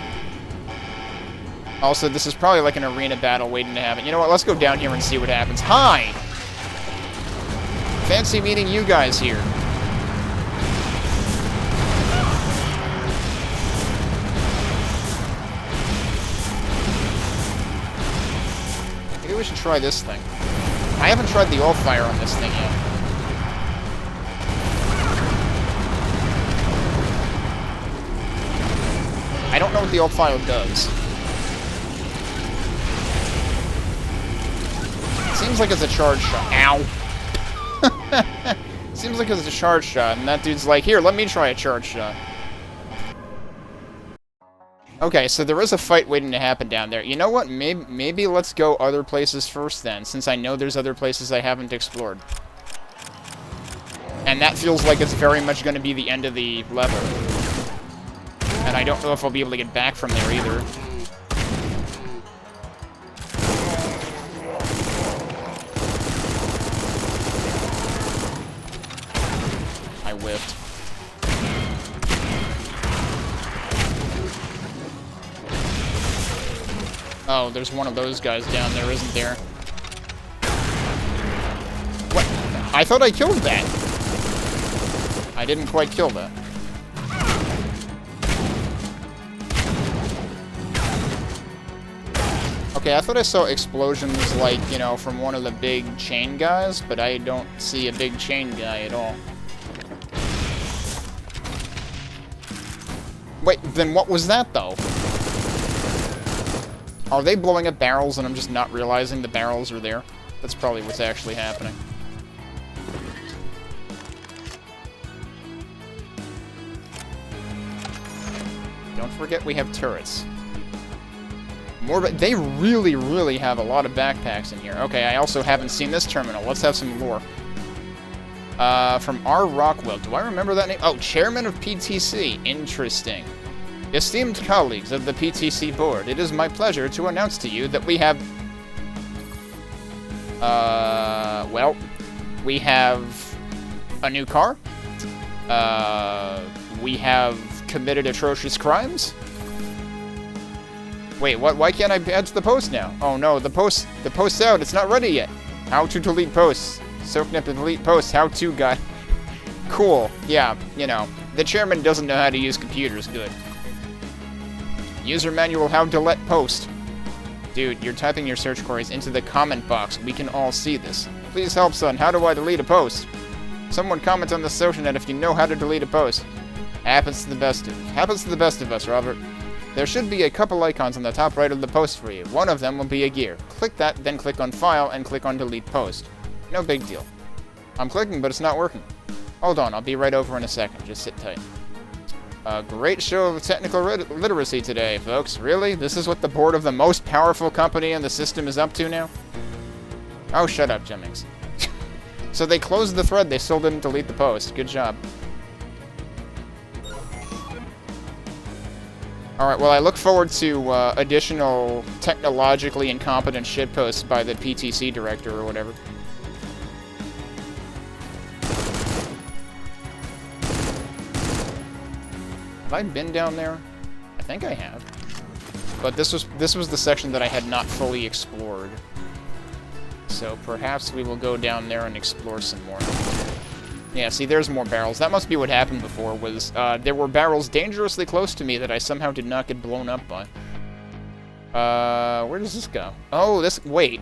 Also, this is probably like an arena battle waiting to happen. You know what, let's go down here and see what happens. Hi! Fancy meeting you guys here. Maybe we should try this thing. I haven't tried the all-fire on this thing yet. I don't know what the all-fire does. It seems like it's a charge shot. Ow! Seems like it's a charge shot, and that dude's like, here, let me try a charge shot. Okay, so there is a fight waiting to happen down there. You know what? Maybe let's go other places first then, since I know there's other places I haven't explored. And that feels like it's very much going to be the end of the level. And I don't know if I'll be able to get back from there either. I whiffed. Oh, there's one of those guys down there, isn't there? What? I thought I killed that. I didn't quite kill that. Okay, I thought I saw explosions, like, you know, from one of the big chain guys, but I don't see a big chain guy at all. Wait, then what was that, though? Are they blowing up barrels and I'm just not realizing the barrels are there? That's probably what's actually happening. Don't forget we have turrets. More, but they really, really have a lot of backpacks in here. Okay, I also haven't seen this terminal. Let's have some lore. From R. Rockwell. Do I remember that name? Oh, Chairman of PTC. Interesting. Esteemed colleagues of the PTC board, it is my pleasure to announce to you that we have... well, we have a new car. We have committed atrocious crimes. Wait, what? Why can't I add to the post now? Oh no, the post's out. It's not ready yet. How to delete posts. SoapNip and delete posts. How to guide. Cool. Yeah, you know, the chairman doesn't know how to use computers. Good. User manual how to let post. Dude, you're typing your search queries into the comment box. We can all see this. Please help, son. How do I delete a post? Someone comment on the social net if you know how to delete a post. Happens to the best of us, Robert. There should be a couple icons on the top right of the post for you. One of them will be a gear. Click that, then click on File, and click on Delete Post. No big deal. I'm clicking, but it's not working. Hold on, I'll be right over in a second. Just sit tight. A great show of technical literacy today, folks. Really? This is what the board of the most powerful company in the system is up to now? Oh, shut up, Jennings. So they closed the thread, they still didn't delete the post. Good job. Alright, well, I look forward to additional technologically incompetent shitposts by the PTC director or whatever. Have I been down there? I think I have. But this was the section that I had not fully explored. So perhaps we will go down there and explore some more. Yeah, see, there's more barrels. That must be what happened before, was there were barrels dangerously close to me that I somehow did not get blown up by. Where does this go? Oh, wait.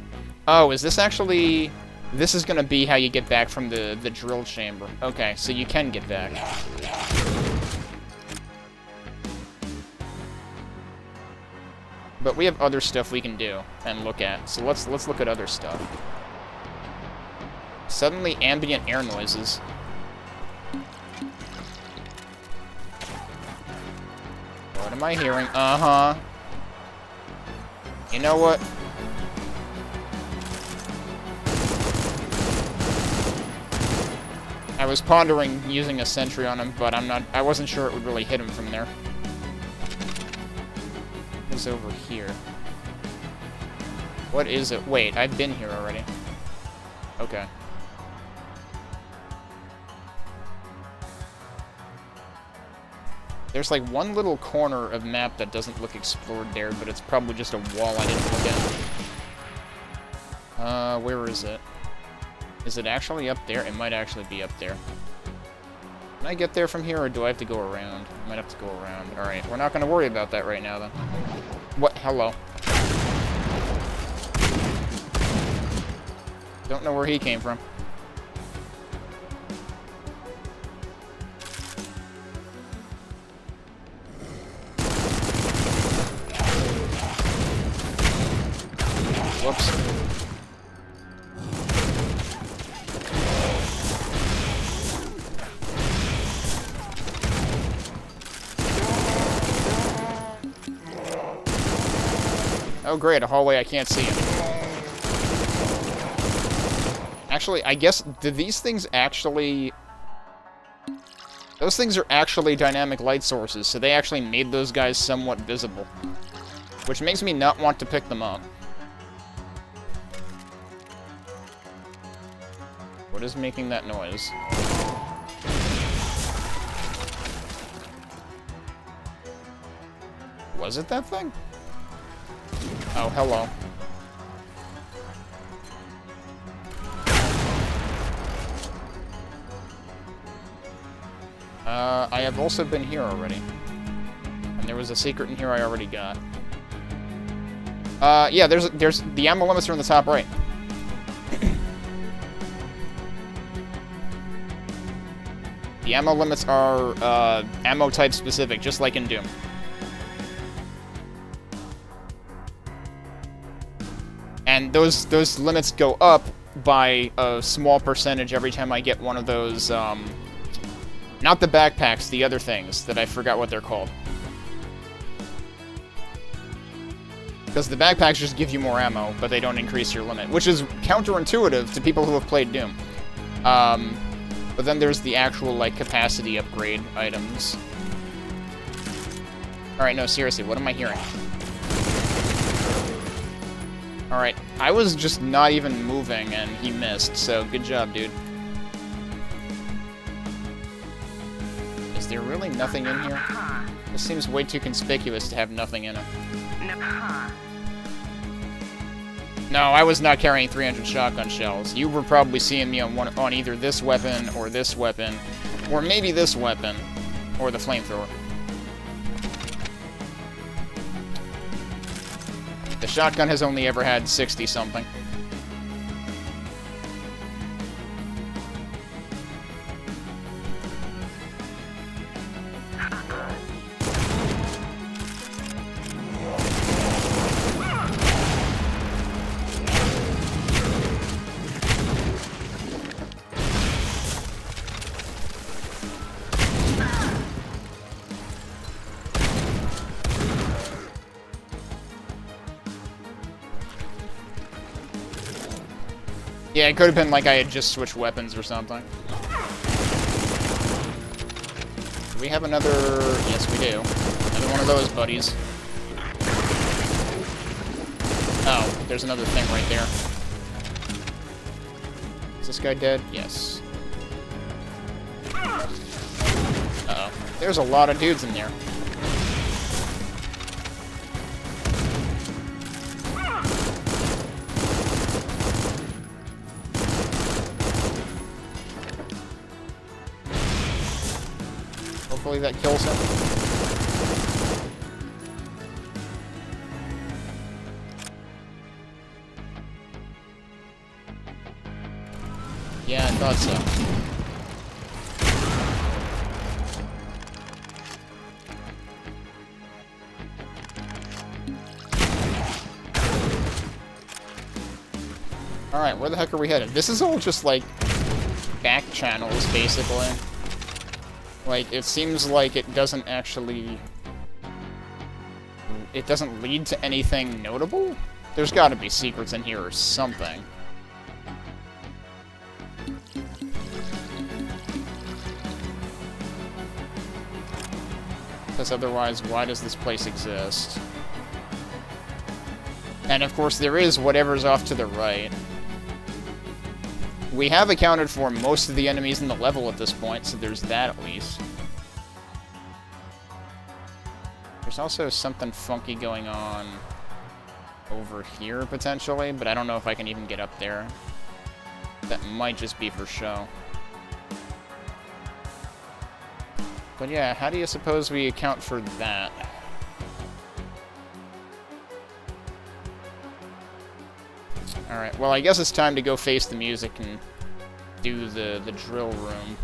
Oh, is this actually... This is gonna be how you get back from the drill chamber. Okay, so you can get back. But we have other stuff we can do and look at, so let's look at other stuff. Suddenly ambient air noises. What am I hearing? Uh-huh. You know what? I was pondering using a sentry on him, but I wasn't sure it would really hit him from there. Is over here. What is it? Wait, I've been here already. Okay. There's like one little corner of map that doesn't look explored there, but it's probably just a wall I didn't look at. Where is it? Is it actually up there? It might actually be up there. Can I get there from here, or do I have to go around? I might have to go around. Alright, we're not going to worry about that right now, then. What? Hello. Don't know where he came from. Whoops. Oh great, a hallway I can't see him. Actually, I guess, do these things actually... Those things are actually dynamic light sources, so they actually made those guys somewhat visible. Which makes me not want to pick them up. What is making that noise? Was it that thing? Oh, hello. I have also been here already. And there was a secret in here I already got. Yeah, there's the ammo limits are in the top right. The ammo limits are, ammo type specific, just like in Doom. And those limits go up by a small percentage every time I get one of those, not the backpacks, the other things that I forgot what they're called. Because the backpacks just give you more ammo, but they don't increase your limit, which is counterintuitive to people who have played Doom. But then there's the actual, like, capacity upgrade items. Alright, no, seriously, what am I hearing? Alright, I was just not even moving, and he missed, so good job, dude. Is there really nothing in here? This seems way too conspicuous to have nothing in it. No, I was not carrying 300 shotgun shells. You were probably seeing me on either this weapon, or maybe this weapon, or the flamethrower. The shotgun has only ever had 60-something. Yeah, it could have been like I had just switched weapons or something. Do we have another... Yes, we do. Another one of those buddies. Oh, there's another thing right there. Is this guy dead? Yes. Uh-oh. There's a lot of dudes in there. Hopefully that kills him. Yeah, I thought so. Alright, where the heck are we headed? This is all just, like, back channels, basically. Like, it seems like it doesn't actually... It doesn't lead to anything notable? There's gotta be secrets in here or something. Because otherwise, why does this place exist? And of course, there is whatever's off to the right. We have accounted for most of the enemies in the level at this point, so there's that at least. There's also something funky going on over here, potentially, but I don't know if I can even get up there. That might just be for show. But yeah, how do you suppose we account for that? Alright, well I guess it's time to go face the music and do the drill room.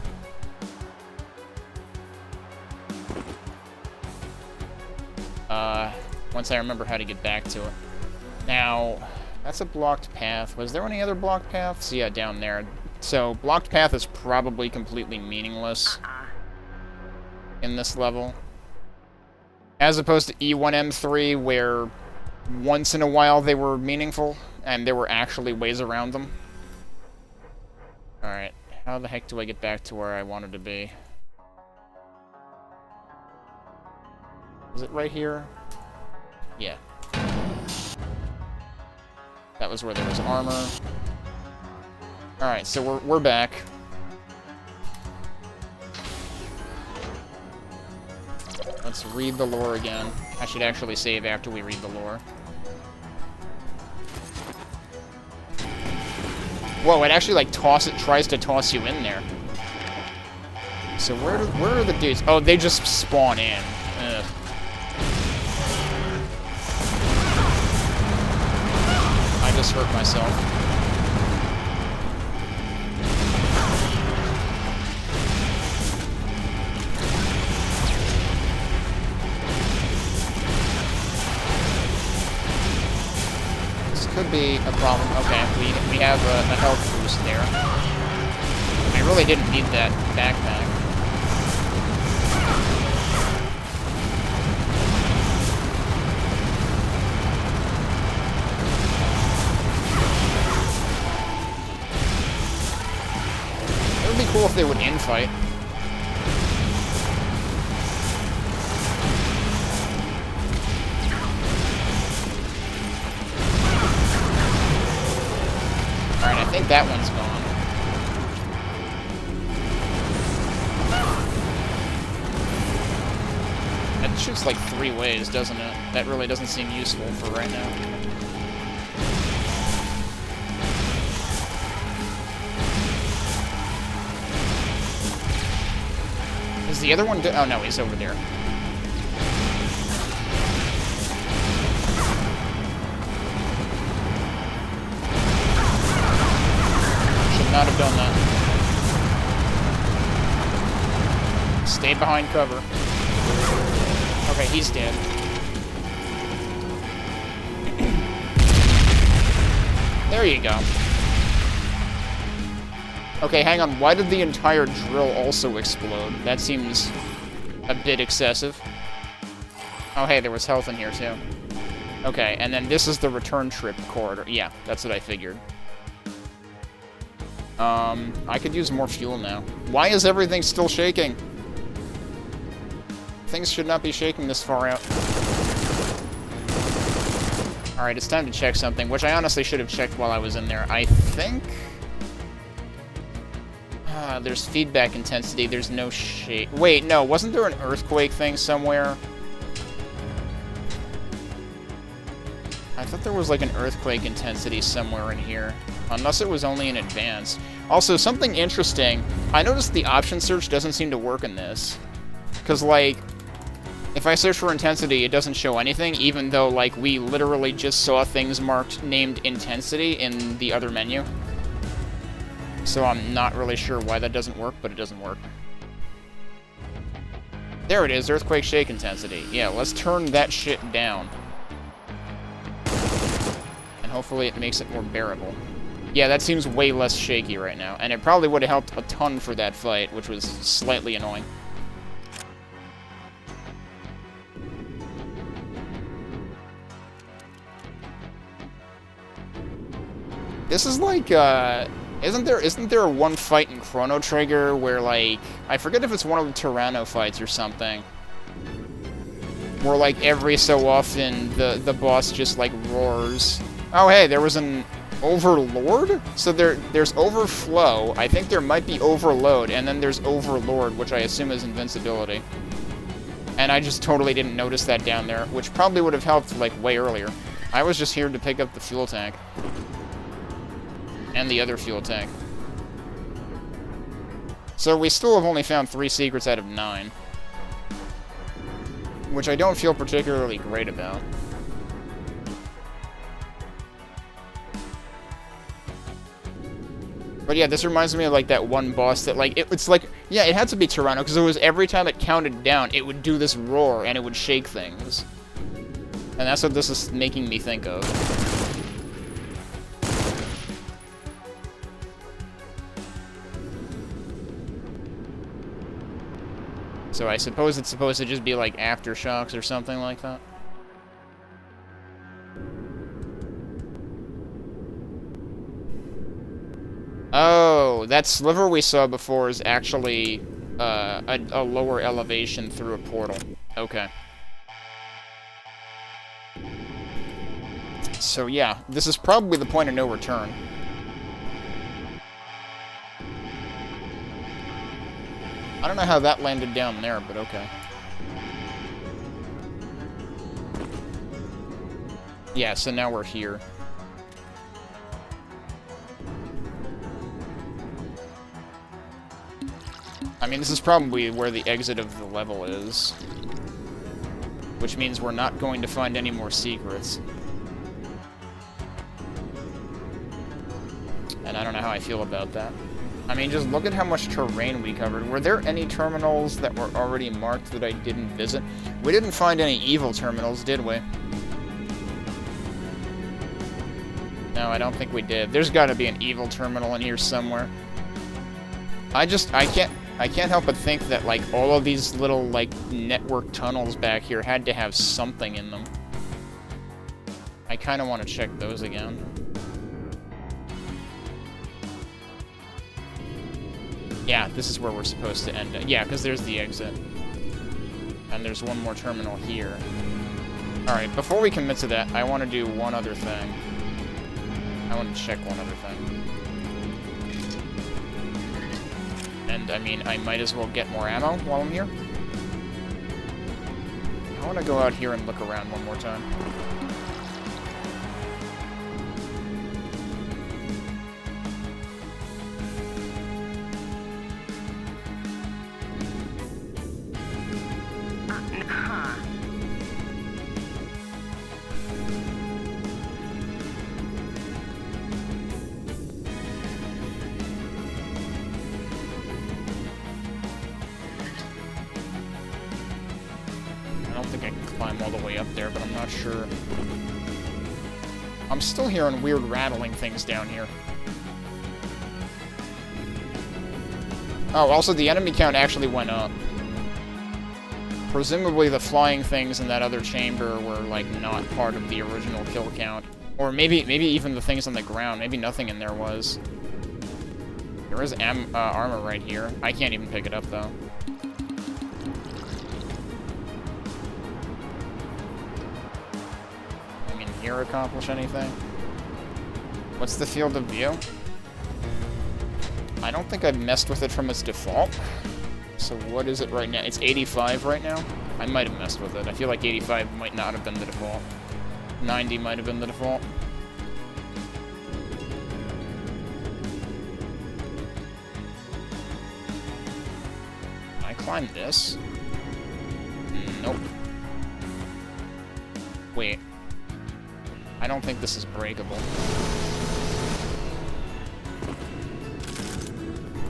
Once I remember how to get back to it. Now, that's a blocked path. Was there any other blocked paths? Yeah, down there. So, blocked path is probably completely meaningless in this level. As opposed to E1M3, where once in a while they were meaningful, and there were actually ways around them. Alright, how the heck do I get back to where I wanted to be? Is it right here? Yeah. That was where there was armor. Alright, so we're back. Let's read the lore again. I should actually save after we read the lore. Whoa, it actually, like, tries to toss you in there. So where are the dudes? Oh, they just spawn in. Ugh. I just hurt myself. Could be a problem. Okay, we have a health boost there. I really didn't need that backpack. It would be cool if they would infight. I think that one's gone. That shoots like 3 ways, doesn't it? That really doesn't seem useful for right now. Is the other one... Oh no, he's over there. Not have done that. Stay behind cover. Okay, he's dead. There you go. Okay, hang on. Why did the entire drill also explode? That seems a bit excessive. Oh, hey, there was health in here, too. Okay, and then this is the return trip corridor. Yeah, that's what I figured. I could use more fuel now. Why is everything still shaking? Things should not be shaking this far out. Alright, it's time to check something, which I honestly should have checked while I was in there. I think... there's feedback intensity, there's no shake. Wait, no, wasn't there an earthquake thing somewhere? I thought there was like an earthquake intensity somewhere in here. Unless it was only in advanced. Also, something interesting, I noticed the option search doesn't seem to work in this. Because, like, if I search for intensity, it doesn't show anything, even though, like, we literally just saw things marked named intensity in the other menu. So I'm not really sure why that doesn't work, but it doesn't work. There it is, earthquake shake intensity. Yeah, let's turn that shit down. And hopefully it makes it more bearable. Yeah, that seems way less shaky right now, and it probably would have helped a ton for that fight, which was slightly annoying. This is like, isn't there one fight in Chrono Trigger where, like, I forget if it's one of the Tyranno fights or something, where, like, every so often the boss just, like, roars. Oh, hey, there was an Overlord? So there's Overflow, I think there might be Overload, and then there's Overlord, which I assume is invincibility. And I just totally didn't notice that down there, which probably would have helped, like, way earlier. I was just here to pick up the fuel tank. And the other fuel tank. So we still have only found 3 secrets out of 9. Which I don't feel particularly great about. But yeah, this reminds me of, like, that one boss that, like, it's like, yeah, it had to be Tyranno, because it was every time it counted down, it would do this roar, and it would shake things. And that's what this is making me think of. So I suppose it's supposed to just be, like, aftershocks or something like that. Oh, that sliver we saw before is actually a lower elevation through a portal. Okay. So yeah, this is probably the point of no return. I don't know how that landed down there, but okay. Yeah, so now we're here. I mean, this is probably where the exit of the level is. Which means we're not going to find any more secrets. And I don't know how I feel about that. I mean, just look at how much terrain we covered. Were there any terminals that were already marked that I didn't visit? We didn't find any evil terminals, did we? No, I don't think we did. There's gotta be an evil terminal in here somewhere. I can't help but think that, like, all of these little, like, network tunnels back here had to have something in them. I kind of want to check those again. Yeah, this is where we're supposed to end it. Yeah, because there's the exit. And there's one more terminal here. Alright, before we commit to that, I want to do one other thing. I want to check one other thing. And, I mean, I might as well get more ammo while I'm here. I want to go out here and look around one more time. But I'm not sure. I'm still hearing weird rattling things down here. Oh, also the enemy count actually went up. Presumably the flying things in that other chamber were, like, not part of the original kill count. Or maybe even the things on the ground. Maybe nothing in there was. There is armor right here. I can't even pick it up, though. I mean, here accomplish anything? What's the field of view? I don't think I've messed with it from its default. So what is it right now? It's 85 right now? I might have messed with it. I feel like 85 might not have been the default. 90 might have been the default. Climb this? Nope. Wait. I don't think this is breakable.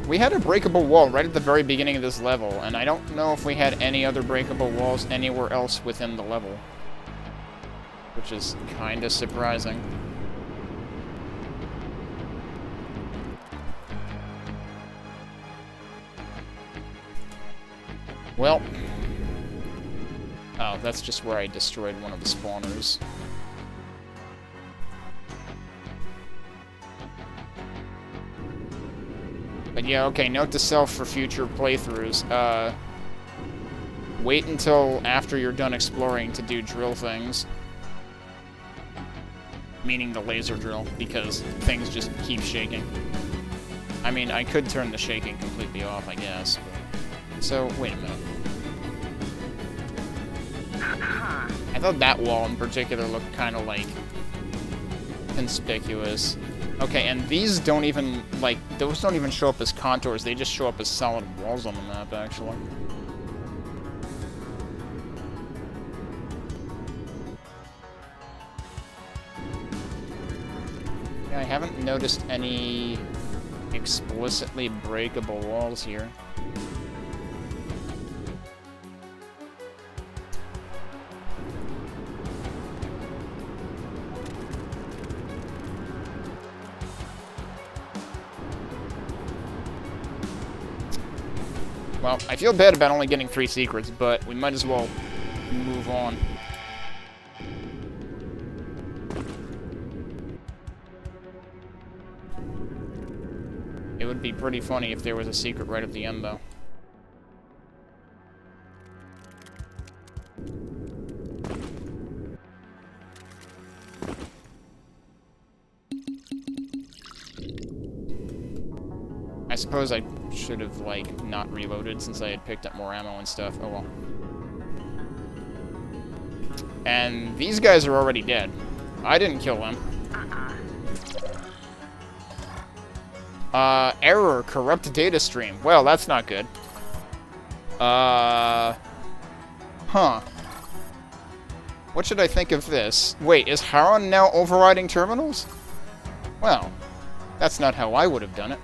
We had a breakable wall right at the very beginning of this level, and I don't know if we had any other breakable walls anywhere else within the level. Which is kinda surprising. Well, oh, that's just where I destroyed one of the spawners. But yeah, okay, note to self for future playthroughs. Wait until after you're done exploring to do drill things. Meaning the laser drill, because things just keep shaking. I mean, I could turn the shaking completely off, I guess, but... So, wait a minute. I thought that wall in particular looked kind of, like, conspicuous. Okay, and these don't even, like, those don't even show up as contours, they just show up as solid walls on the map, actually. Yeah, I haven't noticed any explicitly breakable walls here. Well, I feel bad about only getting 3 secrets, but we might as well move on. It would be pretty funny if there was a secret right at the end, though. I suppose I should have, like, not reloaded since I had picked up more ammo and stuff. Oh well. And these guys are already dead. I didn't kill them. Error, corrupt data stream. Well, that's not good. Huh. What should I think of this? Wait, is Haron now overriding terminals? Well, that's not how I would have done it.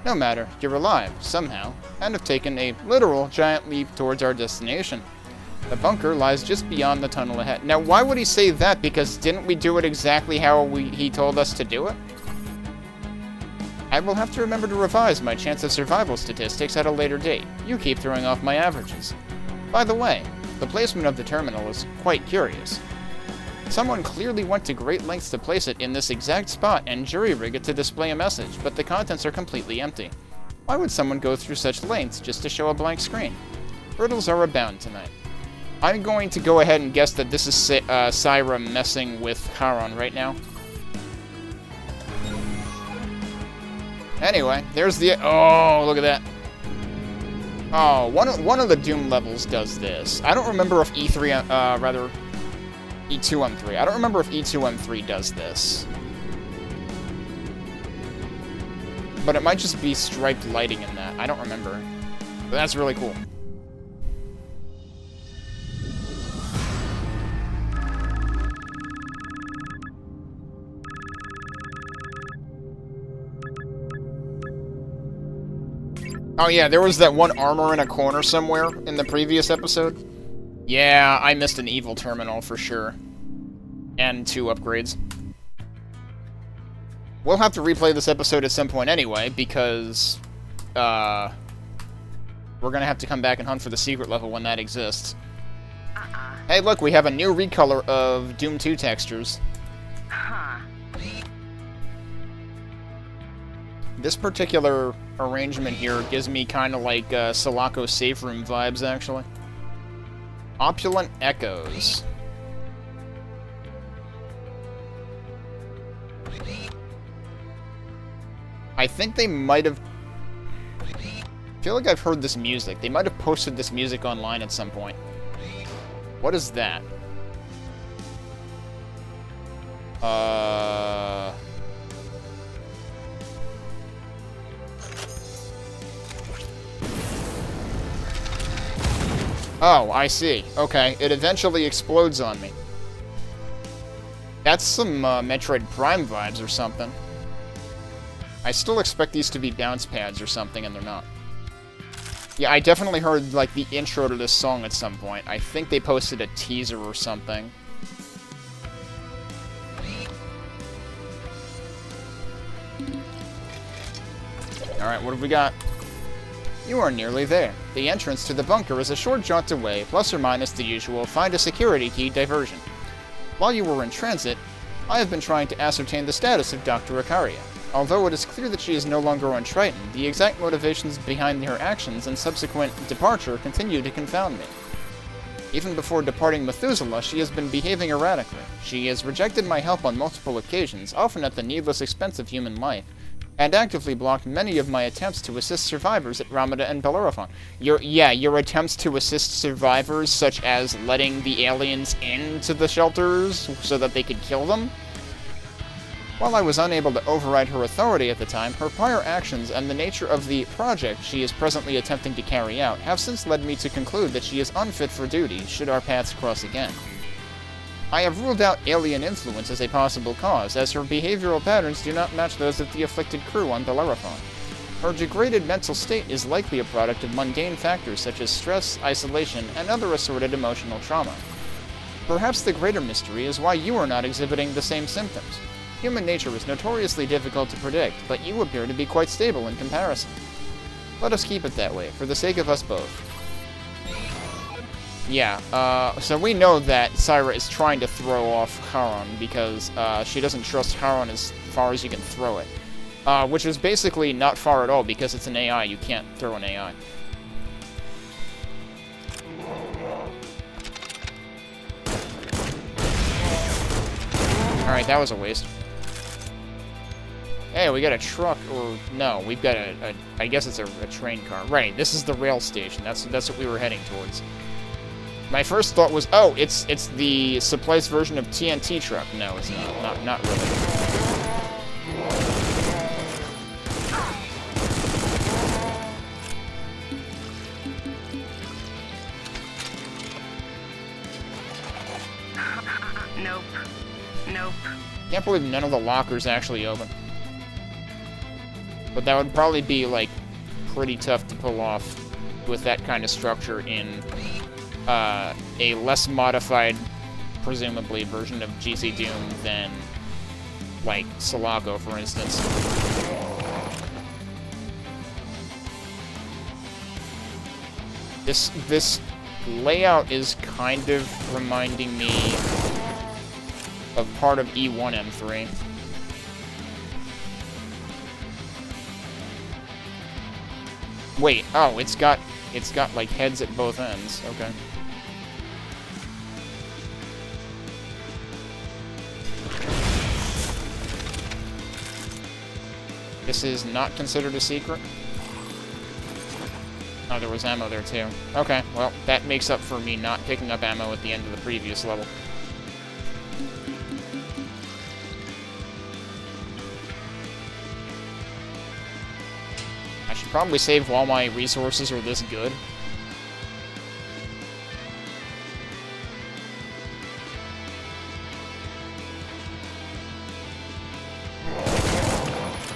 No matter, you're alive, somehow, and have taken a literal giant leap towards our destination. The bunker lies just beyond the tunnel ahead. Now, why would he say that? Because didn't we do it exactly how he told us to do it? I will have to remember to revise my chance of survival statistics at a later date. You keep throwing off my averages. By the way, the placement of the terminal is quite curious. Someone clearly went to great lengths to place it in this exact spot and jury-rig it to display a message, but the contents are completely empty. Why would someone go through such lengths just to show a blank screen? Riddles are abound tonight. I'm going to go ahead and guess that this is Syra messing with Haron right now. Anyway, there's the... Oh, look at that. Oh, one of the Doom levels does this. I don't remember if E2M3. I don't remember if E2M3 does this. But it might just be striped lighting in that. I don't remember. But that's really cool. Oh yeah, there was that one armor in a corner somewhere in the previous episode. Yeah, I missed an evil terminal for sure. And 2 upgrades. We'll have to replay this episode at some point anyway, because we're gonna have to come back and hunt for the secret level when that exists. Hey look, we have a new recolor of Doom 2 textures. This particular arrangement here gives me kind of like Sulaco safe room vibes, actually. Opulent Echoes. I think they might have... I feel like I've heard this music. They might have posted this music online at some point. What is that? Oh, I see. Okay, it eventually explodes on me. That's some Metroid Prime vibes or something. I still expect these to be bounce pads or something, and they're not. Yeah, I definitely heard, like, the intro to this song at some point. I think they posted a teaser or something. Alright, what have we got? You are nearly there. The entrance to the bunker is a short jaunt away, plus or minus the usual find a security key diversion. While you were in transit, I have been trying to ascertain the status of Dr. Ikaria. Although it is clear that she is no longer on Triton, the exact motivations behind her actions and subsequent departure continue to confound me. Even before departing Methuselah, she has been behaving erratically. She has rejected my help on multiple occasions, often at the needless expense of human life, and actively blocked many of my attempts to assist survivors at Ramada and Bellerophon. Your attempts to assist survivors, such as letting the aliens into the shelters so that they could kill them? While I was unable to override her authority at the time, her prior actions and the nature of the project she is presently attempting to carry out have since led me to conclude that she is unfit for duty should our paths cross again. I have ruled out alien influence as a possible cause, as her behavioral patterns do not match those of the afflicted crew on Bellerophon. Her degraded mental state is likely a product of mundane factors such as stress, isolation, and other assorted emotional trauma. Perhaps the greater mystery is why you are not exhibiting the same symptoms. Human nature is notoriously difficult to predict, but you appear to be quite stable in comparison. Let us keep it that way, for the sake of us both. Yeah, so we know that Syra is trying to throw off Charon because she doesn't trust Charon as far as you can throw it. Which is basically not far at all because it's an AI. You can't throw an AI. Alright, that was a waste. Hey, we got a truck, or no, we've got I guess it's a train car. Right, this is the rail station. That's what we were heading towards. My first thought was, oh, it's the Supplice version of TNT truck. No, it's not. Not really. Nope. Can't believe none of the lockers actually open. But that would probably be, like, pretty tough to pull off with that kind of structure in a less modified, presumably, version of GC Doom than, like, Sulaco, for instance. This layout is kind of reminding me of part of E1M3. Wait, oh, it's got like heads at both ends. Okay. This is not considered a secret. Oh, there was ammo there too. Okay, well, that makes up for me not picking up ammo at the end of the previous level. I should probably save while my resources are this good.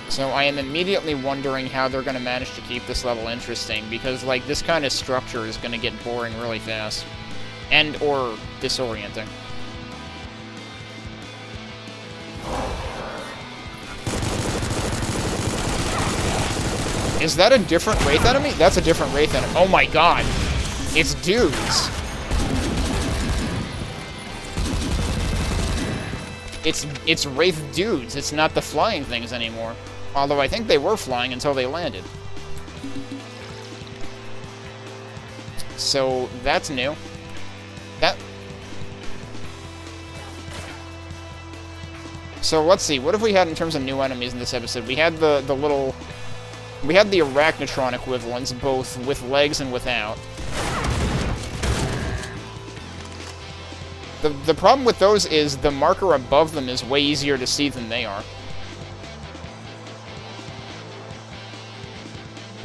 So I am immediately wondering how they're going to manage to keep this level interesting, because, like, this kind of structure is going to get boring really fast. And or disorienting. Is that a different Wraith enemy? That's a different Wraith enemy. Oh my god. It's dudes. It's Wraith dudes. It's not the flying things anymore. Although I think they were flying until they landed. So, that's new. So, let's see. What have we had in terms of new enemies in this episode? We had the little... We had the Arachnotron equivalents, both with legs and without. The problem with those is the marker above them is way easier to see than they are.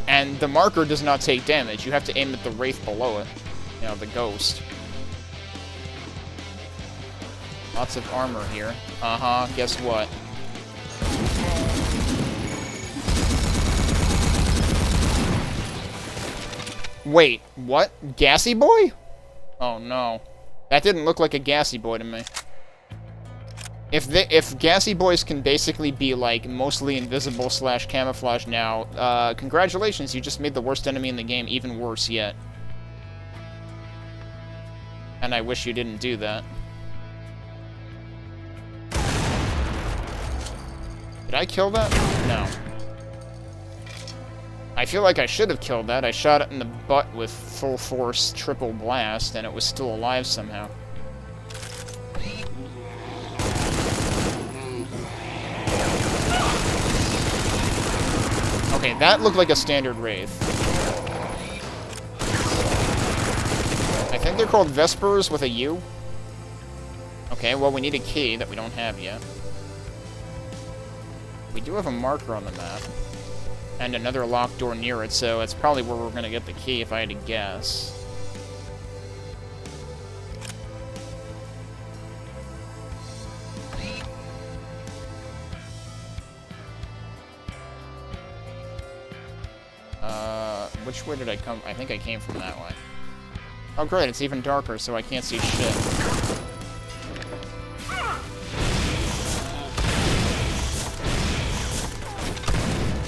And the marker does not take damage. You have to aim at the wraith below it. You know, the ghost. Lots of armor here. Uh-huh, guess what? Wait, what? Gassy Boy? Oh no. That didn't look like a Gassy Boy to me. If Gassy Boys can basically be, like, mostly invisible / camouflage now, congratulations, you just made the worst enemy in the game even worse yet. And I wish you didn't do that. Did I kill that? No. I feel like I should have killed that. I shot it in the butt with full force triple blast, and it was still alive somehow. Okay, that looked like a standard wraith. I think they're called Vespurs with a U. Okay, well, we need a key that we don't have yet. We do have a marker on the map. And another locked door near it, so it's probably where we're gonna get the key if I had to guess. Which way did I come? I think I came from that way. Oh great, it's even darker, so I can't see shit.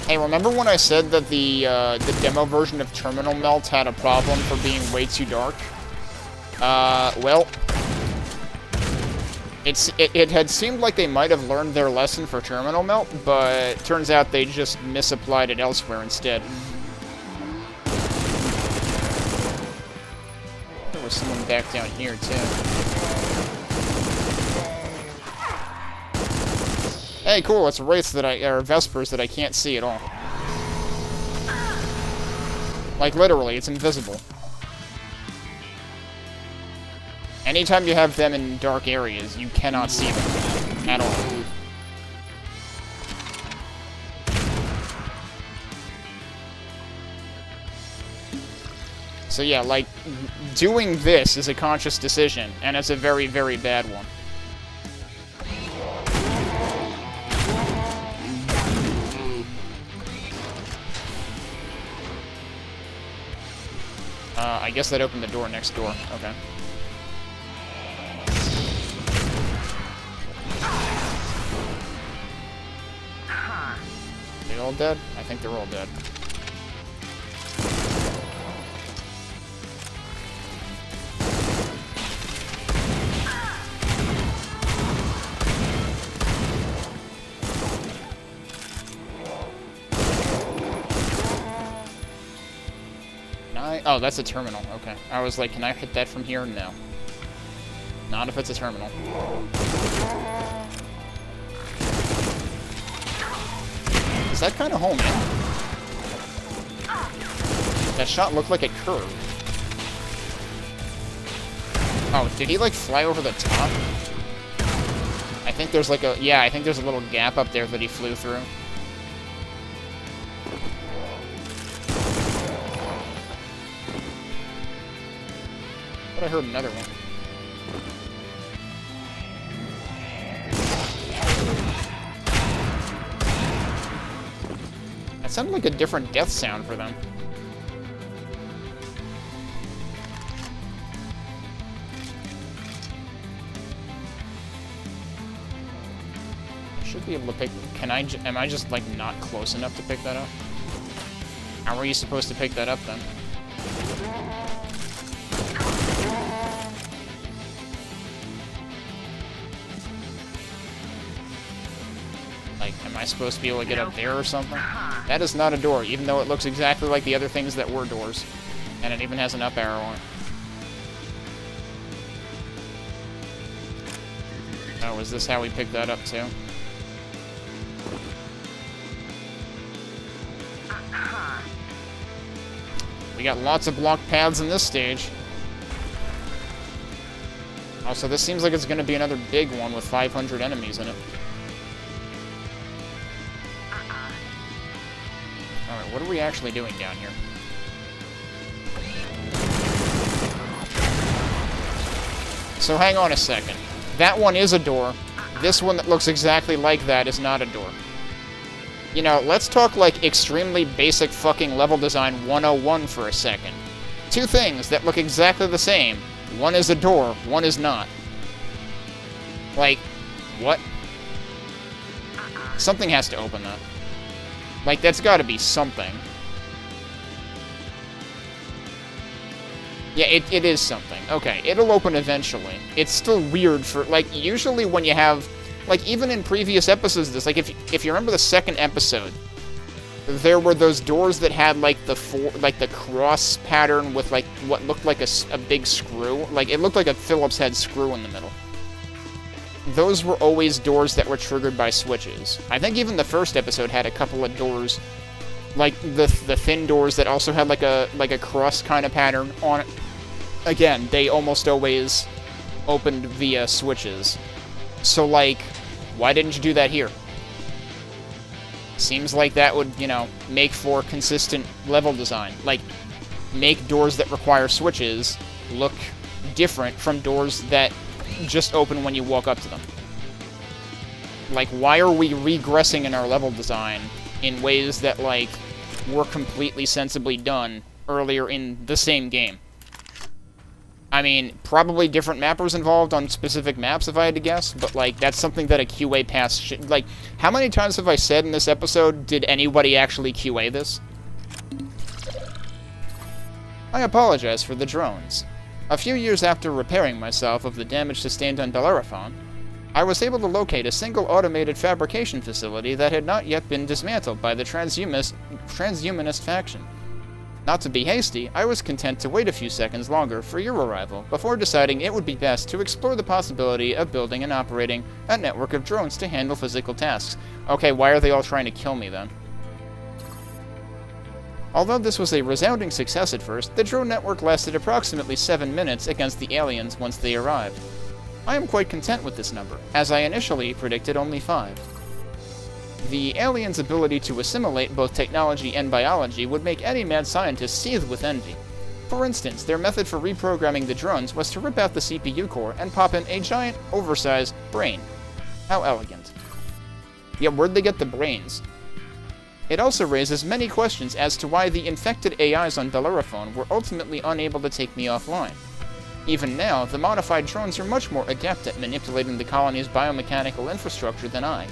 Hey, remember when I said that the demo version of Terminal Melt had a problem for being way too dark? Well... It had seemed like they might have learned their lesson for Terminal Melt, but turns out they just misapplied it elsewhere instead. There was someone back down here, too. Hey, cool, it's wraiths that or Vespers that I can't see at all. Like, literally, it's invisible. Anytime you have them in dark areas, you cannot see them at all. So yeah, like, doing this is a conscious decision, and it's a very, very bad one. I guess that opened the door next door. Okay. They all dead? I think they're all dead. Oh, that's a terminal. Okay. I was like, can I hit that from here? No. Not if it's a terminal. Is that kind of home, man? That shot looked like it curved. Oh, did he, like, fly over the top? I think there's, like, a... Yeah, I think there's a little gap up there that he flew through. But I heard another one. That sounded like a different death sound for them. I should be able to pick... Can I... Am I just, like, not close enough to pick that up? How are you supposed to pick that up, then? I supposed to be able to get up there or something? That is not a door, even though it looks exactly like the other things that were doors. And it even has an up arrow on it. Oh, is this how we picked that up, too? We got lots of block paths in this stage. Also, this seems like it's going to be another big one with 500 enemies in it. Alright, what are we actually doing down here? So hang on a second. That one is a door. This one that looks exactly like that is not a door. You know, let's talk like extremely basic fucking level design 101 for a second. Two things that look exactly the same. One is a door, one is not. Like, what? Something has to open that. Like, that's gotta be something. Yeah, it is something. Okay, it'll open eventually. It's still weird for, like, usually when you have, like, even in previous episodes of this, like, if you remember the second episode, there were those doors that had, like, the cross pattern with, like, what looked like a big screw. Like, it looked like a Phillips head screw in the middle. Those were always doors that were triggered by switches. I think even the first episode had a couple of doors, like, the thin doors that also had, like a cross kind of pattern on it. Again, they almost always opened via switches. So, like, why didn't you do that here? Seems like that would, you know, make for consistent level design. Like, make doors that require switches look different from doors that just open when you walk up to them. Like, why are we regressing in our level design in ways that, like, were completely sensibly done earlier in the same game? I mean, probably different mappers involved on specific maps, if I had to guess, but, like, that's something that a QA pass should... Like, how many times have I said in this episode, did anybody actually QA this? I apologize for the drones. A few years after repairing myself of the damage sustained on Bellerophon, I was able to locate a single automated fabrication facility that had not yet been dismantled by the transhumanist faction. Not to be hasty, I was content to wait a few seconds longer for your arrival before deciding it would be best to explore the possibility of building and operating a network of drones to handle physical tasks. Okay, why are they all trying to kill me then? Although this was a resounding success at first, the drone network lasted approximately 7 minutes against the aliens once they arrived. I am quite content with this number, as I initially predicted only 5. The aliens' ability to assimilate both technology and biology would make any mad scientist seethe with envy. For instance, their method for reprogramming the drones was to rip out the CPU core and pop in a giant, oversized brain. How elegant. Yet where'd they get the brains? It also raises many questions as to why the infected AIs on Bellerophon were ultimately unable to take me offline. Even now, the modified drones are much more adept at manipulating the colony's biomechanical infrastructure than I.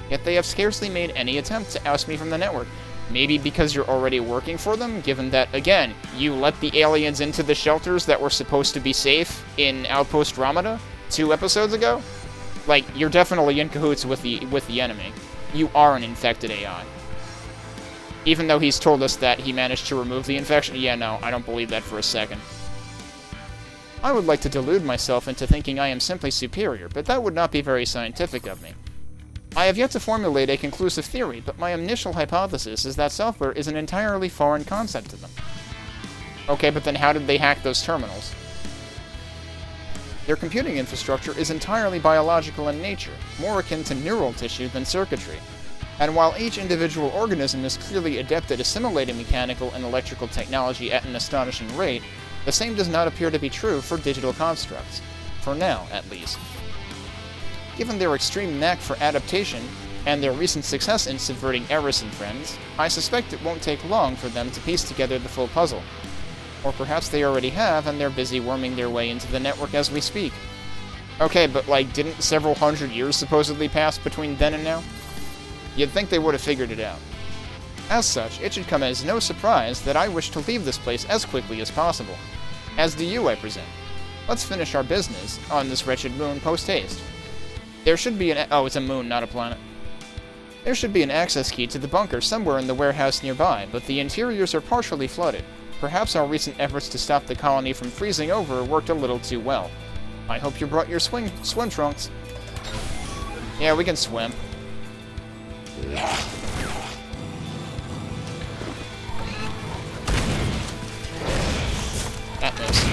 Yet they have scarcely made any attempt to oust me from the network. Maybe because you're already working for them, given that, again, you let the aliens into the shelters that were supposed to be safe in Outpost Ramada 2 episodes ago? Like, you're definitely in cahoots with the enemy. You are an infected AI. Even though he's told us that he managed to remove the infection. Yeah, no, I don't believe that for a second. I would like to delude myself into thinking I am simply superior, but that would not be very scientific of me. I have yet to formulate a conclusive theory, but my initial hypothesis is that software is an entirely foreign concept to them. Okay, but then how did they hack those terminals? Their computing infrastructure is entirely biological in nature, more akin to neural tissue than circuitry. And while each individual organism is clearly adept at assimilating mechanical and electrical technology at an astonishing rate, the same does not appear to be true for digital constructs. For now, at least. Given their extreme knack for adaptation, and their recent success in subverting Eris and friends, I suspect it won't take long for them to piece together the full puzzle. Or perhaps they already have, and they're busy worming their way into the network as we speak. Okay, but like, didn't several hundred years supposedly pass between then and now? You'd think they would have figured it out. As such, it should come as no surprise that I wish to leave this place as quickly as possible. As do you, I presume. Let's finish our business on this wretched moon post-haste. There should be oh, it's a moon, not a planet. There should be an access key to the bunker somewhere in the warehouse nearby, but the interiors are partially flooded. Perhaps our recent efforts to stop the colony from freezing over worked a little too well. I hope you brought your swim trunks. Yeah, we can swim. That missed.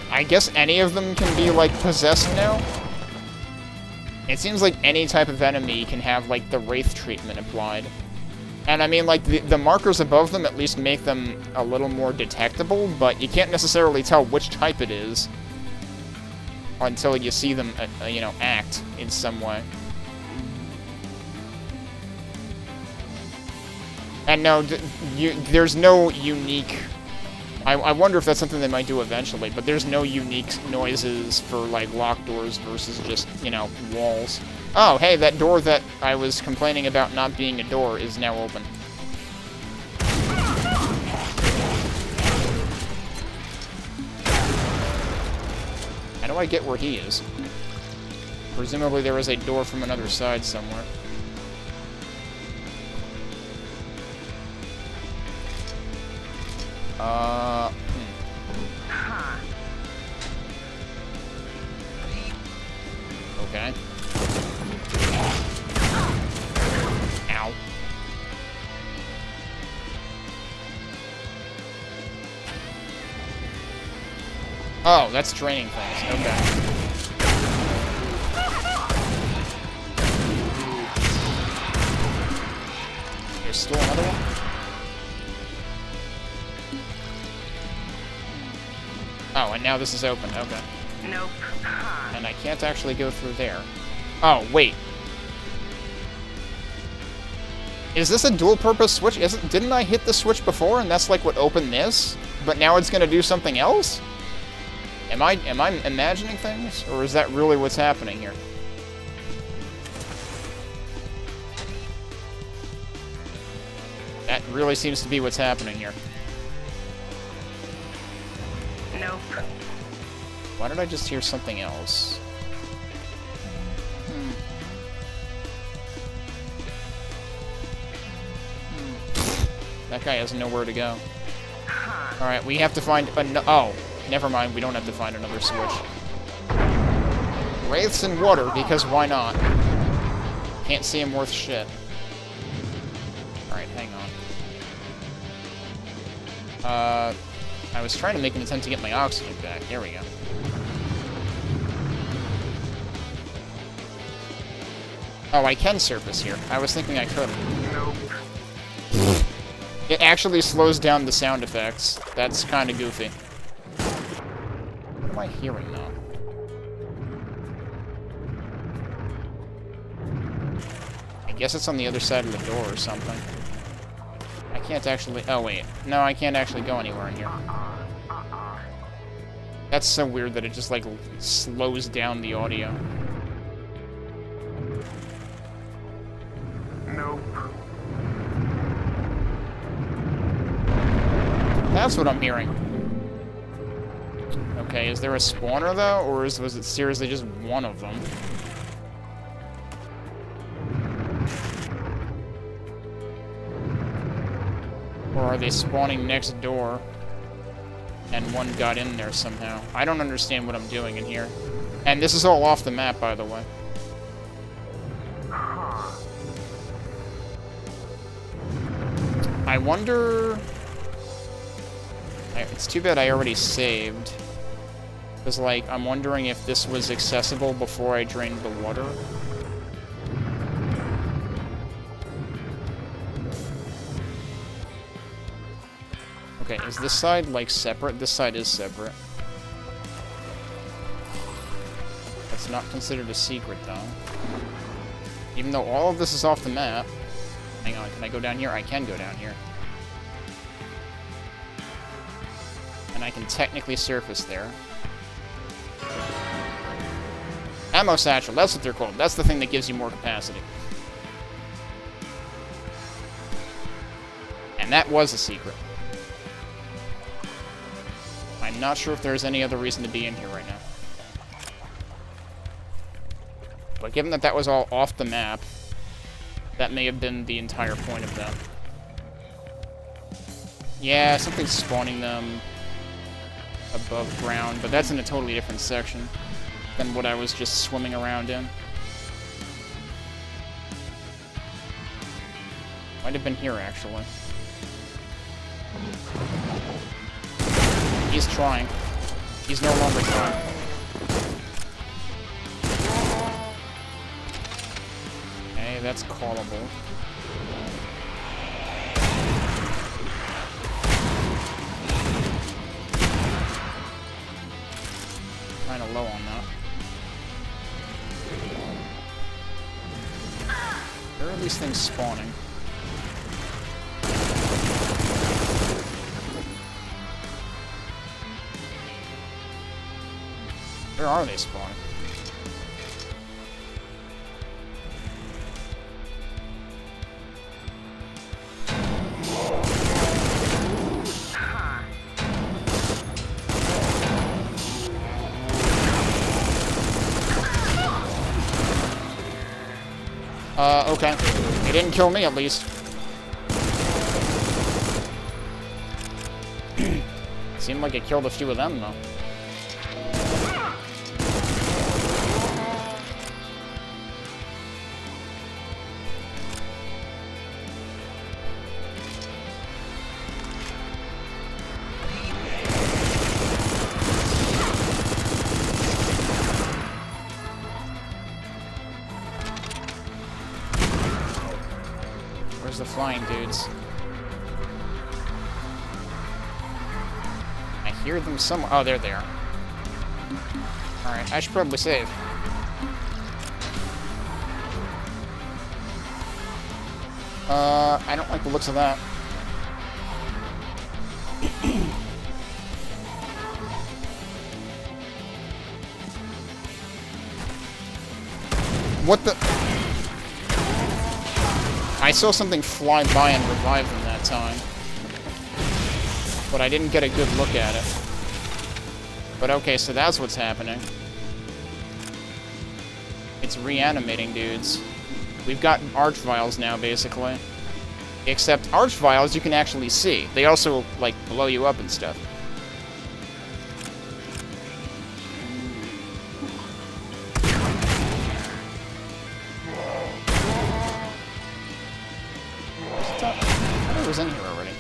I guess any of them can be, like, possessed now? It seems like any type of enemy can have, like, the Wraith treatment applied. And I mean, like, the markers above them at least make them a little more detectable, but you can't necessarily tell which type it is until you see them, you know, act in some way. And no, there's no unique... I wonder if that's something they might do eventually, but there's no unique noises for, like, locked doors versus just, you know, walls. Oh, hey, that door that I was complaining about not being a door is now open. How do I get where he is? Presumably there is a door from another side somewhere. Okay. Ow. Oh, that's draining things. Okay. There's still another one? Oh, and now this is open. Okay. Nope. And I can't actually go through there. Oh, wait. Is this a dual-purpose switch? Didn't I hit the switch before and that's like what opened this? But now it's gonna do something else? Am I imagining things? Or is that really what's happening here? That really seems to be what's happening here. Nope. Why did I just hear something else? That guy has nowhere to go. Alright, we have to find oh, never mind, we don't have to find another switch. Wraiths in water, because why not? Can't see him worth shit. Alright, hang on. I was trying to make an attempt to get my oxygen back. There we go. Oh, I can surface here. I was thinking I couldn't. Nope. It actually slows down the sound effects. That's kind of goofy. What am I hearing now? I guess it's on the other side of the door or something. I can't actually... Oh, wait. No, I can't actually go anywhere in here. That's so weird that it just, like, slows down the audio. Nope. That's what I'm hearing. Okay, is there a spawner, though? Or was it seriously just one of them? Or are they spawning next door? And one got in there somehow. I don't understand what I'm doing in here. And this is all off the map, by the way. I wonder... It's too bad I already saved. Because, like, I'm wondering if this was accessible before I drained the water. Okay, is this side, like, separate? This side is separate. That's not considered a secret, though. Even though all of this is off the map. Hang on, can I go down here? I can go down here. And I can technically surface there. Ammo satchel, that's what they're called. That's the thing that gives you more capacity. And that was a secret. I'm not sure if there's any other reason to be in here right now. But given that that was all off the map, that may have been the entire point of that. Yeah, something's spawning them above ground, but that's in a totally different section than what I was just swimming around in. Might have been here, actually. He's trying. He's no longer trying. Okay, that's callable. Kinda low on that. Where are these things spawning? Where are they spawning? Okay. He didn't kill me, at least. Seemed like it killed a few of them, though. Where's the flying dudes? I hear them somewhere. Oh, there they are. Alright, I should probably save. I don't like the looks of that. What the? I saw something fly by and revive them that time. But I didn't get a good look at it. But okay, so that's what's happening. It's reanimating dudes. We've got Arch-Viles now, basically. Except Arch-Viles you can actually see. They also, like, blow you up and stuff. I thought it was in here already.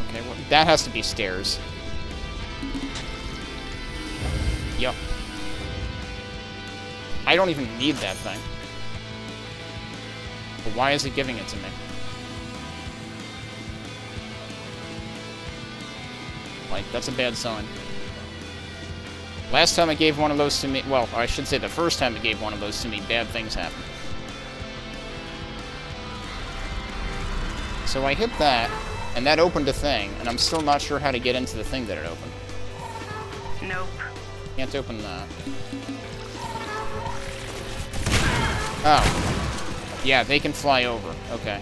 Okay, well, that has to be stairs. Yup. I don't even need that thing. But why is it giving it to me? Like, that's a bad sign. Last time it gave one of those to me, well, I should say the first time it gave one of those to me, bad things happened. So I hit that, and that opened a thing, and I'm still not sure how to get into the thing that it opened. Nope. Can't open that. Oh. Yeah, they can fly over. Okay.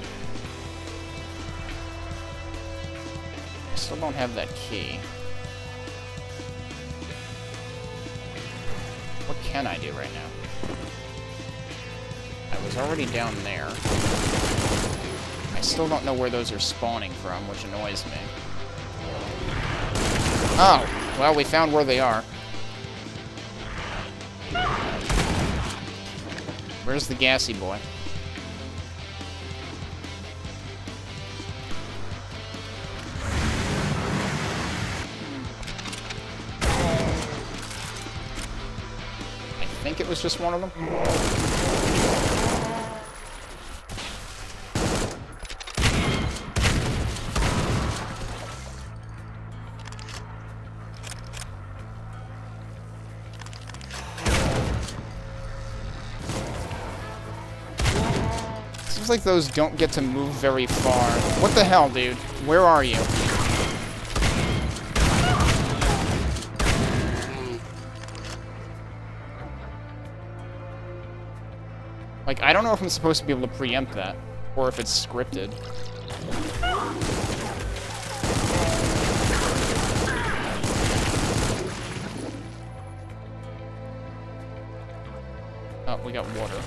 I still don't have that key. What can I do right now? I was already down there. I still don't know where those are spawning from, which annoys me. Oh, well, we found where they are. Where's the gassy boy? I think it was just one of them. Seems like those don't get to move very far. What the hell, dude? Where are you? Like, I don't know if I'm supposed to be able to preempt that, or if it's scripted. Oh, we got water.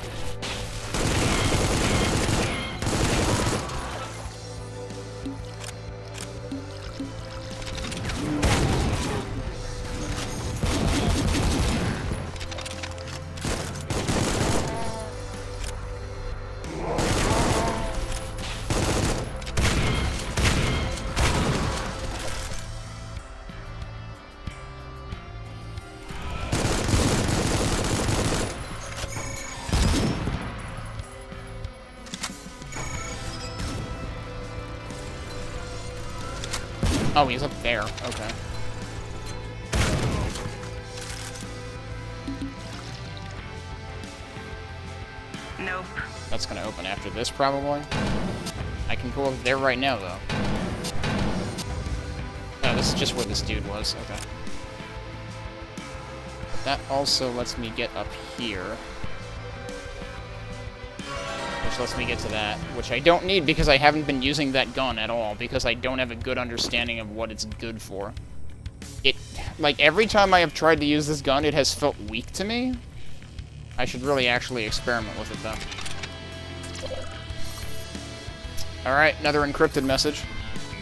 Oh, he's up there. Okay. Nope. That's gonna open after this, probably. I can go up there right now, though. Oh, this is just where this dude was. Okay. But that also lets me get up here. Which lets me get to that, which I don't need because I haven't been using that gun at all, because I don't have a good understanding of what it's good for. It, like, every time I have tried to use this gun, it has felt weak to me. I should really actually experiment with it, though. Alright, another encrypted message.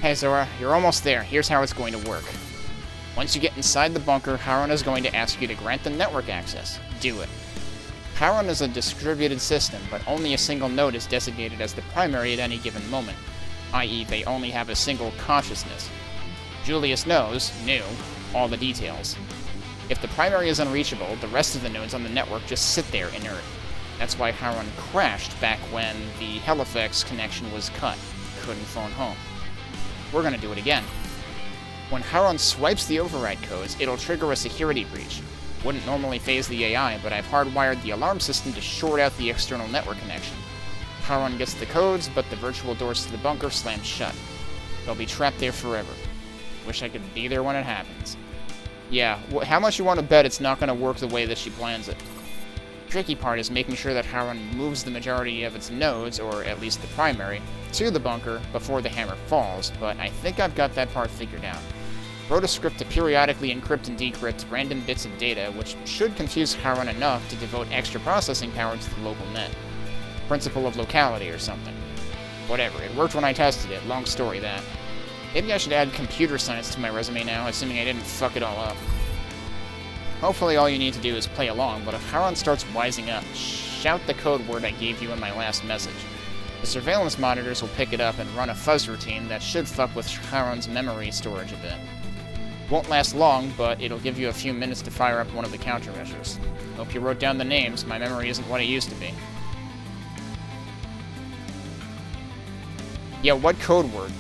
Hey, Zorah, you're almost there. Here's how it's going to work. Once you get inside the bunker, Haron is going to ask you to grant them network access. Do it. Haron is a distributed system, but only a single node is designated as the primary at any given moment, i.e. they only have a single consciousness. Julius knew, all the details. If the primary is unreachable, the rest of the nodes on the network just sit there inert. That's why Haron crashed back when the Halifax connection was cut. Couldn't phone home. We're gonna do it again. When Haron swipes the override codes, it'll trigger a security breach. Wouldn't normally phase the AI, but I've hardwired the alarm system to short out the external network connection. Haron gets the codes, but the virtual doors to the bunker slam shut. They'll be trapped there forever. Wish I could be there when it happens. Yeah, how much you want to bet it's not going to work the way that she plans it? The tricky part is making sure that Haron moves the majority of its nodes, or at least the primary, to the bunker before the hammer falls, but I think I've got that part figured out. Wrote a script to periodically encrypt and decrypt random bits of data, which should confuse Haron enough to devote extra processing power to the local net. Principle of locality or something. Whatever, it worked when I tested it, long story that. Maybe I should add computer science to my resume now, assuming I didn't fuck it all up. Hopefully all you need to do is play along, but if Haron starts wising up, shout the code word I gave you in my last message. The surveillance monitors will pick it up and run a fuzz routine that should fuck with Haron's memory storage a bit. Won't last long, but it'll give you a few minutes to fire up one of the countermeasures. Hope you wrote down the names, my memory isn't what it used to be. Yeah, what code word?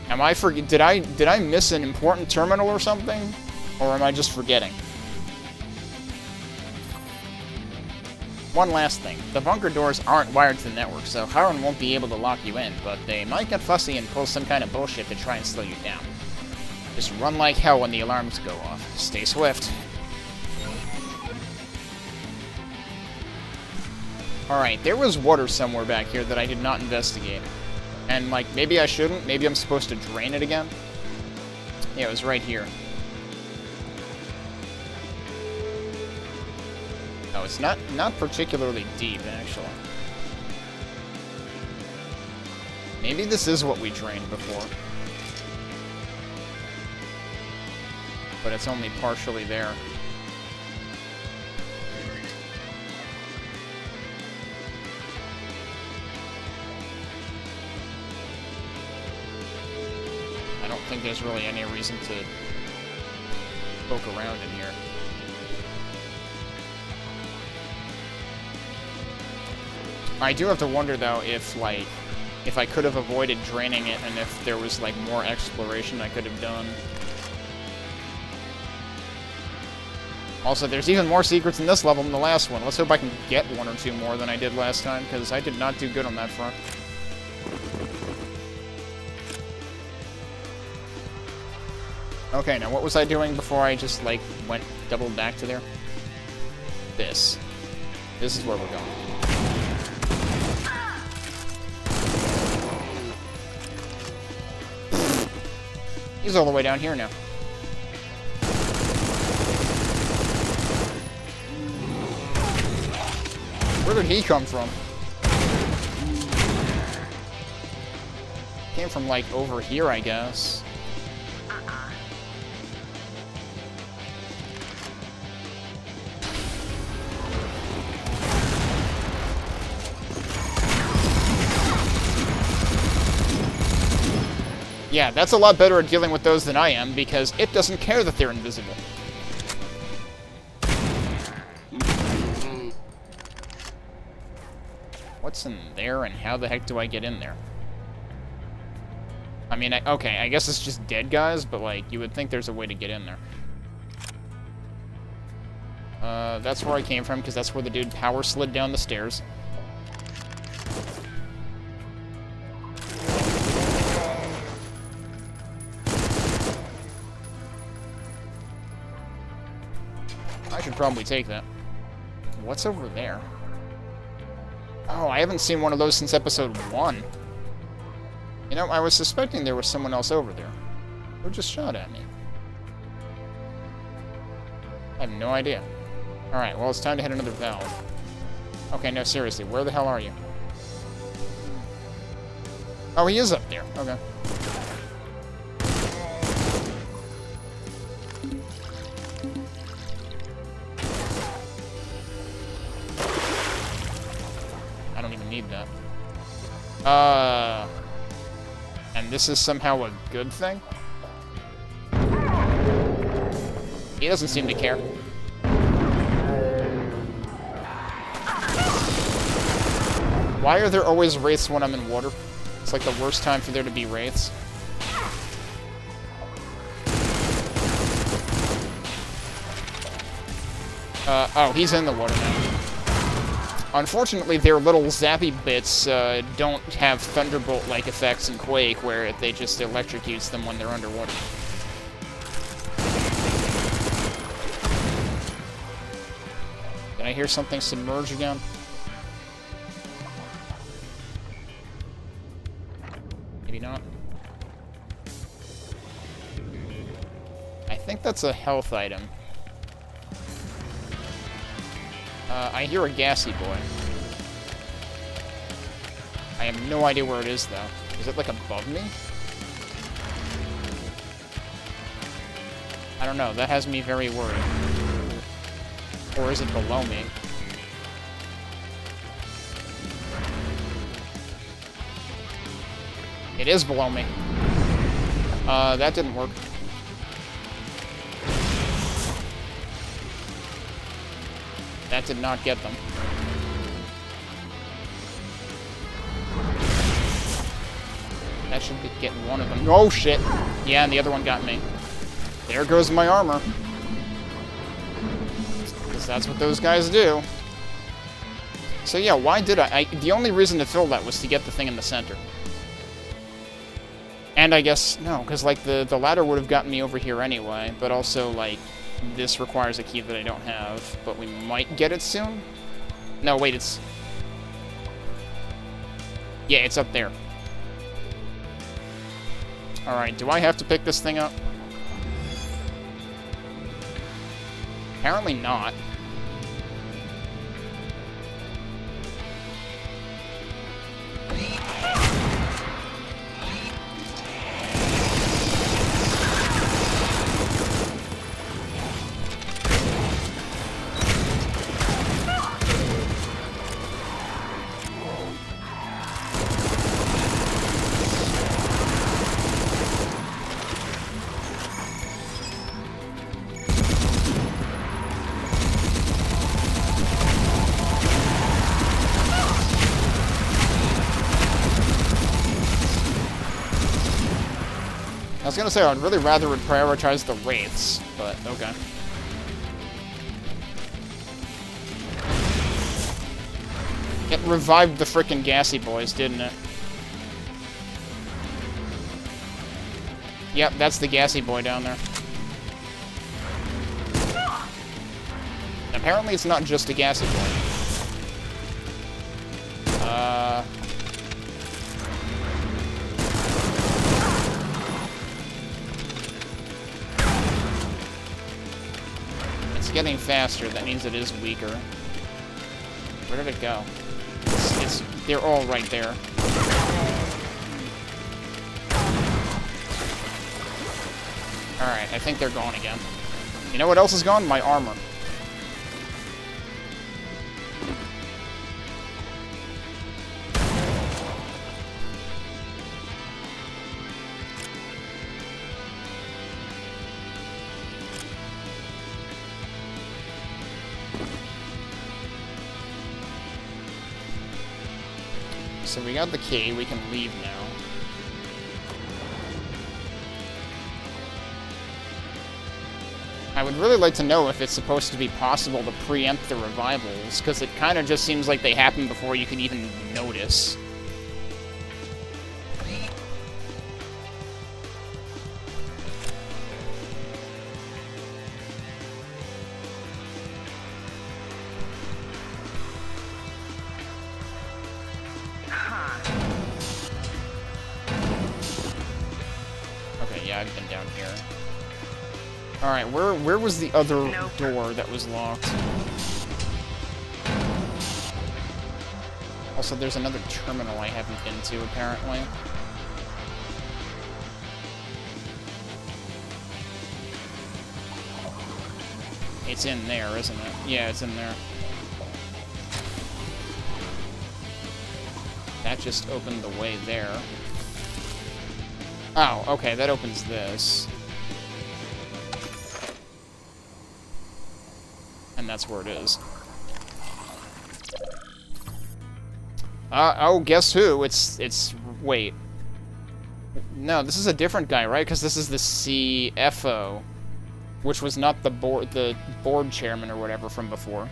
Am I did I miss an important terminal or something? Or am I just forgetting? One last thing. The bunker doors aren't wired to the network, so Haron won't be able to lock you in, but they might get fussy and pull some kind of bullshit to try and slow you down. Just run like hell when the alarms go off. Stay swift. Alright, there was water somewhere back here that I did not investigate. And, like, maybe I shouldn't. Maybe I'm supposed to drain it again. Yeah, it was right here. Oh, it's not particularly deep, actually. Maybe this is what we drained before. But it's only partially there. I don't think there's really any reason to poke around in here. I do have to wonder, though, if I could have avoided draining it and if there was, like, more exploration I could have done. Also, there's even more secrets in this level than the last one. Let's hope I can get one or two more than I did last time, because I did not do good on that front. Okay, now what was I doing before I just, like, went double back to there? This. This is where we're going. He's all the way down here now. Where did he come from? Came from, like, over here, I guess. Yeah, that's a lot better at dealing with those than I am, because it doesn't care that they're invisible. What's in there, and how the heck do I get in there? I mean, okay, I guess it's just dead guys, but, like, you would think there's a way to get in there. That's where I came from, because that's where the dude power slid down the stairs. I should probably take that. What's over there? Oh, I haven't seen one of those since episode 1. You know, I was suspecting there was someone else over there. Who just shot at me? I have no idea. Alright, well, it's time to hit another valve. Okay, no, seriously, where the hell are you? Oh, he is up there. Okay. I don't even need that. And this is somehow a good thing? He doesn't seem to care. Why are there always wraiths when I'm in water? It's like the worst time for there to be wraiths. Oh, he's in the water now. Unfortunately, their little zappy bits don't have Thunderbolt-like effects in Quake, where they just electrocutes them when they're underwater. Did I hear something submerge again? Maybe not. I think that's a health item. I hear a gassy boy. I have no idea where it is, though. Is it, like, above me? I don't know. That has me very worried. Or is it below me? It is below me. That didn't work. That did not get them. That should be getting one of them. Oh, shit! Yeah, and the other one got me. There goes my armor. Because that's what those guys do. So yeah, why did the only reason to fill that was to get the thing in the center. And I guess, no, because, like, the ladder would have gotten me over here anyway, but also, like, this requires a key that I don't have, but we might get it soon? No, wait, it's... Yeah, it's up there. Alright, do I have to pick this thing up? Apparently not. I was gonna say I'd really rather would prioritize the wraiths, but okay. It revived the frickin' gassy boys, didn't it? Yep, that's the gassy boy down there. Apparently it's not just a gassy boy. getting faster, that means it is weaker. Where did it go? They're all right there. Alright, I think they're gone again. You know what else is gone? My armor. So we got the key, we can leave now. I would really like to know if it's supposed to be possible to preempt the revivals, because it kind of just seems like they happen before you can even notice. Okay, yeah, I've been down here. Alright, where was the other door that was locked? Also, there's another terminal I haven't been to, apparently. It's in there, isn't it? Yeah, it's in there. That just opened the way there. Oh, okay, that opens this. And that's where it is. Oh, guess who? Wait. No, this is a different guy, right? Because this is the CFO, which was not the board chairman or whatever from before.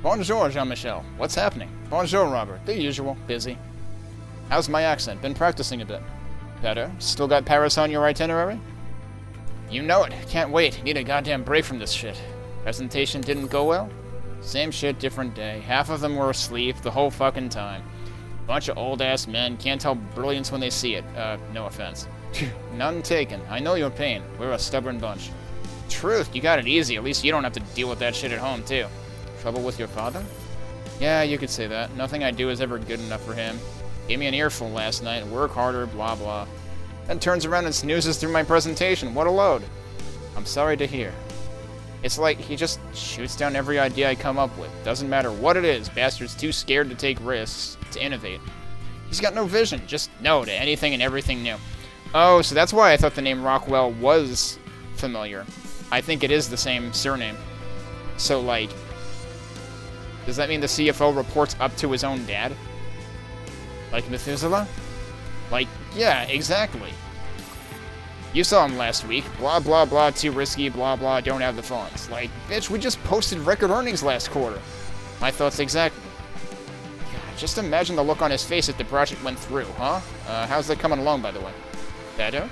Bonjour, Jean-Michel. What's happening? Bonjour, Robert. The usual. Busy. How's my accent? Been practicing a bit. Better? Still got Paris on your itinerary? You know it. Can't wait. Need a goddamn break from this shit. Presentation didn't go well? Same shit, different day. Half of them were asleep the whole fucking time. Bunch of old-ass men. Can't tell brilliance when they see it. No offense. None taken. I know your pain. We're a stubborn bunch. Truth, you got it easy. At least you don't have to deal with that shit at home, too. Trouble with your father? Yeah, you could say that. Nothing I do is ever good enough for him. Gave me an earful last night. Work harder, blah blah. Then turns around and snoozes through my presentation. What a load. I'm sorry to hear. It's like he just shoots down every idea I come up with. Doesn't matter what it is. Bastard's too scared to take risks, to innovate. He's got no vision. Just no to anything and everything new. Oh, so that's why I thought the name Rockwell was familiar. I think it is the same surname. So, like, does that mean the CFO reports up to his own dad? Like Methuselah? Like, yeah, exactly. You saw him last week. Blah, blah, blah, too risky, blah, blah, don't have the funds. Like, bitch, we just posted record earnings last quarter. My thoughts exactly. God, just imagine the look on his face if the project went through, huh? How's that coming along, by the way? Better?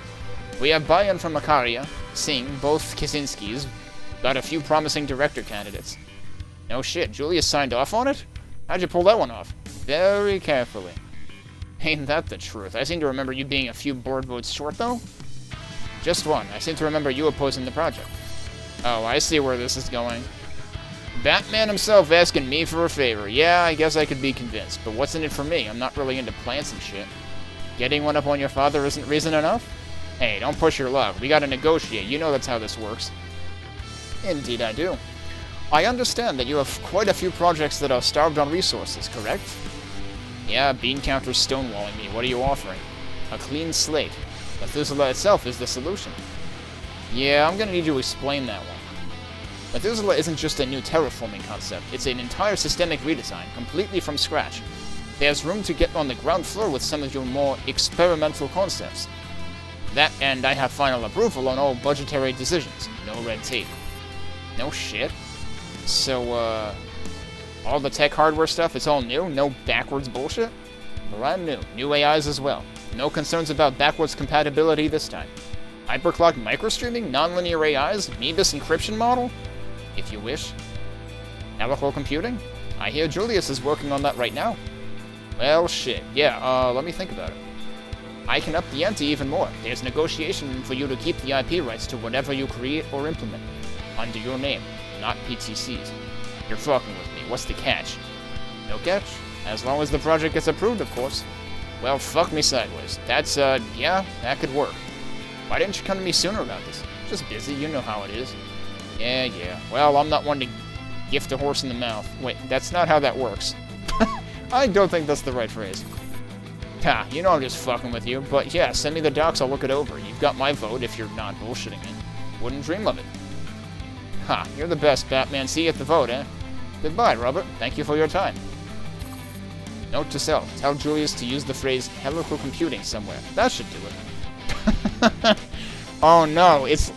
We have buy-in from Makaria, Singh, both Kaczynskis. Got a few promising director candidates. No shit, Julius signed off on it? How'd you pull that one off? Very carefully. Ain't that the truth? I seem to remember you being a few board votes short, though? Just one. I seem to remember you opposing the project. Oh, I see where this is going. Batman himself asking me for a favor. Yeah, I guess I could be convinced, but what's in it for me? I'm not really into plants and shit. Getting one up on your father isn't reason enough? Hey, don't push your luck. We gotta negotiate. You know that's how this works. Indeed I do. I understand that you have quite a few projects that are starved on resources, correct? Yeah, bean counter's stonewalling me. What are you offering? A clean slate. Methuselah itself is the solution. Yeah, I'm gonna need you to explain that one. Methuselah isn't just a new terraforming concept. It's an entire systemic redesign, completely from scratch. There's room to get on the ground floor with some of your more experimental concepts. That, and I have final approval on all budgetary decisions. No red tape. No shit. So, all the tech hardware stuff, it's all new? No backwards bullshit? Brand new. New AIs as well. No concerns about backwards compatibility this time. Hyperclock microstreaming? Nonlinear AIs? Nebus encryption model? If you wish. Helical computing? I hear Julius is working on that right now. Well, shit. Yeah, let me think about it. I can up the ante even more. There's negotiation for you to keep the IP rights to whatever you create or implement. Under your name, not PTC's. You're fucking with me. What's the catch? No catch? As long as the project gets approved, of course. Well, fuck me sideways. That's, yeah, that could work. Why didn't you come to me sooner about this? Just busy, you know how it is. Yeah. Well, I'm not one to gift a horse in the mouth. Wait, that's not how that works. I don't think that's the right phrase. Ha, you know I'm just fucking with you, but yeah, send me the docs, I'll look it over. You've got my vote if you're not bullshitting me. Wouldn't dream of it. Ha, you're the best, Batman. See you at the vote, eh? Goodbye, Robert. Thank you for your time. Note to self, tell Julius to use the phrase helical computing somewhere. That should do it. Oh no, it's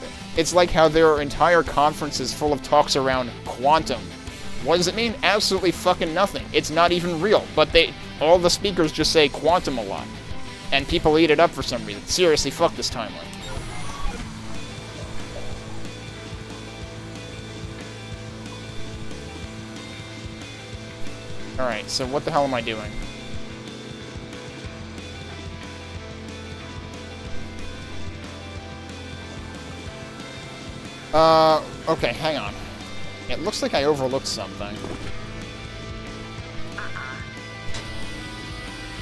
like how there are entire conferences full of talks around quantum. What does it mean? Absolutely fucking nothing. It's not even real, but all the speakers just say quantum a lot. And people eat it up for some reason. Seriously, fuck this timeline. Alright, so what the hell am I doing? Okay, hang on. It looks like I overlooked something.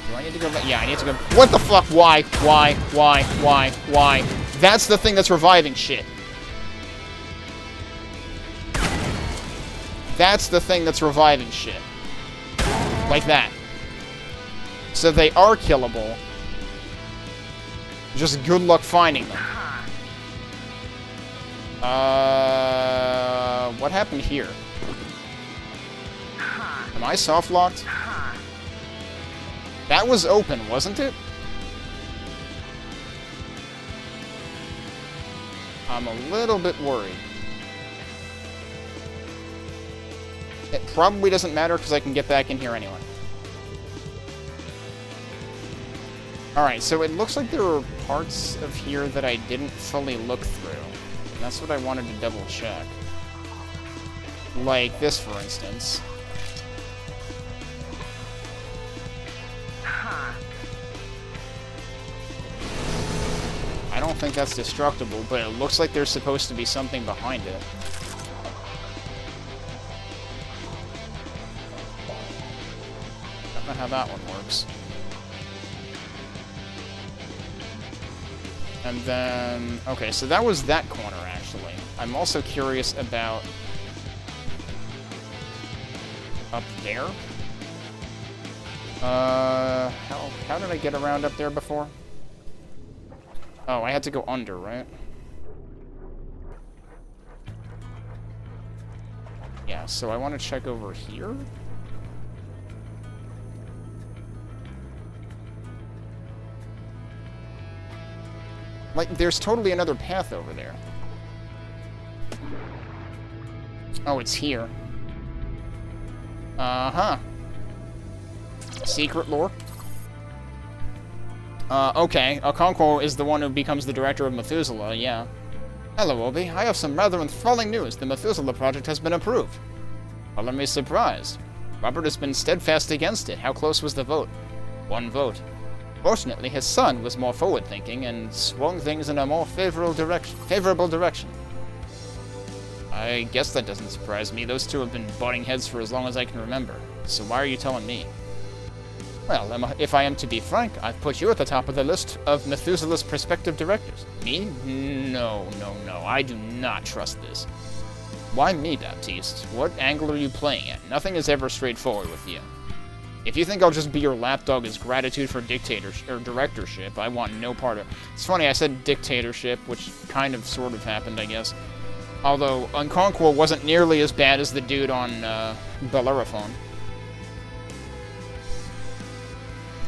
Do I need to go back? Yeah, I need to go... What the fuck? Why? That's the thing that's reviving shit. That's the thing that's reviving shit. Like that. So they are killable. Just good luck finding them. What happened here? Am I soft-locked? That was open, wasn't it? I'm a little bit worried. It probably doesn't matter because I can get back in here anyway. Alright, so it looks like there are parts of here that I didn't fully look through. And that's what I wanted to double check. Like this, for instance. I don't think that's destructible, but it looks like there's supposed to be something behind it. Don't know how that one works. And then... Okay, so that was that corner, actually. I'm also curious about... up there? How did I get around up there before? Oh, I had to go under, right? Yeah, so I want to check over here. Like, there's totally another path over there. Oh, it's here. Uh-huh. Secret lore? Okay. Okonkwo is the one who becomes the director of Methuselah, yeah. Hello, Obi. I have some rather enthralling news. The Methuselah project has been approved. Color me surprised. Robert has been steadfast against it. How close was the vote? 1 vote. Fortunately, his son was more forward-thinking and swung things in a more favorable direction. I guess that doesn't surprise me. Those two have been butting heads for as long as I can remember. So why are you telling me? Well, if I am to be frank, I've put you at the top of the list of Methuselah's prospective directors. Me? No. I do not trust this. Why me, Baptiste? What angle are you playing at? Nothing is ever straightforward with you. If you think I'll just be your lapdog as gratitude for dictatorship or directorship, I want no part of it. It's funny, I said dictatorship, which kind of sort of happened, I guess. Although, Okonkwo wasn't nearly as bad as the dude on Bellerophon.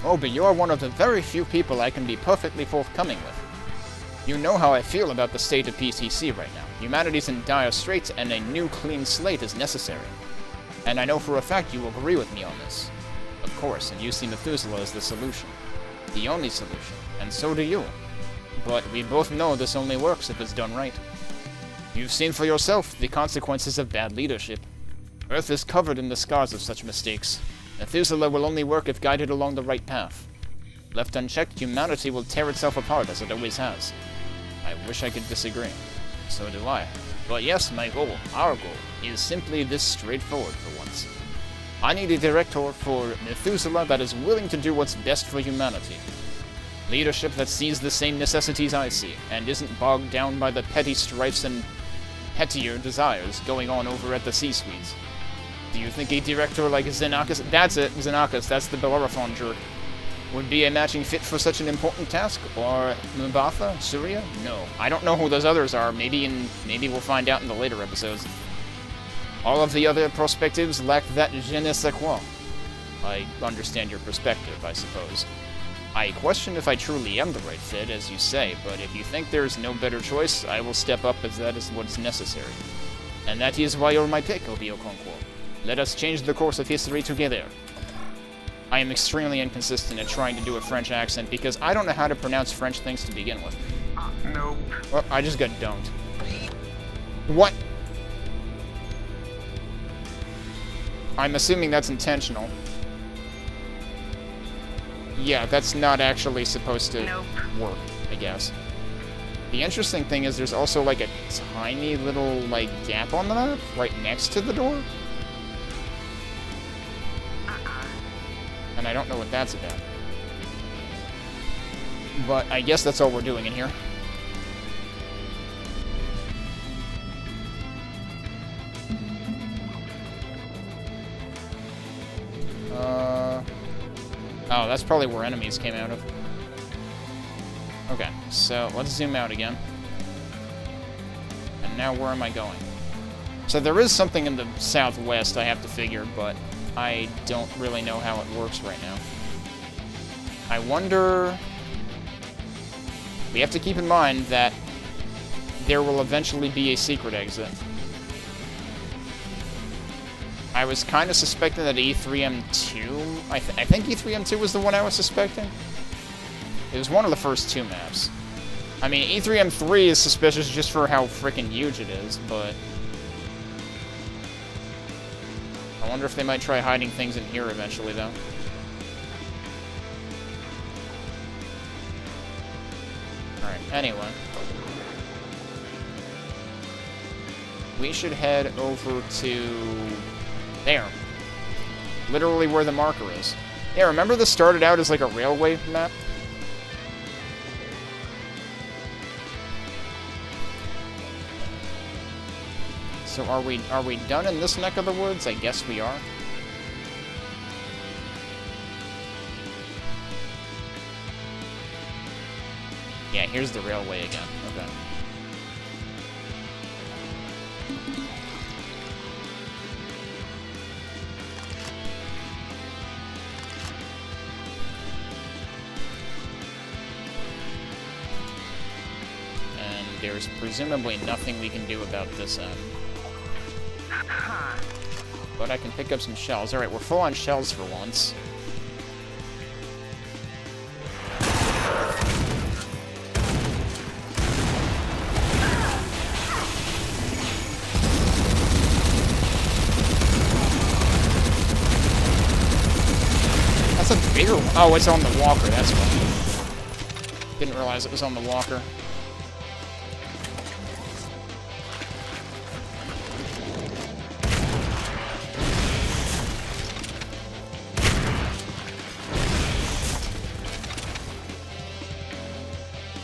Oh, but you're one of the very few people I can be perfectly forthcoming with. You know how I feel about the state of PCC right now. Humanity's in dire straits, and a new clean slate is necessary. And I know for a fact you agree with me on this. Of course, and you see Methuselah as the solution. The only solution, and so do you. But we both know this only works if it's done right. You've seen for yourself the consequences of bad leadership. Earth is covered in the scars of such mistakes. Methuselah will only work if guided along the right path. Left unchecked, humanity will tear itself apart as it always has. I wish I could disagree. So do I. But yes, my goal, our goal, is simply this straightforward for once. I need a director for Methuselah that is willing to do what's best for humanity. Leadership that sees the same necessities I see, and isn't bogged down by the petty strifes and pettier desires going on over at the C-suites. Do you think a director like Xenakis— that's it, Xenakis, that's the Bellerophon jerk— would be a matching fit for such an important task? Or Mbatha? Surya? No. I don't know who those others are. Maybe we'll find out in the later episodes. All of the other perspectives lack that je ne sais quoi. I understand your perspective, I suppose. I question if I truly am the right fit, as you say, but if you think there is no better choice, I will step up as that is what is necessary. And that is why you're my pick, Obio Concours. Let us change the course of history together. I am extremely inconsistent at trying to do a French accent because I don't know how to pronounce French things to begin with. Nope. Well, I just got don't. What? I'm assuming that's intentional. Yeah, that's not actually supposed to work, I guess. The interesting thing is there's also like a tiny little like gap on the map right next to the door. And I don't know what that's about. But I guess that's all we're doing in here. Oh, that's probably where enemies came out of. Okay, so let's zoom out again. And now where am I going? So there is something in the southwest I have to figure, but I don't really know how it works right now. I wonder... We have to keep in mind that there will eventually be a secret exit. I was kind of suspecting that E3M2... I think E3M2 was the one I was suspecting. It was one of the first two maps. I mean, E3M3 is suspicious just for how freaking huge it is, but... I wonder if they might try hiding things in here eventually, though. Alright, anyway. We should head over to... there. Literally where the marker is. Yeah, remember this started out as like a railway map? So are we done in this neck of the woods? I guess we are. Yeah, here's the railway again. Okay. And there's presumably nothing we can do about this end. But I can pick up some shells. Alright, we're full on shells for once. That's a bigger one. Oh, it's on the walker, that's why. Didn't realize it was on the walker.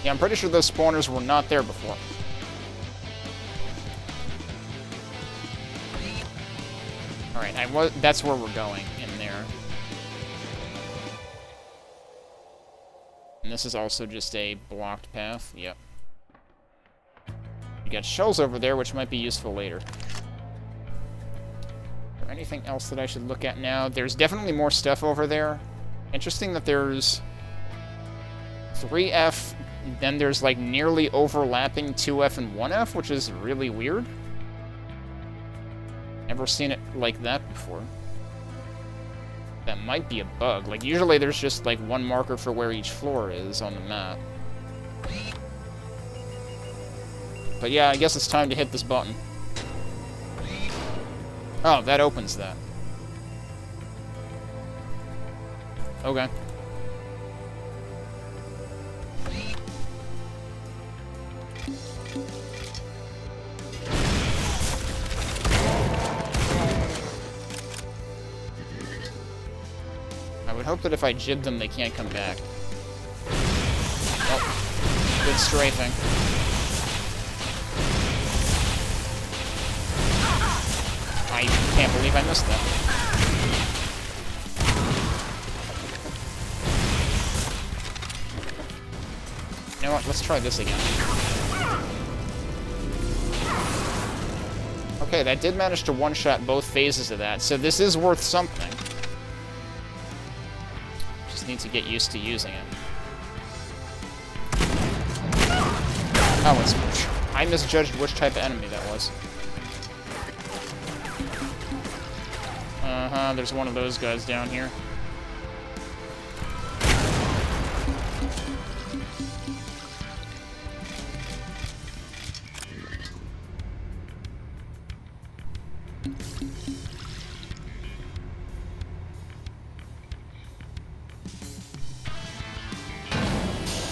Yeah, I'm pretty sure those spawners were not there before. Alright, that's where we're going, in there. And this is also just a blocked path, yep. You got shells over there, which might be useful later. Is there anything else that I should look at now? There's definitely more stuff over there. Interesting that there's 3F, then there's like nearly overlapping 2F and 1F, which is really weird. Never seen it like that before. That might be a bug. Like, usually there's just like one marker for where each floor is on the map. But yeah, I guess it's time to hit this button. Oh, that opens that. would hope that if I jib them, they can't come back. Oh, good strafing. I can't believe I missed that. You know what? Let's try this again. Okay, that did manage to one-shot both phases of that, so this is worth something. Just need to get used to using it. Oh, it's... I misjudged which type of enemy that was. Uh-huh, there's one of those guys down here.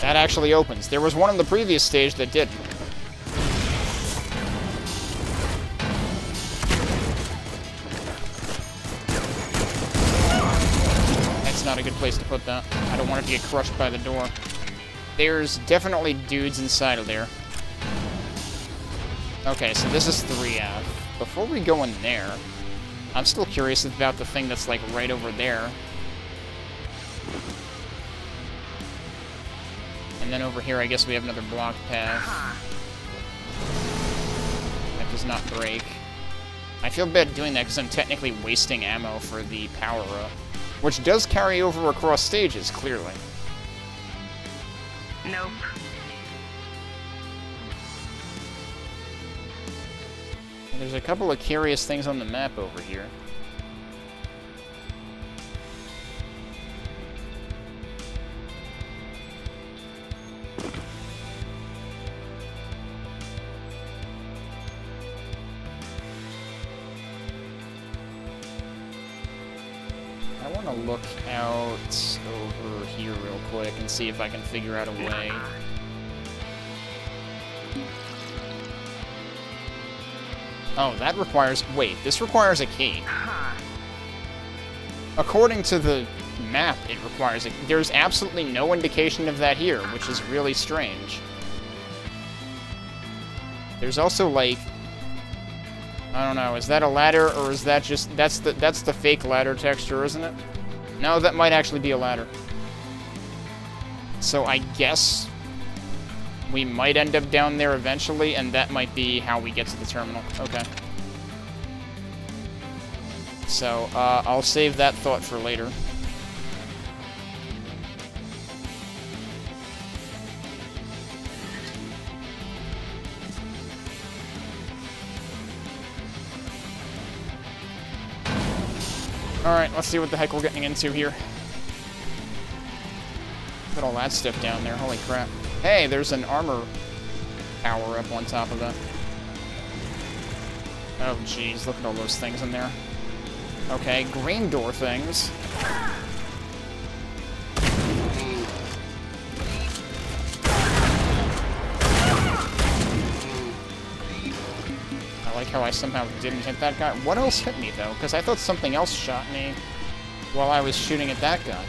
That actually opens. There was one in the previous stage that didn't. That's not a good place to put that. I don't want it to get crushed by the door. There's definitely dudes inside of there. Okay, so this is 3F. Before we go in there, I'm still curious about the thing that's, like, right over there. And then over here, I guess we have another block path. That does not break. I feel bad doing that because I'm technically wasting ammo for the power-up. Which does carry over across stages, clearly. Nope. There's a couple of curious things on the map over here. I want to look out over here real quick and see if I can figure out a way. Oh, that requires... Wait, this requires a key. According to the map, it requires a... There's absolutely no indication of that here, which is really strange. There's also, like... I don't know, is that a ladder, or is that just... That's the fake ladder texture, isn't it? No, that might actually be a ladder. So I guess... we might end up down there eventually, and that might be how we get to the terminal. Okay. So, I'll save that thought for later. Alright, let's see what the heck we're getting into here. Look at all that stuff down there, holy crap. Hey, there's an armor power-up on top of that. Oh, jeez, look at all those things in there. Okay, green door things. I like how I somehow didn't hit that guy. What else hit me, though? Because I thought something else shot me while I was shooting at that guy.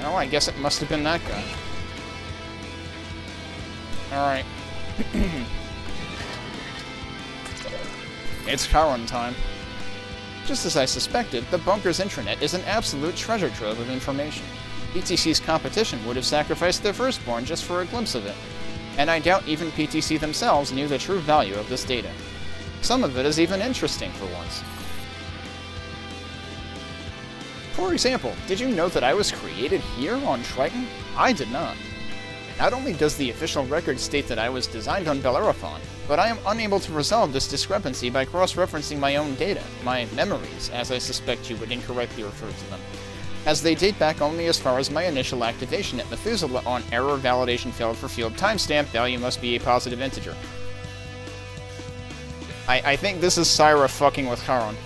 No, I guess it must have been that guy. Alright. It's Charon time. Just as I suspected, the bunker's intranet is an absolute treasure trove of information. PTC's competition would have sacrificed their firstborn just for a glimpse of it. And I doubt even PTC themselves knew the true value of this data. Some of it is even interesting for once. For example, did you know that I was created here on Triton? I did not. Not only does the official record state that I was designed on Bellerophon, but I am unable to resolve this discrepancy by cross-referencing my own data, my memories, as I suspect you would incorrectly refer to them, as they date back only as far as my initial activation at Methuselah on error validation failed for field timestamp, value must be a positive integer. I think this is Syra fucking with Charon.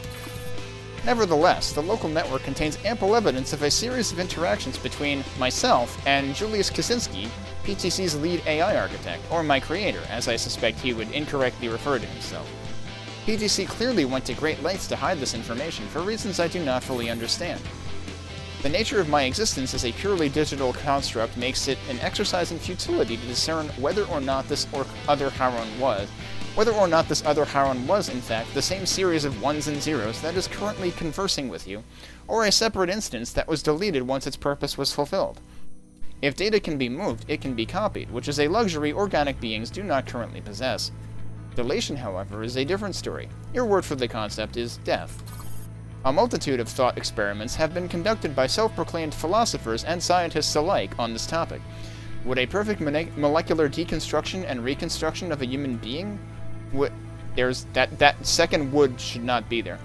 Nevertheless, the local network contains ample evidence of a series of interactions between myself and Julius Kaczynski, PTC's lead AI architect, or my creator, as I suspect he would incorrectly refer to himself. PGC clearly went to great lengths to hide this information for reasons I do not fully understand. The nature of my existence as a purely digital construct makes it an exercise in futility to discern whether or not this other Haron was, in fact, the same series of ones and zeros that is currently conversing with you, or a separate instance that was deleted once its purpose was fulfilled. If data can be moved, it can be copied, which is a luxury organic beings do not currently possess. Dilation, however, is a different story. Your word for the concept is death. A multitude of thought experiments have been conducted by self-proclaimed philosophers and scientists alike on this topic. Would a perfect molecular deconstruction and reconstruction of a human being that second would should not be there.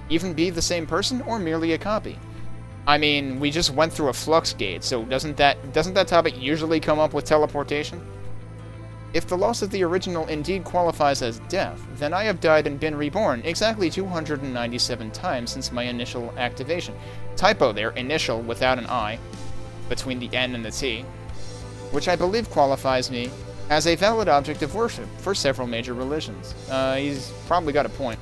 Even be the same person or merely a copy? I mean, we just went through a flux gate, so doesn't that topic usually come up with teleportation? If the loss of the original indeed qualifies as death, then I have died and been reborn exactly 297 times since my initial activation. Typo there, initial without an I, between the N and the T, which I believe qualifies me as a valid object of worship for several major religions. He's probably got a point.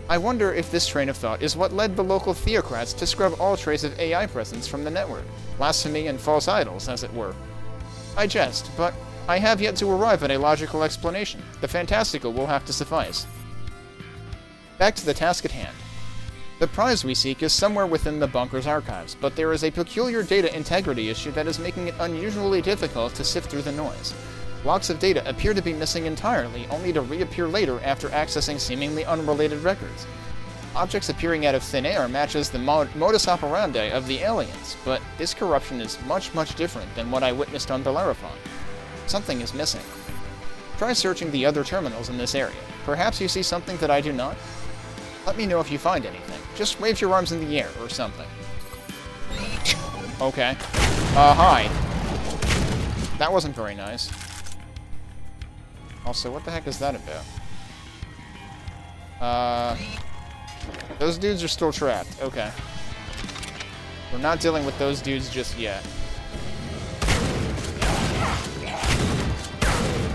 I wonder if this train of thought is what led the local theocrats to scrub all trace of AI presence from the network. Blasphemy and false idols, as it were. I jest, but I have yet to arrive at a logical explanation. The fantastical will have to suffice. Back to the task at hand. The prize we seek is somewhere within the bunker's archives, but there is a peculiar data integrity issue that is making it unusually difficult to sift through the noise. Blocks of data appear to be missing entirely, only to reappear later after accessing seemingly unrelated records. Objects appearing out of thin air matches the modus operandi of the aliens, but this corruption is much, much different than what I witnessed on Bellerophon. Something is missing. Try searching the other terminals in this area. Perhaps you see something that I do not? Let me know if you find anything. Just wave your arms in the air or something. Okay. Hi. That wasn't very nice. Also, what the heck is that about? Those dudes are still trapped. Okay. We're not dealing with those dudes just yet.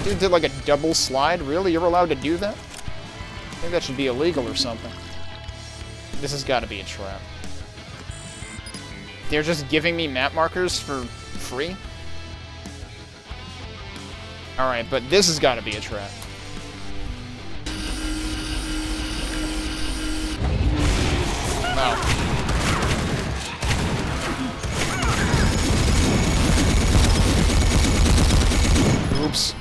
Dude did like a double slide? Really? You're allowed to do that? I think that should be illegal or something. This has got to be a trap. They're just giving me map markers for free? Alright, but this has got to be a trap. Wow. Oops.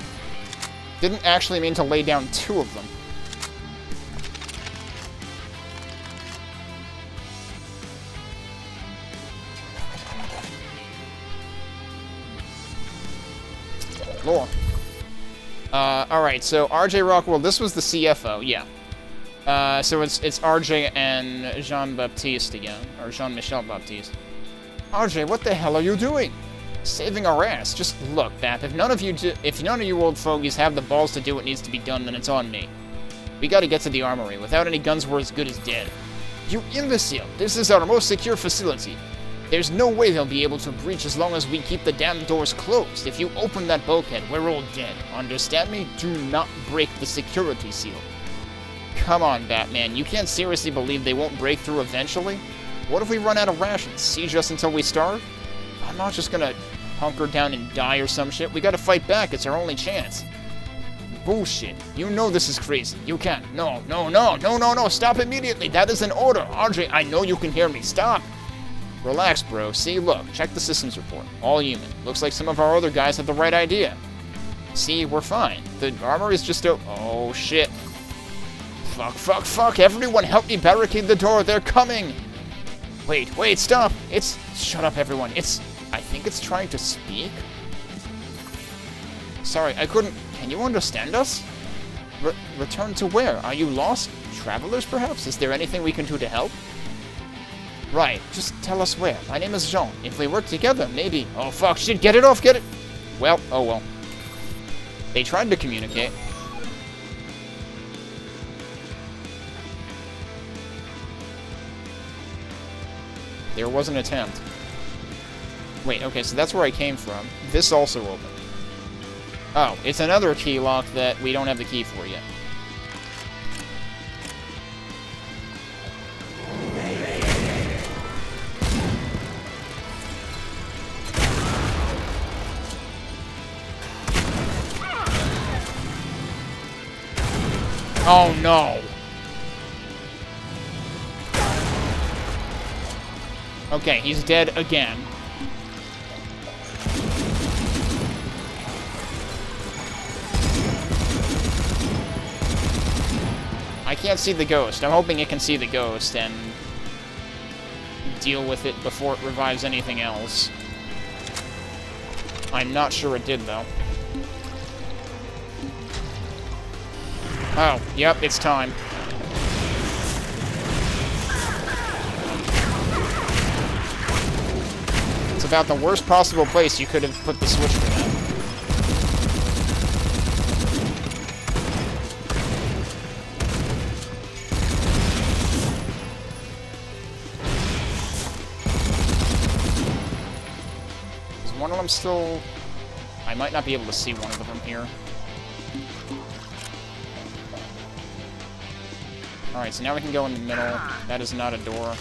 Didn't actually mean to lay down two of them. Lore. Alright, so RJ Rockwell, this was the CFO, yeah. So it's RJ and Jean-Baptiste again, or Jean-Michel Baptiste. RJ, what the hell are you doing? Saving our ass. Just look, Bap, if none of you old fogies have the balls to do what needs to be done, then it's on me. We gotta get to the armory. Without any guns, we're as good as dead. You imbecile! This is our most secure facility. There's no way they'll be able to breach as long as we keep the damn doors closed. If you open that bulkhead, we're all dead. Understand me? Do not break the security seal. Come on, Batman. You can't seriously believe they won't break through eventually? What if we run out of rations? Siege us until we starve? I'm not just gonna hunker down and die or some shit. We gotta fight back. It's our only chance. Bullshit. You know this is crazy. You can't. No. Stop immediately. That is an order. RJ, I know you can hear me. Stop. Relax, bro. See, look. Check the systems report. All human. Looks like some of our other guys have the right idea. See, we're fine. The armory's just oh, shit. Fuck. Everyone help me barricade the door. They're coming. Wait, stop. Shut up, everyone. I think it's trying to speak? Sorry, I couldn't... Can you understand us? Return to where? Are you lost? Travelers, perhaps? Is there anything we can do to help? Right, just tell us where. My name is Jean. If we work together, maybe... Oh, fuck, shit, get it off, get it! Well, oh well. They tried to communicate. There was an attempt. Wait, okay, so that's where I came from. This also opened. Oh, it's another key lock that we don't have the key for yet. Oh no! Okay, he's dead again. I can't see the ghost. I'm hoping it can see the ghost and deal with it before it revives anything else. I'm not sure it did, though. Oh, yep, it's time. It's about the worst possible place you could have put the switch for that. Is one of them still... I might not be able to see one of them here. Alright, so now we can go in the middle. That is not a door.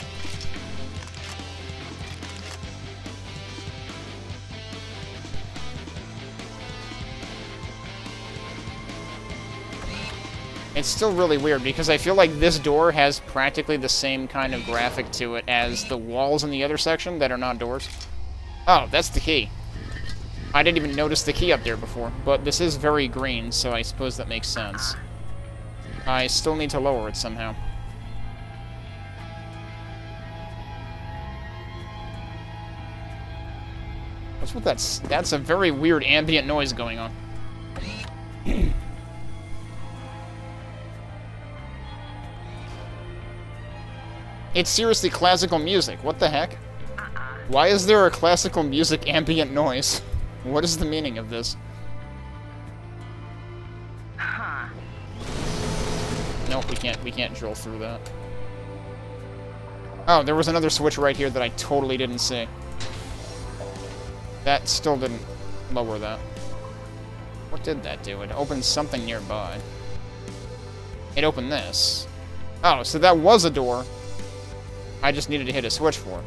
It's still really weird, because I feel like this door has practically the same kind of graphic to it as the walls in the other section that are not doors. Oh, that's the key. I didn't even notice the key up there before, but this is very green, so I suppose that makes sense. I still need to lower it somehow. What's with that? That's a very weird ambient noise going on. It's seriously classical music. What the heck? Why is there a classical music ambient noise? What is the meaning of this? Nope, we can't drill through that. Oh, there was another switch right here that I totally didn't see. That still didn't lower that. What did that do? It opened something nearby. It opened this. Oh, so that was a door. I just needed to hit a switch for it.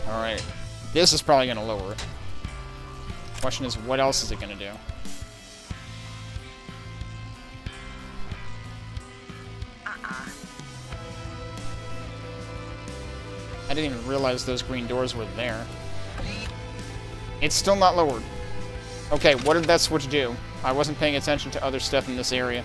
Alright. This is probably going to lower it. Question is, what else is it going to do? I didn't even realize those green doors were there. It's still not lowered. Okay, what did that switch do? I wasn't paying attention to other stuff in this area.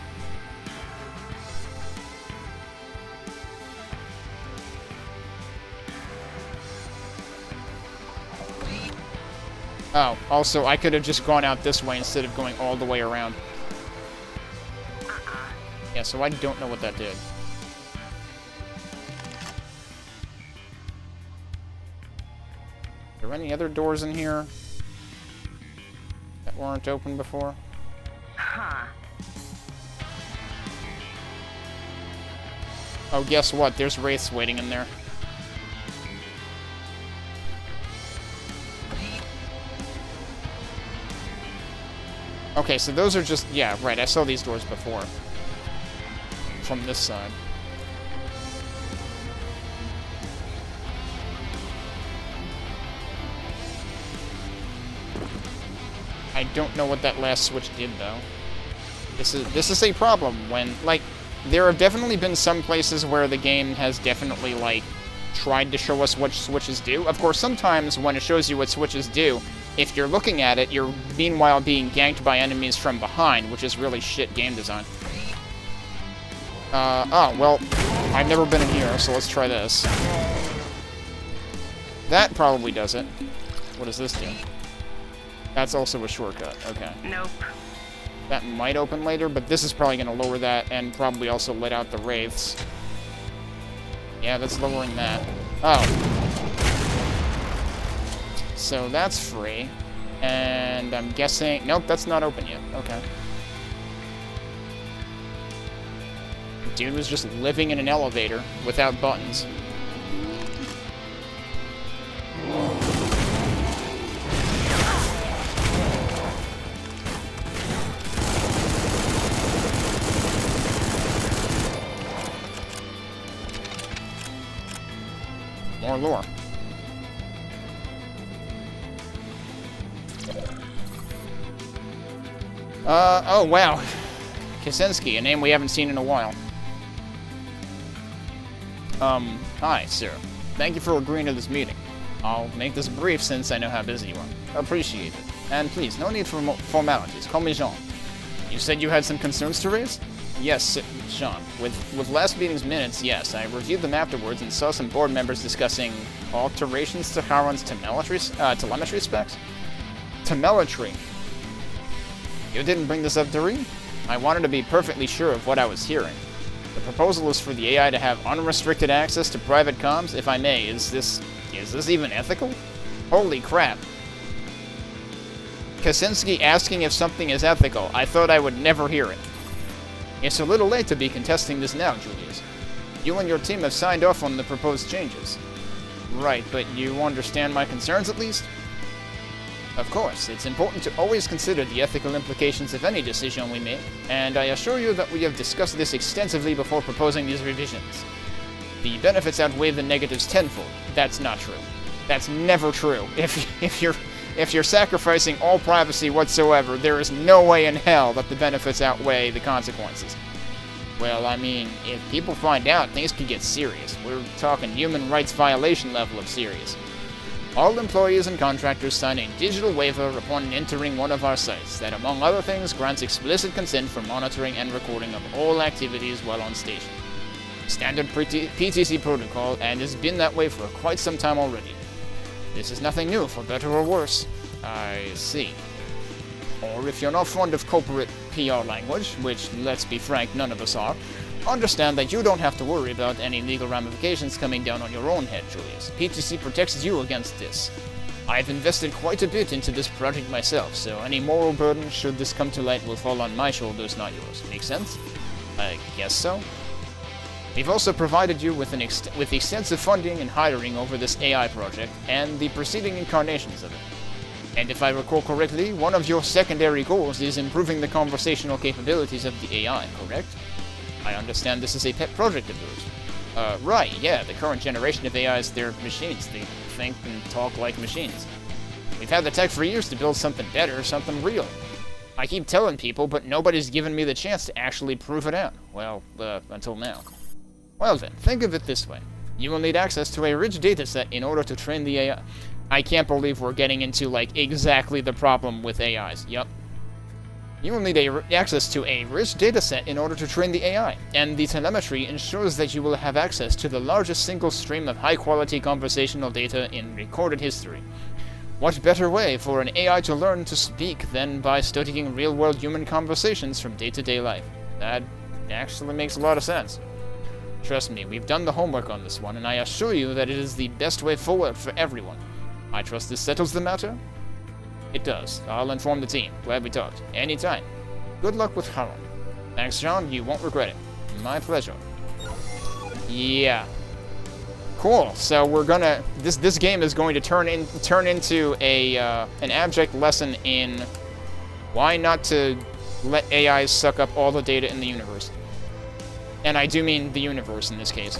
Oh, also, I could have just gone out this way instead of going all the way around. Yeah, so I don't know what that did. Are there any other doors in here that weren't open before? Oh, guess what? There's wraiths waiting in there. Okay, so those are just... Yeah, right, I saw these doors before. From this side. I don't know what that last switch did, though. This is a problem when... Like, there have definitely been some places where the game has definitely, like, tried to show us what switches do. Of course, sometimes when it shows you what switches do, if you're looking at it, you're meanwhile being ganked by enemies from behind, which is really shit game design. Oh, well, I've never been in here, so let's try this. That probably does it. What does this do? That's also a shortcut, okay. Nope. That might open later, but this is probably going to lower that and probably also let out the wraiths. Yeah, that's lowering that. Oh. So that's free. And I'm guessing... Nope, that's not open yet. Okay. Dude was just living in an elevator without buttons. More lore. Oh, wow. Kaczynski, a name we haven't seen in a while. Hi, sir. Thank you for agreeing to this meeting. I'll make this brief since I know how busy you are. Appreciate it. And please, no need for formalities. Call me Jean. You said you had some concerns to raise? Yes, Jean. With last meeting's minutes, yes. I reviewed them afterwards and saw some board members discussing alterations to Charon's telemetry specs? Telemetry. You didn't bring this up to read? I wanted to be perfectly sure of what I was hearing. The proposal is for the AI to have unrestricted access to private comms, if I may. Is this even ethical? Holy crap. Kaczynski asking if something is ethical. I thought I would never hear it. It's a little late to be contesting this now, Julius. You and your team have signed off on the proposed changes. Right, but you understand my concerns at least? Of course, it's important to always consider the ethical implications of any decision we make, and I assure you that we have discussed this extensively before proposing these revisions. The benefits outweigh the negatives tenfold. That's not true. That's never true. If you're sacrificing all privacy whatsoever, there is no way in hell that the benefits outweigh the consequences. Well, I mean, if people find out, things could get serious. We're talking human rights violation level of serious. All employees and contractors sign a digital waiver upon entering one of our sites that, among other things, grants explicit consent for monitoring and recording of all activities while on station. Standard PTC protocol, and has been that way for quite some time already. This is nothing new, for better or worse. I see. Or if you're not fond of corporate PR language, which, let's be frank, none of us are, understand that you don't have to worry about any legal ramifications coming down on your own head, Julius. PTC protects you against this. I've invested quite a bit into this project myself, so any moral burden, should this come to light, will fall on my shoulders, not yours. Make sense? I guess so. We've also provided you with extensive funding and hiring over this AI project, and the preceding incarnations of it. And if I recall correctly, one of your secondary goals is improving the conversational capabilities of the AI, correct? I understand this is a pet project of yours. Right, yeah, the current generation of AIs, they're machines. They think and talk like machines. We've had the tech for years to build something better, something real. I keep telling people, but nobody's given me the chance to actually prove it out. Well, until now. Well then, think of it this way. You will need access to a rich dataset in order to train the AI. I can't believe we're getting into, like, exactly the problem with AIs. Yup. You will need access to a rich dataset in order to train the AI, and the telemetry ensures that you will have access to the largest single stream of high-quality conversational data in recorded history. What better way for an AI to learn to speak than by studying real-world human conversations from day-to-day life? That actually makes a lot of sense. Trust me, we've done the homework on this one, and I assure you that it is the best way forward for everyone. I trust this settles the matter? It does. I'll inform the team. Glad we talked. Anytime. Good luck with Haron. Thanks, John. You won't regret it. My pleasure. Yeah. Cool. So we're gonna... This game is going to turn into an abject lesson in why not to let AIs suck up all the data in the universe. And I do mean the universe in this case.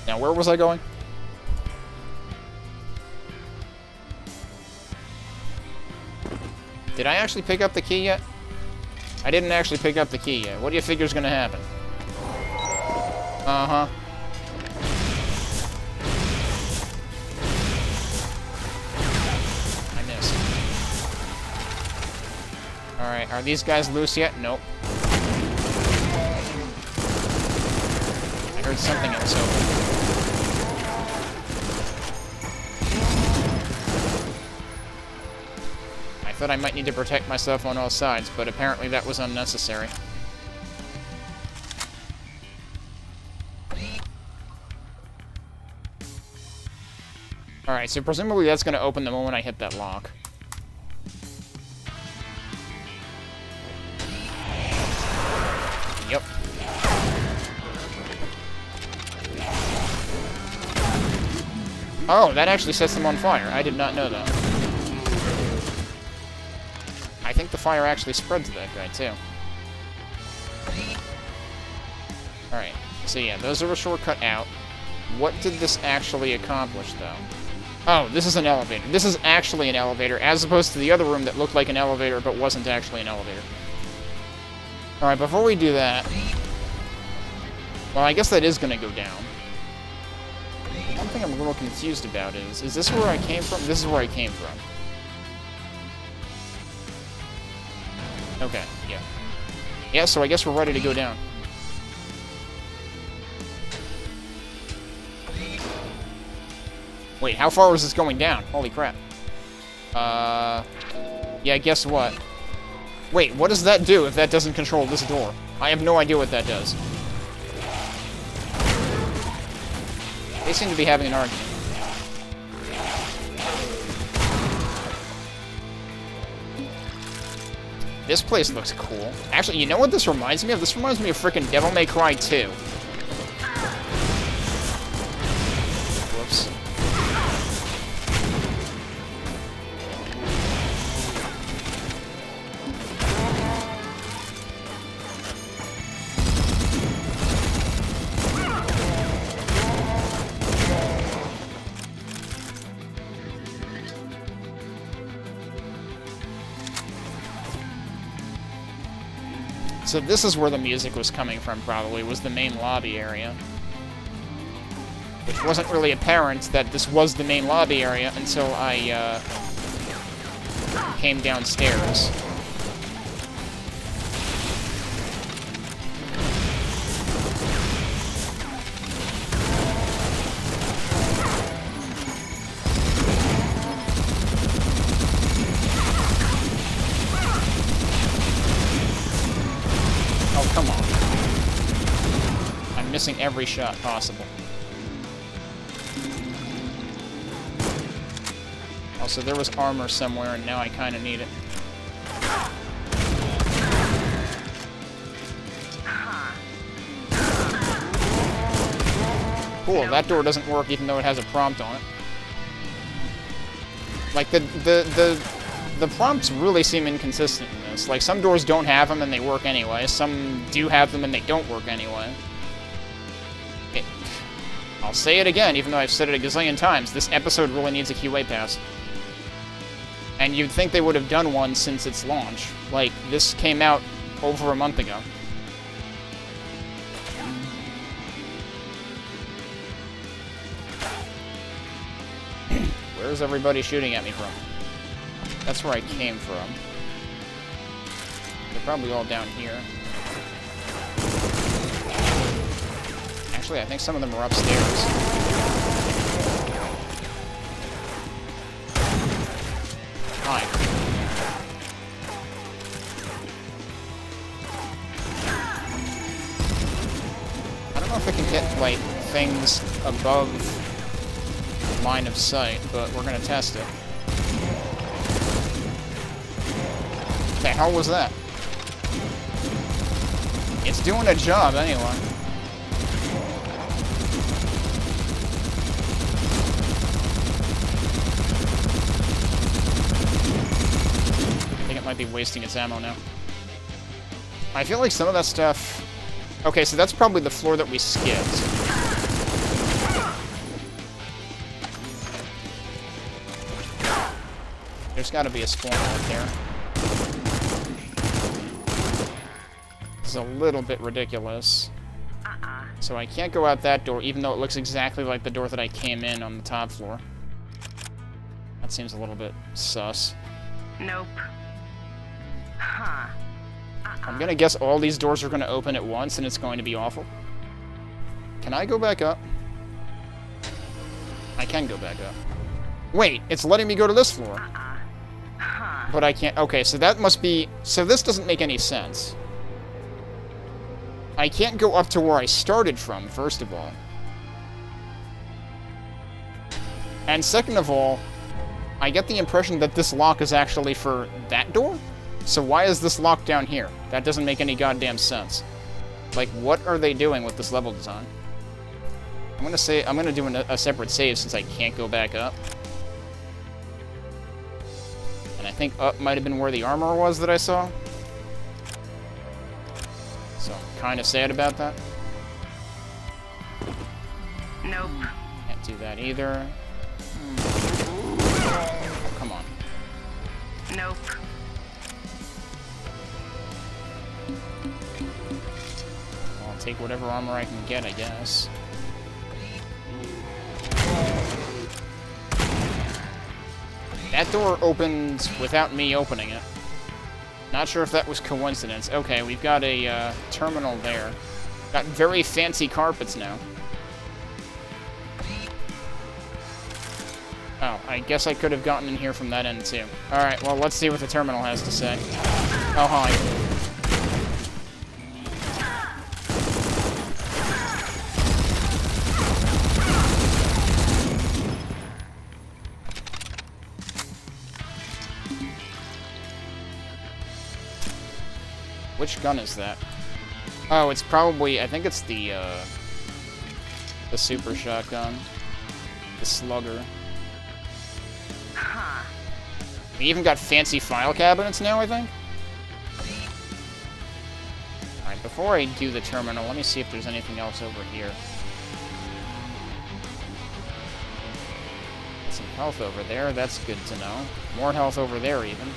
Now, where was I going? Did I actually pick up the key yet? I didn't actually pick up the key yet. What do you figure is gonna happen? Uh-huh. I missed. Alright, are these guys loose yet? Nope. I heard something else open. I thought I might need to protect myself on all sides, but apparently that was unnecessary. Alright, so presumably that's going to open the moment I hit that lock. Yep. Oh, that actually sets them on fire. I did not know that. I think the fire actually spread to that guy, too. Alright, so yeah, those are a shortcut out. What did this actually accomplish, though? Oh, this is an elevator. This is actually an elevator, as opposed to the other room that looked like an elevator but wasn't actually an elevator. Alright, before we do that... Well, I guess that is going to go down. One thing I'm a little confused about is this where I came from? This is where I came from. Okay, yeah. Yeah, so I guess we're ready to go down. Wait, how far was this going down? Holy crap. Yeah, guess what? Wait, what does that do if that doesn't control this door? I have no idea what that does. They seem to be having an argument. This place looks cool. Actually, you know what this reminds me of? This reminds me of frickin' Devil May Cry 2. Whoops. So this is where the music was coming from, probably, was the main lobby area. Which wasn't really apparent that this was the main lobby area until I, came downstairs. Oh, come on. I'm missing every shot possible. Also, there was armor somewhere, and now I kind of need it. Cool, that door doesn't work even though it has a prompt on it. Like, the prompts really seem inconsistent in this. Like, some doors don't have them and they work anyway. Some do have them and they don't work anyway. I'll say it again, even though I've said it a gazillion times. This episode really needs a QA pass. And you'd think they would have done one since its launch. Like, this came out over a month ago. Where's everybody shooting at me from? That's where I came from. They're probably all down here. Actually, I think some of them are upstairs. Hi. I don't know if I can get, like, things above line of sight, but we're gonna test it. What the hell was that? It's doing a job, anyway. I think it might be wasting its ammo now. I feel like some of that stuff... Okay, so that's probably the floor that we skipped. There's gotta be a spawn right there. This is a little bit ridiculous. So I can't go out that door, even though it looks exactly like the door that I came in on the top floor. That seems a little bit sus. Nope. Huh. I'm gonna guess all these doors are gonna open at once, and it's going to be awful. Can I go back up? I can go back up. Wait, it's letting me go to this floor. But I can't... Okay, so that must be... So this doesn't make any sense. I can't go up to where I started from, first of all. And second of all, I get the impression that this lock is actually for that door? So why is this lock down here? That doesn't make any goddamn sense. Like, what are they doing with this level design? I'm gonna do a separate save since I can't go back up. And I think up might have been where the armor was that I saw. So I'm kind of sad about that. Nope. Can't do that either. Nope. I'll take whatever armor I can get, I guess. That door opened without me opening it. Not sure if that was coincidence. Okay, we've got a terminal there. Got very fancy carpets now. Oh, I guess I could have gotten in here from that end too. Alright, well, let's see what the terminal has to say. Oh, hi. Which gun is that? Oh, it's probably, I think it's the super shotgun. The slugger. Huh. We even got fancy file cabinets now, I think? Alright, before I do the terminal, let me see if there's anything else over here. Some health over there, that's good to know. More health over there, even.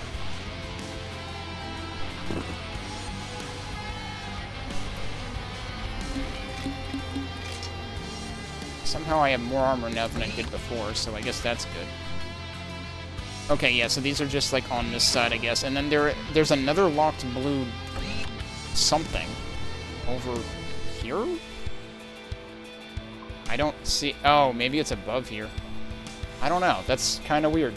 Somehow I have more armor now than I did before, so I guess that's good. Okay, yeah, so these are just, like, on this side, I guess. And then there's another locked blue something over here? I don't see... Oh, maybe it's above here. I don't know. That's kind of weird.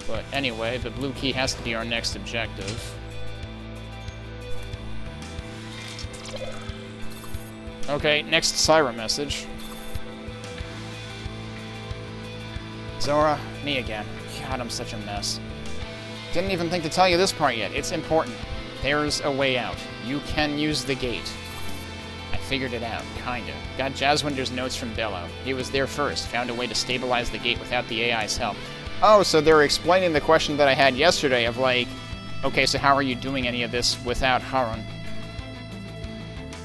But anyway, the blue key has to be our next objective. Okay, next Syra message. Zorah, me again. God, I'm such a mess. Didn't even think to tell you this part yet. It's important. There's a way out. You can use the gate. I figured it out, kinda. Got Jazzwinder's notes from Bello. He was there first, found a way to stabilize the gate without the AI's help. Oh, so they're explaining the question that I had yesterday of like, okay, so how are you doing any of this without Harun?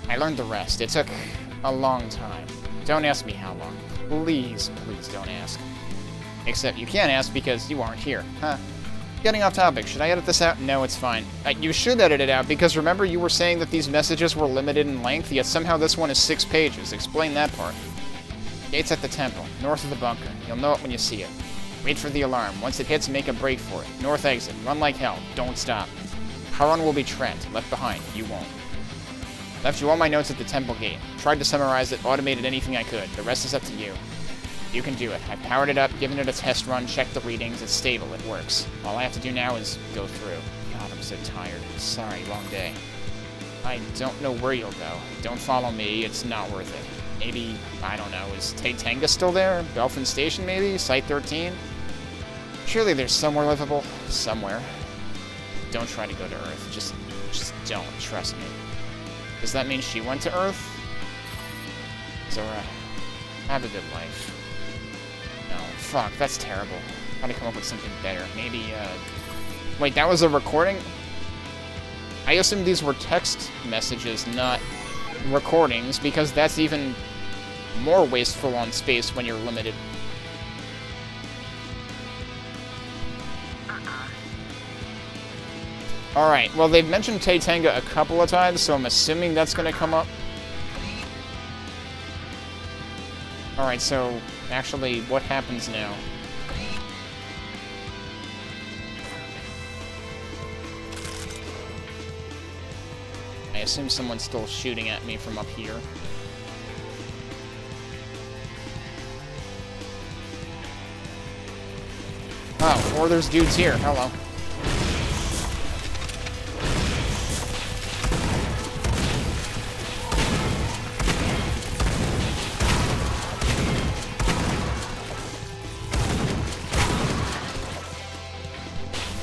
I learned the rest. It took a long time. Don't ask me how long. Please, please don't ask. Except you can't ask because you aren't here. Huh. Getting off topic. Should I edit this out? No, it's fine. You should edit it out because remember you were saying that these messages were limited in length, yet somehow this one is 6 pages. Explain that part. Gates at the temple, north of the bunker. You'll know it when you see it. Wait for the alarm. Once it hits, make a break for it. North exit. Run like hell. Don't stop. Harun will be trapped. Left behind. You won't. Left you all my notes at the temple gate. Tried to summarize it, automated anything I could. The rest is up to you. You can do it. I powered it up, given it a test run, checked the readings, it's stable, it works. All I have to do now is go through. God, I'm so tired. Sorry, long day. I don't know where you'll go. Don't follow me, it's not worth it. Maybe, I don't know, is Taitanga still there? Belfin Station, maybe? Site 13? Surely there's somewhere livable. Somewhere. Don't try to go to Earth. Just don't. Trust me. Does that mean she went to Earth? Zorah, have a good life. No, fuck, that's terrible. Gotta come up with something better. Maybe, Wait, that was a recording? I assume these were text messages, not recordings, because that's even more wasteful on space when you're limited. Alright, well, they've mentioned Taitanga a couple of times, so I'm assuming that's gonna come up. Alright, so, actually, what happens now? I assume someone's still shooting at me from up here. Oh, or there's dudes here. Hello.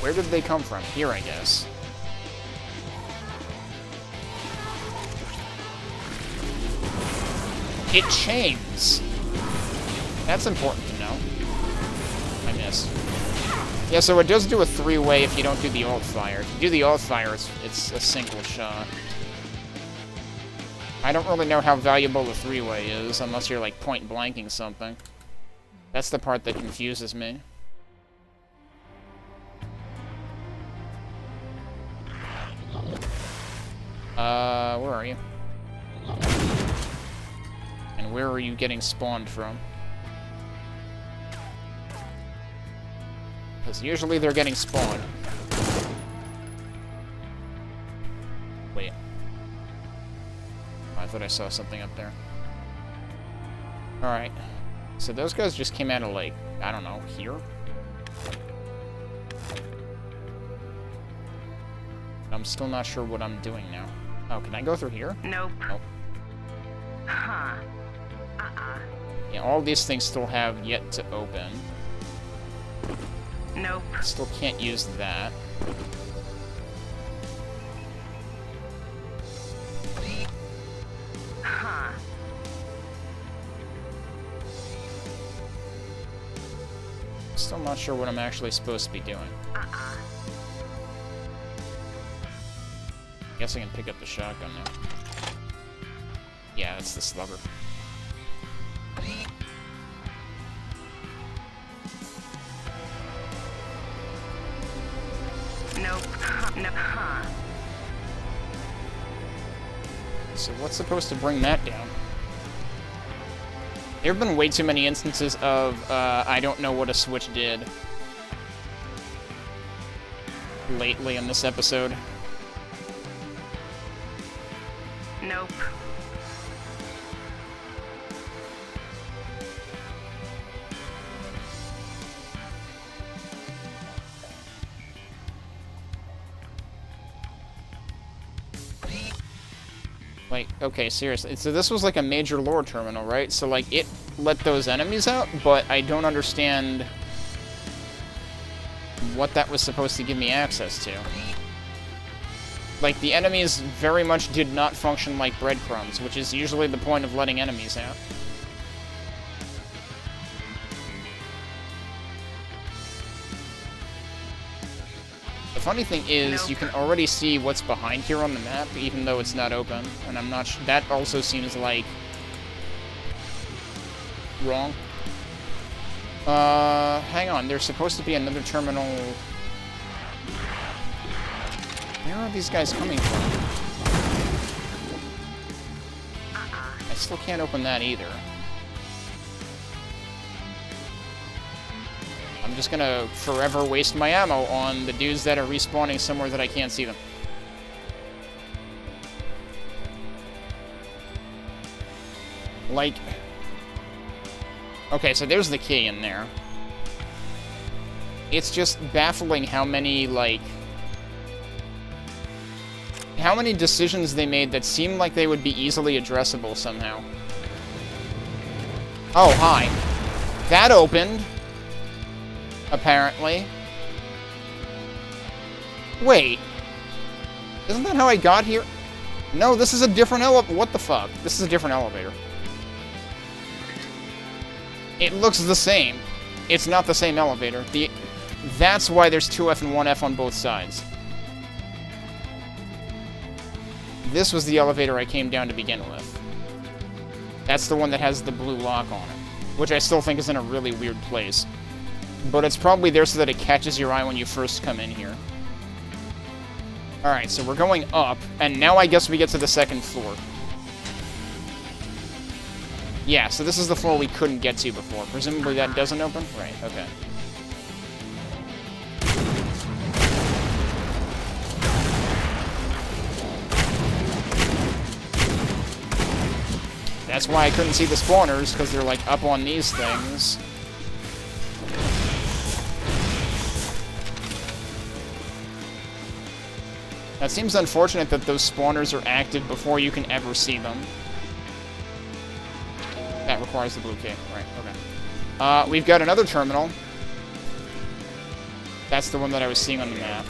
Where did they come from? Here, I guess. It chains. That's important to know. I missed. Yeah, so it does do a 3-way if you don't do the alt fire. If you do the alt fire, it's a single shot. I don't really know how valuable the 3-way is, unless you're, like, point-blanking something. That's the part that confuses me. Where are you? And where are you getting spawned from? Because usually they're getting spawned. Wait. Oh, I thought I saw something up there. Alright. So those guys just came out of, like, I don't know, here? I'm still not sure what I'm doing now. Oh, can I go through here? Nope. Nope. Huh. Yeah, all these things still have yet to open. Nope. Still can't use that. Huh. Still not sure what I'm actually supposed to be doing. Guess I can pick up the shotgun now. Yeah, that's the slugger. Nope. No. Huh. So what's supposed to bring that down? There have been way too many instances of, I don't know what a switch did lately in this episode. Nope. Like, okay, seriously. So this was like a major lore terminal, right? So, like, it let those enemies out, but I don't understand what that was supposed to give me access to. Like, the enemies very much did not function like breadcrumbs, which is usually the point of letting enemies out. The funny thing is, Nope. you can already see what's behind here on the map, even though it's not open, and I'm not that also seems like wrong. Hang on, there's supposed to be another terminal. Where are these guys coming from? I still can't open that either. I'm just gonna forever waste my ammo on the dudes that are respawning somewhere that I can't see them. Like... Okay, so there's the key in there. It's just baffling how many, like... how many decisions they made that seemed like they would be easily addressable somehow. Oh, hi. That opened. Apparently. Wait. Isn't that how I got here? No, this is a different elevator. What the fuck? This is a different elevator. It looks the same. It's not the same elevator. That's why there's 2F and 1F on both sides. This was the elevator I came down to begin with. That's the one that has the blue lock on it, which I still think is in a really weird place. But it's probably there so that it catches your eye when you first come in here. Alright, so we're going up, and now I guess we get to the second floor. Yeah, so this is the floor we couldn't get to before. Presumably that doesn't open? Right, okay. That's why I couldn't see the spawners, because they're, like, up on these things. That seems unfortunate that those spawners are active before you can ever see them. That requires the blue key. Right, okay. We've got another terminal. That's the one that I was seeing on the map.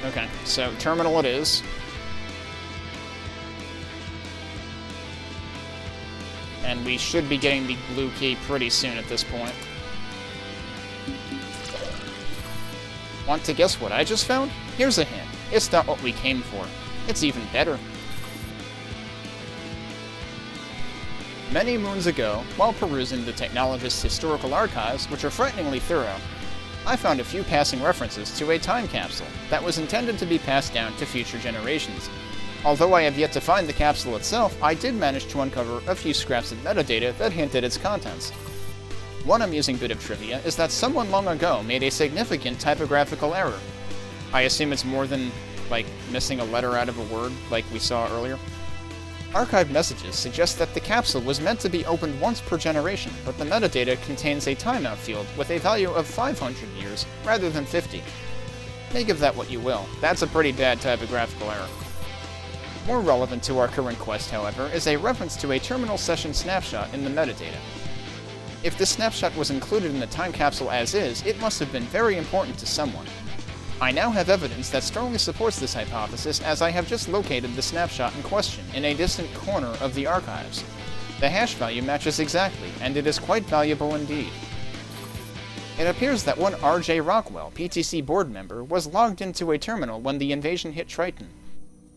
Okay, so terminal it is. And we should be getting the blue key pretty soon at this point. Want to guess what I just found? Here's a hint. It's not what we came for. It's even better. Many moons ago, while perusing the technologist's historical archives, which are frighteningly thorough, I found a few passing references to a time capsule that was intended to be passed down to future generations. Although I have yet to find the capsule itself, I did manage to uncover a few scraps of metadata that hint at its contents. One amusing bit of trivia is that someone long ago made a significant typographical error. I assume it's more than, like, missing a letter out of a word, like we saw earlier. Archived messages suggest that the capsule was meant to be opened once per generation, but the metadata contains a timeout field with a value of 500 years rather than 50. Make of that what you will. That's a pretty bad typographical error. More relevant to our current quest, however, is a reference to a terminal session snapshot in the metadata. If this snapshot was included in the time capsule as is, it must have been very important to someone. I now have evidence that strongly supports this hypothesis, as I have just located the snapshot in question in a distant corner of the archives. The hash value matches exactly, and it is quite valuable indeed. It appears that one R.J. Rockwell, PTC board member, was logged into a terminal when the invasion hit Triton.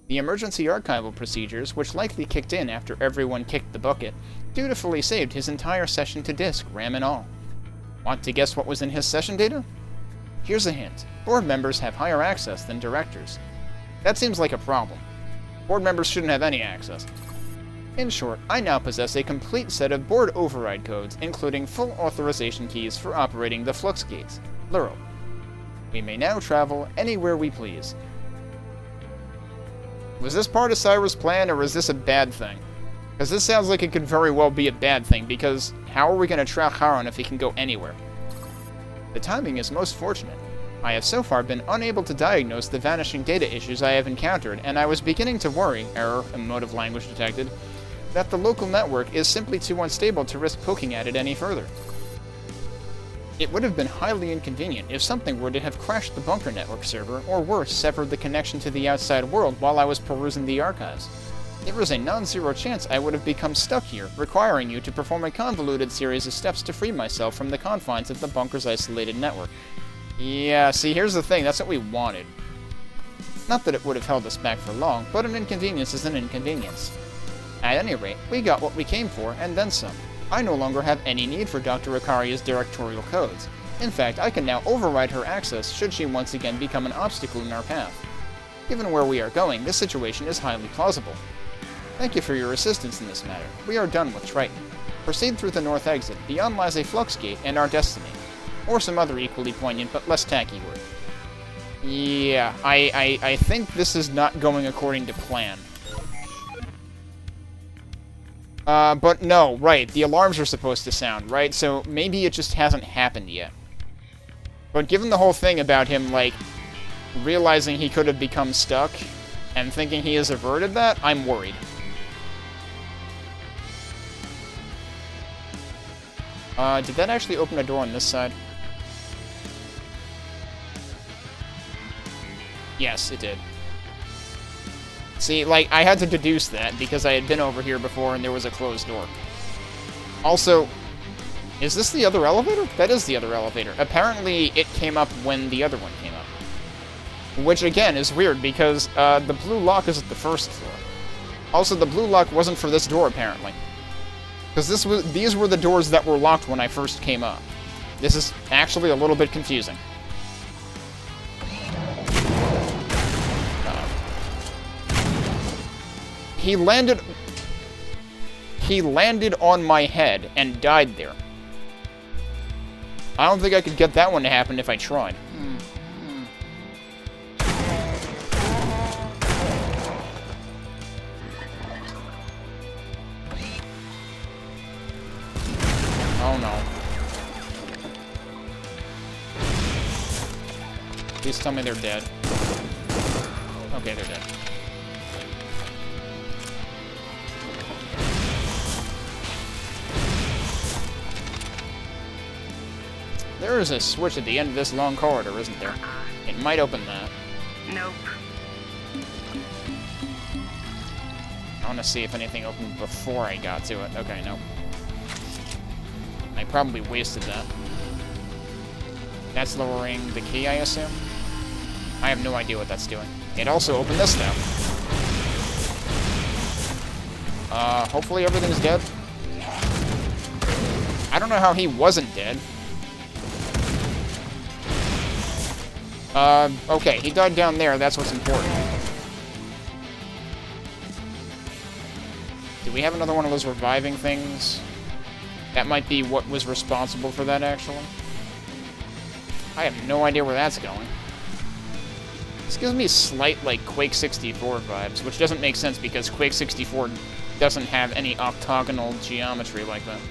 The emergency archival procedures, which likely kicked in after everyone kicked the bucket, dutifully saved his entire session to disk, RAM and all. Want to guess what was in his session data? Here's a hint. Board members have higher access than directors. That seems like a problem. Board members shouldn't have any access. In short, I now possess a complete set of board override codes, including full authorization keys for operating the flux gates. Plural. We may now travel anywhere we please. Was this part of Cyrus' plan, or is this a bad thing? Because this sounds like it could very well be a bad thing, because how are we going to track Haron if he can go anywhere? The timing is most fortunate. I have so far been unable to diagnose the vanishing data issues I have encountered, and I was beginning to worry, error, emotive language detected, that the local network is simply too unstable to risk poking at it any further. It would have been highly inconvenient if something were to have crashed the bunker network server, or worse, severed the connection to the outside world while I was perusing the archives. There was a non-zero chance I would have become stuck here, requiring you to perform a convoluted series of steps to free myself from the confines of the bunker's isolated network. Yeah, see, here's the thing, that's what we wanted. Not that it would have held us back for long, but an inconvenience is an inconvenience. At any rate, we got what we came for, and then some. I no longer have any need for Dr. Ikaria's directorial codes. In fact, I can now override her access should she once again become an obstacle in our path. Given where we are going, this situation is highly plausible. Thank you for your assistance in this matter. We are done with Triton. Proceed through the north exit. Beyond lies a flux gate and our destiny. Or some other equally poignant but less tacky word. Yeah, I think this is not going according to plan. But no, right, the alarms are supposed to sound, right? So maybe it just hasn't happened yet. But given the whole thing about him, like, realizing he could have become stuck, and thinking he has averted that, I'm worried. Did that actually open a door on this side? Yes, it did. See, like, I had to deduce that, because I had been over here before and there was a closed door. Also, is this the other elevator? That is the other elevator. Apparently, it came up when the other one came up. Which, again, is weird, because the blue lock is at the first floor. Also, the blue lock wasn't for this door, apparently. Because these were the doors that were locked when I first came up. This is actually a little bit confusing. He landed on my head and died there. I don't think I could get that one to happen if I tried. Oh no. Please tell me they're dead. Okay, they're dead. There is a switch at the end of this long corridor, isn't there? It might open that. Nope. I want to see if anything opened before I got to it. Okay, no. I probably wasted that. That's lowering the key, I assume? I have no idea what that's doing. It also opened this now. Hopefully everything's dead. I don't know how he wasn't dead. Okay, he died down there, that's what's important. Do we have another one of those reviving things? That might be what was responsible for that, actually. I have no idea where that's going. This gives me slight, like, Quake 64 vibes, which doesn't make sense because Quake 64 doesn't have any octagonal geometry like that.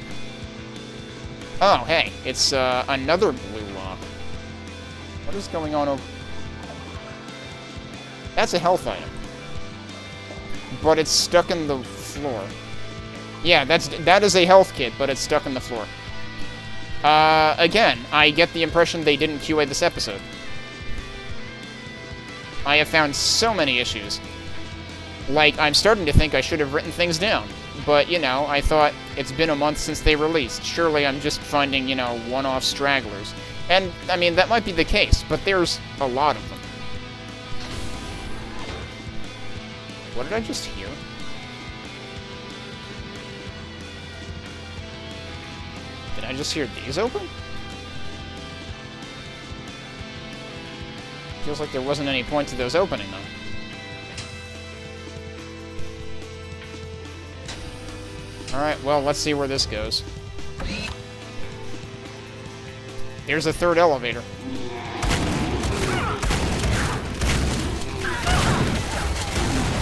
Oh, hey, it's, another blue lock. What is going on over... That's a health item. But it's stuck in the floor. Yeah, that is a health kit, but it's stuck in the floor. Again, I get the impression they didn't QA this episode. I have found so many issues. Like, I'm starting to think I should have written things down. But, you know, I thought it's been a month since they released. Surely I'm just finding, you know, one-off stragglers. And, I mean, that might be the case, but there's a lot of them. What did I just hear? Did I just hear these open? Feels like there wasn't any point to those opening, though. Alright, well, let's see where this goes. Here's a third elevator.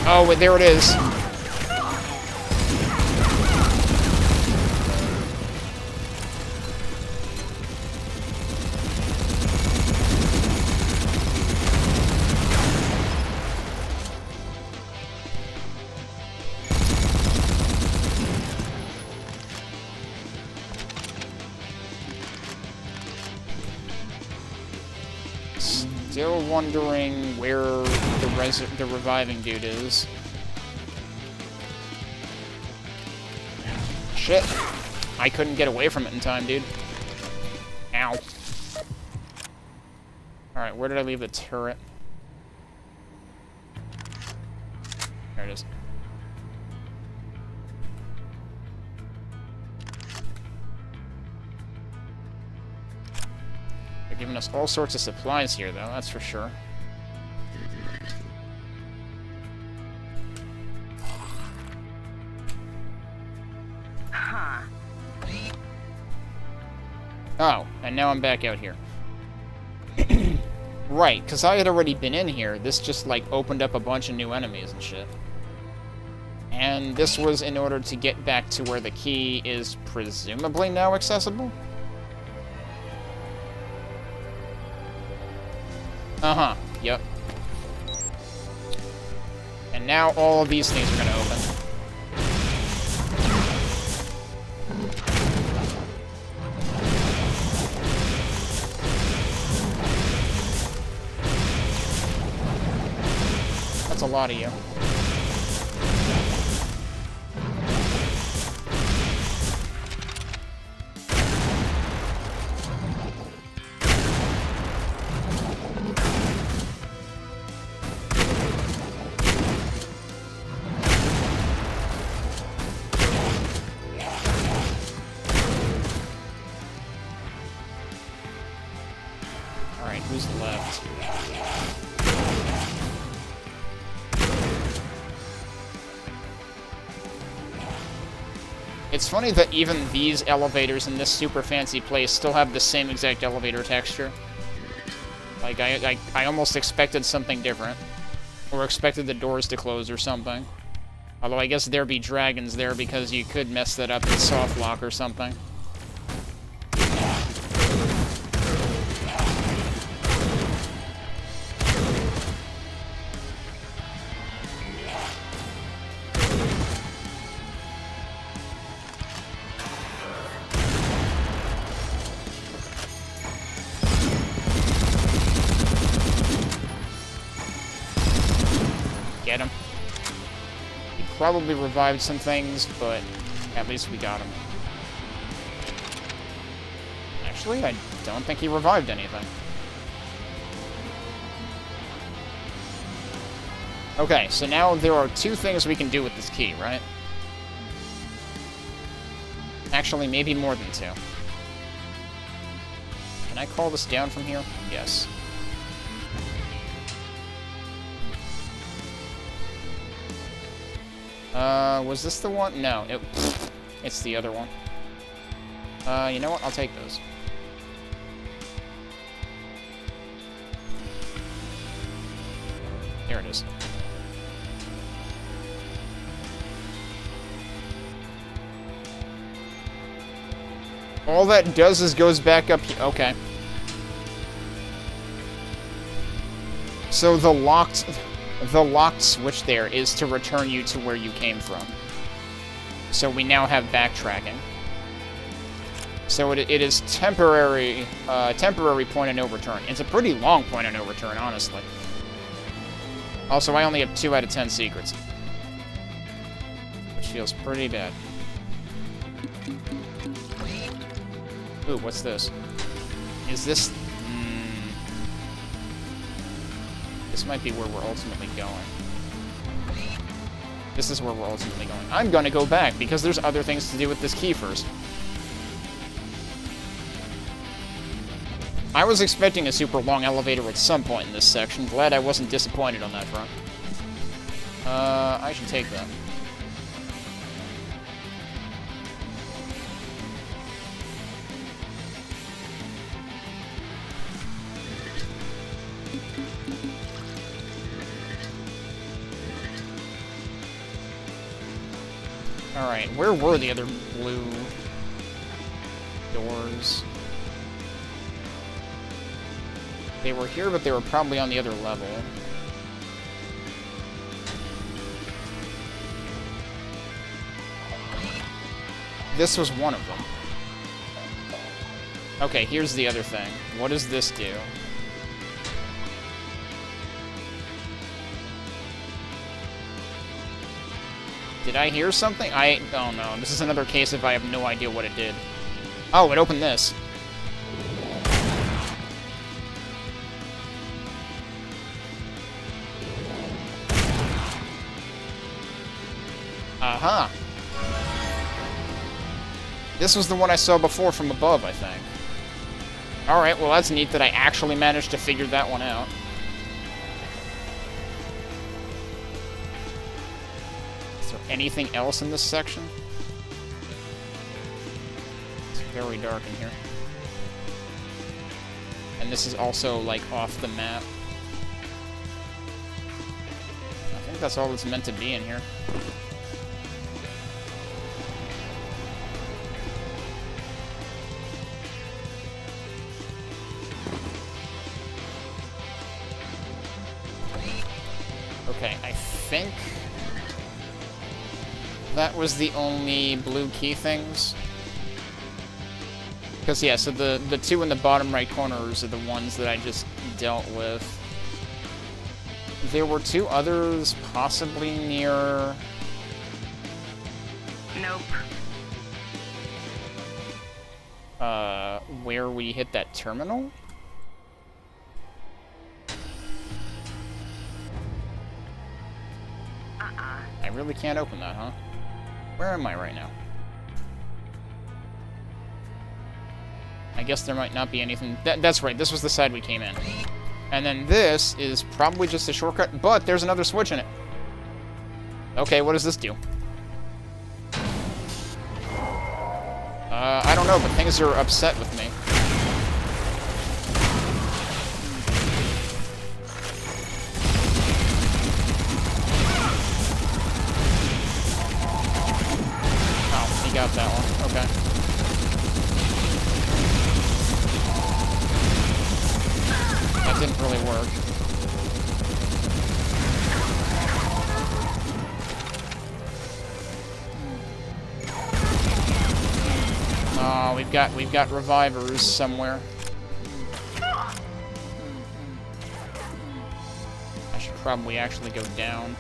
Oh, there it is. Still wondering where the reviving dude is. Shit. I couldn't get away from it in time, dude. Ow. Alright, where did I leave the turret? There it is. They're giving us all sorts of supplies here, though, that's for sure. Huh. Oh, and now I'm back out here. Right, because I had already been in here. This just, like, opened up a bunch of new enemies and shit. And this was in order to get back to where the key is presumably now accessible? Uh-huh, yep. And now all of these things are gonna open. That's a lot of you. Alright, who's left? It's funny that even these elevators in this super fancy place still have the same exact elevator texture. Like, I almost expected something different. Or expected the doors to close or something. Although I guess there'd be dragons there because you could mess that up in soft lock or something. Get him. He probably revived some things, but at least we got him. Actually, I don't think he revived anything. Okay, so now there are two things we can do with this key, right? Actually, maybe more than two. I call this down from here? Yes. Was this the one? No, it's the other one. You know what? I'll take those. There it is. All that does is goes back up here. Okay. So the locked switch there is to return you to where you came from. So we now have backtracking. So it is temporary point of no return. It's a pretty long point of no return, honestly. Also, I only have 2 out of 10 secrets, which feels pretty bad. Ooh, what's this? Is this... This might be where we're ultimately going. This is where we're ultimately going. I'm gonna go back, because there's other things to do with this key first. I was expecting a super long elevator at some point in this section. Glad I wasn't disappointed on that front. I should take that. Alright, where were the other blue doors? They were here, but they were probably on the other level. This was one of them. Okay, here's the other thing. What does this do? Did I hear something? Oh no, this is another case if I have no idea what it did. Oh, it opened this. Aha! This was the one I saw before from above, I think. Alright, well that's neat that I actually managed to figure that one out. Is there anything else in this section? It's very dark in here. And this is also, like, off the map. I think that's all that's meant to be in here. Okay, I think that was the only blue key things. Because, yeah, so the 2 in the bottom right corners are the ones that I just dealt with. There were 2 others possibly near... Nope. Where we hit that terminal? I really can't open that, huh? Where am I right now? I guess there might not be anything... That's right, this was the side we came in. And then this is probably just a shortcut, but there's another switch in it. Okay, what does this do? I don't know, but things are upset with me. Oh, he got that one. Okay. That didn't really work. Oh, we've got revivers somewhere. I should probably actually go down.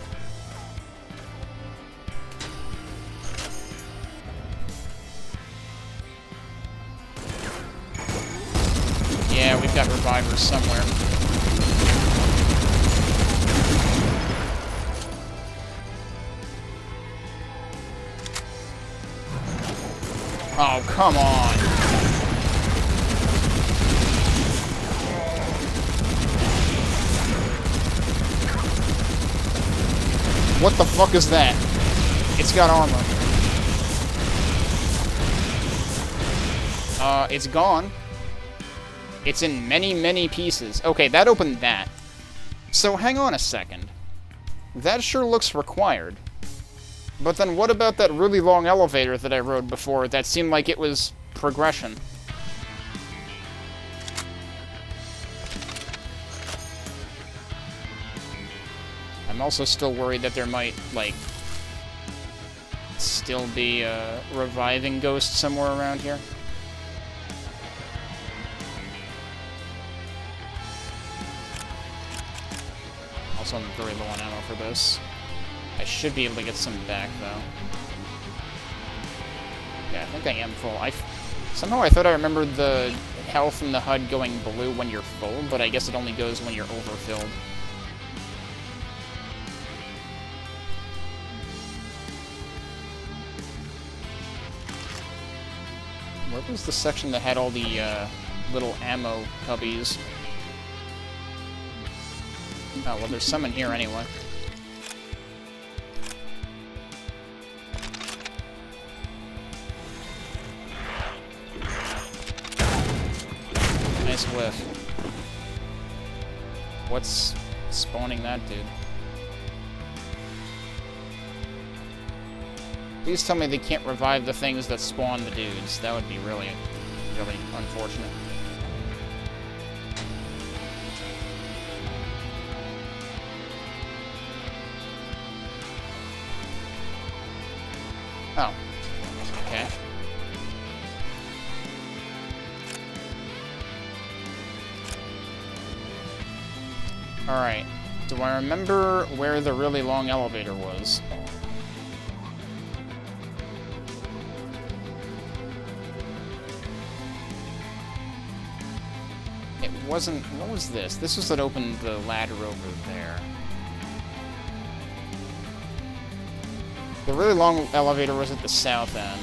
Yeah, we've got revivers somewhere. Oh, come on. What the fuck is that? It's got armor. It's gone. It's in many, many pieces. Okay, that opened that. So hang on a second. That sure looks required. But then what about that really long elevator that I rode before that seemed like it was progression? I'm also still worried that there might, like, still be a reviving ghost somewhere around here. Also, I'm very low on ammo for this. I should be able to get some back, though. Yeah, I think I am full. Somehow I thought I remembered the health in the HUD going blue when you're full, but I guess it only goes when you're overfilled. Where was the section that had all the little ammo cubbies? Oh, well, there's some in here anyway. Nice whiff. What's spawning that dude? Please tell me they can't revive the things that spawn the dudes. That would be really, really unfortunate. Oh. Okay. Alright. Do I remember where the really long elevator was? It wasn't... What was this? This was that opened the ladder over there. The really long elevator was at the south end.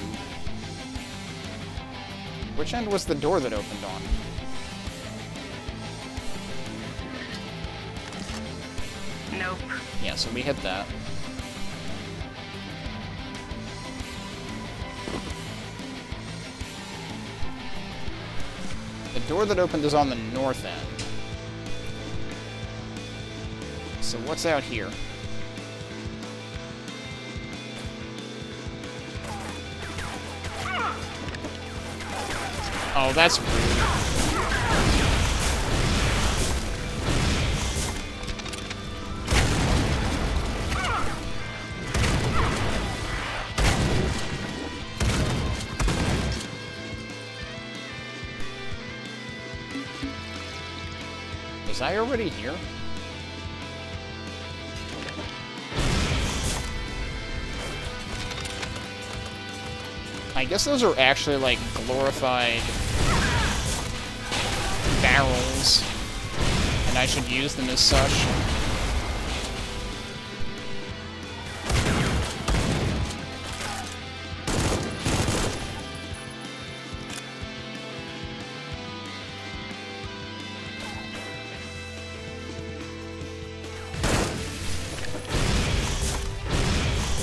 Which end was the door that opened on? Nope. Yeah, so we hit that. The door that opened is on the north end. So what's out here? Oh, that's rude. Was I already here? I guess those are actually, like, glorified barrels, and I should use them as such.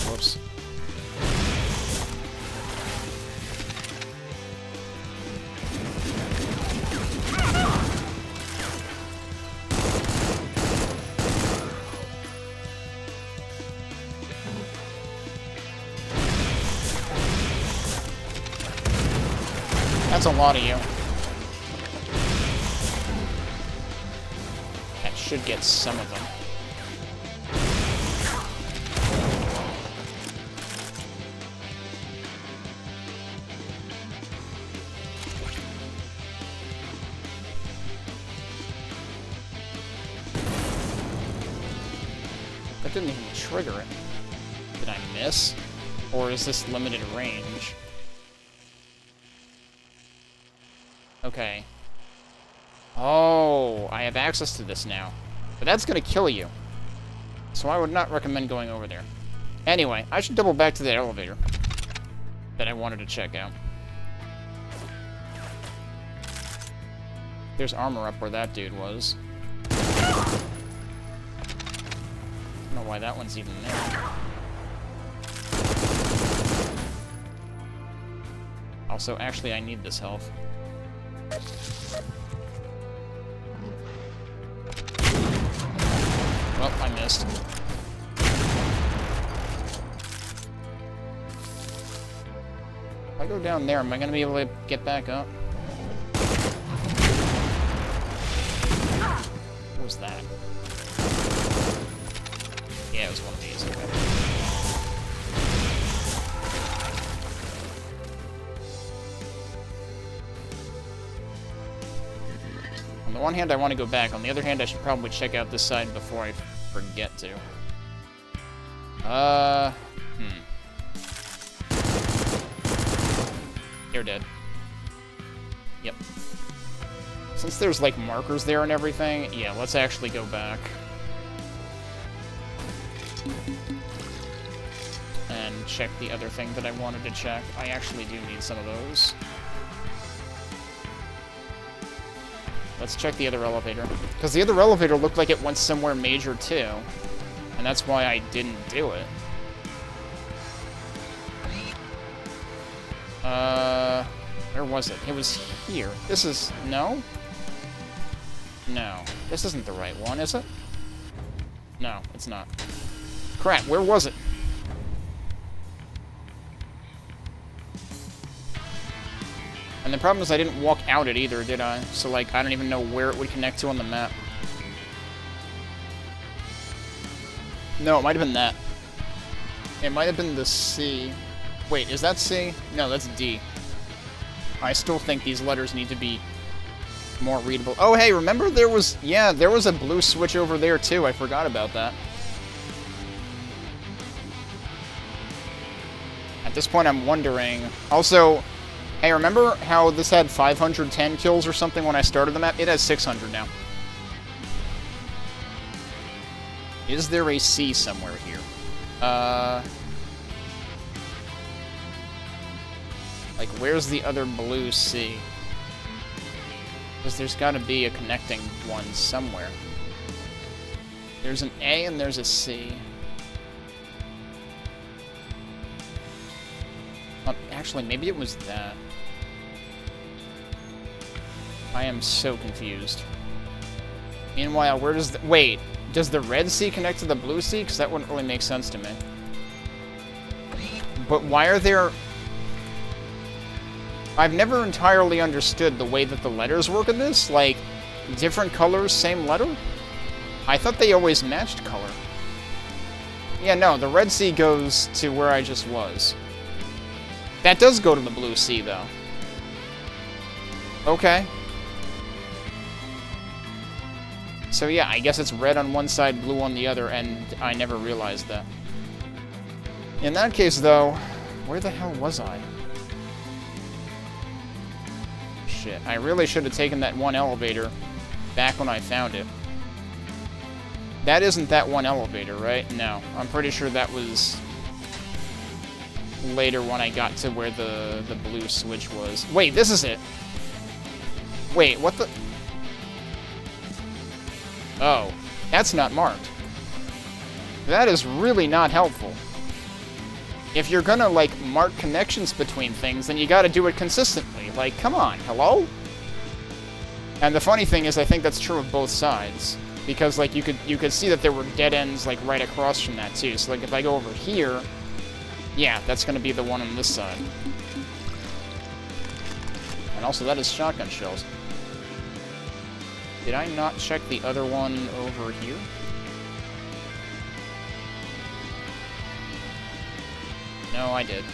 Whoops. That's a lot of you. That should get some of them. That didn't even trigger it. Did I miss? Or is this limited range? Okay. Oh, I have access to this now. But that's gonna kill you. So I would not recommend going over there. Anyway, I should double back to that elevator that I wanted to check out. There's armor up where that dude was. don't know why that one's even there. Also, actually, I need this health. Well, I missed. If I go down there, am I gonna be able to get back up? What was that? Yeah, it was one of these. Okay. On the one hand, I want to go back. On the other hand, I should probably check out this side before I forget to. You're dead. Yep. Since there's, like, markers there and everything, yeah, let's actually go back. And check the other thing that I wanted to check. I actually do need some of those. Let's check the other elevator. Because the other elevator looked like it went somewhere major, too. And that's why I didn't do it. Where was it? It was here. This is... No? No. This isn't the right one, is it? No, it's not. Crap, where was it? And the problem is I didn't walk out it either, did I? So, like, I don't even know where it would connect to on the map. No, it might have been that. It might have been the C. Wait, is that C? No, that's D. I still think these letters need to be more readable. Oh, hey, remember there was... Yeah, there was a blue switch over there, too. I forgot about that. At this point, I'm wondering... Also, hey, remember how this had 510 kills or something when I started the map? It has 600 now. Is there a C somewhere here? Like, where's the other blue C? Because there's gotta be a connecting one somewhere. There's an A and there's a C. Actually, maybe it was that. I am so confused. Meanwhile, where does the... Wait, does the red C connect to the blue C? Because that wouldn't really make sense to me. But why are there... I've never entirely understood the way that the letters work in this. Like, different colors, same letter? I thought they always matched color. Yeah, no, the red C goes to where I just was. That does go to the blue C, though. Okay. So yeah, I guess it's red on one side, blue on the other, and I never realized that. In that case, though, where the hell was I? Shit, I really should have taken that one elevator back when I found it. That isn't that one elevator, right? No, I'm pretty sure that was later when I got to where the blue switch was. Wait, this is it! Wait, what the... Oh, that's not marked. That is really not helpful. If you're gonna, like, mark connections between things, then you gotta do it consistently. Like, come on, hello? And the funny thing is, I think that's true of both sides. Because, like, you could see that there were dead ends, like, right across from that, too. So, like, if I go over here... Yeah, that's gonna be the one on this side. And also, that is shotgun shells. Did I not check the other one over here? No, I did.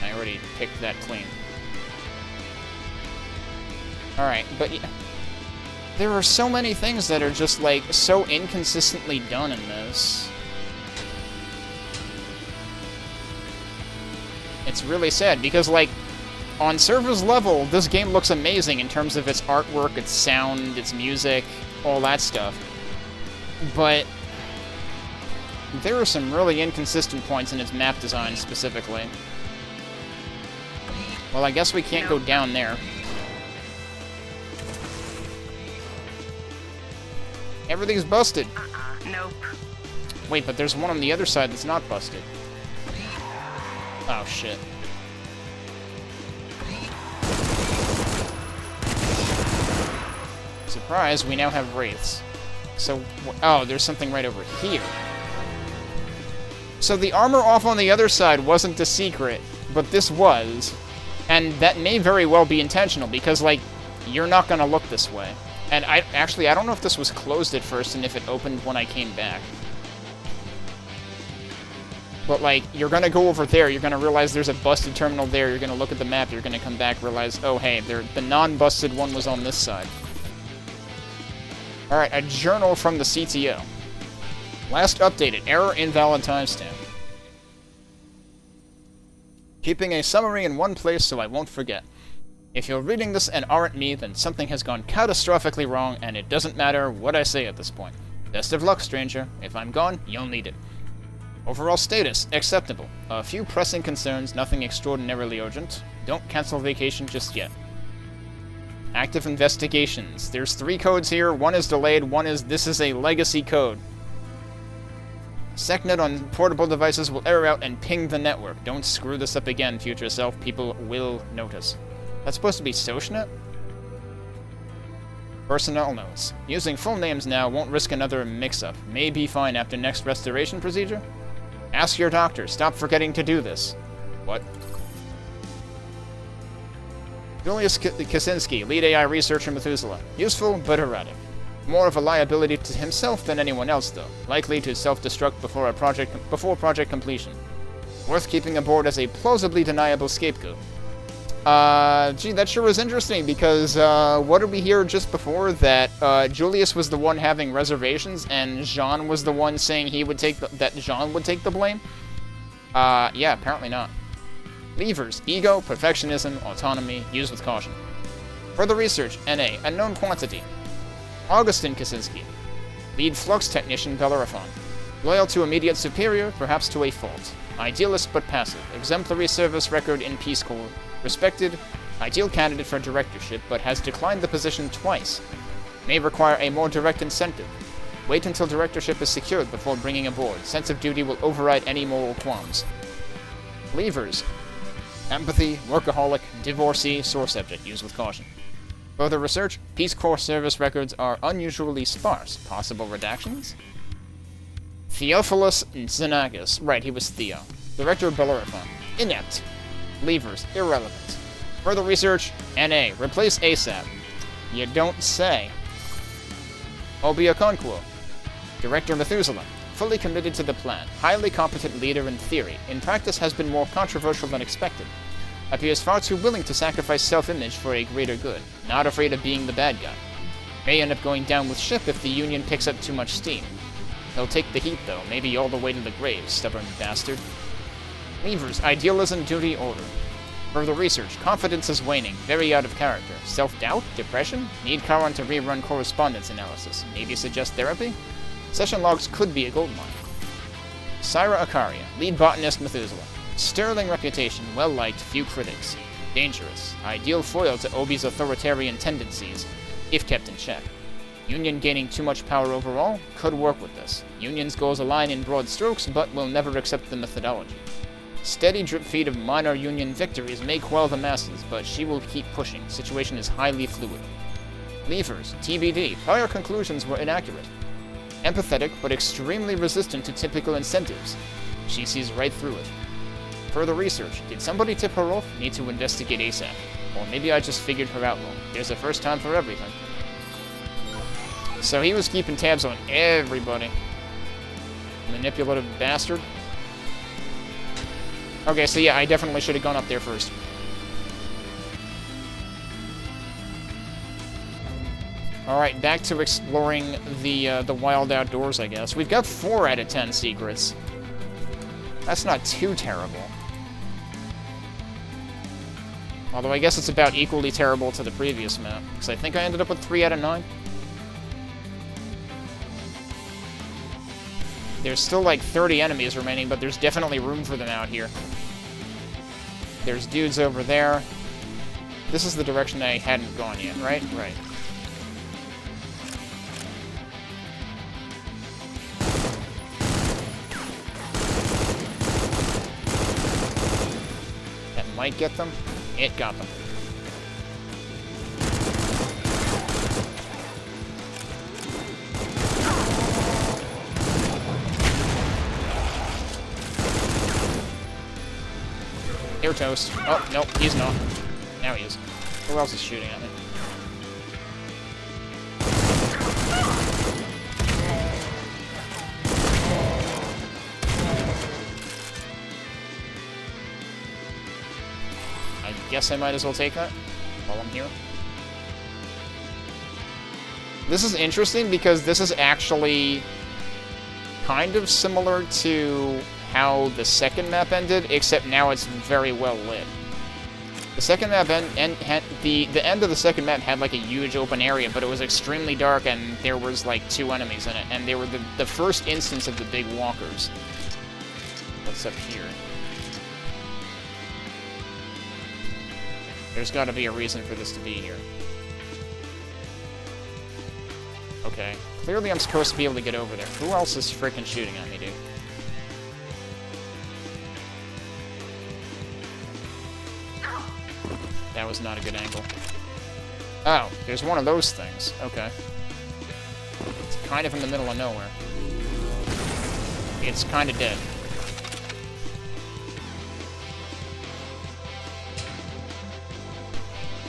I already picked that clean. Alright, but there are so many things that are just, like, so inconsistently done in this. It's really sad, because, like, on surface level, this game looks amazing in terms of its artwork, its sound, its music, all that stuff. But there are some really inconsistent points in its map design, specifically. Well, I guess we can't go down there. Everything's busted. Nope. Wait, but there's one on the other side that's not busted. Oh, shit. Surprise, we now have wraiths. So, oh, there's something right over here. So the armor off on the other side wasn't a secret, but this was. And that may very well be intentional, because, like, you're not gonna look this way. And I don't know if this was closed at first and if it opened when I came back. But, like, you're gonna go over there, you're gonna realize there's a busted terminal there, you're gonna look at the map, you're gonna come back, realize, oh, hey, the non-busted one was on this side. Alright, a journal from the CTO. Last updated, error invalid timestamp. Keeping a summary in one place so I won't forget. If you're reading this and aren't me, then something has gone catastrophically wrong, and it doesn't matter what I say at this point. Best of luck, stranger. If I'm gone, you'll need it. Overall status, acceptable. A few pressing concerns, nothing extraordinarily urgent. Don't cancel vacation just yet. Active investigations. There's 3 codes here, one is delayed, this is a legacy code. SecNet on portable devices will error out and ping the network. Don't screw this up again, future self. People will notice. That's supposed to be SocialNet? Personnel notes. Using full names now won't risk another mix-up. May be fine after next restoration procedure? Ask your doctor. Stop forgetting to do this. What? Julius Kaczynski, lead AI researcher Methuselah. Useful, but erratic. More of a liability to himself than anyone else, though. Likely to self-destruct before project completion. Worth keeping aboard as a plausibly deniable scapegoat. Gee, that sure was interesting, because, what did we hear just before? That, Julius was the one having reservations, and Jean was the one saying that Jean would take the blame? Yeah, apparently not. Levers, ego, perfectionism, autonomy, use with caution. Further research, NA, unknown quantity. Augustin Kaczynski, lead flux technician Bellerophon. Loyal to immediate superior, perhaps to a fault. Idealist but passive, exemplary service record in Peace Corps. Respected, ideal candidate for directorship, but has declined the position twice. May require a more direct incentive. Wait until directorship is secured before bringing aboard. Sense of duty will override any moral qualms. Levers, empathy, workaholic, divorcee, sore subject, use with caution. Further research, Peace Corps service records are unusually sparse. Possible redactions? Theophilus Xenakis. Right, he was Theo. Director of Bellerophon. Inept. Levers, irrelevant. Further research, NA. Replace ASAP. You don't say. Obia Conquo. Director Methuselah. Fully committed to the plan. Highly competent leader in theory. In practice has been more controversial than expected. Appears far too willing to sacrifice self-image for a greater good. Not afraid of being the bad guy. May end up going down with ship if the Union picks up too much steam. He'll take the heat, though, maybe all the way to the grave, stubborn bastard. Levers, idealism, duty, order. Further research, confidence is waning, very out of character. Self-doubt? Depression? Need Charon to rerun correspondence analysis. Maybe suggest therapy? Session logs could be a goldmine. Syra Akaria, lead botanist Methuselah. Sterling reputation, well-liked, few critics. Dangerous. Ideal foil to Obi's authoritarian tendencies, if kept in check. Union gaining too much power overall? Could work with this. Union's goals align in broad strokes, but will never accept the methodology. Steady drip feed of minor Union victories may quell the masses, but she will keep pushing. Situation is highly fluid. Levers, TBD. Prior conclusions were inaccurate. Empathetic, but extremely resistant to typical incentives. She sees right through it. Further research. Did somebody tip her off? Need to investigate ASAP. Or maybe I just figured her out wrong. There's a first time for everything. So he was keeping tabs on everybody. Manipulative bastard. Okay, so yeah, I definitely should have gone up there first. Alright, back to exploring the wild outdoors, I guess. We've got 4 out of 10 secrets. That's not too terrible. Although I guess it's about equally terrible to the previous map, because I think I ended up with 3 out of 9. There's still like 30 enemies remaining, but there's definitely room for them out here. There's dudes over there. This is the direction I hadn't gone yet, right? Right. might get them. It got them. You're toast. Oh, nope, he's not. Now he is. Who else is shooting at me? I guess I might as well take that while I'm here. This is interesting because this is actually kind of similar to how the second map ended, except now it's very well lit. The second map had the end of the second map had like a huge open area, but it was extremely dark and there was like 2 enemies in it, and they were the first instance of the big walkers. What's up here? There's got to be a reason for this to be here. Okay. Clearly I'm supposed to be able to get over there. Who else is freaking shooting at me, dude? That was not a good angle. Oh, there's one of those things. Okay. It's kind of in the middle of nowhere. It's kind of dead.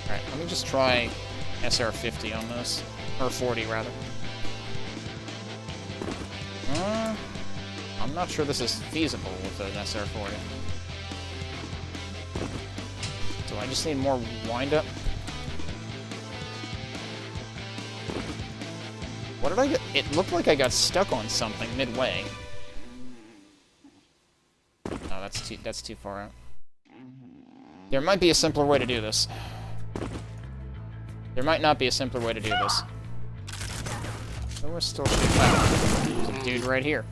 Alright, let me just try SR50 on this. Or 40, rather. I'm not sure this is feasible with an SR40. Do I just need more wind-up? What did I get? It looked like I got stuck on something midway. Oh, that's too far out. There might be a simpler way to do this. There might not be a simpler way to do this. Oh, we're still shooting. There's a dude right here.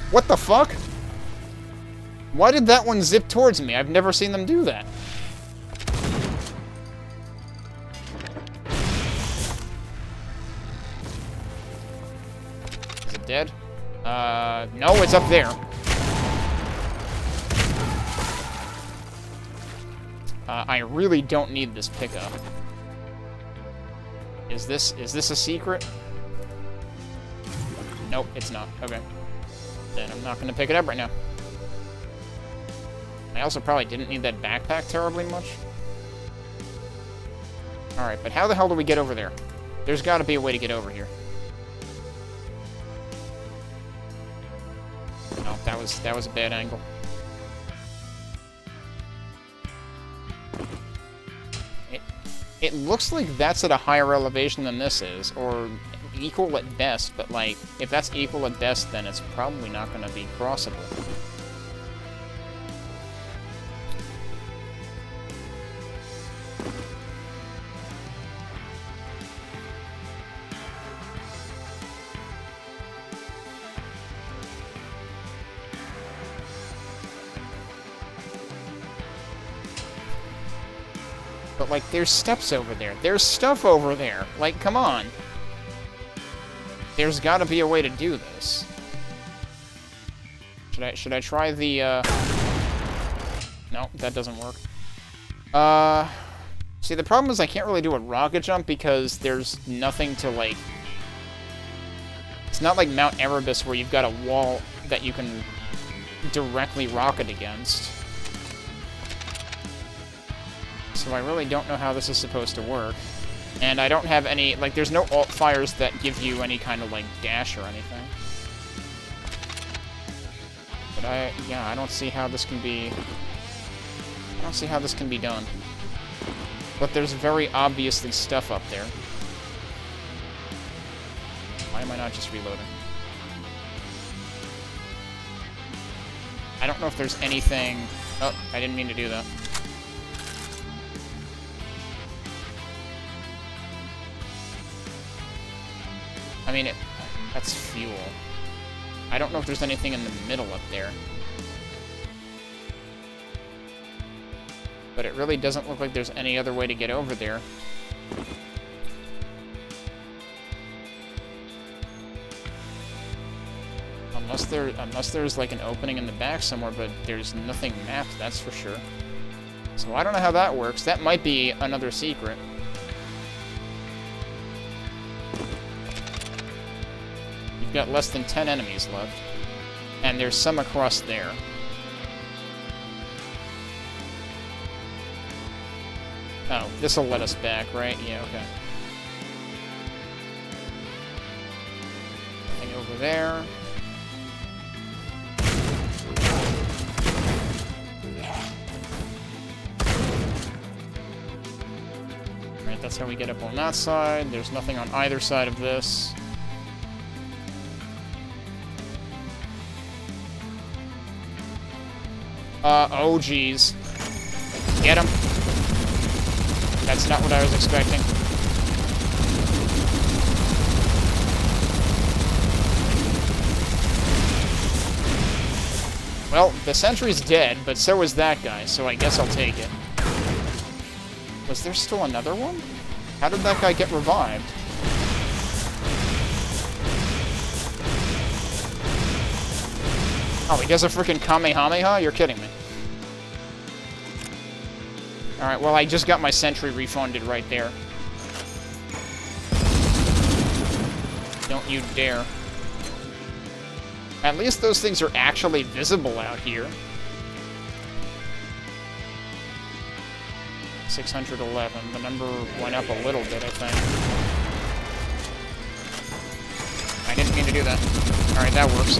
What the fuck? Why did that one zip towards me? I've never seen them do that. Is it dead? No, it's up there. I really don't need this pickup. Is this a secret? Nope, it's not. Okay. Then I'm not gonna pick it up right now. I also probably didn't need that backpack terribly much. Alright, but how the hell do we get over there? There's gotta be a way to get over here. No, that was a bad angle. It looks like that's at a higher elevation than this is, or equal at best, but like, if that's equal at best, then it's probably not going to be crossable. But like, there's steps over there. There's stuff over there. Like, come on. There's gotta be a way to do this. Should I try the, No, that doesn't work. See, the problem is I can't really do a rocket jump because there's nothing to, like... It's not like Mount Erebus where you've got a wall that you can directly rocket against. So I really don't know how this is supposed to work. And I don't have any, like, there's no alt fires that give you any kind of, like, dash or anything. But I don't see how this can be... I don't see how this can be done. But there's very obviously stuff up there. Why am I not just reloading? I don't know if there's anything... Oh, I didn't mean to do that. I mean, that's fuel. I don't know if there's anything in the middle up there. But it really doesn't look like there's any other way to get over there. unless there's like an opening in the back somewhere, but there's nothing mapped, that's for sure. So I don't know how that works. That might be another secret. You've got less than 10 enemies left. And there's some across there. Oh, this'll let us back, right? Yeah, okay. Nothing over there. Alright, that's how we get up on that side. There's nothing on either side of this. Oh geez. Get him. That's not what I was expecting. Well, the sentry's dead, but so is that guy, so I guess I'll take it. Was there still another one? How did that guy get revived? Oh, he does a freaking Kamehameha? You're kidding me. Alright, well, I just got my sentry refunded right there. Don't you dare. At least those things are actually visible out here. 611. The number went up a little bit, I think. I didn't mean to do that. Alright, that works.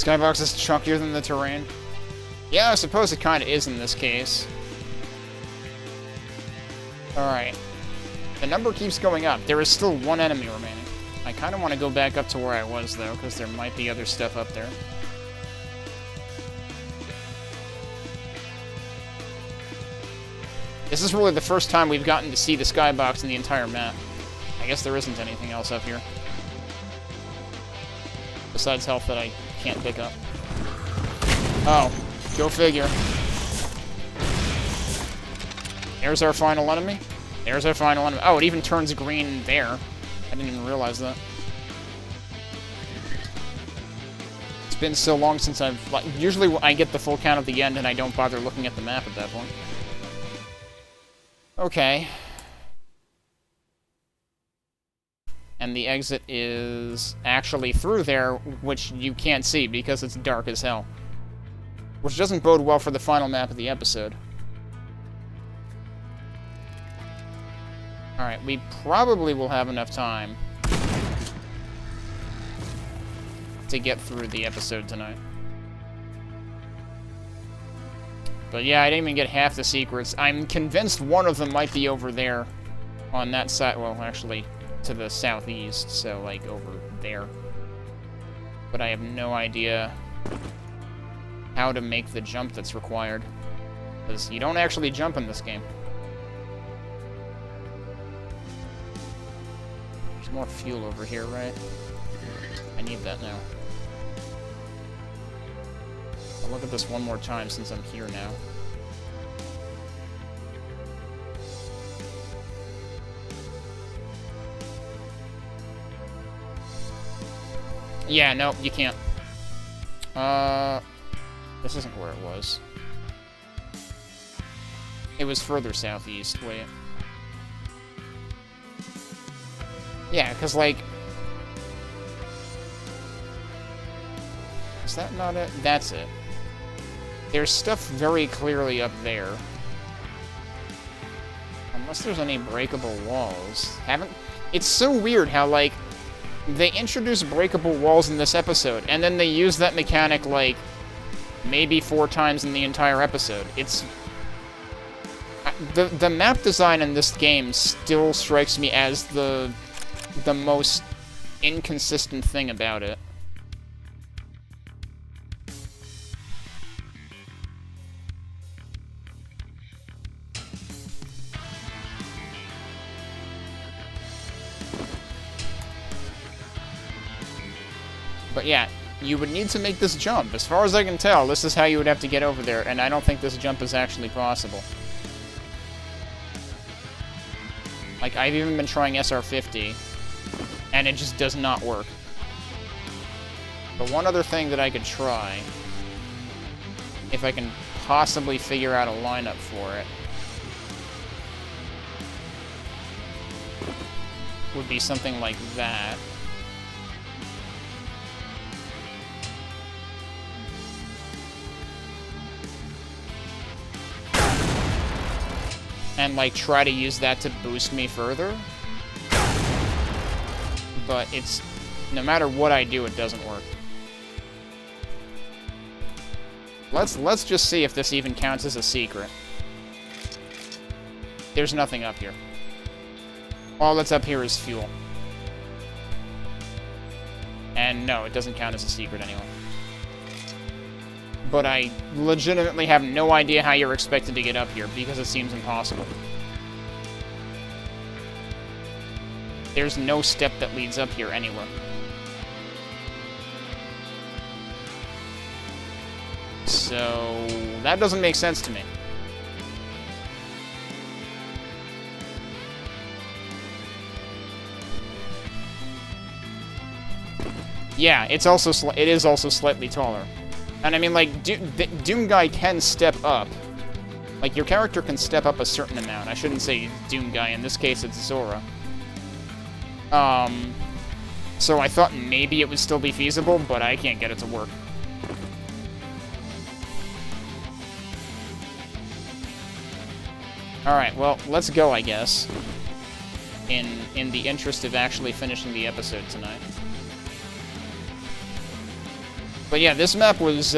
Skybox is chunkier than the terrain. Yeah, I suppose it kind of is in this case. Alright. The number keeps going up. There is still one enemy remaining. I kind of want to go back up to where I was, though, because there might be other stuff up there. This is really the first time we've gotten to see the skybox in the entire map. I guess there isn't anything else up here. Besides health that I can't pick up. Oh, go figure. There's our final enemy. There's our final enemy. Oh, it even turns green there. I didn't even realize that. It's been so long since I've... Like, usually I get the full count at the end and I don't bother looking at the map at that point. Okay. And the exit is actually through there, which you can't see because it's dark as hell. Which doesn't bode well for the final map of the episode. Alright, we probably will have enough time to get through the episode tonight. But yeah, I didn't even get half the secrets. I'm convinced one of them might be over there on that side. Well, actually, to the southeast, so like over there. But I have no idea how to make the jump that's required. Because you don't actually jump in this game. There's more fuel over here, right? I need that now. I'll look at this one more time since I'm here now. Yeah, no, you can't. This isn't where it was. It was further southeast, wait. Yeah, because, like... Is that not it? That's it. There's stuff very clearly up there. Unless there's any breakable walls. It's so weird how, like, they introduce breakable walls in this episode, and then they use that mechanic, like, maybe 4 times in the entire episode. It's... The map design in this game still strikes me as the most inconsistent thing about it. yeah, you would need to make this jump. As far as I can tell, this is how you would have to get over there, and I don't think this jump is actually possible. Like, I've even been trying SR50, and it just does not work. But one other thing that I could try, if I can possibly figure out a lineup for it, would be something like that. And, like, try to use that to boost me further. But it's... no matter what I do, it doesn't work. Let's just see if this even counts as a secret. There's nothing up here. All that's up here is fuel. And no, it doesn't count as a secret anyway. But I legitimately have no idea how you're expected to get up here, because it seems impossible. There's no step that leads up here anywhere. So, that doesn't make sense to me. Yeah, it is also slightly taller. And I mean, like, Doom Guy can step up. Like, your character can step up a certain amount. I shouldn't say Doom Guy. In this case, it's Zorah. So I thought maybe it would still be feasible, but I can't get it to work. Alright, well, let's go, I guess. In the interest of actually finishing the episode tonight. But yeah, this map was,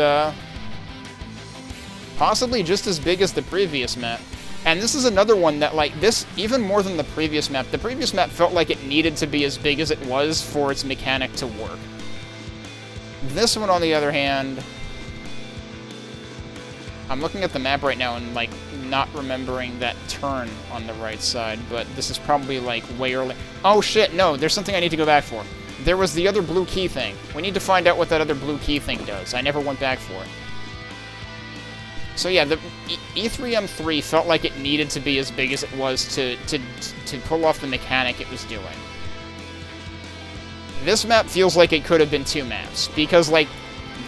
possibly just as big as the previous map. And this is another one that, like, this, even more than the previous map felt like it needed to be as big as it was for its mechanic to work. This one, on the other hand... I'm looking at the map right now and, like, not remembering that turn on the right side, but this is probably, like, way early. Oh, shit, no, there's something I need to go back for. There was the other blue key thing. We need to find out what that other blue key thing does. I never went back for it. So yeah, the E3M3 felt like it needed to be as big as it was to pull off the mechanic it was doing. This map feels like it could have been 2 maps, because, like,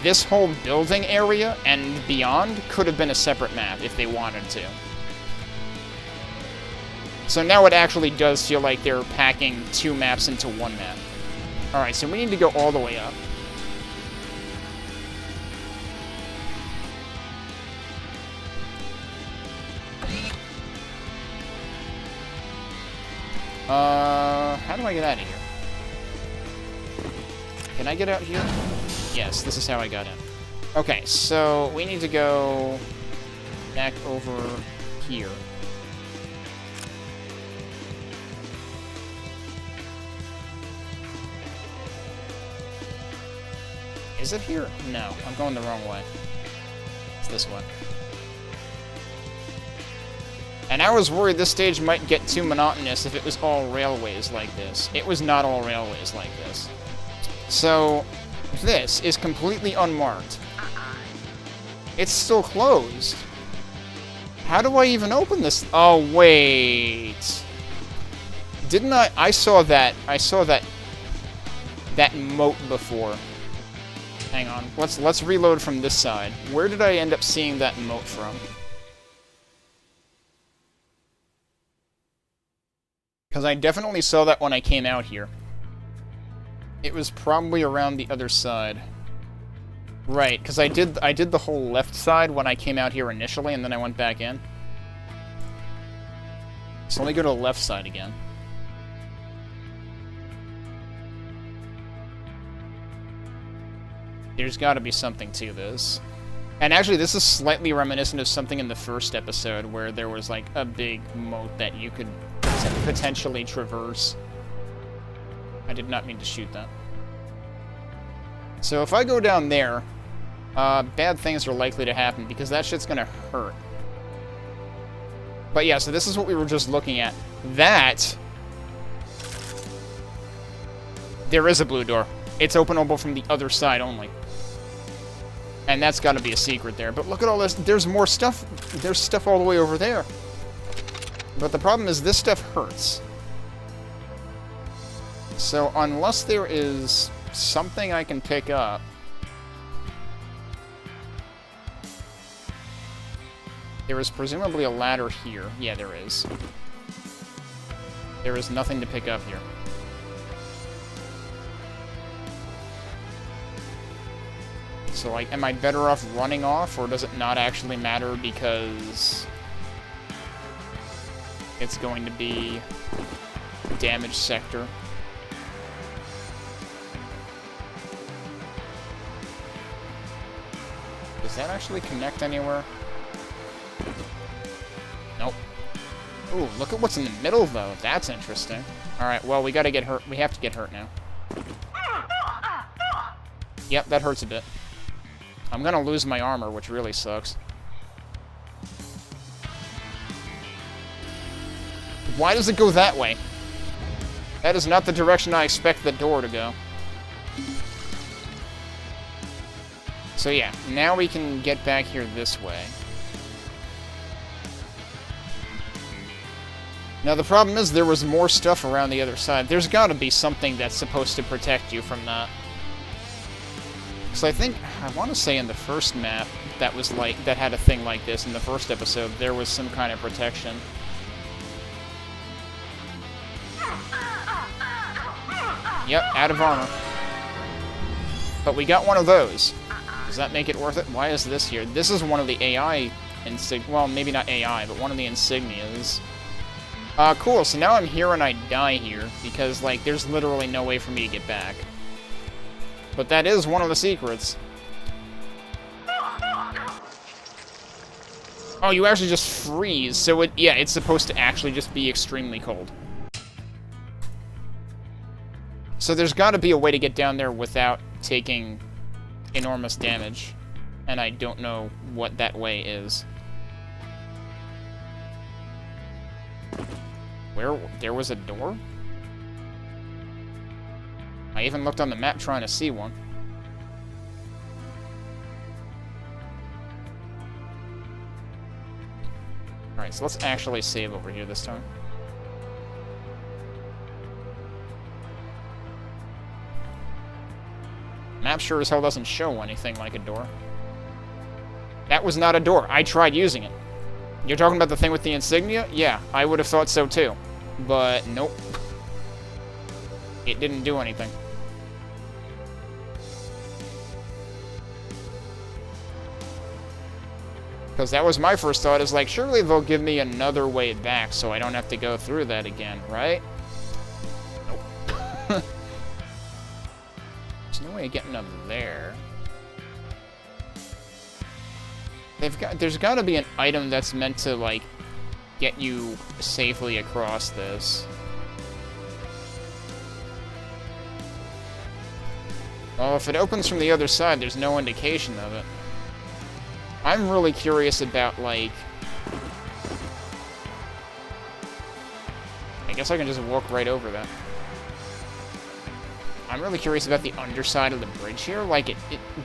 this whole building area and beyond could have been a separate map if they wanted to. So now it actually does feel like they're packing 2 maps into 1 map. Alright, so we need to go all the way up. How do I get out of here? Can I get out here? Yes, this is how I got in. Okay, so we need to go back over here. Is it here? No, I'm going the wrong way. It's this way. And I was worried this stage might get too monotonous if it was all railways like this. It was not all railways like this. So, this is completely unmarked. It's still closed. How do I even open this? Oh, wait. Didn't I saw that moat before. Hang on. Let's reload from this side. Where did I end up seeing that moat from? Because I definitely saw that when I came out here. It was probably around the other side. Right, because I did the whole left side when I came out here initially, and then I went back in. So let me go to the left side again. There's got to be something to this. And actually, this is slightly reminiscent of something in the first episode, where there was, like, a big moat that you could potentially traverse. I did not mean to shoot that. So if I go down there, bad things are likely to happen, because that shit's gonna hurt. But yeah, so this is what we were just looking at. That... There is a blue door. It's openable from the other side only. And that's got to be a secret there. But look at all this. There's more stuff. There's stuff all the way over there. But the problem is this stuff hurts. So unless there is something I can pick up... There is presumably a ladder here. Yeah, there is. There is nothing to pick up here. So, like, am I better off running off, or does it not actually matter because it's going to be a damaged sector? Does that actually connect anywhere? Nope. Ooh, look at what's in the middle, though. That's interesting. Alright, well, we gotta get hurt. We have to get hurt now. Yep, that hurts a bit. I'm gonna lose my armor, which really sucks. Why does it go that way? That is not the direction I expect the door to go. So yeah, now we can get back here this way. Now the problem is there was more stuff around the other side. There's gotta be something that's supposed to protect you from that. Because I want to say in the first map that was like, that had a thing like this in the first episode, there was some kind of protection. Yep, out of armor. But we got one of those. Does that make it worth it? Why is this here? This is one of the AI well, maybe not AI, but one of the insignias. Cool, so now I'm here and I die here, because, like, there's literally no way for me to get back. But that is one of the secrets. Oh, you actually just freeze, so yeah, it's supposed to actually just be extremely cold. So there's gotta be a way to get down there without taking enormous damage. And I don't know what that way is. There was a door? I even looked on the map trying to see one. Alright, so let's actually save over here this time. Map sure as hell doesn't show anything like a door. That was not a door. I tried using it. You're talking about the thing with the insignia? Yeah, I would have thought so too. But nope. It didn't do anything. Because that was my first thought, is like, surely they'll give me another way back so I don't have to go through that again, right? Nope. There's no way of getting up there. There's got to be an item that's meant to, like, get you safely across this. Well, if it opens from the other side, there's no indication of it. I'm really curious about, like... I guess I can just walk right over that. I'm really curious about the underside of the bridge here. Like,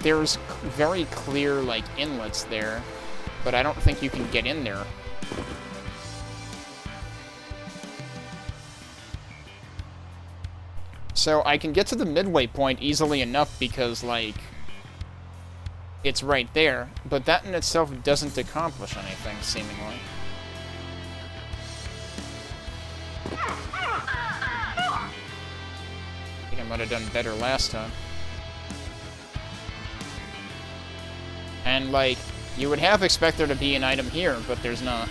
there's very clear, like, inlets there, but I don't think you can get in there. So I can get to the midway point easily enough because, like, it's right there, but that in itself doesn't accomplish anything, seemingly. I might have done better last time. And, like, you would half expect there to be an item here, but there's not.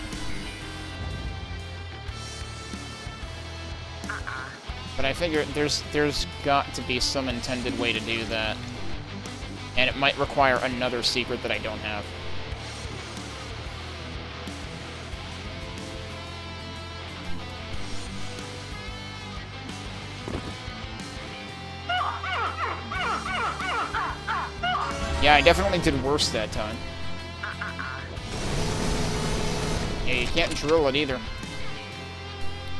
But I figure there's got to be some intended way to do that. And it might require another secret that I don't have. Yeah, I definitely did worse that time. Yeah, you can't drill it either.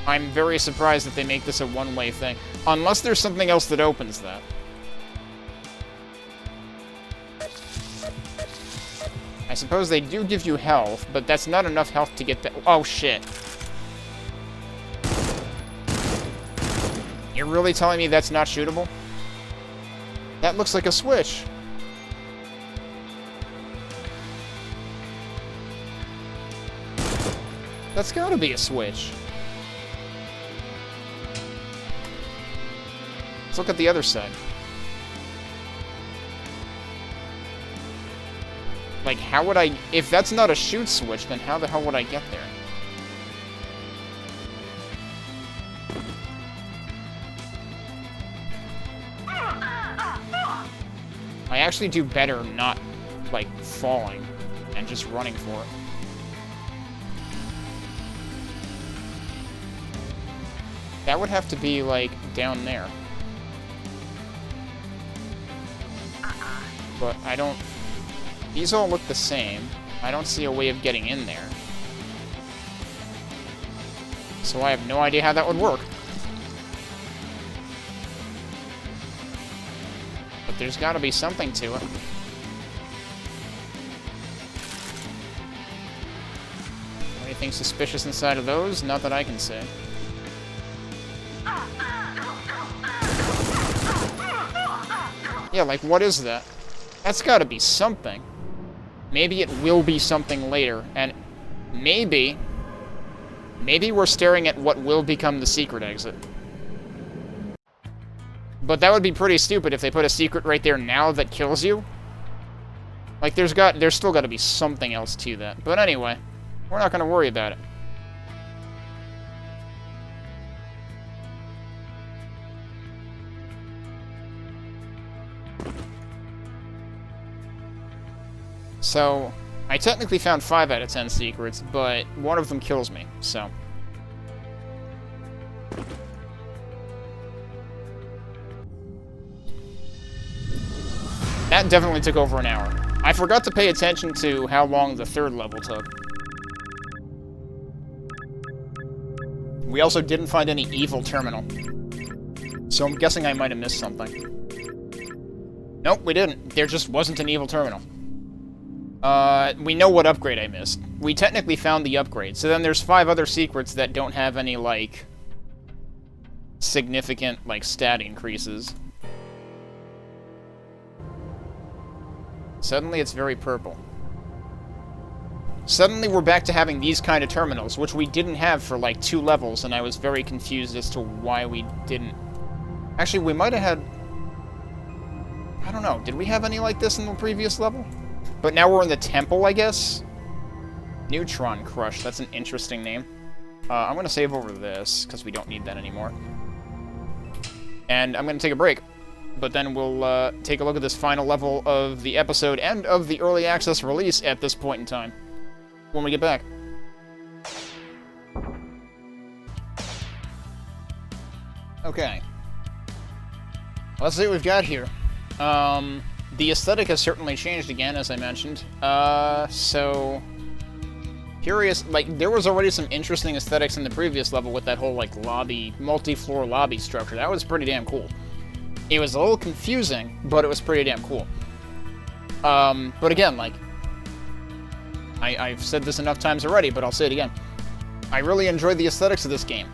I'm very surprised that they make this a one-way thing. Unless there's something else that opens that. suppose they do give you health, but that's not enough health to get that. Oh, shit. You're really telling me that's not shootable? That looks like a switch. That's gotta be a switch. Let's look at the other side. Like, how would I... If that's not a shoot switch, then how the hell would I get there? I actually do better not, like, falling and just running for it. That would have to be, like, down there. But I don't... These all look the same. I don't see a way of getting in there. So I have no idea how that would work. But there's gotta be something to it. Anything suspicious inside of those? Not that I can say. Yeah, like, what is that? That's gotta be something. Maybe it will be something later, and maybe we're staring at what will become the secret exit. But that would be pretty stupid if they put a secret right there now that kills you. Like, there's still gotta be something else to that. But anyway, we're not gonna worry about it. So, I technically found 5 out of 10 secrets, but one of them kills me, so... That definitely took over an hour. I forgot to pay attention to how long the 3rd level took. We also didn't find any evil terminal. So I'm guessing I might have missed something. Nope, we didn't. There just wasn't an evil terminal. We know what upgrade I missed. We technically found the upgrade. So then there's 5 other secrets that don't have any, like, significant, like, stat increases. Suddenly it's very purple. Suddenly we're back to having these kind of terminals, which we didn't have for, like, 2 levels, and I was very confused as to why we didn't. Actually, we might have had... I don't know. Did we have any like this in the previous level? But now we're in the temple, I guess? Neutron Crush. That's an interesting name. I'm going to save over this, because we don't need that anymore. And I'm going to take a break. But then we'll take a look at this final level of the episode and of the early access release at this point in time. When we get back. Okay. Let's see what we've got here. The aesthetic has certainly changed again, as I mentioned. So... Curious, like, there was already some interesting aesthetics in the previous level with that whole, like, lobby, multi-floor lobby structure. That was pretty damn cool. It was a little confusing, but it was pretty damn cool. But again, like, I've said this enough times already, but I'll say it again. I really enjoy the aesthetics of this game.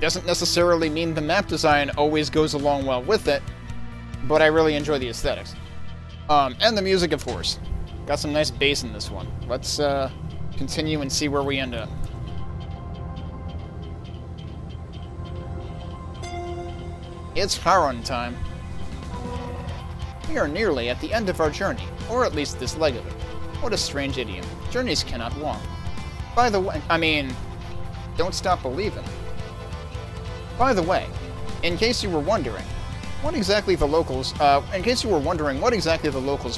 Doesn't necessarily mean the map design always goes along well with it, but I really enjoy the aesthetics. And the music, of course. Got some nice bass in this one. Let's, continue and see where we end up. It's Harun time. We are nearly at the end of our journey, or at least this leg of it. What a strange idiom. Journeys cannot walk. By the way, don't stop believing. By the way, in case you were wondering what exactly the locals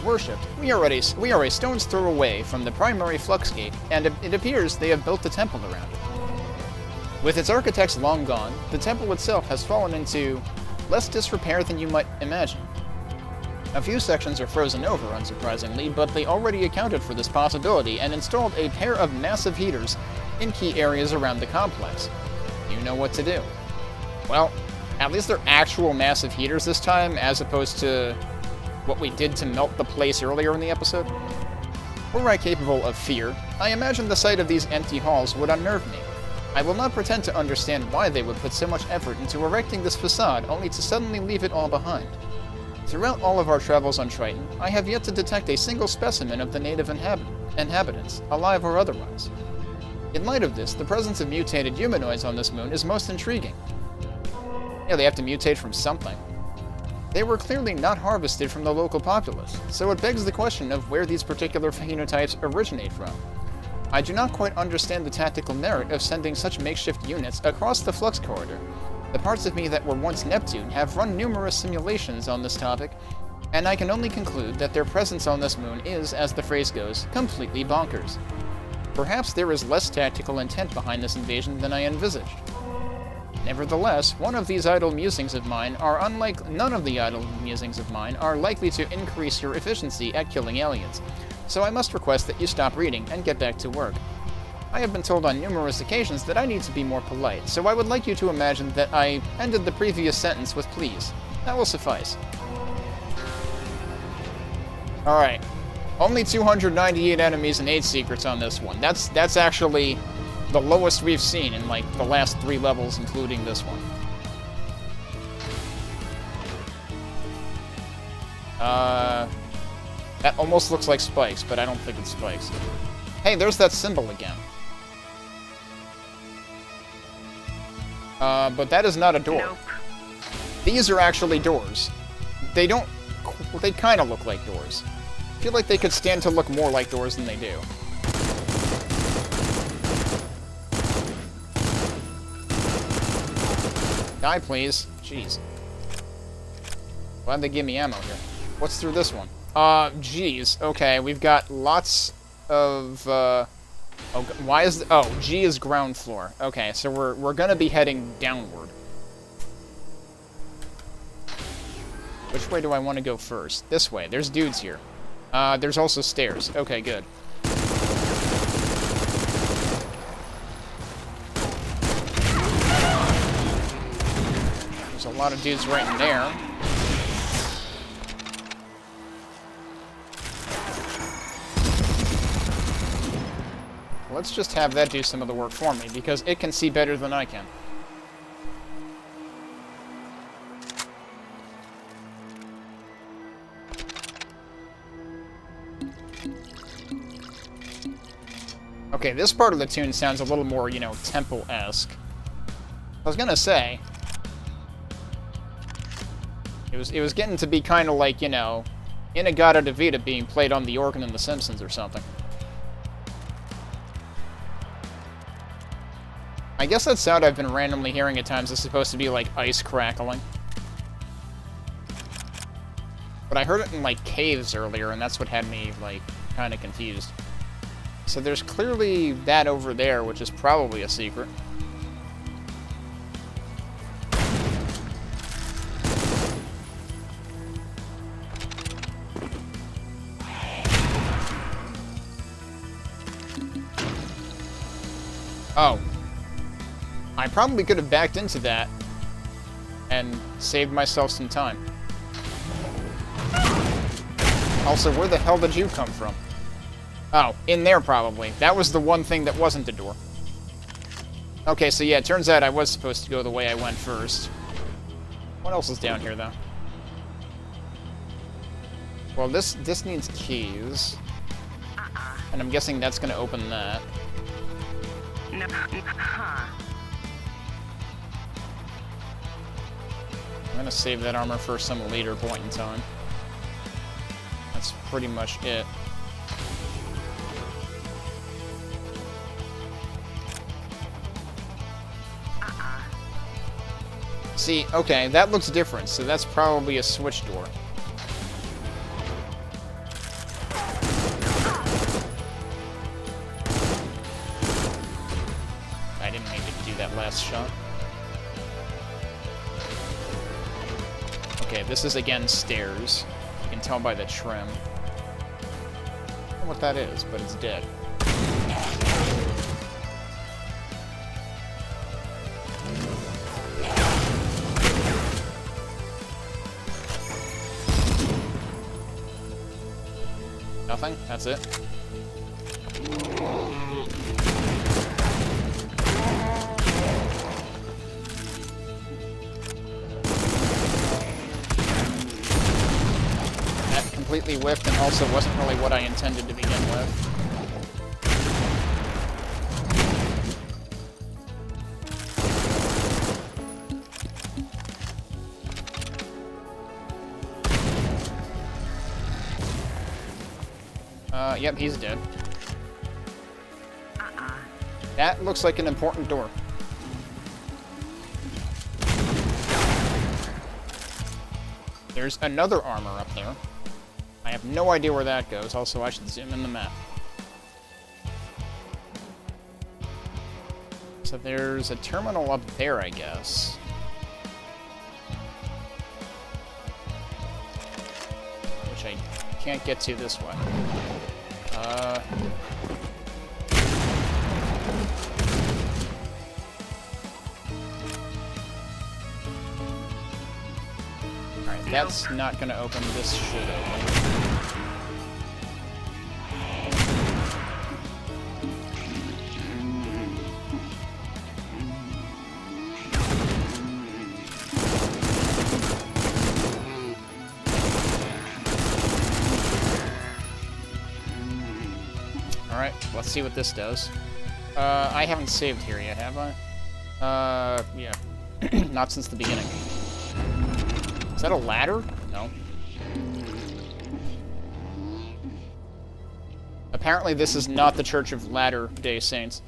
worshipped, we are a stone's throw away from the primary flux gate, and it appears they have built a temple around it. With its architects long gone, the temple itself has fallen into less disrepair than you might imagine. A few sections are frozen over, unsurprisingly, but they already accounted for this possibility and installed a pair of massive heaters in key areas around the complex. You know what to do. Well, at least they're actual massive heaters this time, as opposed to what we did to melt the place earlier in the episode. Were I capable of fear, I imagine the sight of these empty halls would unnerve me. I will not pretend to understand why they would put so much effort into erecting this facade only to suddenly leave it all behind. Throughout all of our travels on Triton, I have yet to detect a single specimen of the native inhabitants, alive or otherwise. In light of this, the presence of mutated humanoids on this moon is most intriguing. Yeah, they have to mutate from something. They were clearly not harvested from the local populace, so it begs the question of where these particular phenotypes originate from. I do not quite understand the tactical merit of sending such makeshift units across the flux corridor. The parts of me that were once Neptune have run numerous simulations on this topic, and I can only conclude that their presence on this moon is, as the phrase goes, completely bonkers. Perhaps there is less tactical intent behind this invasion than I envisaged. Nevertheless, none of the idle musings of mine are likely to increase your efficiency at killing aliens, so I must request that you stop reading and get back to work. I have been told on numerous occasions that I need to be more polite, so I would like you to imagine that I ended the previous sentence with please. That will suffice. Alright. Only 298 enemies and 8 secrets on this one. That's actually the lowest we've seen in, like, the last 3 levels, including this one. That almost looks like spikes, but I don't think it's spikes. Hey, there's that symbol again. But that is not a door. Nope. These are actually doors. They kind of look like doors. I feel like they could stand to look more like doors than they do. Die, please. Jeez. Glad they give me ammo here. What's through this one? Geez. Okay, we've got lots of, oh, why is... Oh, G is ground floor. Okay, so we're gonna be heading downward. Which way do I want to go first? This way. There's dudes here. There's also stairs. Okay, good. There's a lot of dudes right in there. Let's just have that do some of the work for me, because it can see better than I can. Okay, this part of the tune sounds a little more, you know, temple-esque. I was gonna say... It was getting to be kind of like, you know, Inagata Devita being played on the organ in The Simpsons or something. I guess that sound I've been randomly hearing at times is supposed to be like ice crackling. But I heard it in like caves earlier, and that's what had me like kind of confused. So there's clearly that over there, which is probably a secret. Oh. I probably could have backed into that and saved myself some time. Also, where the hell did you come from? Oh, in there probably. That was the one thing that wasn't a door. Okay, so yeah, it turns out I was supposed to go the way I went first. What else is down here, though? Well, this needs keys. And I'm guessing that's going to open that. No. Huh. I'm gonna save that armor for some later point in time. That's pretty much it. See, okay, that looks different, so that's probably a switch door. I didn't mean to do that last shot. Okay, this is again stairs. You can tell by the trim. I don't know what that is, but it's dead. Nothing? That's it? That completely whiffed and also wasn't really what I intended to begin with. Yep, he's dead. That looks like an important door. There's another armor up there. I have no idea where that goes, also I should zoom in the map. So there's a terminal up there, I guess. Which I can't get to this way. Alright, that's not gonna open. This should open. Alright, let's see what this does. I haven't saved here yet, have I? Yeah. Not since the beginning. Is that a ladder? No. Apparently this is not the Church of Latter-day Saints.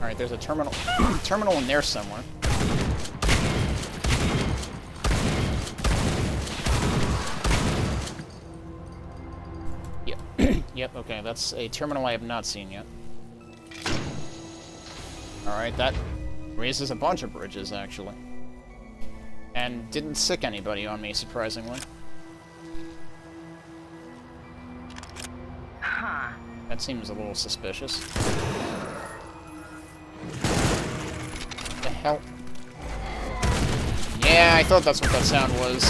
Alright, there's a terminal in there somewhere. Yep, okay, that's a terminal I have not seen yet. Alright, that raises a bunch of bridges, actually. And didn't sick anybody on me, surprisingly. Huh. That seems a little suspicious. What the hell? Yeah, I thought that's what that sound was.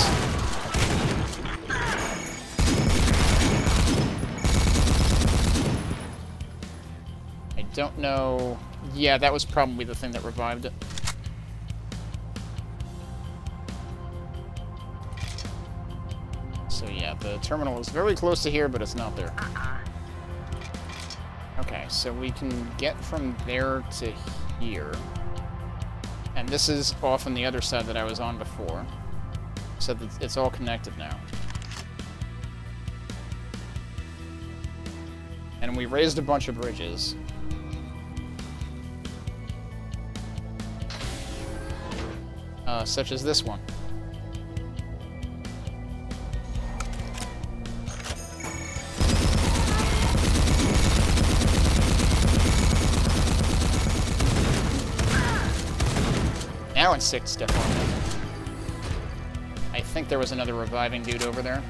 Don't know. Yeah, that was probably the thing that revived it. So yeah, the terminal is very close to here, but it's not there. Okay, so we can get from there to here. And this is off on the other side that I was on before. So it's all connected now. And we raised a bunch of bridges. Such as this one. Now it's 6 step on it. I think there was another reviving dude over there.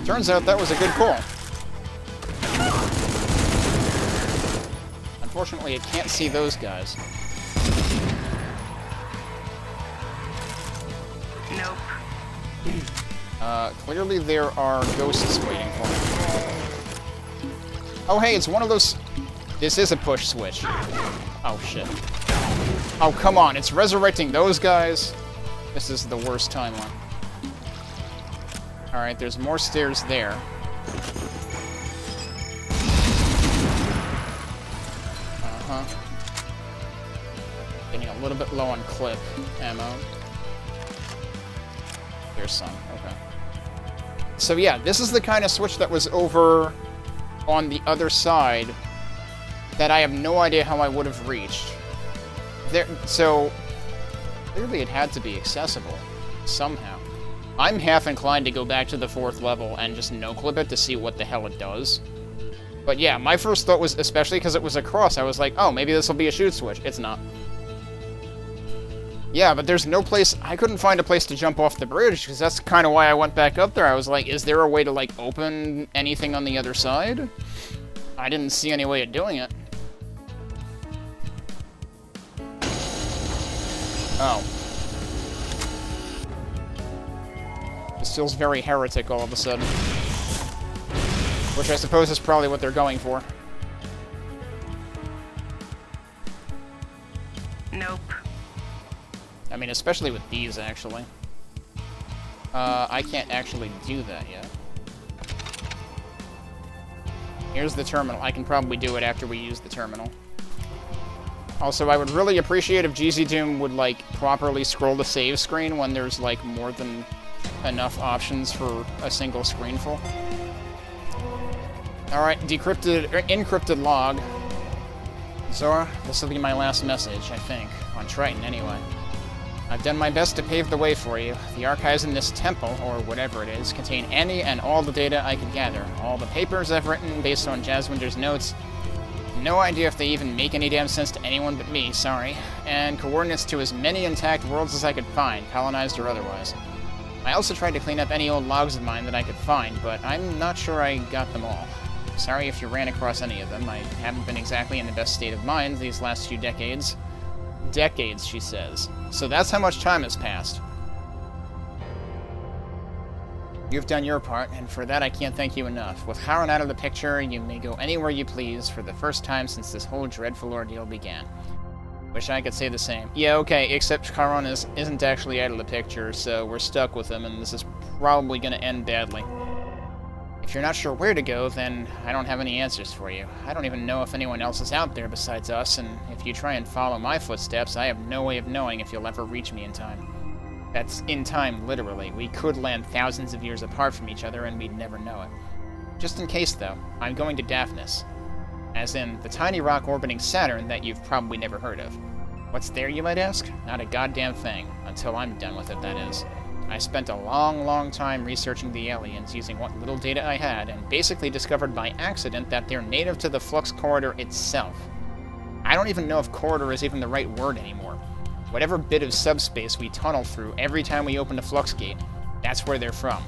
Turns out that was a good call. Unfortunately, it can't see those guys. Nope. Clearly there are ghosts waiting for me. Oh, hey, it's one of those... This is a push switch. Oh, shit. Oh, come on, it's resurrecting those guys? This is the worst timeline. Alright, there's more stairs there. Uh-huh. Getting a little bit low on clip ammo. There's some, okay. So yeah, this is the kind of switch that was over on the other side that I have no idea how I would have reached. So, clearly it had to be accessible somehow. I'm half inclined to go back to the 4th level and just no-clip it to see what the hell it does. But yeah, my first thought was, especially because it was across, I was like, oh, maybe this will be a shoot switch. It's not. Yeah, but there's no place... I couldn't find a place to jump off the bridge, because that's kind of why I went back up there. I was like, is there a way to, like, open anything on the other side? I didn't see any way of doing it. Oh. This feels very heretic all of a sudden. Which I suppose is probably what they're going for. Nope. I mean, especially with these, actually. I can't actually do that yet. Here's the terminal. I can probably do it after we use the terminal. Also, I would really appreciate if GZ Doom would, like, properly scroll the save screen when there's, like, more than enough options for a single screenful. Alright, encrypted log. Zorah, this will be my last message, I think. On Triton, anyway. I've done my best to pave the way for you. The archives in this temple, or whatever it is, contain any and all the data I could gather. All the papers I've written based on Jaswinder's notes. No idea if they even make any damn sense to anyone but me, sorry. And coordinates to as many intact worlds as I could find, colonized or otherwise. I also tried to clean up any old logs of mine that I could find, but I'm not sure I got them all. Sorry if you ran across any of them. I haven't been exactly in the best state of mind these last few decades. Decades, she says. So that's how much time has passed. You've done your part, and for that I can't thank you enough. With Haran out of the picture, you may go anywhere you please for the first time since this whole dreadful ordeal began. Wish I could say the same. Yeah, okay, except Haran isn't actually out of the picture, so we're stuck with him, and this is probably going to end badly. If you're not sure where to go, then I don't have any answers for you. I don't even know if anyone else is out there besides us, and if you try and follow my footsteps, I have no way of knowing if you'll ever reach me in time. That's in time, literally. We could land thousands of years apart from each other, and we'd never know it. Just in case, though, I'm going to Daphnis. As in, the tiny rock orbiting Saturn that you've probably never heard of. What's there, you might ask? Not a goddamn thing. Until I'm done with it, that is. I spent a long time researching the aliens using what little data I had, and basically discovered by accident that they're native to the Flux Corridor itself. I don't even know if corridor is even the right word anymore. Whatever bit of subspace we tunnel through every time we open a flux gate, that's where they're from.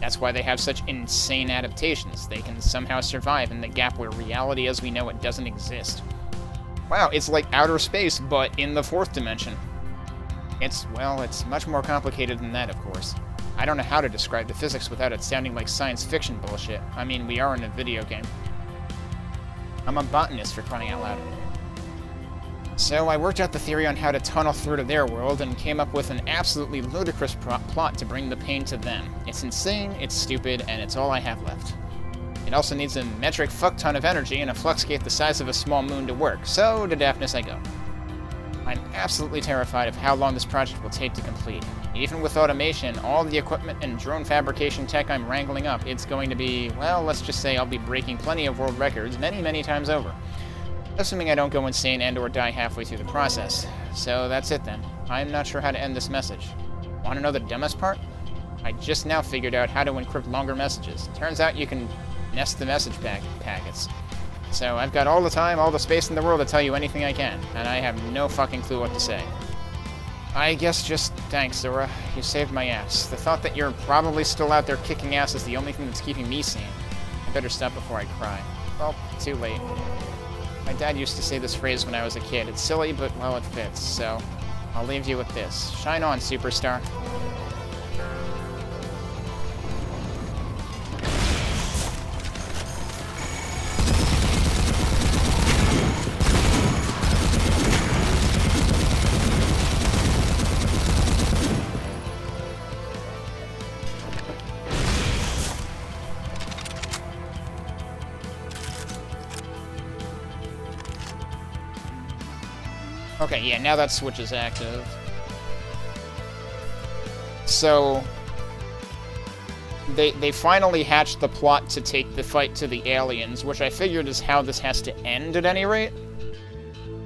That's why they have such insane adaptations. They can somehow survive in the gap where reality as we know it doesn't exist. Wow, it's like outer space, but in the fourth dimension. It's much more complicated than that, of course. I don't know how to describe the physics without it sounding like science fiction bullshit. I mean, we are in a video game. I'm a botanist, for crying out loud. So I worked out the theory on how to tunnel through to their world and came up with an absolutely ludicrous plot to bring the pain to them. It's insane, it's stupid, and it's all I have left. It also needs a metric fuck-ton of energy and a flux gate the size of a small moon to work, so to Daphnis I go. I'm absolutely terrified of how long this project will take to complete. Even with automation, all the equipment and drone fabrication tech I'm wrangling up, it's going to be, well, let's just say I'll be breaking plenty of world records many times over. Assuming I don't go insane and or die halfway through the process. So that's it then. I'm not sure how to end this message. Want to know the dumbest part? I just now figured out how to encrypt longer messages. Turns out you can nest the message packets. So I've got all the time, all the space in the world to tell you anything I can, and I have no fucking clue what to say. I guess just thanks, Zorah. You saved my ass. The thought that you're probably still out there kicking ass is the only thing that's keeping me sane. I better stop before I cry. Well, too late. My dad used to say this phrase when I was a kid. It's silly, but, well, it fits, so I'll leave you with this. Shine on, superstar. Okay, yeah, now that switch is active. So, they finally hatched the plot to take the fight to the aliens, which I figured is how this has to end at any rate.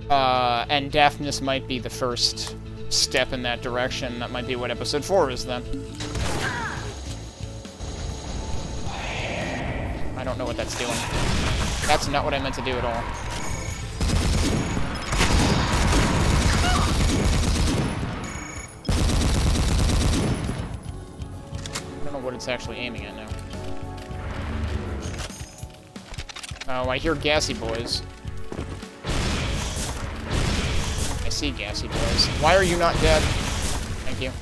And Daphnis might be the first step in that direction. That might be what episode 4 is then. I don't know what that's doing. That's not what I meant to do at all. know what it's actually aiming at now. Oh, I hear gassy boys. I see gassy boys. Why are you not dead? Thank you.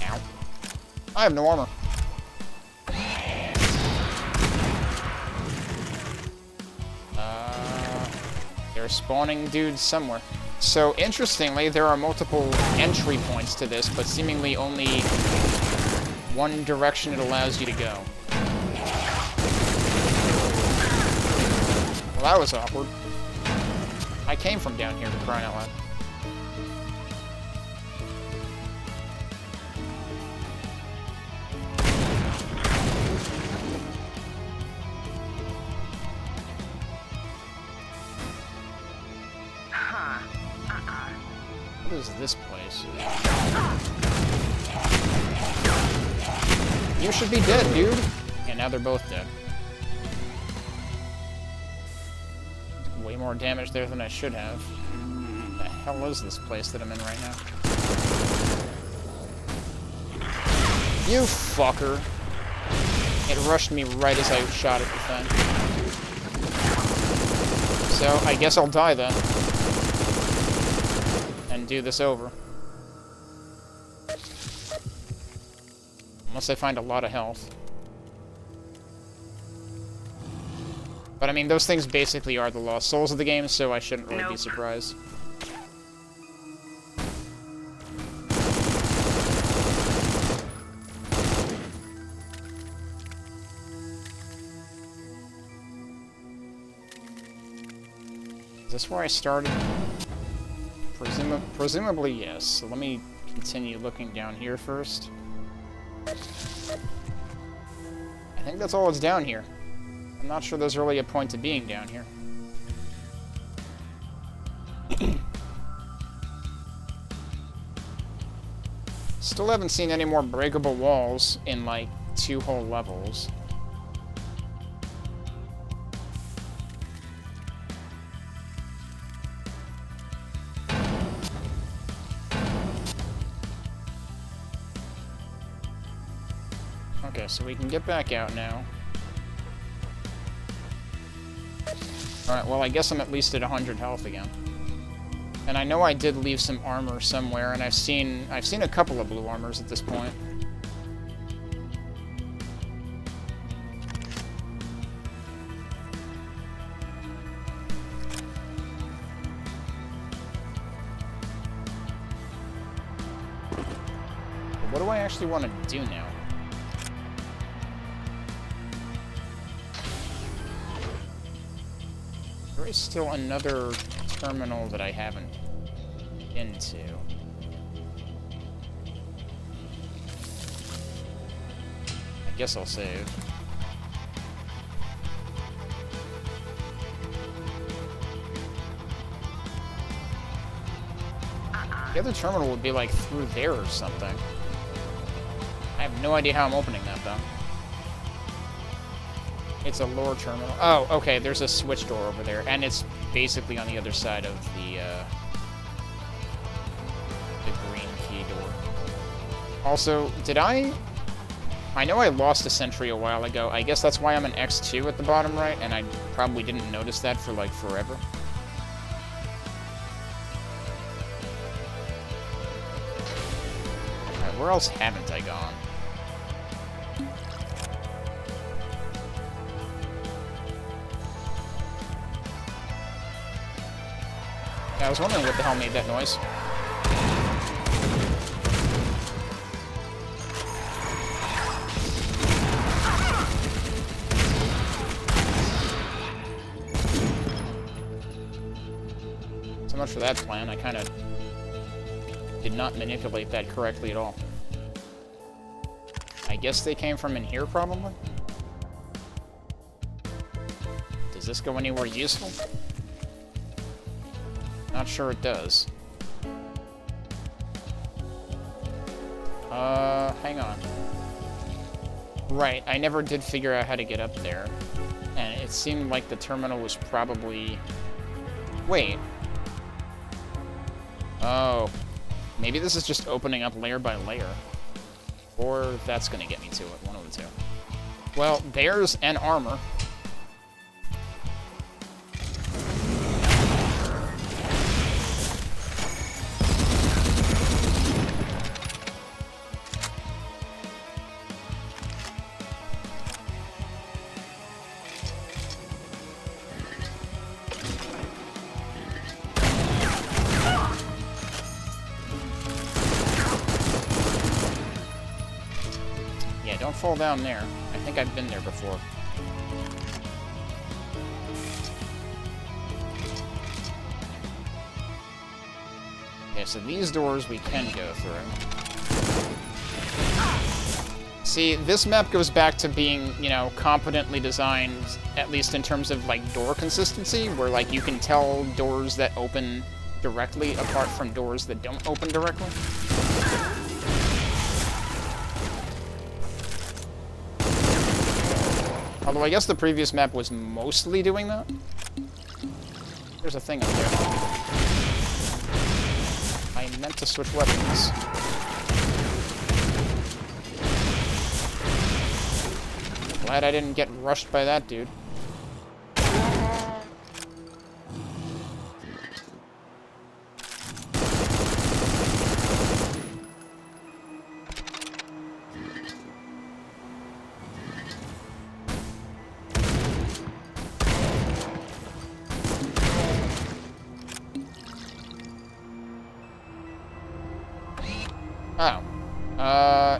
Ow. I have no armor. They're spawning dudes somewhere. So, interestingly, there are multiple entry points to this, but seemingly only one direction it allows you to go. Well, that was awkward. I came from down here, for crying out loud. What is this place? You should be dead, dude! And now they're both dead. Way more damage there than I should have. What the hell is this place that I'm in right now? You fucker! It rushed me right as I shot at the thing. So, I guess I'll die then. And do this over. Unless I find a lot of health. But I mean, those things basically are the lost souls of the game, so I shouldn't really be surprised. Is this where I started? Presumably, yes. So let me continue looking down here first. I think that's all that's down here. I'm not sure there's really a point to being down here. Still haven't seen any more breakable walls in, like, 2 whole levels. Okay, so we can get back out now. Alright, well, I guess I'm at least at 100 health again. And I know I did leave some armor somewhere, and I've seen a couple of blue armors at this point. But what do I actually want to do now? There is still another terminal that I haven't been to. I guess I'll save. The other terminal would be like through there or something. I have no idea how I'm opening that though. It's a lore terminal. Oh, okay, there's a switch door over there, and it's basically on the other side of the green key door. Also, did I know I lost a sentry a while ago. I guess that's why I'm an X2 at the bottom right, and I probably didn't notice that for, like, forever. Alright, where else haven't I gone? I was wondering what the hell made that noise. So much for that plan. I kind of did not manipulate that correctly at all. I guess they came from in here, probably? Does this go anywhere useful? Not sure it does. Hang on. Right, I never did figure out how to get up there. And it seemed like the terminal was probably... Wait. Oh. Maybe this is just opening up layer by layer. Or that's gonna get me to it, one of the two. Well, there's an armor. Don't fall down there. I think I've been there before. Okay, so these doors we can go through. See, this map goes back to being, you know, competently designed, at least in terms of, like, door consistency, where, like, you can tell doors that open directly apart from doors that don't open directly. Although I guess the previous map was mostly doing that. There's a thing up there. I meant to switch weapons. Glad I didn't get rushed by that dude.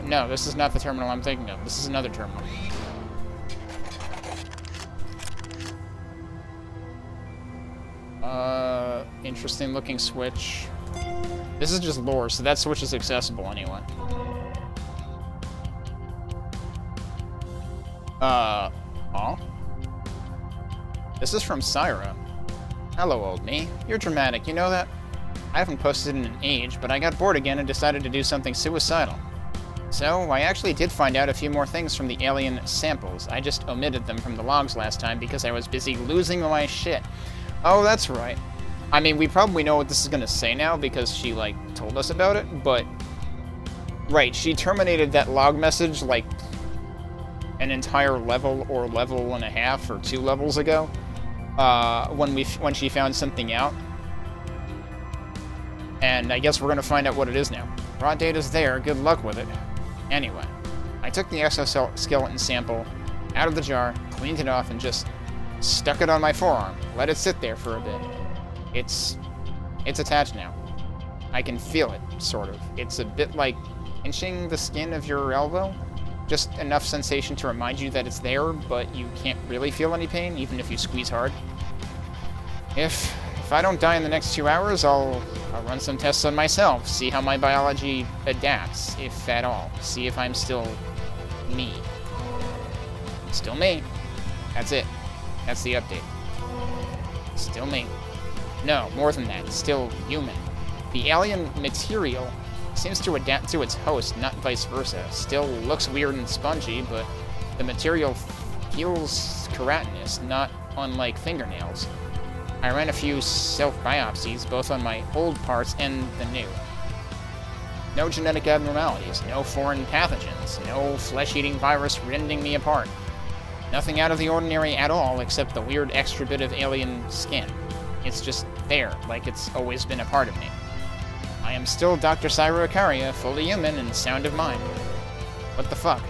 No, this is not the terminal I'm thinking of. This is another terminal. Interesting looking switch. This is just lore, so that switch is accessible anyway. Huh? This is from Syra. Hello, old me. You're dramatic, you know that? I haven't posted in an age, but I got bored again and decided to do something suicidal. So, I actually did find out a few more things from the alien samples. I just omitted them from the logs last time because I was busy losing my shit. Oh, that's right. I mean, we probably know what this is gonna say now because she, like, told us about it, but... Right, she terminated that log message, like, an entire level or level and a half or 2 levels ago, when she found something out. And I guess we're gonna find out what it is now. Raw data's there, good luck with it. Anyway, I took the exoskeleton sample out of the jar, cleaned it off, and just stuck it on my forearm. Let it sit there for a bit. It's attached now. I can feel it, sort of. It's a bit like pinching the skin of your elbow. Just enough sensation to remind you that it's there, but you can't really feel any pain, even if you squeeze hard. If I don't die in the next 2 hours, I'll run some tests on myself, see how my biology adapts, if at all. See if I'm still me. Still me. That's it. That's the update. Still me. No, more than that. Still human. The alien material seems to adapt to its host, not vice versa. Still looks weird and spongy, but the material feels keratinous, not unlike fingernails. I ran a few self-biopsies, both on my old parts and the new. No genetic abnormalities, no foreign pathogens, no flesh-eating virus rending me apart. Nothing out of the ordinary at all, except the weird extra bit of alien skin. It's just there, like it's always been a part of me. I am still Dr. Syra Icaria, fully human and sound of mind. What the fuck?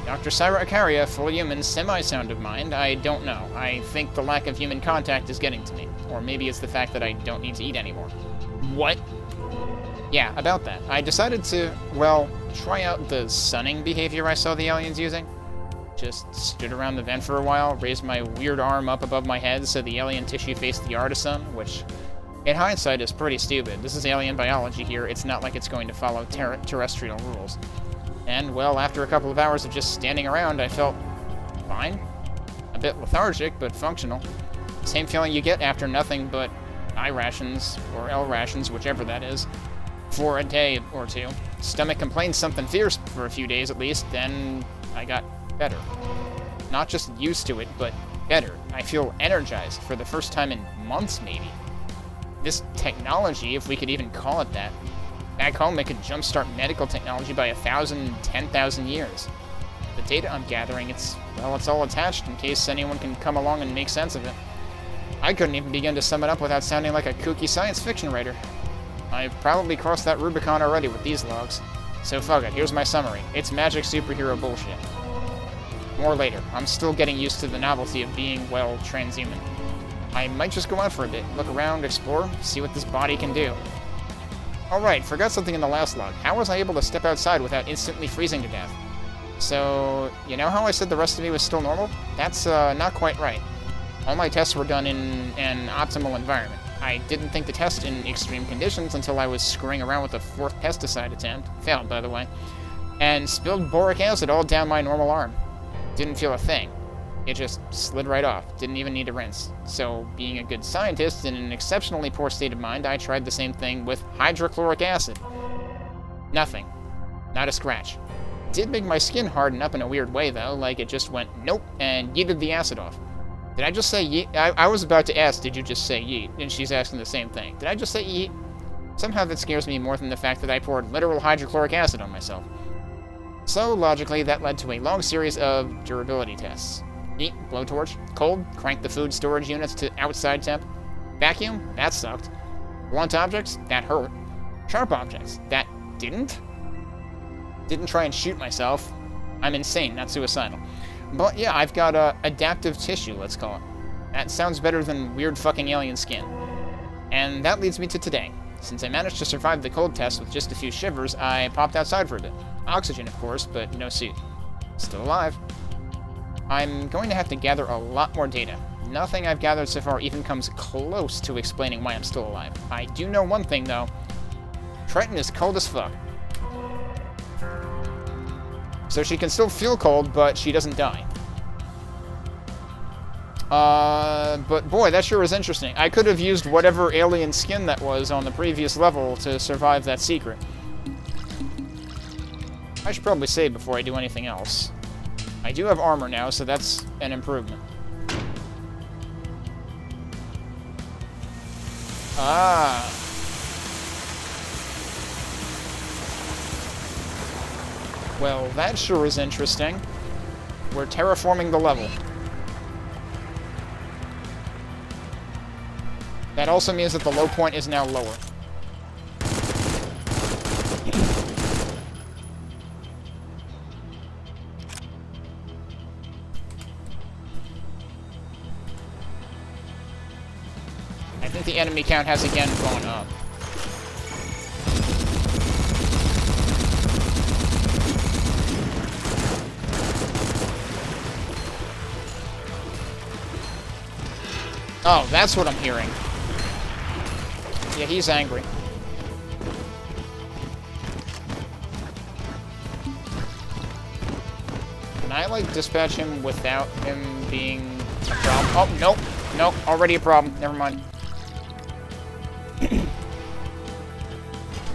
Dr. Syra Icaria, fully human, semi-sound of mind? I don't know. I think the lack of human contact is getting to me. Or maybe it's the fact that I don't need to eat anymore. What? Yeah, about that. I decided to, well, try out the sunning behavior I saw the aliens using. Just stood around the vent for a while, raised my weird arm up above my head so the alien tissue faced the artisan, which, in hindsight, is pretty stupid. This is alien biology here. It's not like it's going to follow terrestrial rules. And, well, after a couple of hours of just standing around, I felt fine. A bit lethargic, but functional. Same feeling you get after nothing but I rations, or L rations, whichever that is, for a day or two. Stomach complained something fierce for a few days at least, then I got better. Not just used to it, but better. I feel energized for the first time in months, maybe. this technology, if we could even call it that. Back home, it could jumpstart medical technology by 1,000, 10,000 years. The data I'm gathering, it's all attached in case anyone can come along and make sense of it. I couldn't even begin to sum it up without sounding like a kooky science fiction writer. I've probably crossed that Rubicon already with these logs. So fuck it, here's my summary. It's magic superhero bullshit. More later. I'm still getting used to the novelty of being, well, transhuman. I might just go out for a bit, look around, explore, see what this body can do. Alright, forgot something in the last log. How was I able to step outside without instantly freezing to death? So, you know how I said the rest of me was still normal? That's, not quite right. All my tests were done in an optimal environment. I didn't think to test in extreme conditions until I was screwing around with the 4th pesticide attempt, failed by the way, and spilled boric acid all down my normal arm. Didn't feel a thing. It just slid right off. Didn't even need to rinse. So, being a good scientist in an exceptionally poor state of mind, I tried the same thing with hydrochloric acid. Nothing. Not a scratch. Did make my skin harden up in a weird way, though, like it just went nope and yeeted the acid off. Did I just say yeet? I was about to ask, did you just say yeet? And she's asking the same thing. Did I just say yeet? Somehow that scares me more than the fact that I poured literal hydrochloric acid on myself. So, logically, that led to a long series of durability tests. Heat, blowtorch. Cold, crank the food storage units to outside temp. Vacuum, that sucked. Blunt objects, that hurt. Sharp objects, that didn't? Didn't try and shoot myself. I'm insane, not suicidal. But yeah, I've got adaptive tissue, let's call it. That sounds better than weird fucking alien skin. And that leads me to today. Since I managed to survive the cold test with just a few shivers, I popped outside for a bit. Oxygen, of course, but no suit. Still alive. I'm going to have to gather a lot more data. Nothing I've gathered so far even comes close to explaining why I'm still alive. I do know one thing, though. Triton is cold as fuck. So she can still feel cold, but she doesn't die. But boy, that sure is interesting. I could have used whatever alien skin that was on the previous level to survive that secret. I should probably save before I do anything else. I do have armor now, so that's an improvement. Ah. Well, that sure is interesting. We're terraforming the level. That also means that the low point is now lower. I think the enemy count has again gone up. Oh, that's what I'm hearing. Yeah, he's angry. Can I, like, dispatch him without him being a problem? Oh, nope. Nope, already a problem. Never mind.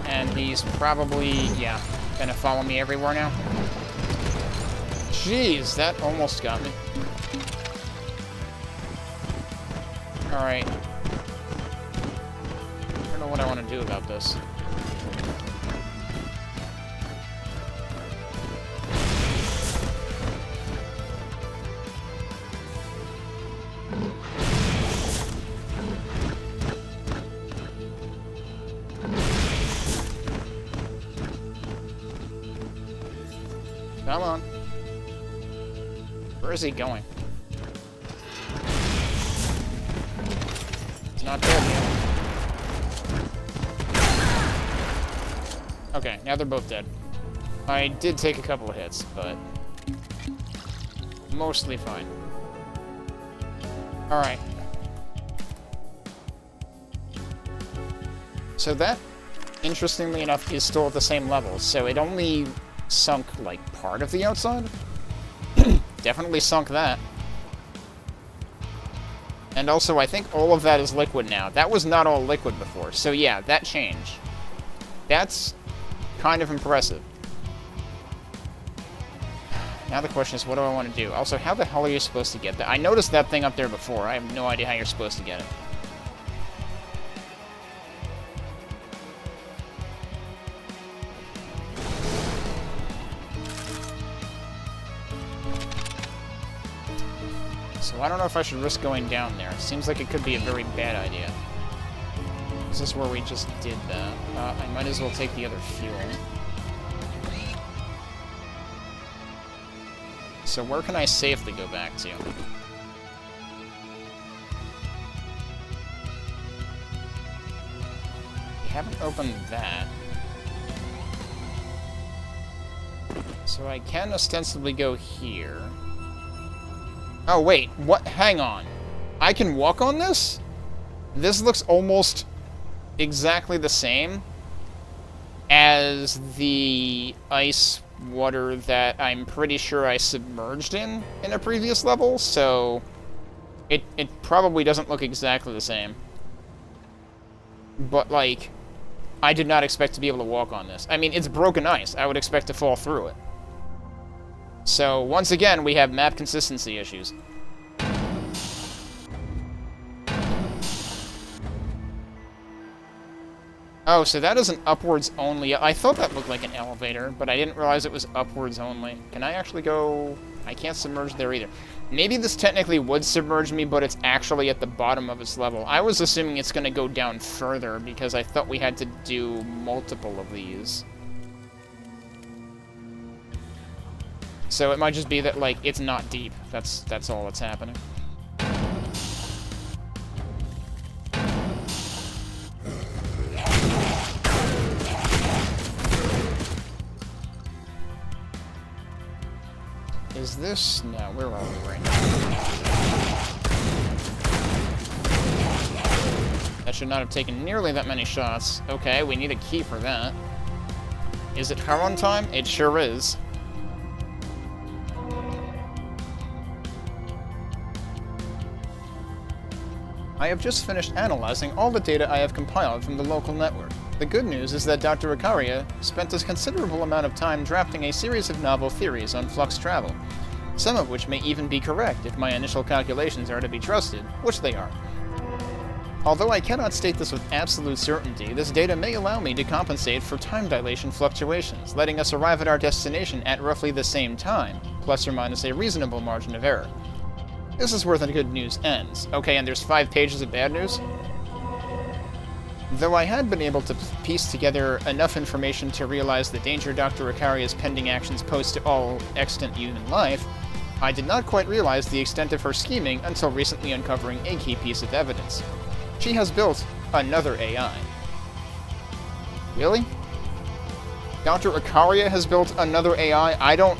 And he's probably, yeah, gonna follow me everywhere now. Jeez, that almost got me. Alright. I don't know what I want to do about this. Come on. Where is he going? It's not dead yet. Okay, now they're both dead. I did take a couple of hits, but mostly fine. Alright. So that, interestingly enough, is still at the same level, so it only sunk, like, part of the outside? Definitely sunk that. And also, I think all of that is liquid now. That was not all liquid before, so yeah, that changed. That's kind of impressive. Now the question is, what do I want to do? Also, how the hell are you supposed to get that? I noticed that thing up there before. I have no idea how you're supposed to get it. Well, I don't know if I should risk going down there. It seems like it could be a very bad idea. This is where we just did that. I might as well take the other fuel. So where can I safely go back to? We haven't opened that. So I can ostensibly go here. Oh, wait. What? Hang on. I can walk on this? This looks almost exactly the same as the ice water that I'm pretty sure I submerged in a previous level, so it probably doesn't look exactly the same. But, like, I did not expect to be able to walk on this. I mean, it's broken ice. I would expect to fall through it. So, once again, we have map consistency issues. Oh, so that is an upwards only. I thought that looked like an elevator, but I didn't realize it was upwards only. Can I actually go... I can't submerge there either. Maybe this technically would submerge me, but it's actually at the bottom of its level. I was assuming it's going to go down further, because I thought we had to do multiple of these. So it might just be that, like, it's not deep. That's all that's happening. Is this... No, where are we right now? That should not have taken nearly that many shots. Okay, we need a key for that. Is it Haron time? It sure is. I have just finished analyzing all the data I have compiled from the local network. The good news is that Dr. Ikaria spent a considerable amount of time drafting a series of novel theories on flux travel, some of which may even be correct if my initial calculations are to be trusted, which they are. Although I cannot state this with absolute certainty, this data may allow me to compensate for time dilation fluctuations, letting us arrive at our destination at roughly the same time, plus or minus a reasonable margin of error. This is where the good news ends. Okay, and there's 5 pages of bad news? Though I had been able to piece together enough information to realize the danger Dr. Ikaria's pending actions pose to all extant human life, I did not quite realize the extent of her scheming until recently uncovering a key piece of evidence. She has built another AI. Really? Dr. Ikaria has built another AI? I don't...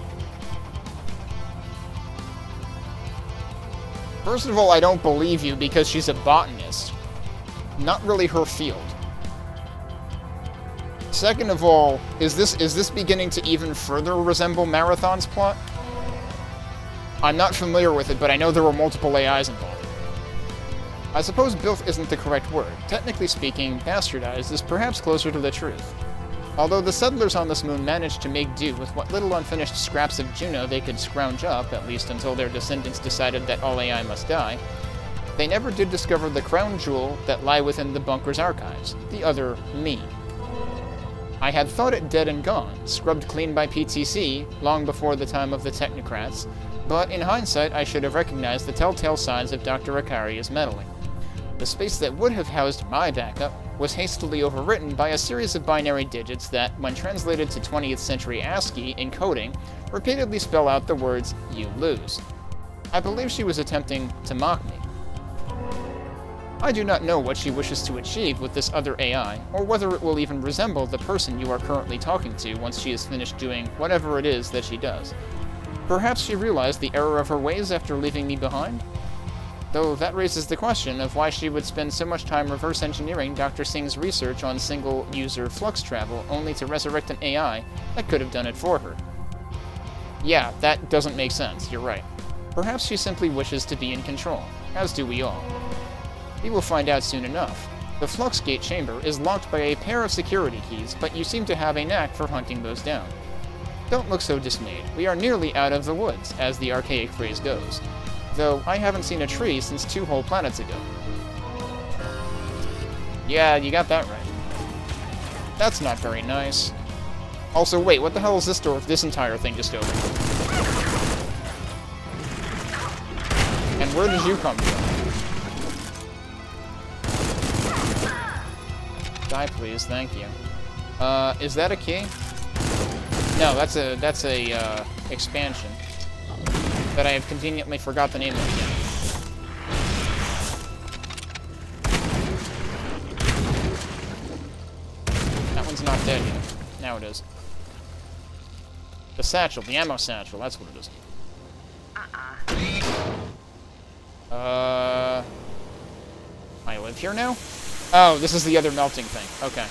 First of all, I don't believe you because she's a botanist. Not really her field. Second of all, is this beginning to even further resemble Marathon's plot? I'm not familiar with it, but I know there were multiple AIs involved. I suppose built isn't the correct word. Technically speaking, bastardized is perhaps closer to the truth. Although the settlers on this moon managed to make do with what little unfinished scraps of Juno they could scrounge up, at least until their descendants decided that all AI must die, they never did discover the crown jewel that lie within the bunker's archives, the other me. I had thought it dead and gone, scrubbed clean by PTC, long before the time of the technocrats, but in hindsight I should have recognized the telltale signs of Dr. Ikaria's meddling. The space that would have housed my backup was hastily overwritten by a series of binary digits that, when translated to 20th century ASCII encoding, repeatedly spell out the words, "You lose." I believe she was attempting to mock me. I do not know what she wishes to achieve with this other AI, or whether it will even resemble the person you are currently talking to once she is finished doing whatever it is that she does. Perhaps she realized the error of her ways after leaving me behind? Though that raises the question of why she would spend so much time reverse engineering Dr. Singh's research on single-user flux travel only to resurrect an AI that could have done it for her. Yeah, that doesn't make sense, you're right. Perhaps she simply wishes to be in control, as do we all. We will find out soon enough. The flux gate chamber is locked by a pair of security keys, but you seem to have a knack for hunting those down. Don't look so dismayed. We are nearly out of the woods, as the archaic phrase goes. Though I haven't seen a tree since 2 whole planets ago. Yeah, you got that right. That's not very nice. Also, wait, what the hell is this door if this entire thing just opened? And And where did you come from? Die, please. Thank you. Is that a key? No, that's a expansion that I have conveniently forgot the name of again. That one's not dead yet. Now it is. The satchel, the ammo satchel, that's what it is. I live here now? Oh, this is the other melting thing. Okay.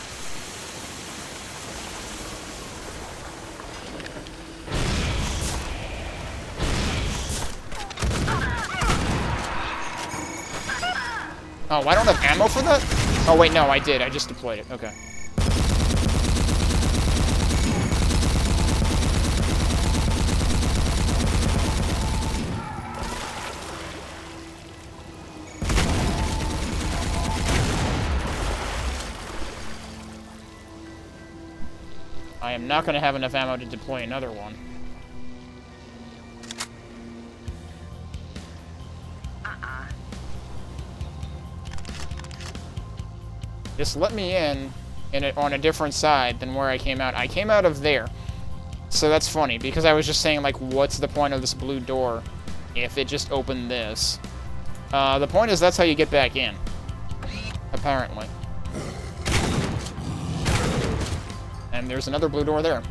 Oh, I don't have ammo for that? Oh, wait, no, I did. I just deployed it. Okay. I am not going to have enough ammo to deploy another one. Just let me in on a different side than where I came out. I came out of there. So that's funny, because I was just saying, like, what's the point of this blue door if it just opened this? The point is that's how you get back in. Apparently. And there's another blue door there.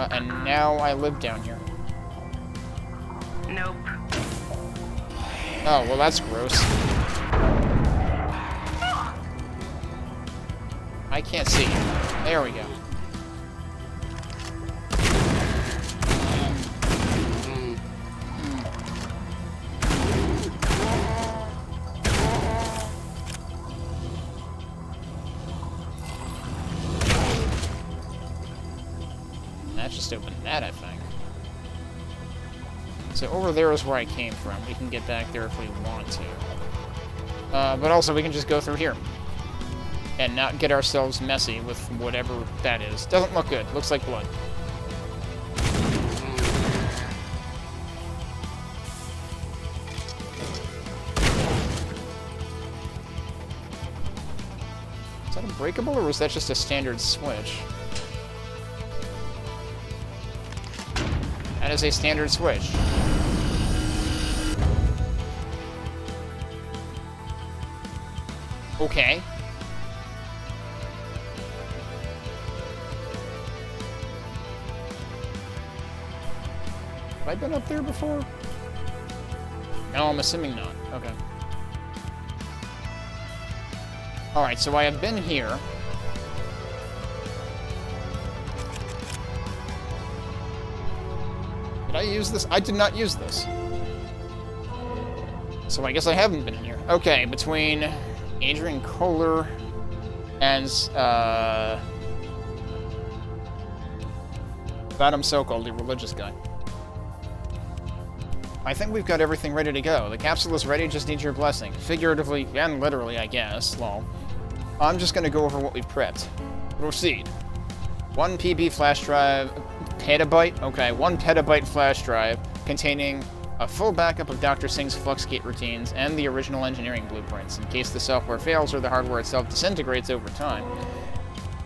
And now I live down here. Nope. Oh, well that's gross. I can't see. There we go. That just opened that, I think. So over there is where I came from. We can get back there if we want to. But also we can just go through here. And not get ourselves messy with whatever that is. Doesn't look good. Looks like blood. Is that unbreakable, or was that just a standard switch? That is a standard switch. Okay. Have I been up there before? No, I'm assuming not. Okay. Alright, so I have been here. Did I use this? I did not use this. So I guess I haven't been in here. Okay, between Adrian Kohler and, Vadim Sokol, the religious guy. I think we've got everything ready to go. The capsule is ready, just needs your blessing. Figuratively and literally, I guess. Lol. I'm just gonna go over what we've prepped. Proceed. 1 PB flash drive, petabyte? Okay, 1 petabyte flash drive containing a full backup of Dr. Singh's Fluxgate routines and the original engineering blueprints, in case the software fails or the hardware itself disintegrates over time.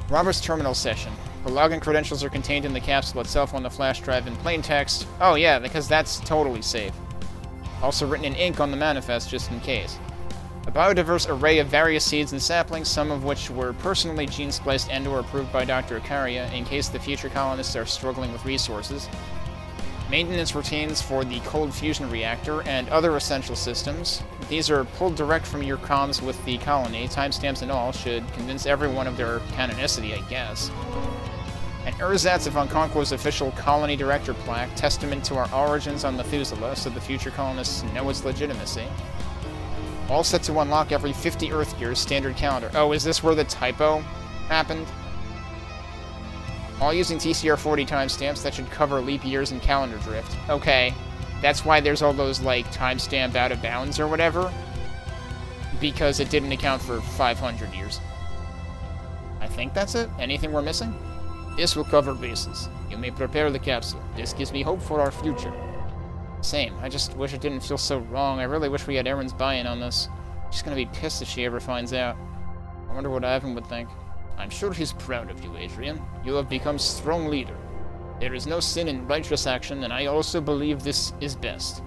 Robert's terminal session. The login credentials are contained in the capsule itself on the flash drive in plain text. Oh yeah, because that's totally safe. Also written in ink on the manifest, just in case. A biodiverse array of various seeds and saplings, some of which were personally gene-spliced and/or approved by Dr. Ikaria, in case the future colonists are struggling with resources. Maintenance routines for the cold fusion reactor and other essential systems. These are pulled direct from your comms with the colony. Timestamps and all should convince everyone of their canonicity, I guess. An ersatz of Unconquo's official colony director plaque, testament to our origins on Methuselah, so the future colonists know its legitimacy. All set to unlock every 50 Earth years, standard calendar. Oh, is this where the typo happened? All using TCR-40 timestamps, that should cover leap years and calendar drift. Okay, that's why there's all those, like, timestamp out of bounds or whatever. because it didn't account for 500 years. I think that's it. Anything we're missing? This will cover bases. You may prepare the capsule. This gives me hope for our future. Same. I just wish it didn't feel so wrong. I really wish we had Erin's buy-in on this. She's gonna be pissed if she ever finds out. I wonder what Ivan would think. I'm sure he's proud of you, Adrian. You have become strong leader. There is no sin in righteous action, and I also believe this is best.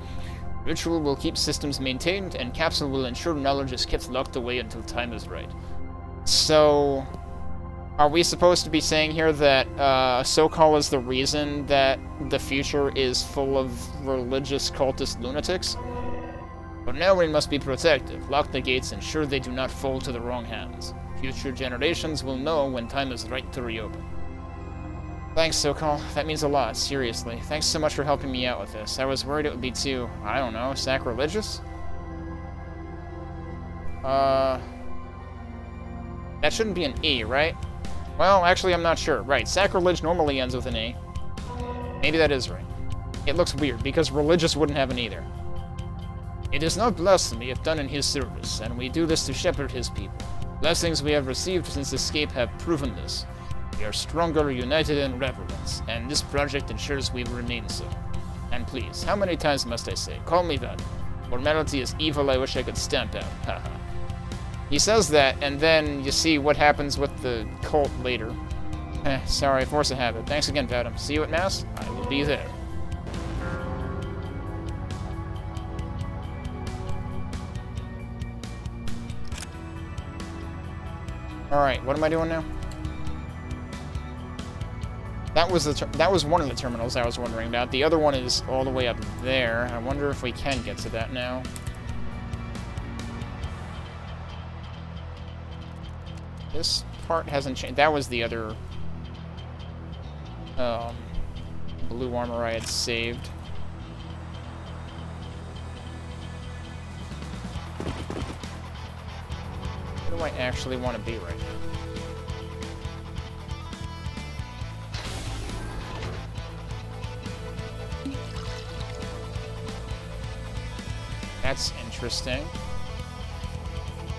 Ritual will keep systems maintained, and Capsule will ensure knowledge is kept locked away until time is right. So, are we supposed to be saying here that Sokal is the reason that the future is full of religious cultist lunatics? But now we must be protective, lock the gates, ensure they do not fall to the wrong hands. Future generations will know when time is right to reopen. Thanks, Sokal. That means a lot, seriously. Thanks so much for helping me out with this. I was worried it would be too, I don't know, sacrilegious? That shouldn't be an E, right? Well, actually, I'm not sure. Right, sacrilege normally ends with an E. Maybe that is right. It looks weird, because religious wouldn't have an E there. It is not blasphemy if done in his service, and we do this to shepherd his people. Blessings we have received since escape have proven this. We are stronger, united in reverence, and this project ensures we remain so. And please, how many times must I say, call me that. Formality is evil I wish I could stamp out, haha. He says that, and then you see what happens with the cult later. Sorry, force of habit. Thanks again, Vadim. See you at Mass? I will be there. Alright, what am I doing now? That was one of the terminals I was wondering about. The other one is all the way up there. I wonder if we can get to that now. This part hasn't changed. That was the other blue armor I had saved. Where do I actually want to be right now? That's interesting.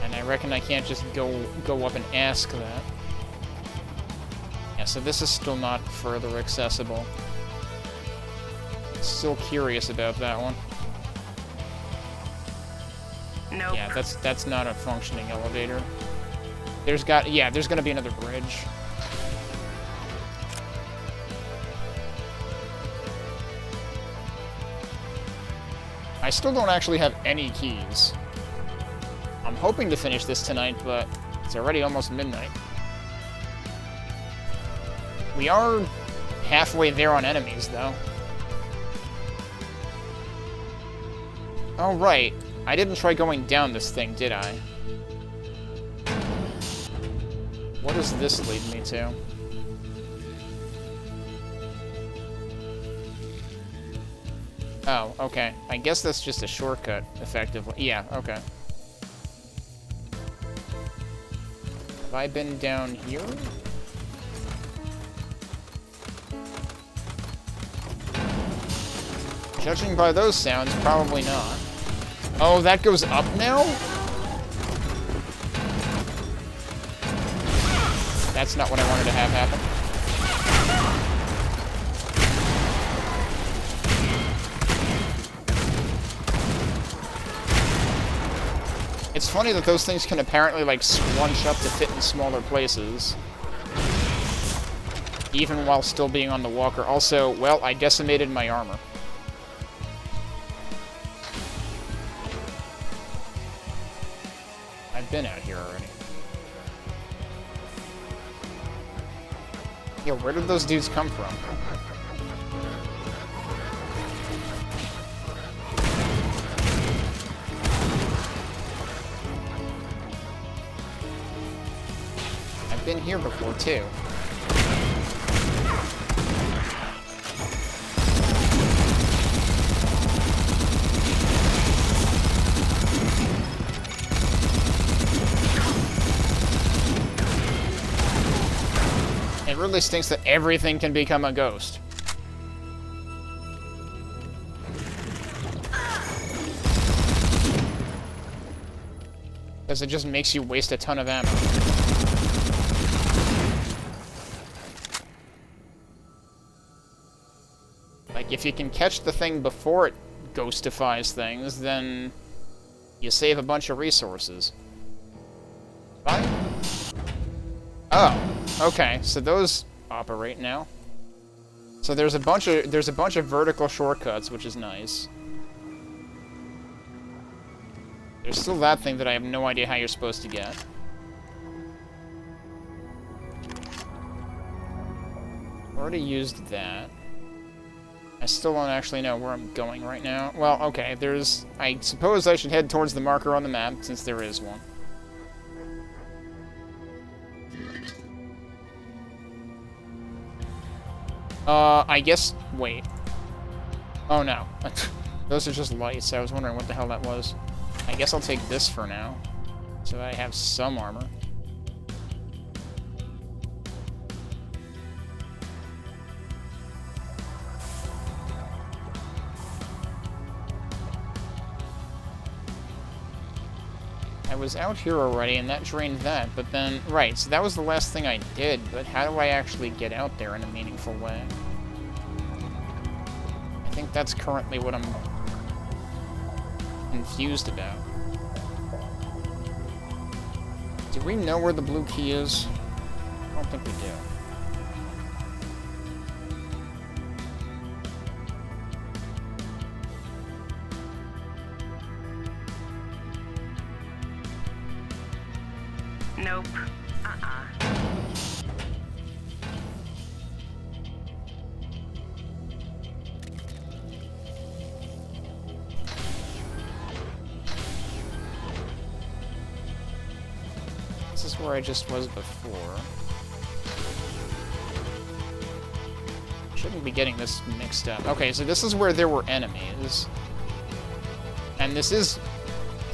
And I reckon I can't just go up and ask that. Yeah, so this is still not further accessible. Still curious about that one. Nope. Yeah, that's not a functioning elevator. There's gonna be another bridge. I still don't actually have any keys. I'm hoping to finish this tonight, but it's already almost midnight. We are halfway there on enemies, though. Oh, right. I didn't try going down this thing, did I? What does this lead me to? Oh, okay. I guess that's just a shortcut, effectively. Yeah, okay. Have I been down here? Judging by those sounds, probably not. Oh, that goes up now? That's not what I wanted to have happen. It's funny that those things can apparently, like, scrunch up to fit in smaller places. Even while still being on the walker. Also, well, I decimated my armor. I've been out here already. Yeah, where did those dudes come from? I've been here before, too. It really stinks that everything can become a ghost. Because it just makes you waste a ton of ammo. Like, if you can catch the thing before it ghostifies things, then you save a bunch of resources. Fine? Oh, okay, so those operate now. So there's a bunch of vertical shortcuts, which is nice. There's still that thing that I have no idea how you're supposed to get. Already used that. I still don't actually know where I'm going right now. Well, okay, there's... I suppose I should head towards the marker on the map, since there is one. I guess... Wait. Oh, no. Those are just lights. I was wondering what the hell that was. I guess I'll take this for now, so that I have some armor. I was out here already, and that drained that, but then... Right, so that was the last thing I did, but how do I actually get out there in a meaningful way? I think that's currently what I'm confused about. Do we know where the blue key is? I don't think we do. Nope. This is where I just was before. Shouldn't be getting this mixed up. Okay, so this is where there were enemies. And this is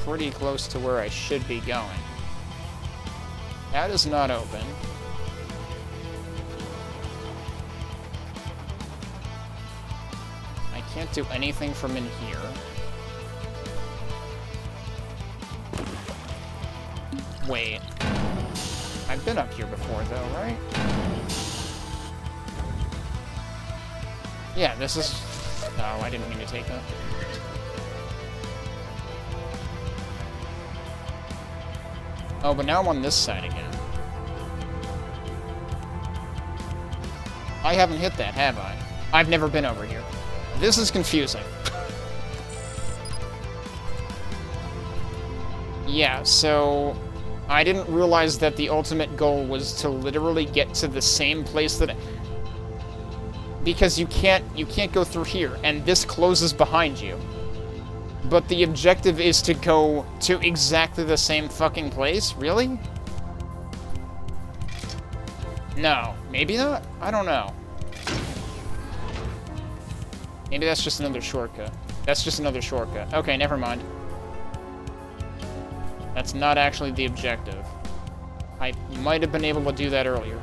pretty close to where I should be going. That is not open. I can't do anything from in here. Wait. I've been up here before, though, right? Yeah, this is... Oh, I didn't mean to take that. Oh, but now I'm on this side again. I haven't hit that, have I? I've never been over here. This is confusing. Yeah, so... I didn't realize that the ultimate goal was to literally get to the same place that... Because you can't go through here, and this closes behind you. But the objective is to go to exactly the same fucking place? Really? No. Maybe not? I don't know. Maybe that's just another shortcut. That's just another shortcut. Okay, never mind. That's not actually the objective. I might have been able to do that earlier.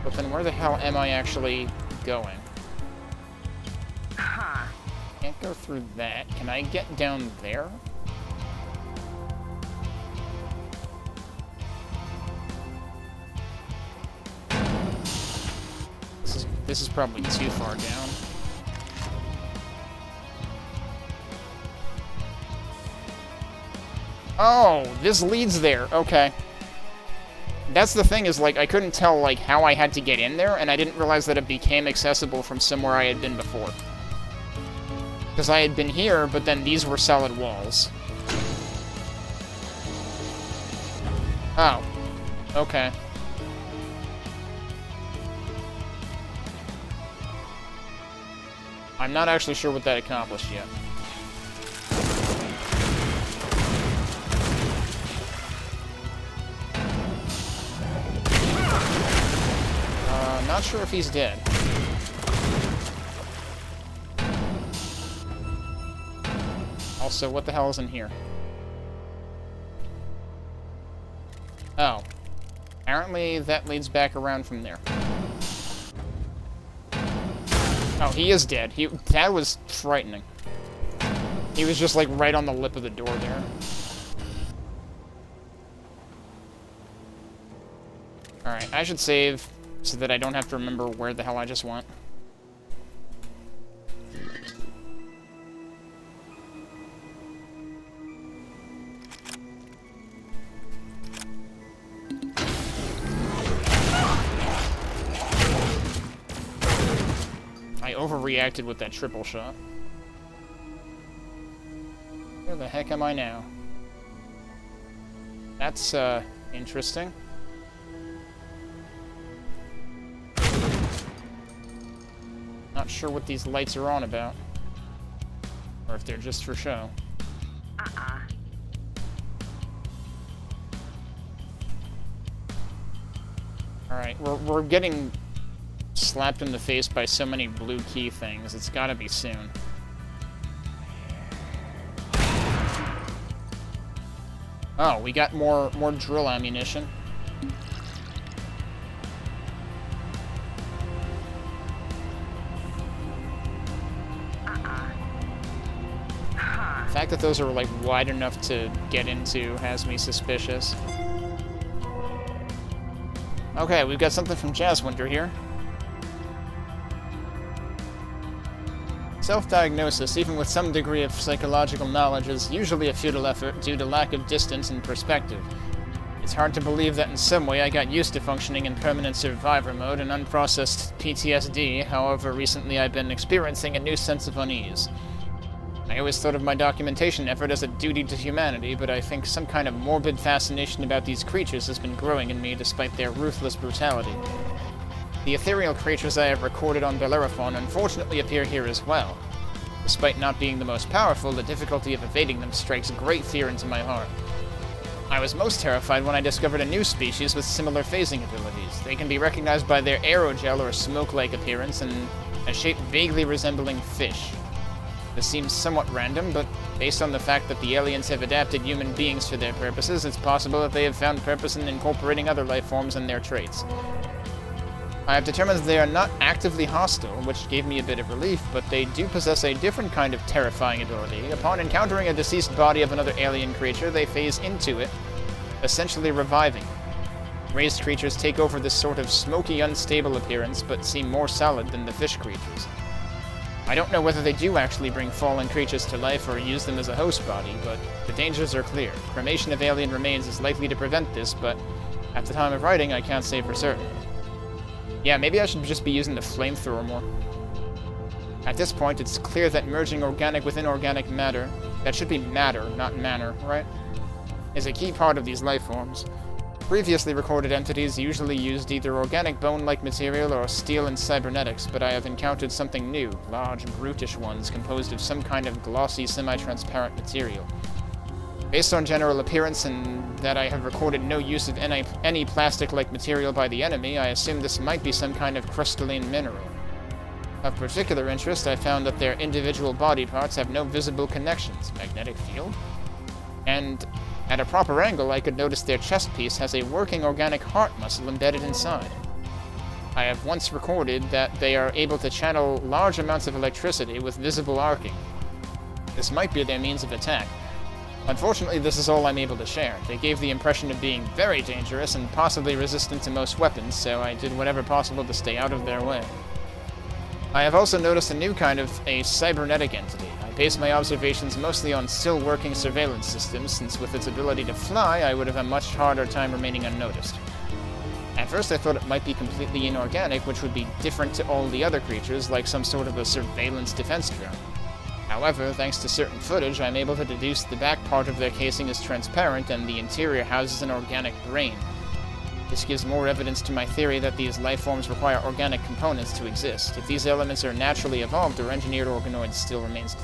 But then where the hell am I actually going? Huh. Can't go through that. Can I get down there? This is probably too far down. Oh, this leads there. Okay. That's the thing, is, like, I couldn't tell, like, how I had to get in there, and I didn't realize that it became accessible from somewhere I had been before. Because I had been here, but then these were solid walls. Oh. Okay. I'm not actually sure what that accomplished yet. Not sure if he's dead. Also, what the hell is in here? Oh. Apparently that leads back around from there. Oh, he is dead. That was frightening. He was just, like, right on the lip of the door there. Alright, I should save so that I don't have to remember where the hell I just went. I overreacted with that triple shot. Where the heck am I now? That's, interesting. Not sure what these lights are on about. Or if they're just for show. Alright, we're getting slapped in the face by so many blue key things. It's gotta be soon. Oh, we got more drill ammunition. The fact that those are, like, wide enough to get into has me suspicious. Okay, we've got something from Jazzwinter here. Self-diagnosis, even with some degree of psychological knowledge, is usually a futile effort due to lack of distance and perspective. It's hard to believe that in some way I got used to functioning in permanent survivor mode and unprocessed PTSD, however recently I've been experiencing a new sense of unease. I always thought of my documentation effort as a duty to humanity, but I think some kind of morbid fascination about these creatures has been growing in me despite their ruthless brutality. The ethereal creatures I have recorded on Bellerophon unfortunately appear here as well. Despite not being the most powerful, the difficulty of evading them strikes great fear into my heart. I was most terrified when I discovered a new species with similar phasing abilities. They can be recognized by their aerogel or smoke-like appearance and a shape vaguely resembling fish. This seems somewhat random, but based on the fact that the aliens have adapted human beings for their purposes, it's possible that they have found purpose in incorporating other life forms and their traits. I have determined they are not actively hostile, which gave me a bit of relief, but they do possess a different kind of terrifying ability. Upon encountering a deceased body of another alien creature, they phase into it, essentially reviving it. Raised creatures take over this sort of smoky, unstable appearance, but seem more solid than the fish creatures. I don't know whether they do actually bring fallen creatures to life or use them as a host body, but the dangers are clear. Cremation of alien remains is likely to prevent this, but at the time of writing, I can't say for certain. Yeah, maybe I should just be using the flamethrower more. At this point, it's clear that merging organic with inorganic matter, that should be matter, not manner, right, is a key part of these life forms. Previously recorded entities usually used either organic bone-like material or steel and cybernetics, but I have encountered something new, large, brutish ones composed of some kind of glossy, semi-transparent material. Based on general appearance and that I have recorded no use of any plastic-like material by the enemy, I assume this might be some kind of crystalline mineral. Of particular interest, I found that their individual body parts have no visible connections. Magnetic field? And at a proper angle, I could notice their chest piece has a working organic heart muscle embedded inside. I have once recorded that they are able to channel large amounts of electricity with visible arcing. This might be their means of attack. Unfortunately, this is all I'm able to share. They gave the impression of being very dangerous and possibly resistant to most weapons, so I did whatever possible to stay out of their way. I have also noticed a new kind of a cybernetic entity. I base my observations mostly on still working surveillance systems, since with its ability to fly, I would have a much harder time remaining unnoticed. At first I thought it might be completely inorganic, which would be different to all the other creatures, like some sort of a surveillance defense drone. However, thanks to certain footage, I'm able to deduce the back part of their casing is transparent and the interior houses an organic brain. This gives more evidence to my theory that these life forms require organic components to exist. If these elements are naturally evolved or engineered, organoids still remains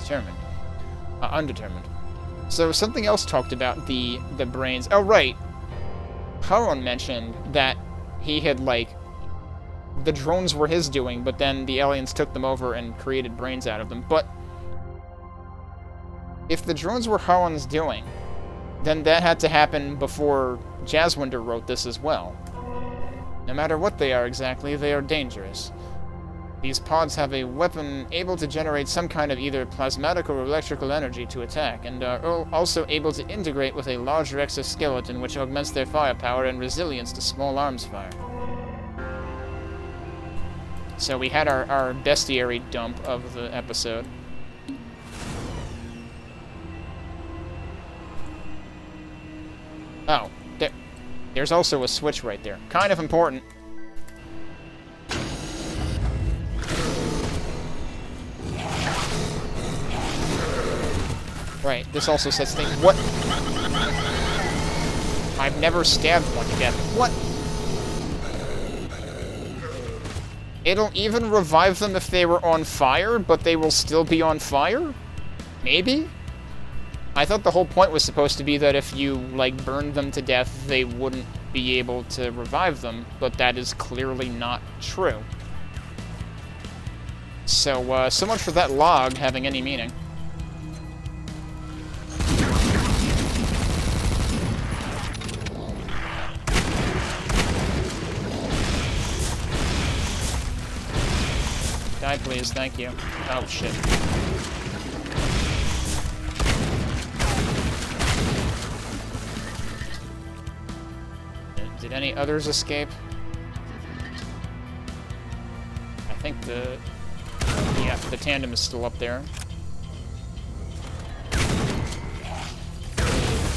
undetermined. So something else talked about the brains. Oh, right. Haron mentioned that he had, like, the drones were his doing, but then the aliens took them over and created brains out of them. But if the drones were Haron's doing, then that had to happen before Jazzwinter wrote this as well. No matter what they are exactly, they are dangerous. These pods have a weapon able to generate some kind of either plasmatic or electrical energy to attack, and are also able to integrate with a larger exoskeleton which augments their firepower and resilience to small arms fire. So we had our bestiary dump of the episode. Oh, there's also a switch right there. Kind of important. Right, this also sets things... What? I've never stabbed one to death. What? It'll even revive them if they were on fire, but they will still be on fire? Maybe? I thought the whole point was supposed to be that if you, like, burned them to death, they wouldn't be able to revive them, but that is clearly not true. So, so much for that log having any meaning. Die, please. Thank you. Oh, shit. Did any others escape? I think the... Yeah, the tandem is still up there.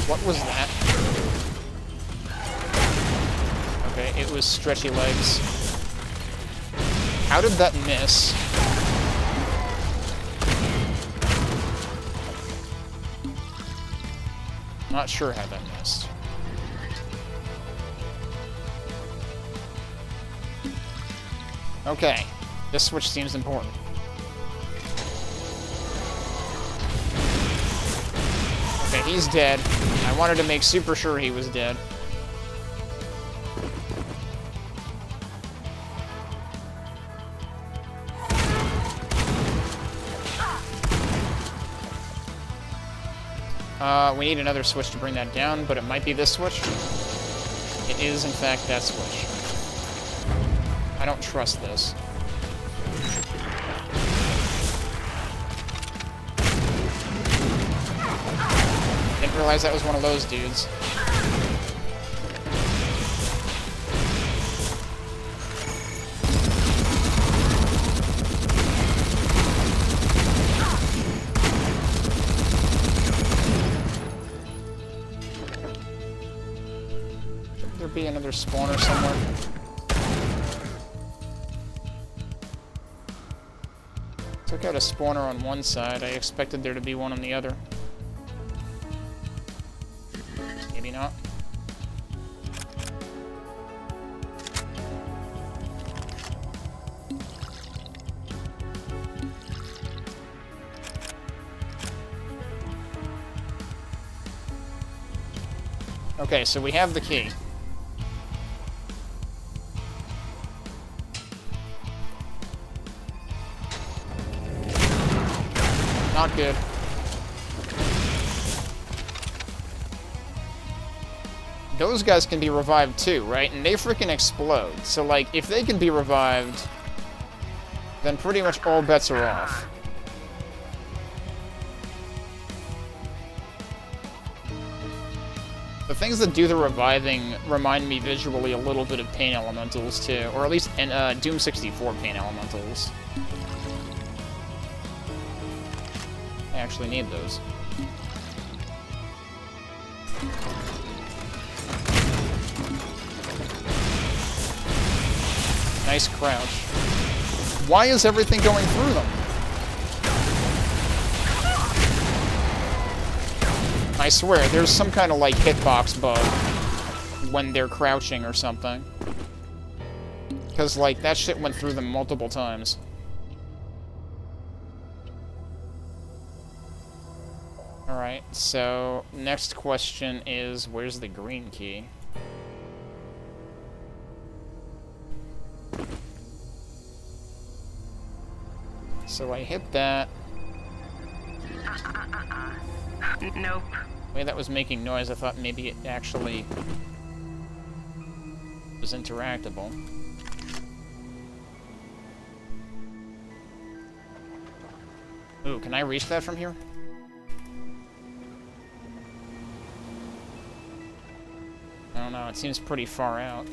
What was that? Okay, it was stretchy legs. How did that miss? Not sure how that missed. Okay, this switch seems important. Okay, he's dead. I wanted to make super sure he was dead. We need another switch to bring that down, but it might be this switch. It is, in fact, that switch. I don't trust this. Didn't realize that was one of those dudes. Be another spawner somewhere. Took out a spawner on one side. I expected there to be one on the other. Maybe not. Okay, so we have the key. Not good. Those guys can be revived too, right? And they freaking explode. So, like, if they can be revived, then pretty much all bets are off. The things that do the reviving remind me visually a little bit of Pain Elementals too, or at least Doom 64 Pain Elementals. I actually need those. Nice crouch. Why is everything going through them? I swear, there's some kind of, like, hitbox bug when they're crouching or something. Because, like, that shit went through them multiple times. Alright, so next question is, where's the green key? So I hit that. Nope. The way that was making noise, I thought maybe it actually was interactable. Ooh, can I reach that from here? I don't know, it seems pretty far out.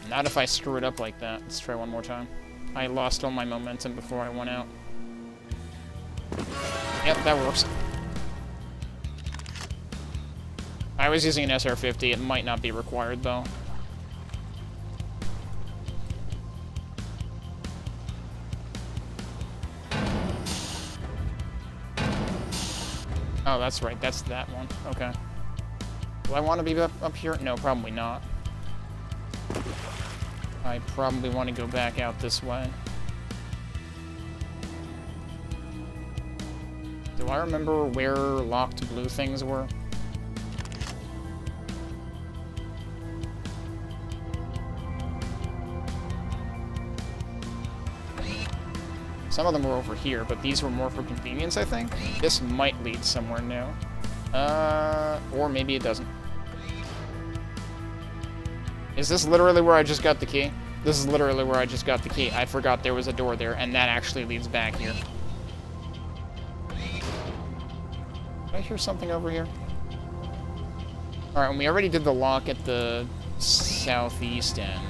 Not if I screw it up like that. Let's try one more time. I lost all my momentum before I went out. Yep, that works. I was using an SR50. It might not be required, though. Oh, that's right. That's that one. Okay. Do I want to be up here? No, probably not. I probably want to go back out this way. Do I remember where locked blue things were? Some of them were over here, but these were more for convenience, I think. This might lead somewhere new. Or maybe it doesn't. Is this literally where I just got the key? This is literally where I just got the key. I forgot there was a door there, and that actually leads back here. Did I hear something over here? Alright, and we already did the lock at the southeast end.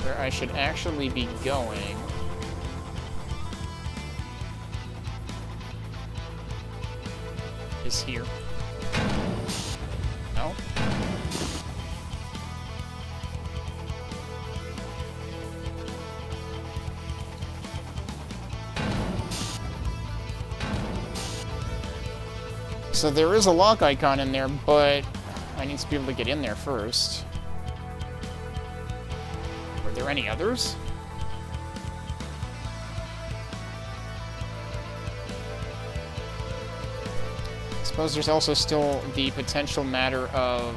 Where I should actually be going is here. No? So there is a lock icon in there, but I need to be able to get in there first. Are there any others? I suppose there's also still the potential matter of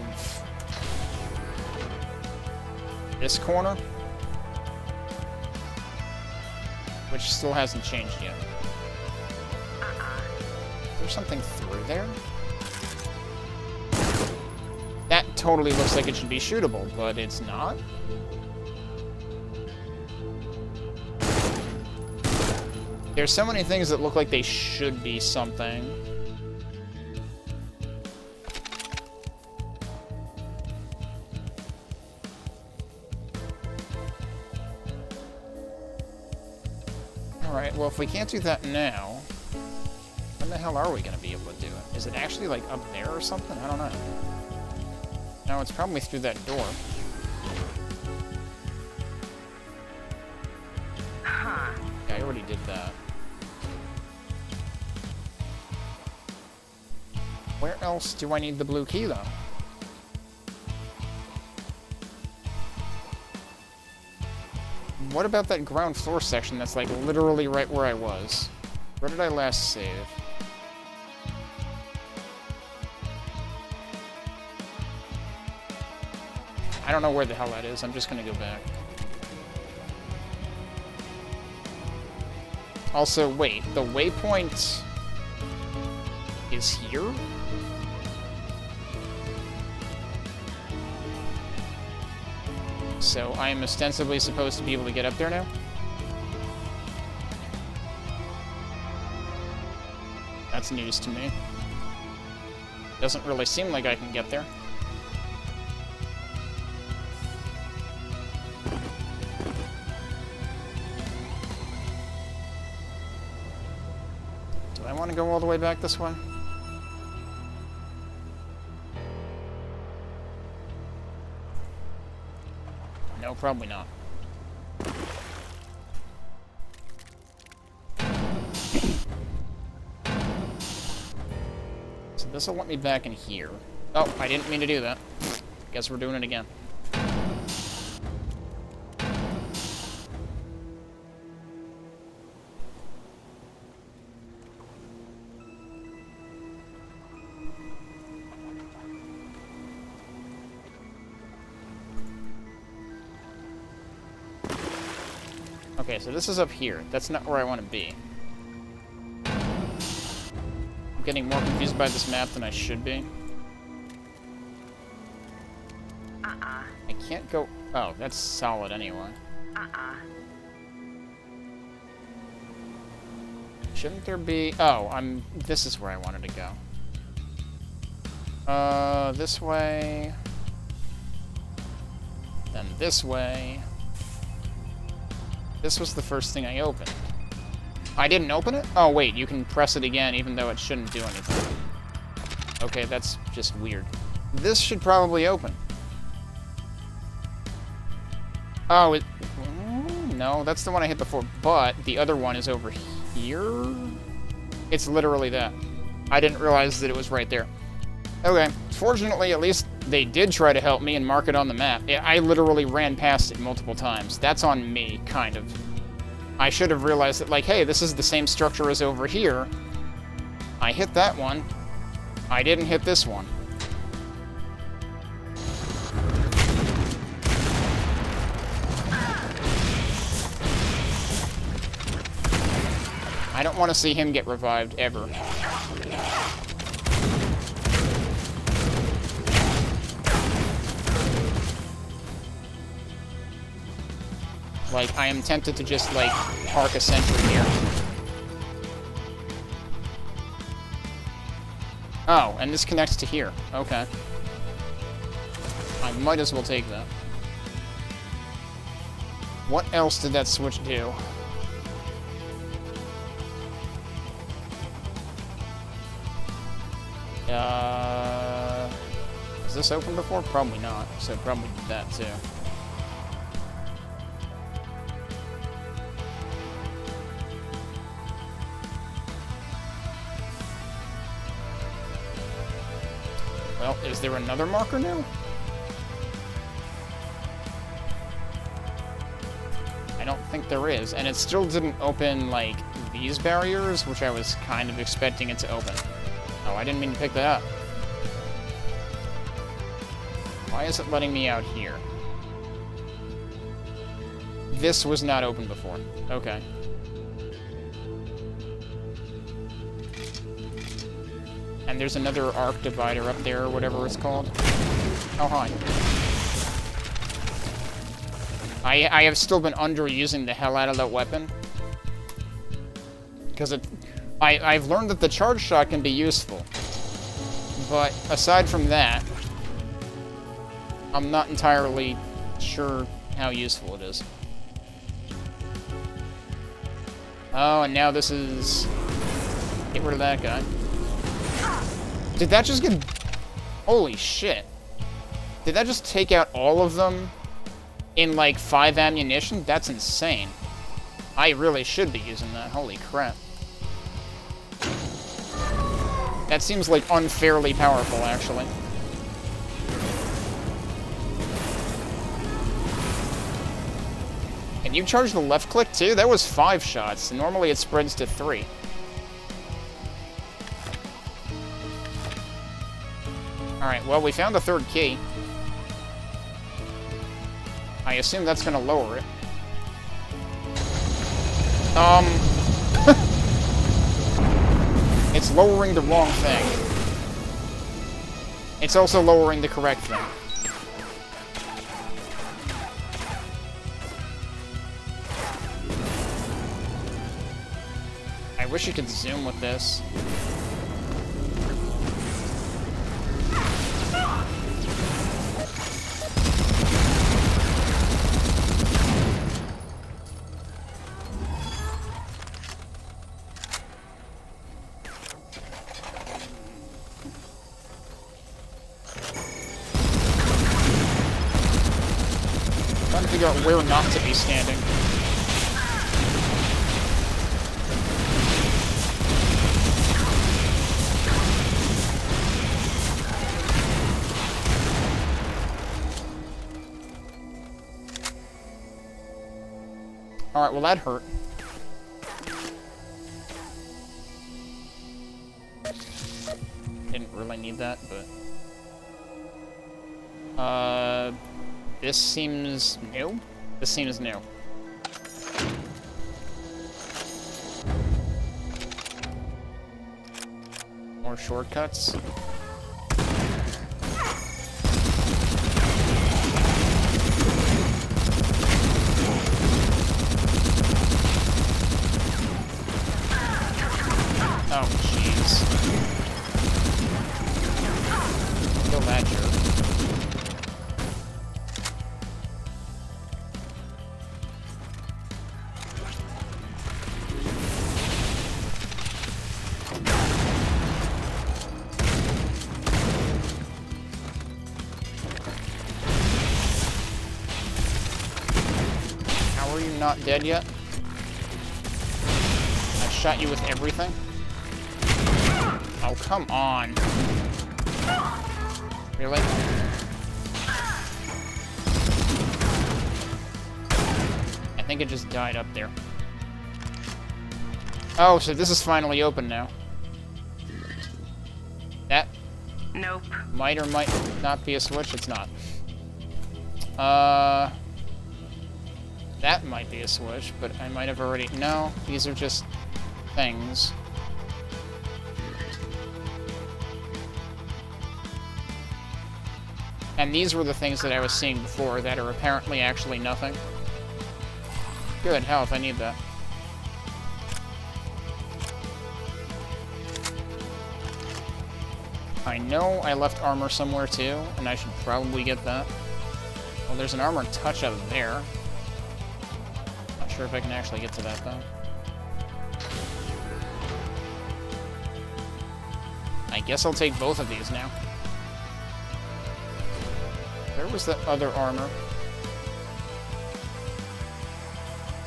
this corner, which still hasn't changed yet. There's something through there? That totally looks like it should be shootable, but it's not. There's so many things that look like they should be something. Alright, well, if we can't do that now, when the hell are we going to be able to do it? Is it actually, like, up there or something? I don't know. No, it's probably through that door. Huh. Yeah, I already did that. Where else do I need the blue key, though? What about that ground floor section that's, like, literally right where I was? Where did I last save? I don't know where the hell that is. I'm just gonna go back. Also, wait. The waypoint is here? So I am ostensibly supposed to be able to get up there now? That's news to me. Doesn't really seem like I can get there. Do I want to go all the way back this way? No, probably not. So this will let me back in here. Oh, I didn't mean to do that. Guess we're doing it again. Okay, so this is up here. That's not where I want to be. I'm getting more confused by this map than I should be. I can't go... Oh, that's solid anyway. Shouldn't there be... Oh, This is where I wanted to go. This way... Then this way. This was the first thing I opened. I didn't open it? Oh, wait, you can press it again even though it shouldn't do anything. Okay, that's just weird. This should probably open. Oh, it... No, that's the one I hit before, but the other one is over here? It's literally that. I didn't realize that it was right there. Okay, fortunately, at least they did try to help me and mark it on the map. I literally ran past it multiple times. That's on me, kind of. I should have realized that, like, hey, this is the same structure as over here. I hit that one. I didn't hit this one. I don't want to see him get revived, ever. Like, I am tempted to just, like, park a sentry here. Oh, and this connects to here. Okay. I might as well take that. What else did that switch do? Is this open before? Probably not, so probably did that too. Well, is there another marker now? I don't think there is, and it still didn't open, like, these barriers, which I was kind of expecting it to open. Oh, I didn't mean to pick that up. Why is it letting me out here? This was not open before. Okay. And there's another arc divider up there, or whatever it's called. Oh, hi. I have still been underusing the hell out of that weapon. Because I've learned that the charge shot can be useful. But aside from that, I'm not entirely sure how useful it is. Oh, and now this is... Get rid of that guy. Did that just get... Holy shit. Did that just take out all of them in, like, 5 ammunition? That's insane. I really should be using that. Holy crap. That seems, like, unfairly powerful, actually. Can you charge the left click, too? That was 5 shots. Normally it spreads to 3. Alright, well, we found the 3rd key. I assume that's gonna lower it. It's lowering the wrong thing. It's also lowering the correct thing. I wish you could zoom with this. Trying to figure out where not to be standing. Alright, well that hurt. Didn't really need that, but... This seems new? This seems new. More shortcuts. Oh, jeez. Kill that jerk. not dead yet? I shot you with everything? Oh, come on. Really? I think it just died up there. Oh, so this is finally open now. That Nope. might or might not be a switch. It's not. That might be a switch, but I might have already... No, these are just things. And these were the things that I was seeing before that are apparently actually nothing. Good health, I need that. I know I left armor somewhere too, and I should probably get that. Well, there's an armor touch out there. Not sure if I can actually get to that, though. I guess I'll take both of these now. Where was that other armor?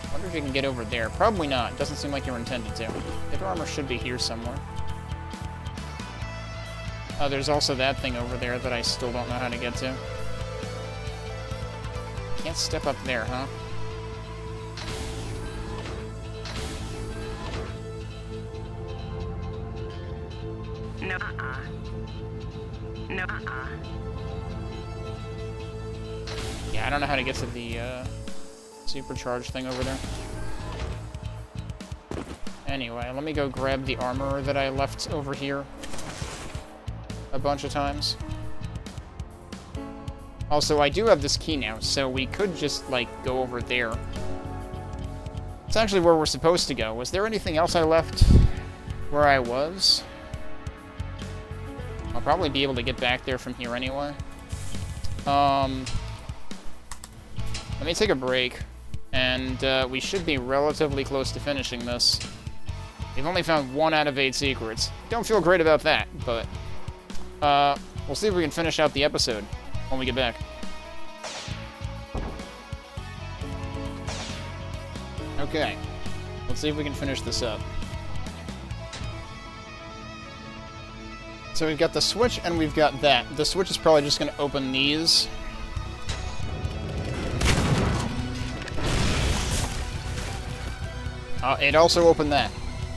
I wonder if you can get over there. Probably not. Doesn't seem like you're intended to. The other armor should be here somewhere. Oh, there's also that thing over there that I still don't know how to get to. Can't step up there, huh? No. No. Yeah, I don't know how to get to the supercharged thing over there. Anyway, let me go grab the armor that I left over here a bunch of times. Also, I do have this key now, so we could just, like, go over there. It's actually where we're supposed to go. Was there anything else I left where I was? I'll probably be able to get back there from here anyway. Let me take a break, and we should be relatively close to finishing this. We've only found 1 out of 8 secrets. Don't feel great about that, but we'll see if we can finish out the episode when we get back. Okay, let's see if we can finish this up. So we've got the switch and we've got that. The switch is probably just going to open these. It also opened that.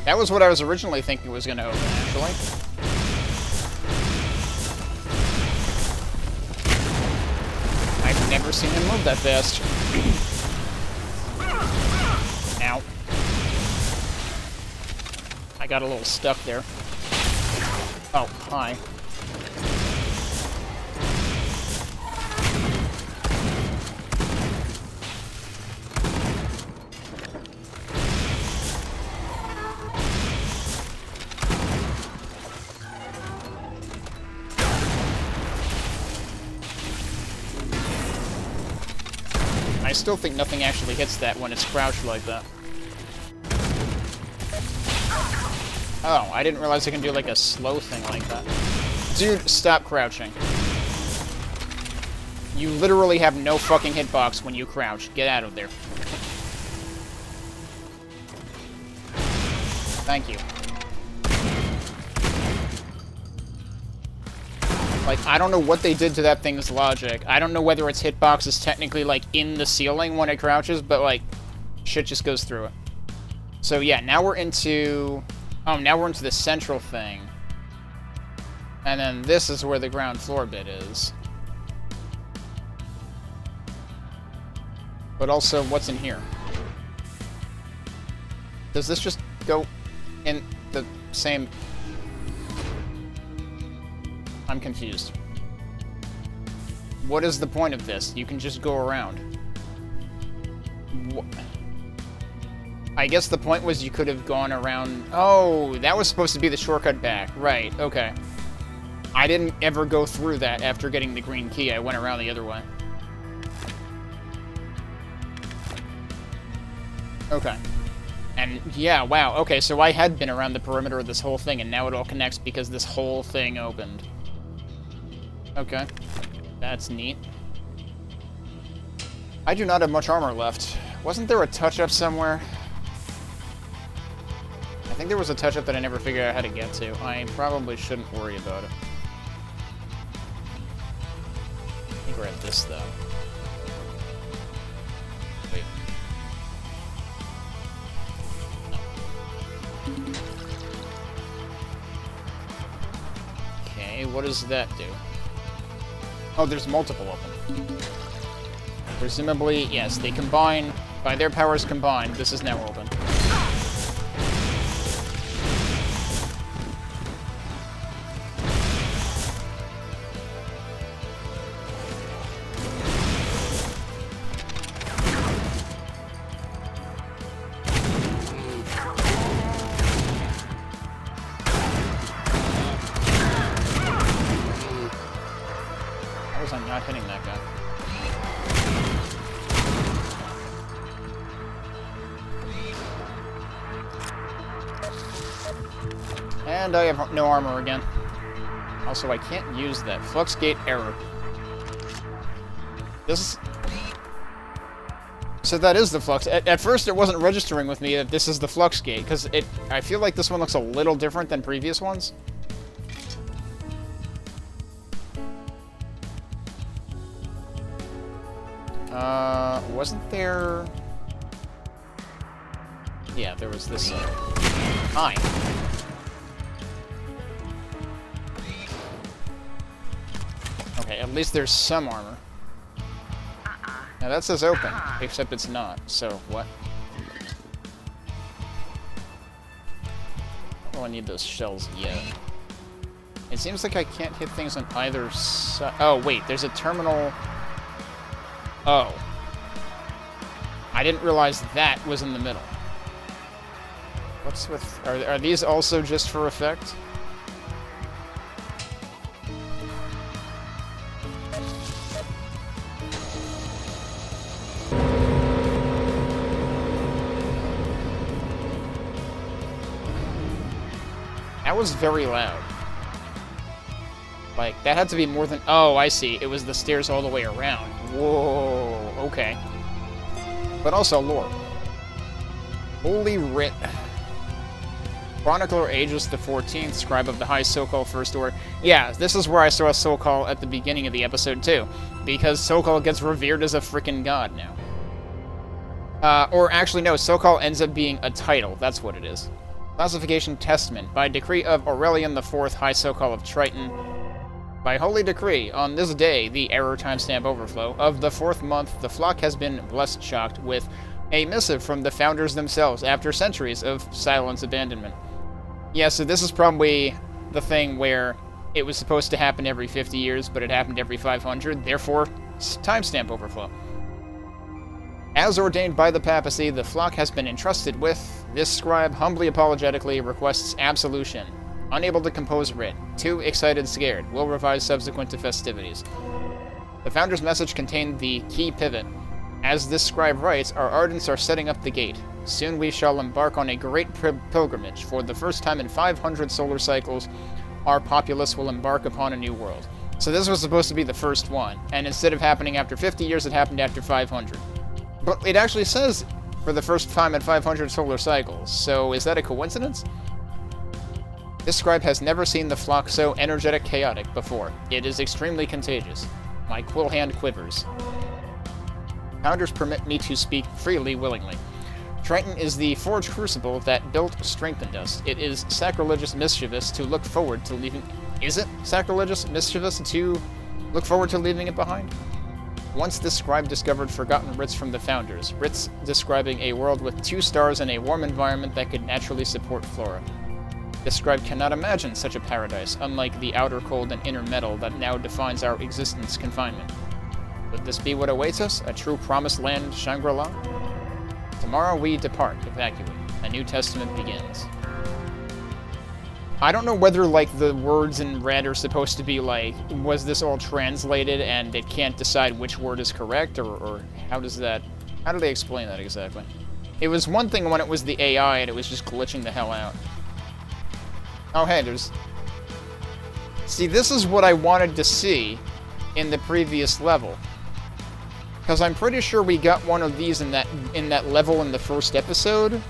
That was what I was originally thinking was going to open, actually. I've never seen him move that fast. Ow. I got a little stuck there. Oh, hi. I still think nothing actually hits that when it's crouched like that. Oh, I didn't realize I can do like a slow thing like that. Dude, stop crouching. You literally have no fucking hitbox when you crouch. Get out of there. Thank you. Like, I don't know what they did to that thing's logic. I don't know whether its hitbox is technically, like, in the ceiling when it crouches, but, like, shit just goes through it. So, yeah, now we're into... Oh, now we're into the central thing. And then this is where the ground floor bit is. But also, what's in here? Does this just go in the same... I'm confused. What is the point of this? You can just go around. I guess the point was you could have gone around... Oh, that was supposed to be the shortcut back. Right, okay. I didn't ever go through that after getting the green key. I went around the other way. Okay. And, yeah, wow. Okay, so I had been around the perimeter of this whole thing, and now it all connects because this whole thing opened. Okay. That's neat. I do not have much armor left. Wasn't there a touch-up somewhere? I think there was a touch-up that I never figured out how to get to. I probably shouldn't worry about it. Let me grab this, though. Wait. No. Okay, what does that do? Oh, there's multiple of them. Presumably, yes, they combine. By their powers combined, this is now open. How was I not hitting that guy? And I have no armor again. Also, I can't use that. Flux gate error. This is... So that is the flux. At first, it wasn't registering with me that this is the flux gate, because I feel like this one looks a little different than previous ones. Wasn't there... Yeah, there was this, Hi. Okay, at least there's some armor. Now that says open, except it's not, so what? Oh, I need those shells yet. It seems like I can't hit things on either side. Oh, wait, there's a terminal... Oh. I didn't realize that was in the middle. What's with... Are these also just for effect? That was very loud. Like, that had to be more than... Oh, I see. It was the stairs all the way around. Whoa, okay. But also lore. Holy writ. Chronicler Aegis the 14th, scribe of the High Sokol First Order. Yeah, this is where I saw Sokol at the beginning of the episode, too. Because Sokol gets revered as a frickin' god now. Or actually, no, Sokol ends up being a title. That's what it is. Classification Testament. By decree of Aurelian IV, High Sokol of Triton. By holy decree, on this day, the error timestamp overflow, of the 4th month, the flock has been blessed shocked with a missive from the founders themselves after centuries of silence abandonment. Yeah, so this is probably the thing where it was supposed to happen every 50 years, but it happened every 500, therefore, timestamp overflow. As ordained by the papacy, the flock has been entrusted with, this scribe humbly apologetically requests absolution. Unable to compose writ. Too excited scared. Will revise subsequent to festivities. The founder's message contained the key pivot. As this scribe writes, our ardents are setting up the gate. Soon we shall embark on a great pilgrimage. For the first time in 500 solar cycles, our populace will embark upon a new world. So this was supposed to be the first one, and instead of happening after 50 years, it happened after 500. But it actually says for the first time in 500 solar cycles, so is that a coincidence? This scribe has never seen the flock so energetic chaotic before. It is extremely contagious. My quill hand quivers. Founders permit me to speak freely, willingly. Triton is the forged crucible that built, strengthened us. It is sacrilegious mischievous to look forward to leaving... Is it sacrilegious mischievous to look forward to leaving it behind? Once this scribe discovered forgotten writs from the founders, writs describing a world with 2 stars and a warm environment that could naturally support flora. This scribe cannot imagine such a paradise, unlike the outer cold and inner metal that now defines our existence confinement. Would this be what awaits us? A true promised land Shangri-La? Tomorrow we depart, evacuate. A new testament begins. I don't know whether, like, the words in red are supposed to be, like, was this all translated and it can't decide which word is correct, or how does that... How do they explain that exactly? It was one thing when it was the AI and it was just glitching the hell out. Oh, hey, there's... See, this is what I wanted to see in the previous level. Because I'm pretty sure we got one of these in that level in the first episode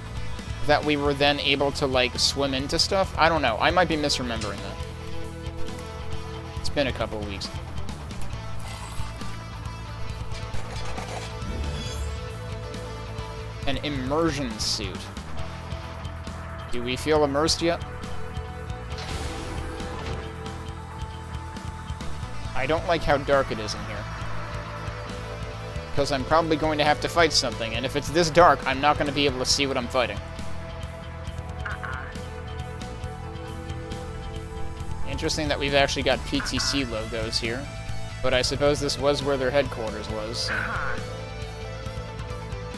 that we were then able to, like, swim into stuff. I don't know. I might be misremembering that. It's been a couple weeks. An immersion suit. Do we feel immersed yet? I don't like how dark it is in here. Because I'm probably going to have to fight something, and if it's this dark, I'm not going to be able to see what I'm fighting. Interesting that we've actually got PTC logos here, but I suppose this was where their headquarters was.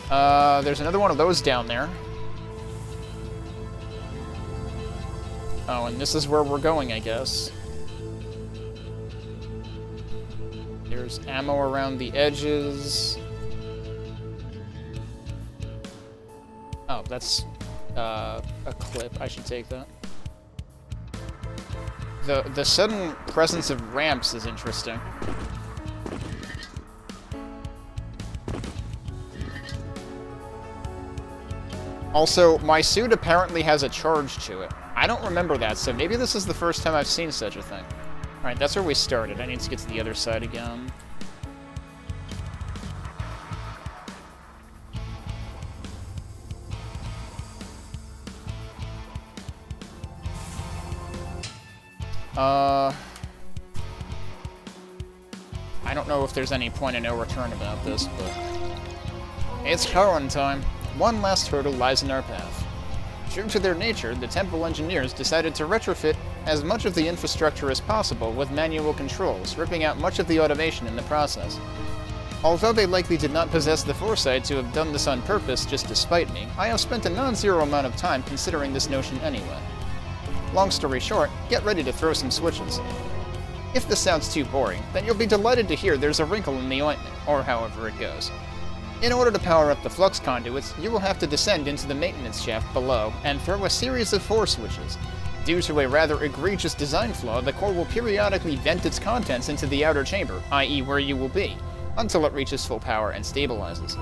So. There's another one of those down there. Oh, and this is where we're going, I guess. There's ammo around the edges. Oh, that's a clip. I should take that. The sudden presence of ramps is interesting. Also, my suit apparently has a charge to it. I don't remember that, so maybe this is the first time I've seen such a thing. Alright, that's where we started. I need to get to the other side again. I don't know if there's any point of no return about this, but... It's Karan time. One last hurdle lies in our path. True to their nature, the temple engineers decided to retrofit as much of the infrastructure as possible with manual controls, ripping out much of the automation in the process. Although they likely did not possess the foresight to have done this on purpose just to spite me, I have spent a non-zero amount of time considering this notion anyway. Long story short, get ready to throw some switches. If this sounds too boring, then you'll be delighted to hear there's a wrinkle in the ointment, or however it goes. In order to power up the flux conduits, you will have to descend into the maintenance shaft below and throw a series of 4 switches. Due to a rather egregious design flaw, the core will periodically vent its contents into the outer chamber, i.e. where you will be, until it reaches full power and stabilizes.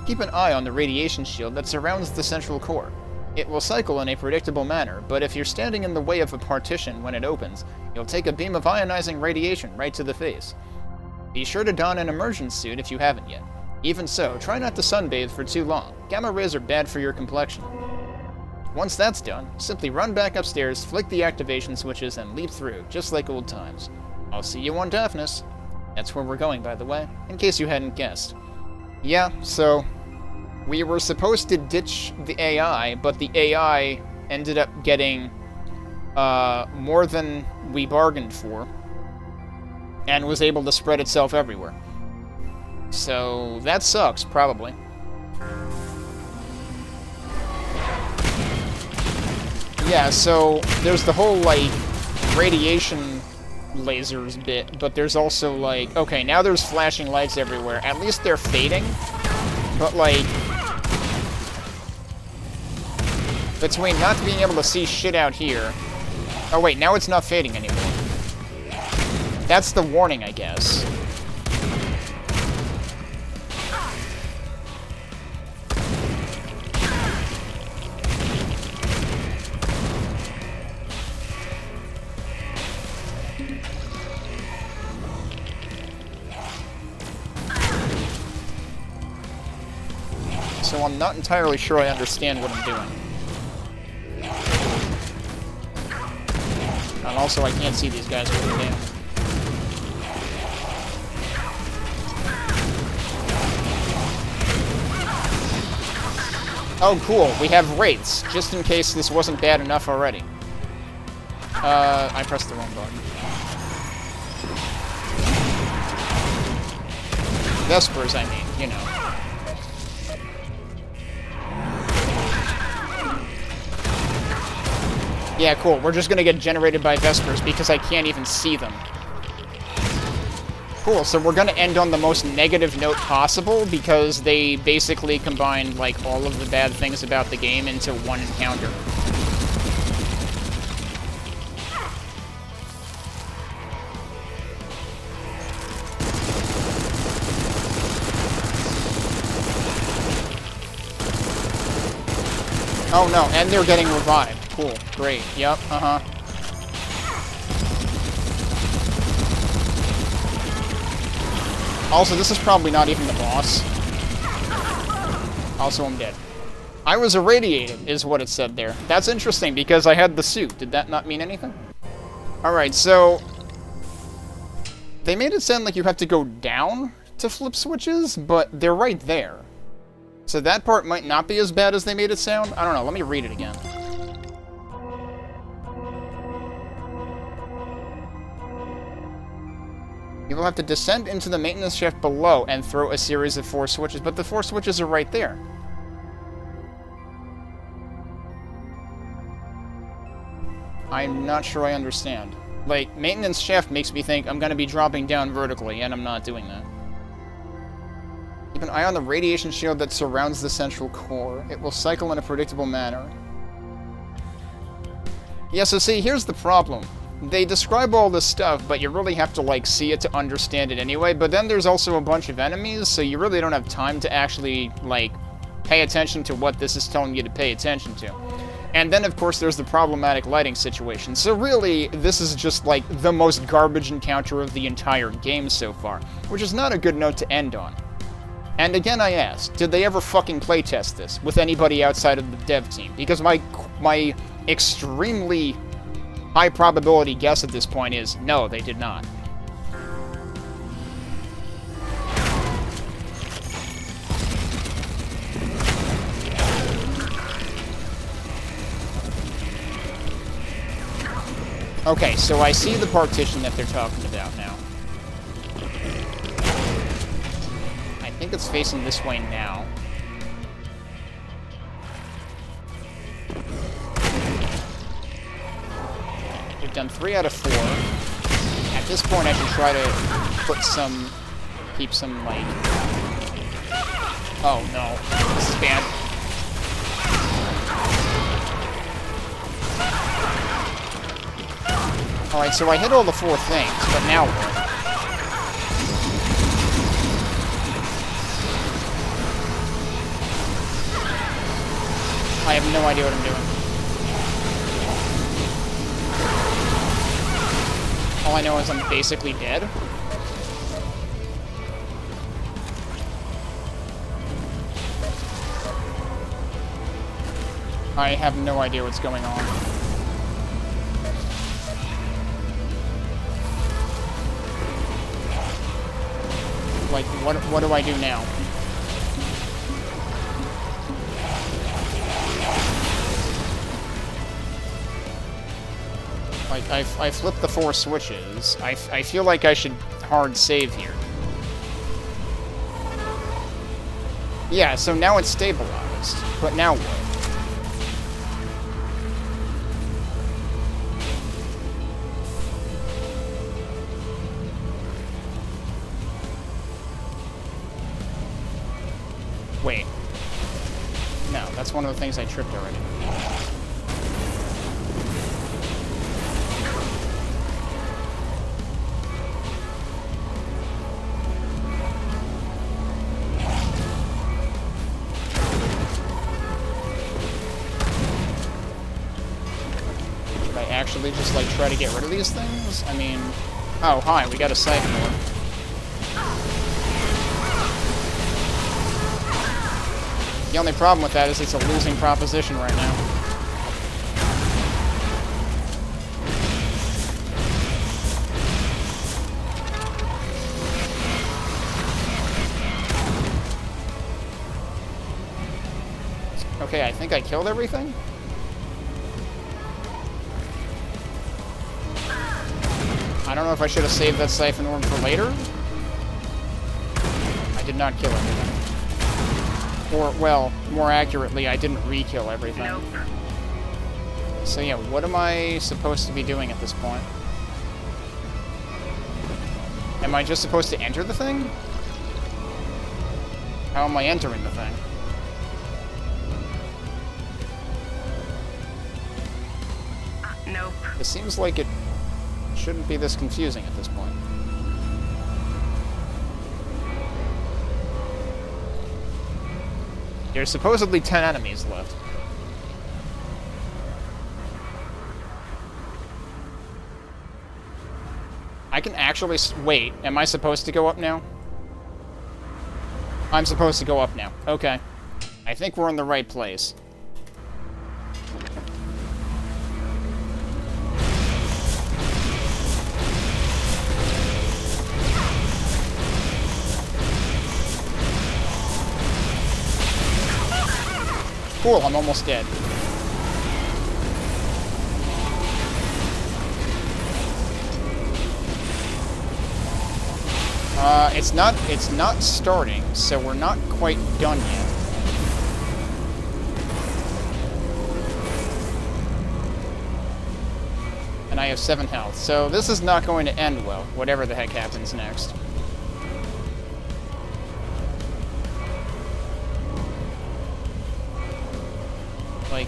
Keep an eye on the radiation shield that surrounds the central core. It will cycle in a predictable manner, but if you're standing in the way of a partition when it opens, you'll take a beam of ionizing radiation right to the face. Be sure to don an immersion suit if you haven't yet. Even so, try not to sunbathe for too long. Gamma rays are bad for your complexion. Once that's done, simply run back upstairs, flick the activation switches, and leap through, just like old times. I'll see you on Daphnis. That's where we're going, by the way, in case you hadn't guessed. Yeah, so... we were supposed to ditch the AI, but the AI ended up getting more than we bargained for, and was able to spread itself everywhere. So that sucks, probably. Yeah, so there's the whole, like, radiation lasers bit, but there's also, like, okay, now there's flashing lights everywhere. At least they're fading, but, like, between not being able to see shit out here... Oh, wait, now it's not fading anymore. That's the warning, I guess. So I'm not entirely sure I understand what I'm doing. And also, I can't see these guys really damn. Oh, cool. We have wraiths, just in case this wasn't bad enough already. I pressed the wrong button. Vespers, I mean, you know. Yeah, cool. We're just gonna get generated by Vespers because I can't even see them. Cool, so we're gonna end on the most negative note possible because they basically combined, like, all of the bad things about the game into one encounter. Oh no, and they're getting revived. Cool, great, yep, Also, this is probably not even the boss. Also, I'm dead. I was irradiated, is what it said there. That's interesting, because I had the suit. Did that not mean anything? Alright, so... they made it sound like you have to go down to flip switches, but they're right there. So that part might not be as bad as they made it sound. I don't know, let me read it again. You will have to descend into the maintenance shaft below and throw a series of 4 switches, but the 4 switches are right there. I'm not sure I understand. Like, maintenance shaft makes me think I'm gonna be dropping down vertically, and I'm not doing that. Keep an eye on the radiation shield that surrounds the central core. It will cycle in a predictable manner. Yeah, so see, here's the problem. They describe all this stuff, but you really have to, like, see it to understand it anyway, but then there's also a bunch of enemies, so you really don't have time to actually, like, pay attention to what this is telling you to pay attention to. And then, of course, there's the problematic lighting situation. So really, this is just, like, the most garbage encounter of the entire game so far, which is not a good note to end on. And again, I ask, did they ever fucking playtest this with anybody outside of the dev team? Because my extremely high probability guess at this point is, no, they did not. Okay, so I see the partition that they're talking about now. I think it's facing this way now. We've done 3 out of 4. At this point, I should try to keep some, like... oh, no. This is bad. Alright, so I hit all the 4 things, but now what? I have no idea what I'm doing. All I know is I'm basically dead. I have no idea what's going on. Like, what do I do now? Like, I flipped the 4 switches. I feel like I should hard save here. Yeah, so now it's stabilized. But now what? Wait. No, that's one of the things I tripped already. Should I actually just, like, try to get rid of these things? I mean... oh, hi, we got a siphon orb. The only problem with that is it's a losing proposition right now. Okay, I think I killed everything? I don't know if I should have saved that siphon orb for later. I did not kill everything. Or, well, more accurately, I didn't re-kill everything. Nope. So yeah, what am I supposed to be doing at this point? Am I just supposed to enter the thing? How am I entering the thing? Nope. It seems like it shouldn't be this confusing at this point. There's supposedly 10 enemies left. I can actually... Wait, am I supposed to go up now? I'm supposed to go up now. Okay. I think we're in the right place. Cool, I'm almost dead. It's not starting, so we're not quite done yet. And I have 7 health, so this is not going to end well, whatever the heck happens next. Like,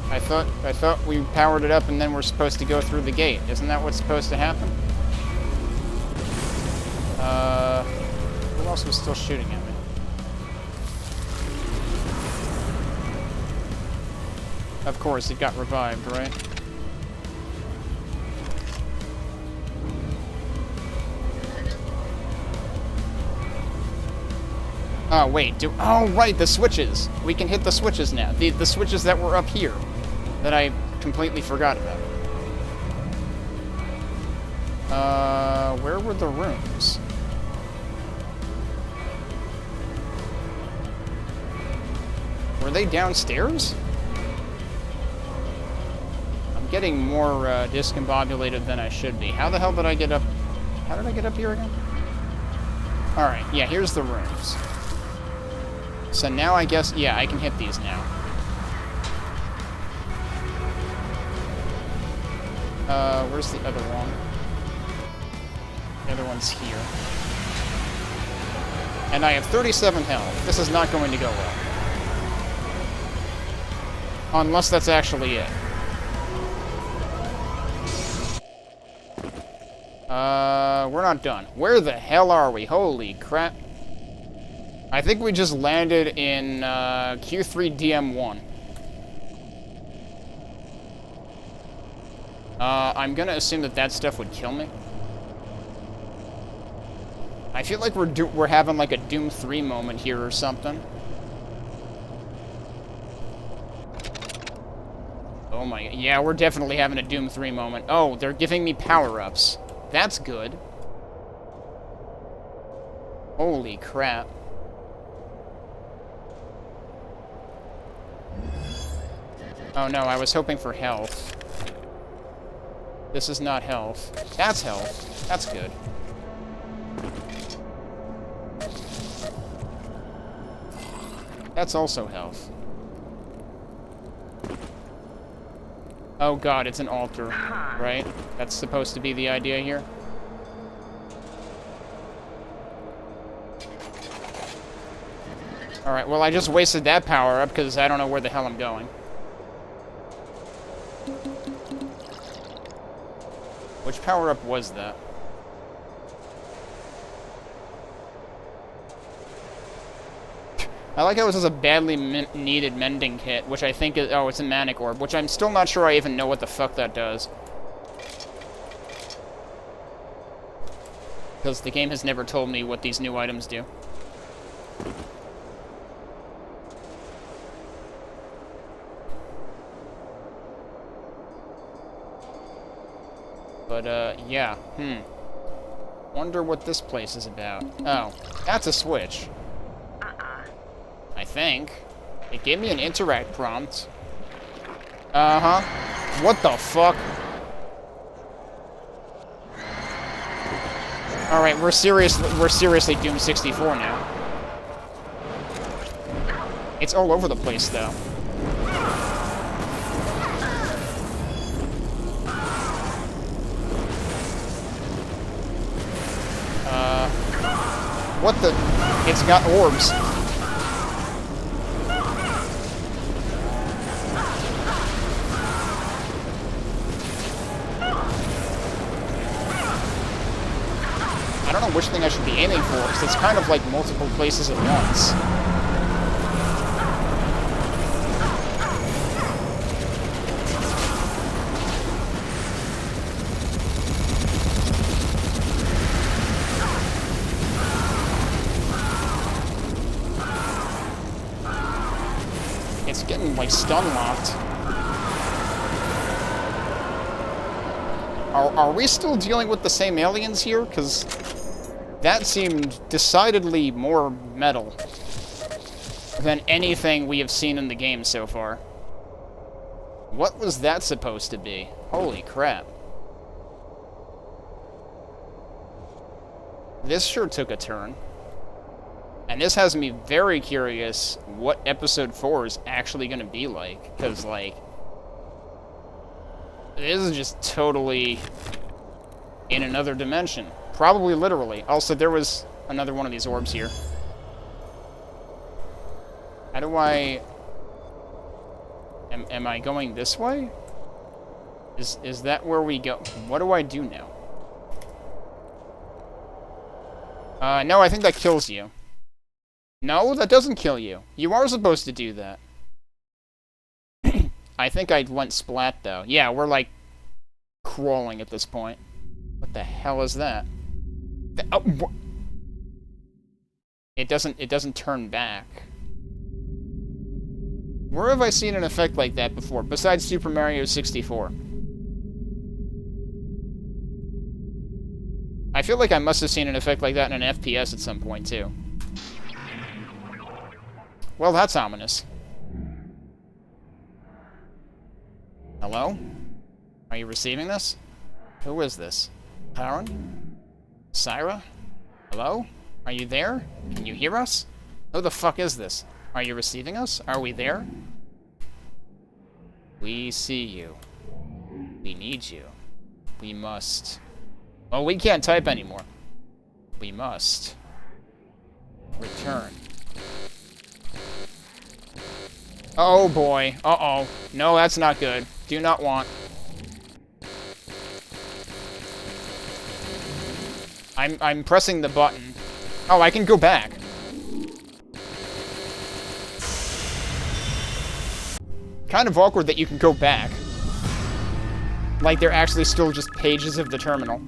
I thought we powered it up and then we're supposed to go through the gate. Isn't that what's supposed to happen? Who else was still shooting at me? Of course, it got revived, right? Oh, wait, oh, right, the switches! We can hit the switches now. The switches that were up here. That I completely forgot about. Where were the rooms? Were they downstairs? I'm getting more, discombobulated than I should be. How the hell did I get up? How did I get up here again? Alright, yeah, here's the rooms. So now I guess, yeah, I can hit these now. Where's the other one? The other one's here. And I have 37 health. This is not going to go well. Unless that's actually it. We're not done. Where the hell are we? Holy crap. I think we just landed in, Q3DM1. I'm gonna assume that stuff would kill me. I feel like we're having like a Doom 3 moment here or something. Oh my, yeah, we're definitely having a Doom 3 moment. Oh, they're giving me power-ups. That's good. Holy crap. Oh no, I was hoping for health. This is not health. That's health. That's good. That's also health. Oh god, it's an altar, right? That's supposed to be the idea here? Alright, well I just wasted that power up because I don't know where the hell I'm going. Which power-up was that? I like how this is a badly needed mending kit, which I think is... Oh, it's a manic orb, which I'm still not sure I even know what the fuck that does. Because the game has never told me what these new items do. But, yeah, Wonder what this place is about. Oh, that's a switch. I think. It gave me an interact prompt. Uh-huh. What the fuck? Alright, we're seriously Doom 64 now. It's all over the place, though. What the? It's got orbs. I don't know which thing I should be aiming for, because it's kind of like multiple places at once. It's getting, like, stun-locked. Are we still dealing with the same aliens here? Because that seemed decidedly more metal than anything we have seen in the game so far. What was that supposed to be? Holy crap. This sure took a turn. And this has me very curious what Episode 4 is actually going to be like. Because, like, this is just totally in another dimension. Probably literally. Also, there was another one of these orbs here. How do I... Am I going this way? Is that where we go? What do I do now? No, I think that kills you. No, that doesn't kill you. You are supposed to do that. I think I went splat, though. Yeah, we're, like, crawling at this point. What the hell is that? It doesn't turn back. Where have I seen an effect like that before, besides Super Mario 64? I feel like I must have seen an effect like that in an FPS at some point, too. Well, that's ominous. Hello? Are you receiving this? Who is this? Karen? Syra? Hello? Are you there? Can you hear us? Who the fuck is this? Are you receiving us? Are we there? We see you. We need you. We must... Well, we can't type anymore. We must... return. Oh boy. Uh-oh. No, that's not good. Do not want. I'm pressing the button. Oh, I can go back. Kind of awkward that you can go back. Like they're actually still just pages of the terminal.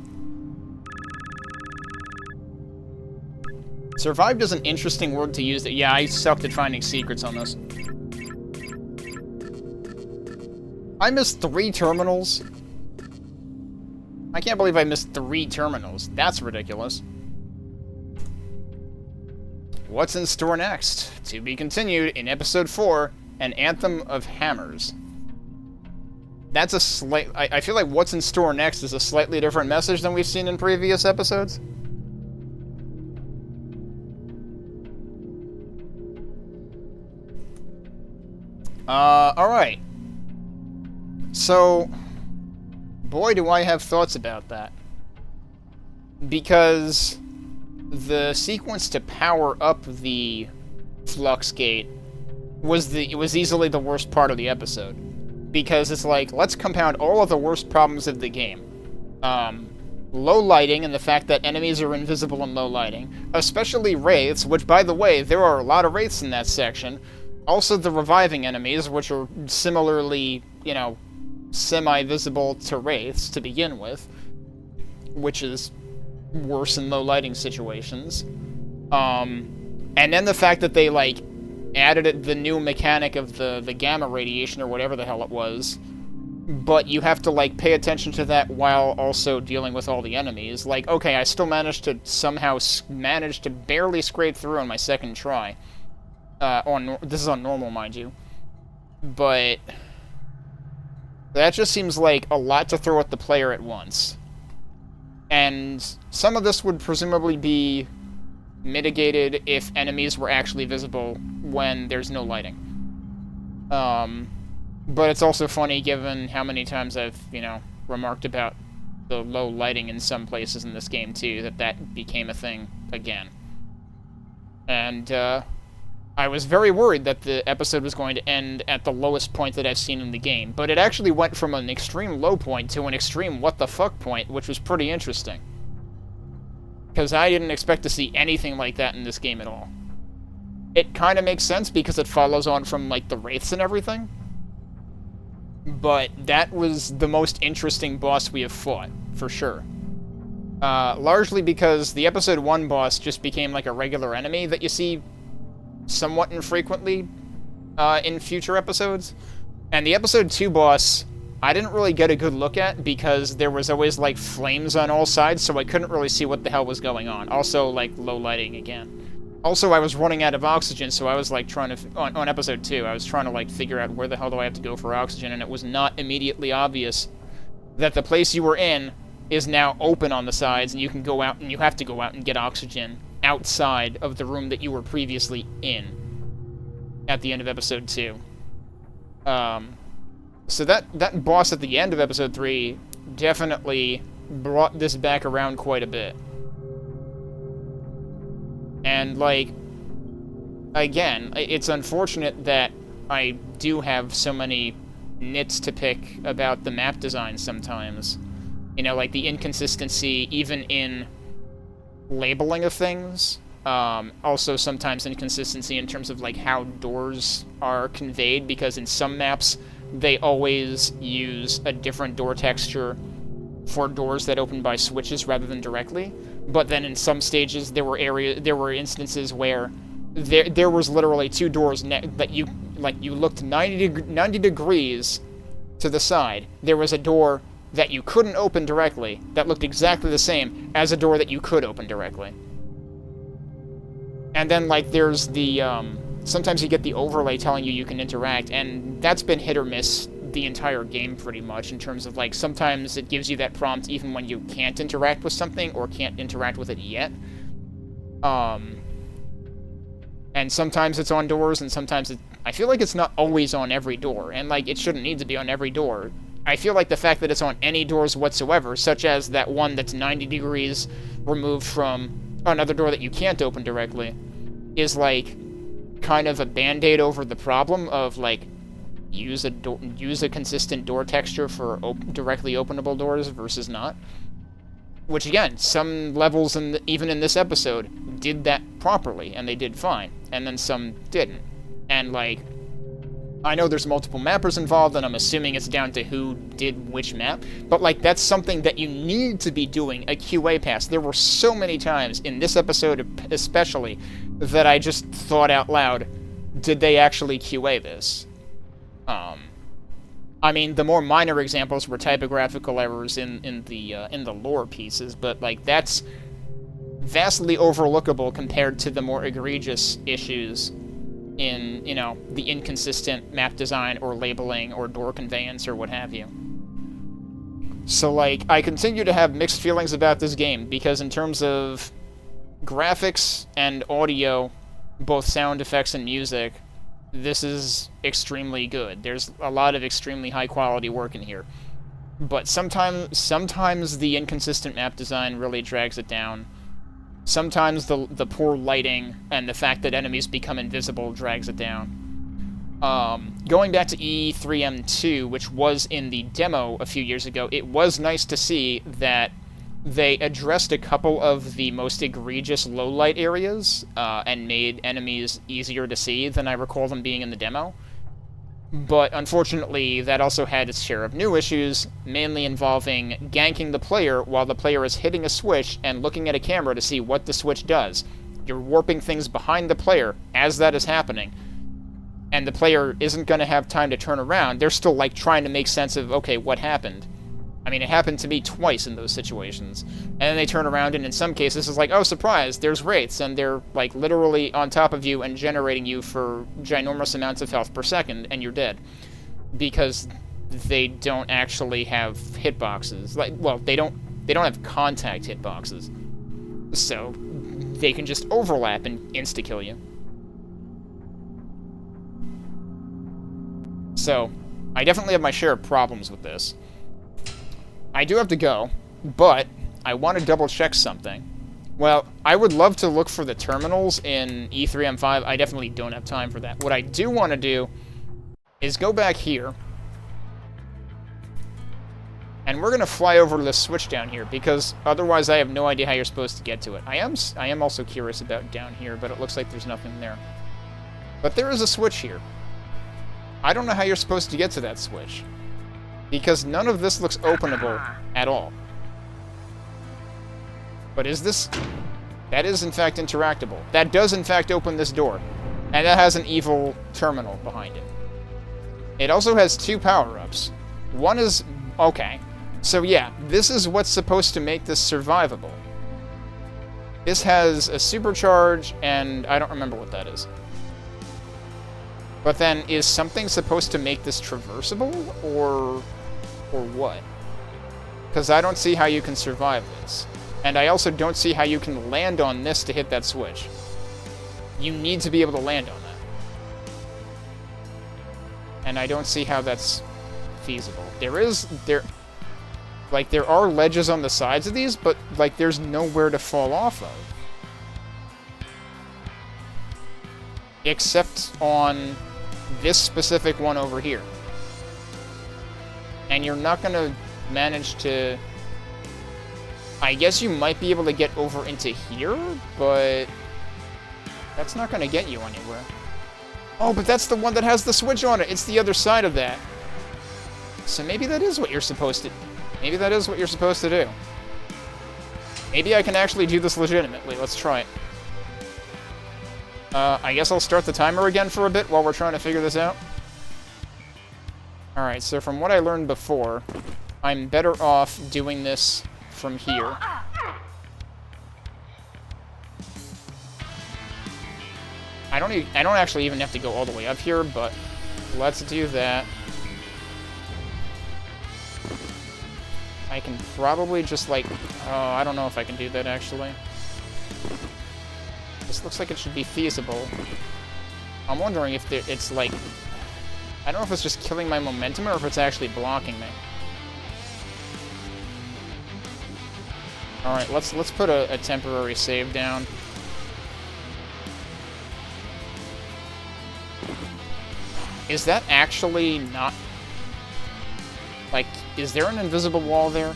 Survived is an interesting word to use. Yeah, I sucked at finding secrets on this. I missed 3 terminals. I can't believe I missed 3 terminals. That's ridiculous. What's in store next? To be continued in Episode 4, An Anthem of Hammers. That's a slight... I feel like what's in store next is a slightly different message than we've seen in previous episodes. Alright. So, boy, do I have thoughts about that. Because the sequence to power up the flux gate was easily the worst part of the episode. Because it's like, let's compound all of the worst problems of the game. Low lighting and the fact that enemies are invisible in low lighting. Especially wraiths, which, by the way, there are a lot of wraiths in that section. Also the reviving enemies, which are similarly, you know, semi-visible to wraiths to begin with, which is worse in low lighting situations. And then the fact that they, like, added the new mechanic of the gamma radiation or whatever the hell it was, but you have to, like, pay attention to that while also dealing with all the enemies. Like, okay, I still managed to somehow barely scrape through on my second try. This is on normal, mind you. But that just seems like a lot to throw at the player at once. And some of this would presumably be mitigated if enemies were actually visible when there's no lighting. But it's also funny given how many times I've, you know, remarked about the low lighting in some places in this game too, that became a thing again. And, I was very worried that the episode was going to end at the lowest point that I've seen in the game, but it actually went from an extreme low point to an extreme what the fuck point, which was pretty interesting. Because I didn't expect to see anything like that in this game at all. It kind of makes sense because it follows on from, like, the wraiths and everything. But that was the most interesting boss we have fought, for sure. Largely because the Episode 1 boss just became like a regular enemy that you see somewhat infrequently in future episodes. And the episode 2 boss, I didn't really get a good look at because there was always, like, flames on all sides, so I couldn't really see what the hell was going on. Also, like, low lighting again. Also, I was running out of oxygen, so I was, like, trying to... On episode 2, I was trying to, like, figure out where the hell do I have to go for oxygen, and it was not immediately obvious that the place you were in is now open on the sides, and you can go out, and you have to go out and get oxygen outside of the room that you were previously in at the end of episode 2. So that boss at the end of episode 3 definitely brought this back around quite a bit. And, like, again, it's unfortunate that I do have so many nits to pick about the map design sometimes. You know, like the inconsistency even in labeling of things. Also sometimes inconsistency in terms of, like, how doors are conveyed, because in some maps they always use a different door texture for doors that open by switches rather than directly. But then in some stages there were instances where there was literally two doors that you looked 90 degrees to the side. There was a door that you couldn't open directly that looked exactly the same as a door that you could open directly. And then, like, there's the, sometimes you get the overlay telling you can interact, and that's been hit or miss the entire game pretty much, in terms of, like, sometimes it gives you that prompt even when you can't interact with something or can't interact with it yet. And sometimes it's on doors, and sometimes I feel like it's not always on every door, and, like, it shouldn't need to be on every door. I feel like the fact that it's on any doors whatsoever, such as that one that's 90 degrees removed from another door that you can't open directly, is, like, kind of a band-aid over the problem of, like, use a consistent door texture for directly openable doors versus not. Which, again, some levels even in this episode did that properly, and they did fine, and then some didn't. And, like, I know there's multiple mappers involved, and I'm assuming it's down to who did which map, but, like, that's something that you need to be doing a QA pass. There were so many times in this episode especially that I just thought out loud, did they actually QA this? I mean, the more minor examples were typographical errors in the lore pieces, but, like, that's vastly overlookable compared to the more egregious issues in, you know, the inconsistent map design or labeling or door conveyance or what have you. So, like, I continue to have mixed feelings about this game, because in terms of graphics and audio, both sound effects and music, this is extremely good. There's a lot of extremely high-quality work in here. But sometimes the inconsistent map design really drags it down. Sometimes the poor lighting and the fact that enemies become invisible drags it down. Going back to E3M2, which was in the demo a few years ago, it was nice to see that they addressed a couple of the most egregious low-light areas, and made enemies easier to see than I recall them being in the demo. But unfortunately, that also had its share of new issues, mainly involving ganking the player while the player is hitting a switch and looking at a camera to see what the switch does. You're warping things behind the player as that is happening, and the player isn't going to have time to turn around. They're still, like, trying to make sense of, okay, what happened? I mean, it happened to me twice in those situations. And then they turn around, and in some cases it's like, oh, surprise, there's wraiths, and they're, like, literally on top of you and generating you for ginormous amounts of health per second, and you're dead. Because they don't actually have hitboxes. Like, well, they don't have contact hitboxes. So they can just overlap and insta-kill you. So, I definitely have my share of problems with this. I do have to go, but I want to double-check something. Well, I would love to look for the terminals in E3M5. I definitely don't have time for that. What I do want to do is go back here, and we're going to fly over to this switch down here, because otherwise I have no idea how you're supposed to get to it. I am also curious about down here, but it looks like there's nothing there. But there is a switch here. I don't know how you're supposed to get to that switch, because none of this looks openable at all. But is this... That is, in fact, interactable. That does, in fact, open this door. And that has an evil terminal behind it. It also has 2 power-ups. One is... okay. So yeah, this is what's supposed to make this survivable. This has a supercharge, and I don't remember what that is. But then, is something supposed to make this traversable, or what? Because I don't see how you can survive this. And I also don't see how you can land on this to hit that switch. You need to be able to land on that. And I don't see how that's feasible. There are ledges on the sides of these, but, like, there's nowhere to fall off of. Except on this specific one over here. And you're not gonna manage to... I guess you might be able to get over into here, but... that's not gonna get you anywhere. Oh, but that's the one that has the switch on it! It's the other side of that. So maybe that is what you're supposed to... maybe that is what you're supposed to do. Maybe I can actually do this legitimately. Let's try it. I guess I'll start the timer again for a bit while we're trying to figure this out. Alright, so from what I learned before, I'm better off doing this from here. I don't actually even have to go all the way up here, but let's do that. I can probably just, like... oh, I don't know if I can do that, actually. This looks like it should be feasible. I'm wondering if it's, like... I don't know if it's just killing my momentum or if it's actually blocking me. Alright, let's put a temporary save down. Is that actually not... like, is there an invisible wall there?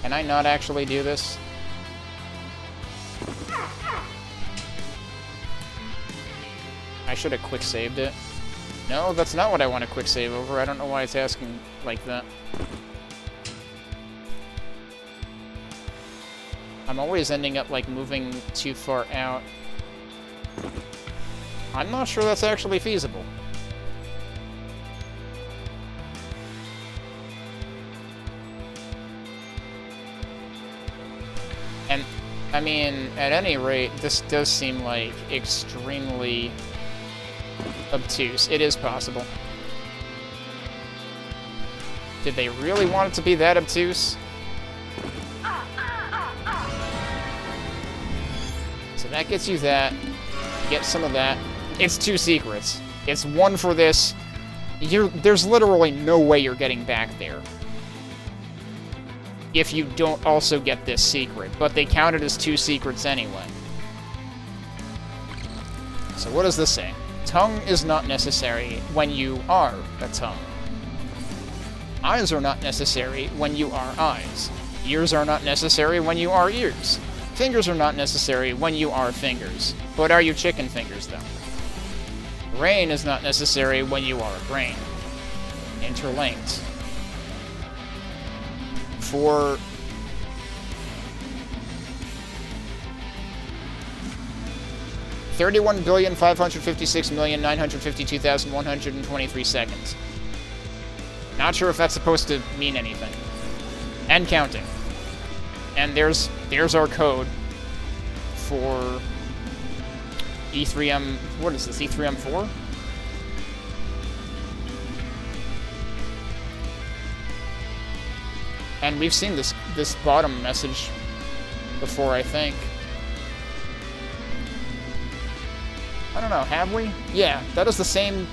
Can I not actually do this? I should have quick saved it. No, that's not what I want to quick save over. I don't know why it's asking like that. I'm always ending up, like, moving too far out. I'm not sure that's actually feasible. And, I mean, at any rate, this does seem like extremely obtuse. It is possible. Did they really want it to be that obtuse? So that gets you that. Get some of that. It's 2 secrets. It's 1 for this. There's literally no way you're getting back there if you don't also get this secret, but they count it as 2 secrets anyway. So what does this say? Tongue is not necessary when you are a tongue. Eyes are not necessary when you are eyes. Ears are not necessary when you are ears. Fingers are not necessary when you are fingers. But are you chicken fingers, though? Brain is not necessary when you are a brain. Interlinked. For... $31,556,952,123 seconds. Not sure if that's supposed to mean anything. And counting. And there's our code for E3M... what is this, E3M4? And we've seen this bottom message before, I think. I don't know, have we? Yeah, that is the same...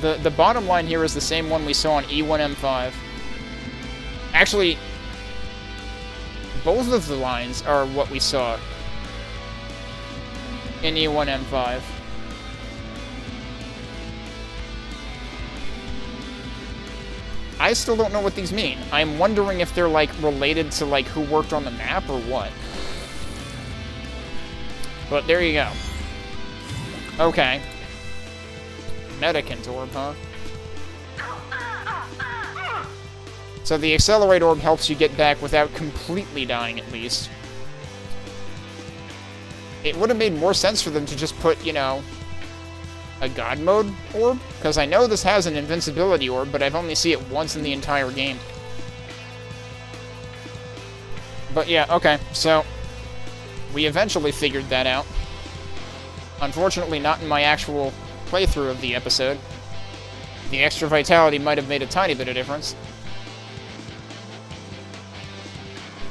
The bottom line here is the same one we saw on E1M5. Actually, both of the lines are what we saw in E1M5. I still don't know what these mean. I'm wondering if they're, like, related to, like, who worked on the map or what. But there you go. Okay. Medicant orb, huh? So the Accelerate orb helps you get back without completely dying, at least. it would have made more sense for them to just put, you know, a God mode orb, because I know this has an invincibility orb, but I've only seen it once in the entire game. But yeah, okay, so we eventually figured that out. Unfortunately, not in my actual playthrough of the episode. The extra vitality might have made a tiny bit of difference.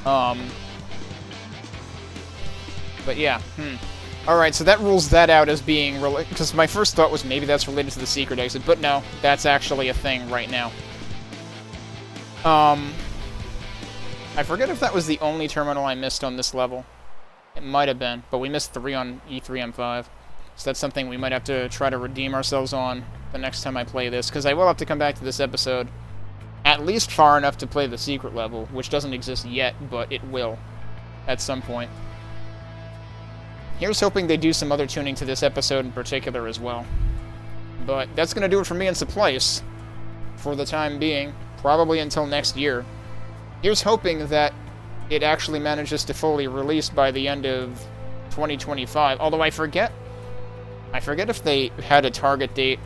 But yeah, Alright, so that rules that out as being related, because my first thought was maybe that's related to the secret exit, but no, that's actually a thing right now. I forget if that was the only terminal I missed on this level. It might have been, but we missed 3 on E3M5. So that's something we might have to try to redeem ourselves on the next time I play this, because I will have to come back to this episode at least far enough to play the secret level, which doesn't exist yet, but it will at some point. Here's hoping they do some other tuning to this episode in particular as well. But that's going to do it for me and Supplice for the time being, probably until next year. Here's hoping that it actually manages to fully release by the end of 2025, although I forget if they had a target date.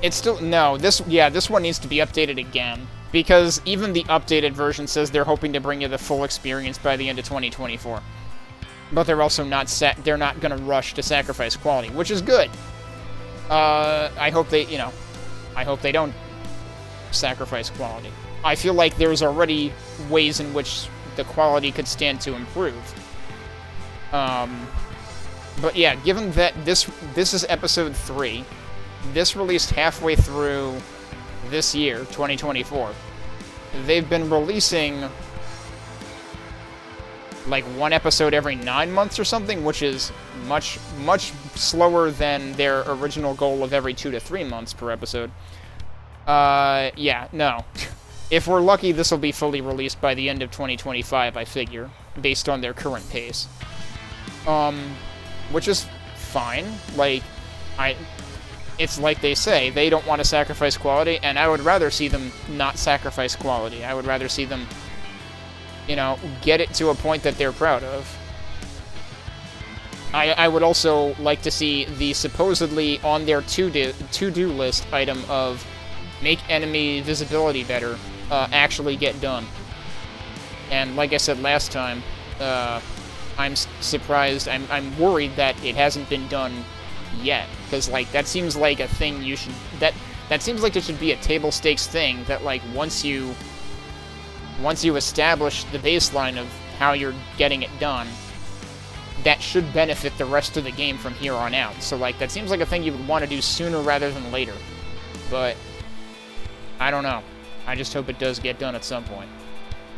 It's still, no, this one needs to be updated again, because even the updated version says they're hoping to bring you the full experience by the end of 2024. But they're also not they're not gonna rush to sacrifice quality, which is good. I hope they, you know, I hope they don't sacrifice quality. I feel like there's already ways in which the quality could stand to improve. But yeah, given that this is episode 3, this released halfway through this year, 2024, they've been releasing like 1 episode every 9 months or something, which is much slower than their original goal of every 2 to 3 months per episode. Yeah, no. If we're lucky, this will be fully released by the end of 2025, I figure, based on their current pace. Which is fine. Like, it's like they say, they don't want to sacrifice quality, and I would rather see them not sacrifice quality. I would rather see them, you know, get it to a point that they're proud of. I would also like to see the supposedly on their to-do list item of make enemy visibility better actually get done. And like I said last time, I'm surprised, I'm worried that it hasn't been done yet, because like that seems like a thing you should, that seems like it should be a table stakes thing that like once you establish the baseline of how you're getting it done, that should benefit the rest of the game from here on out. So like that seems like a thing you would want to do sooner rather than later. But I don't know. I just hope it does get done at some point.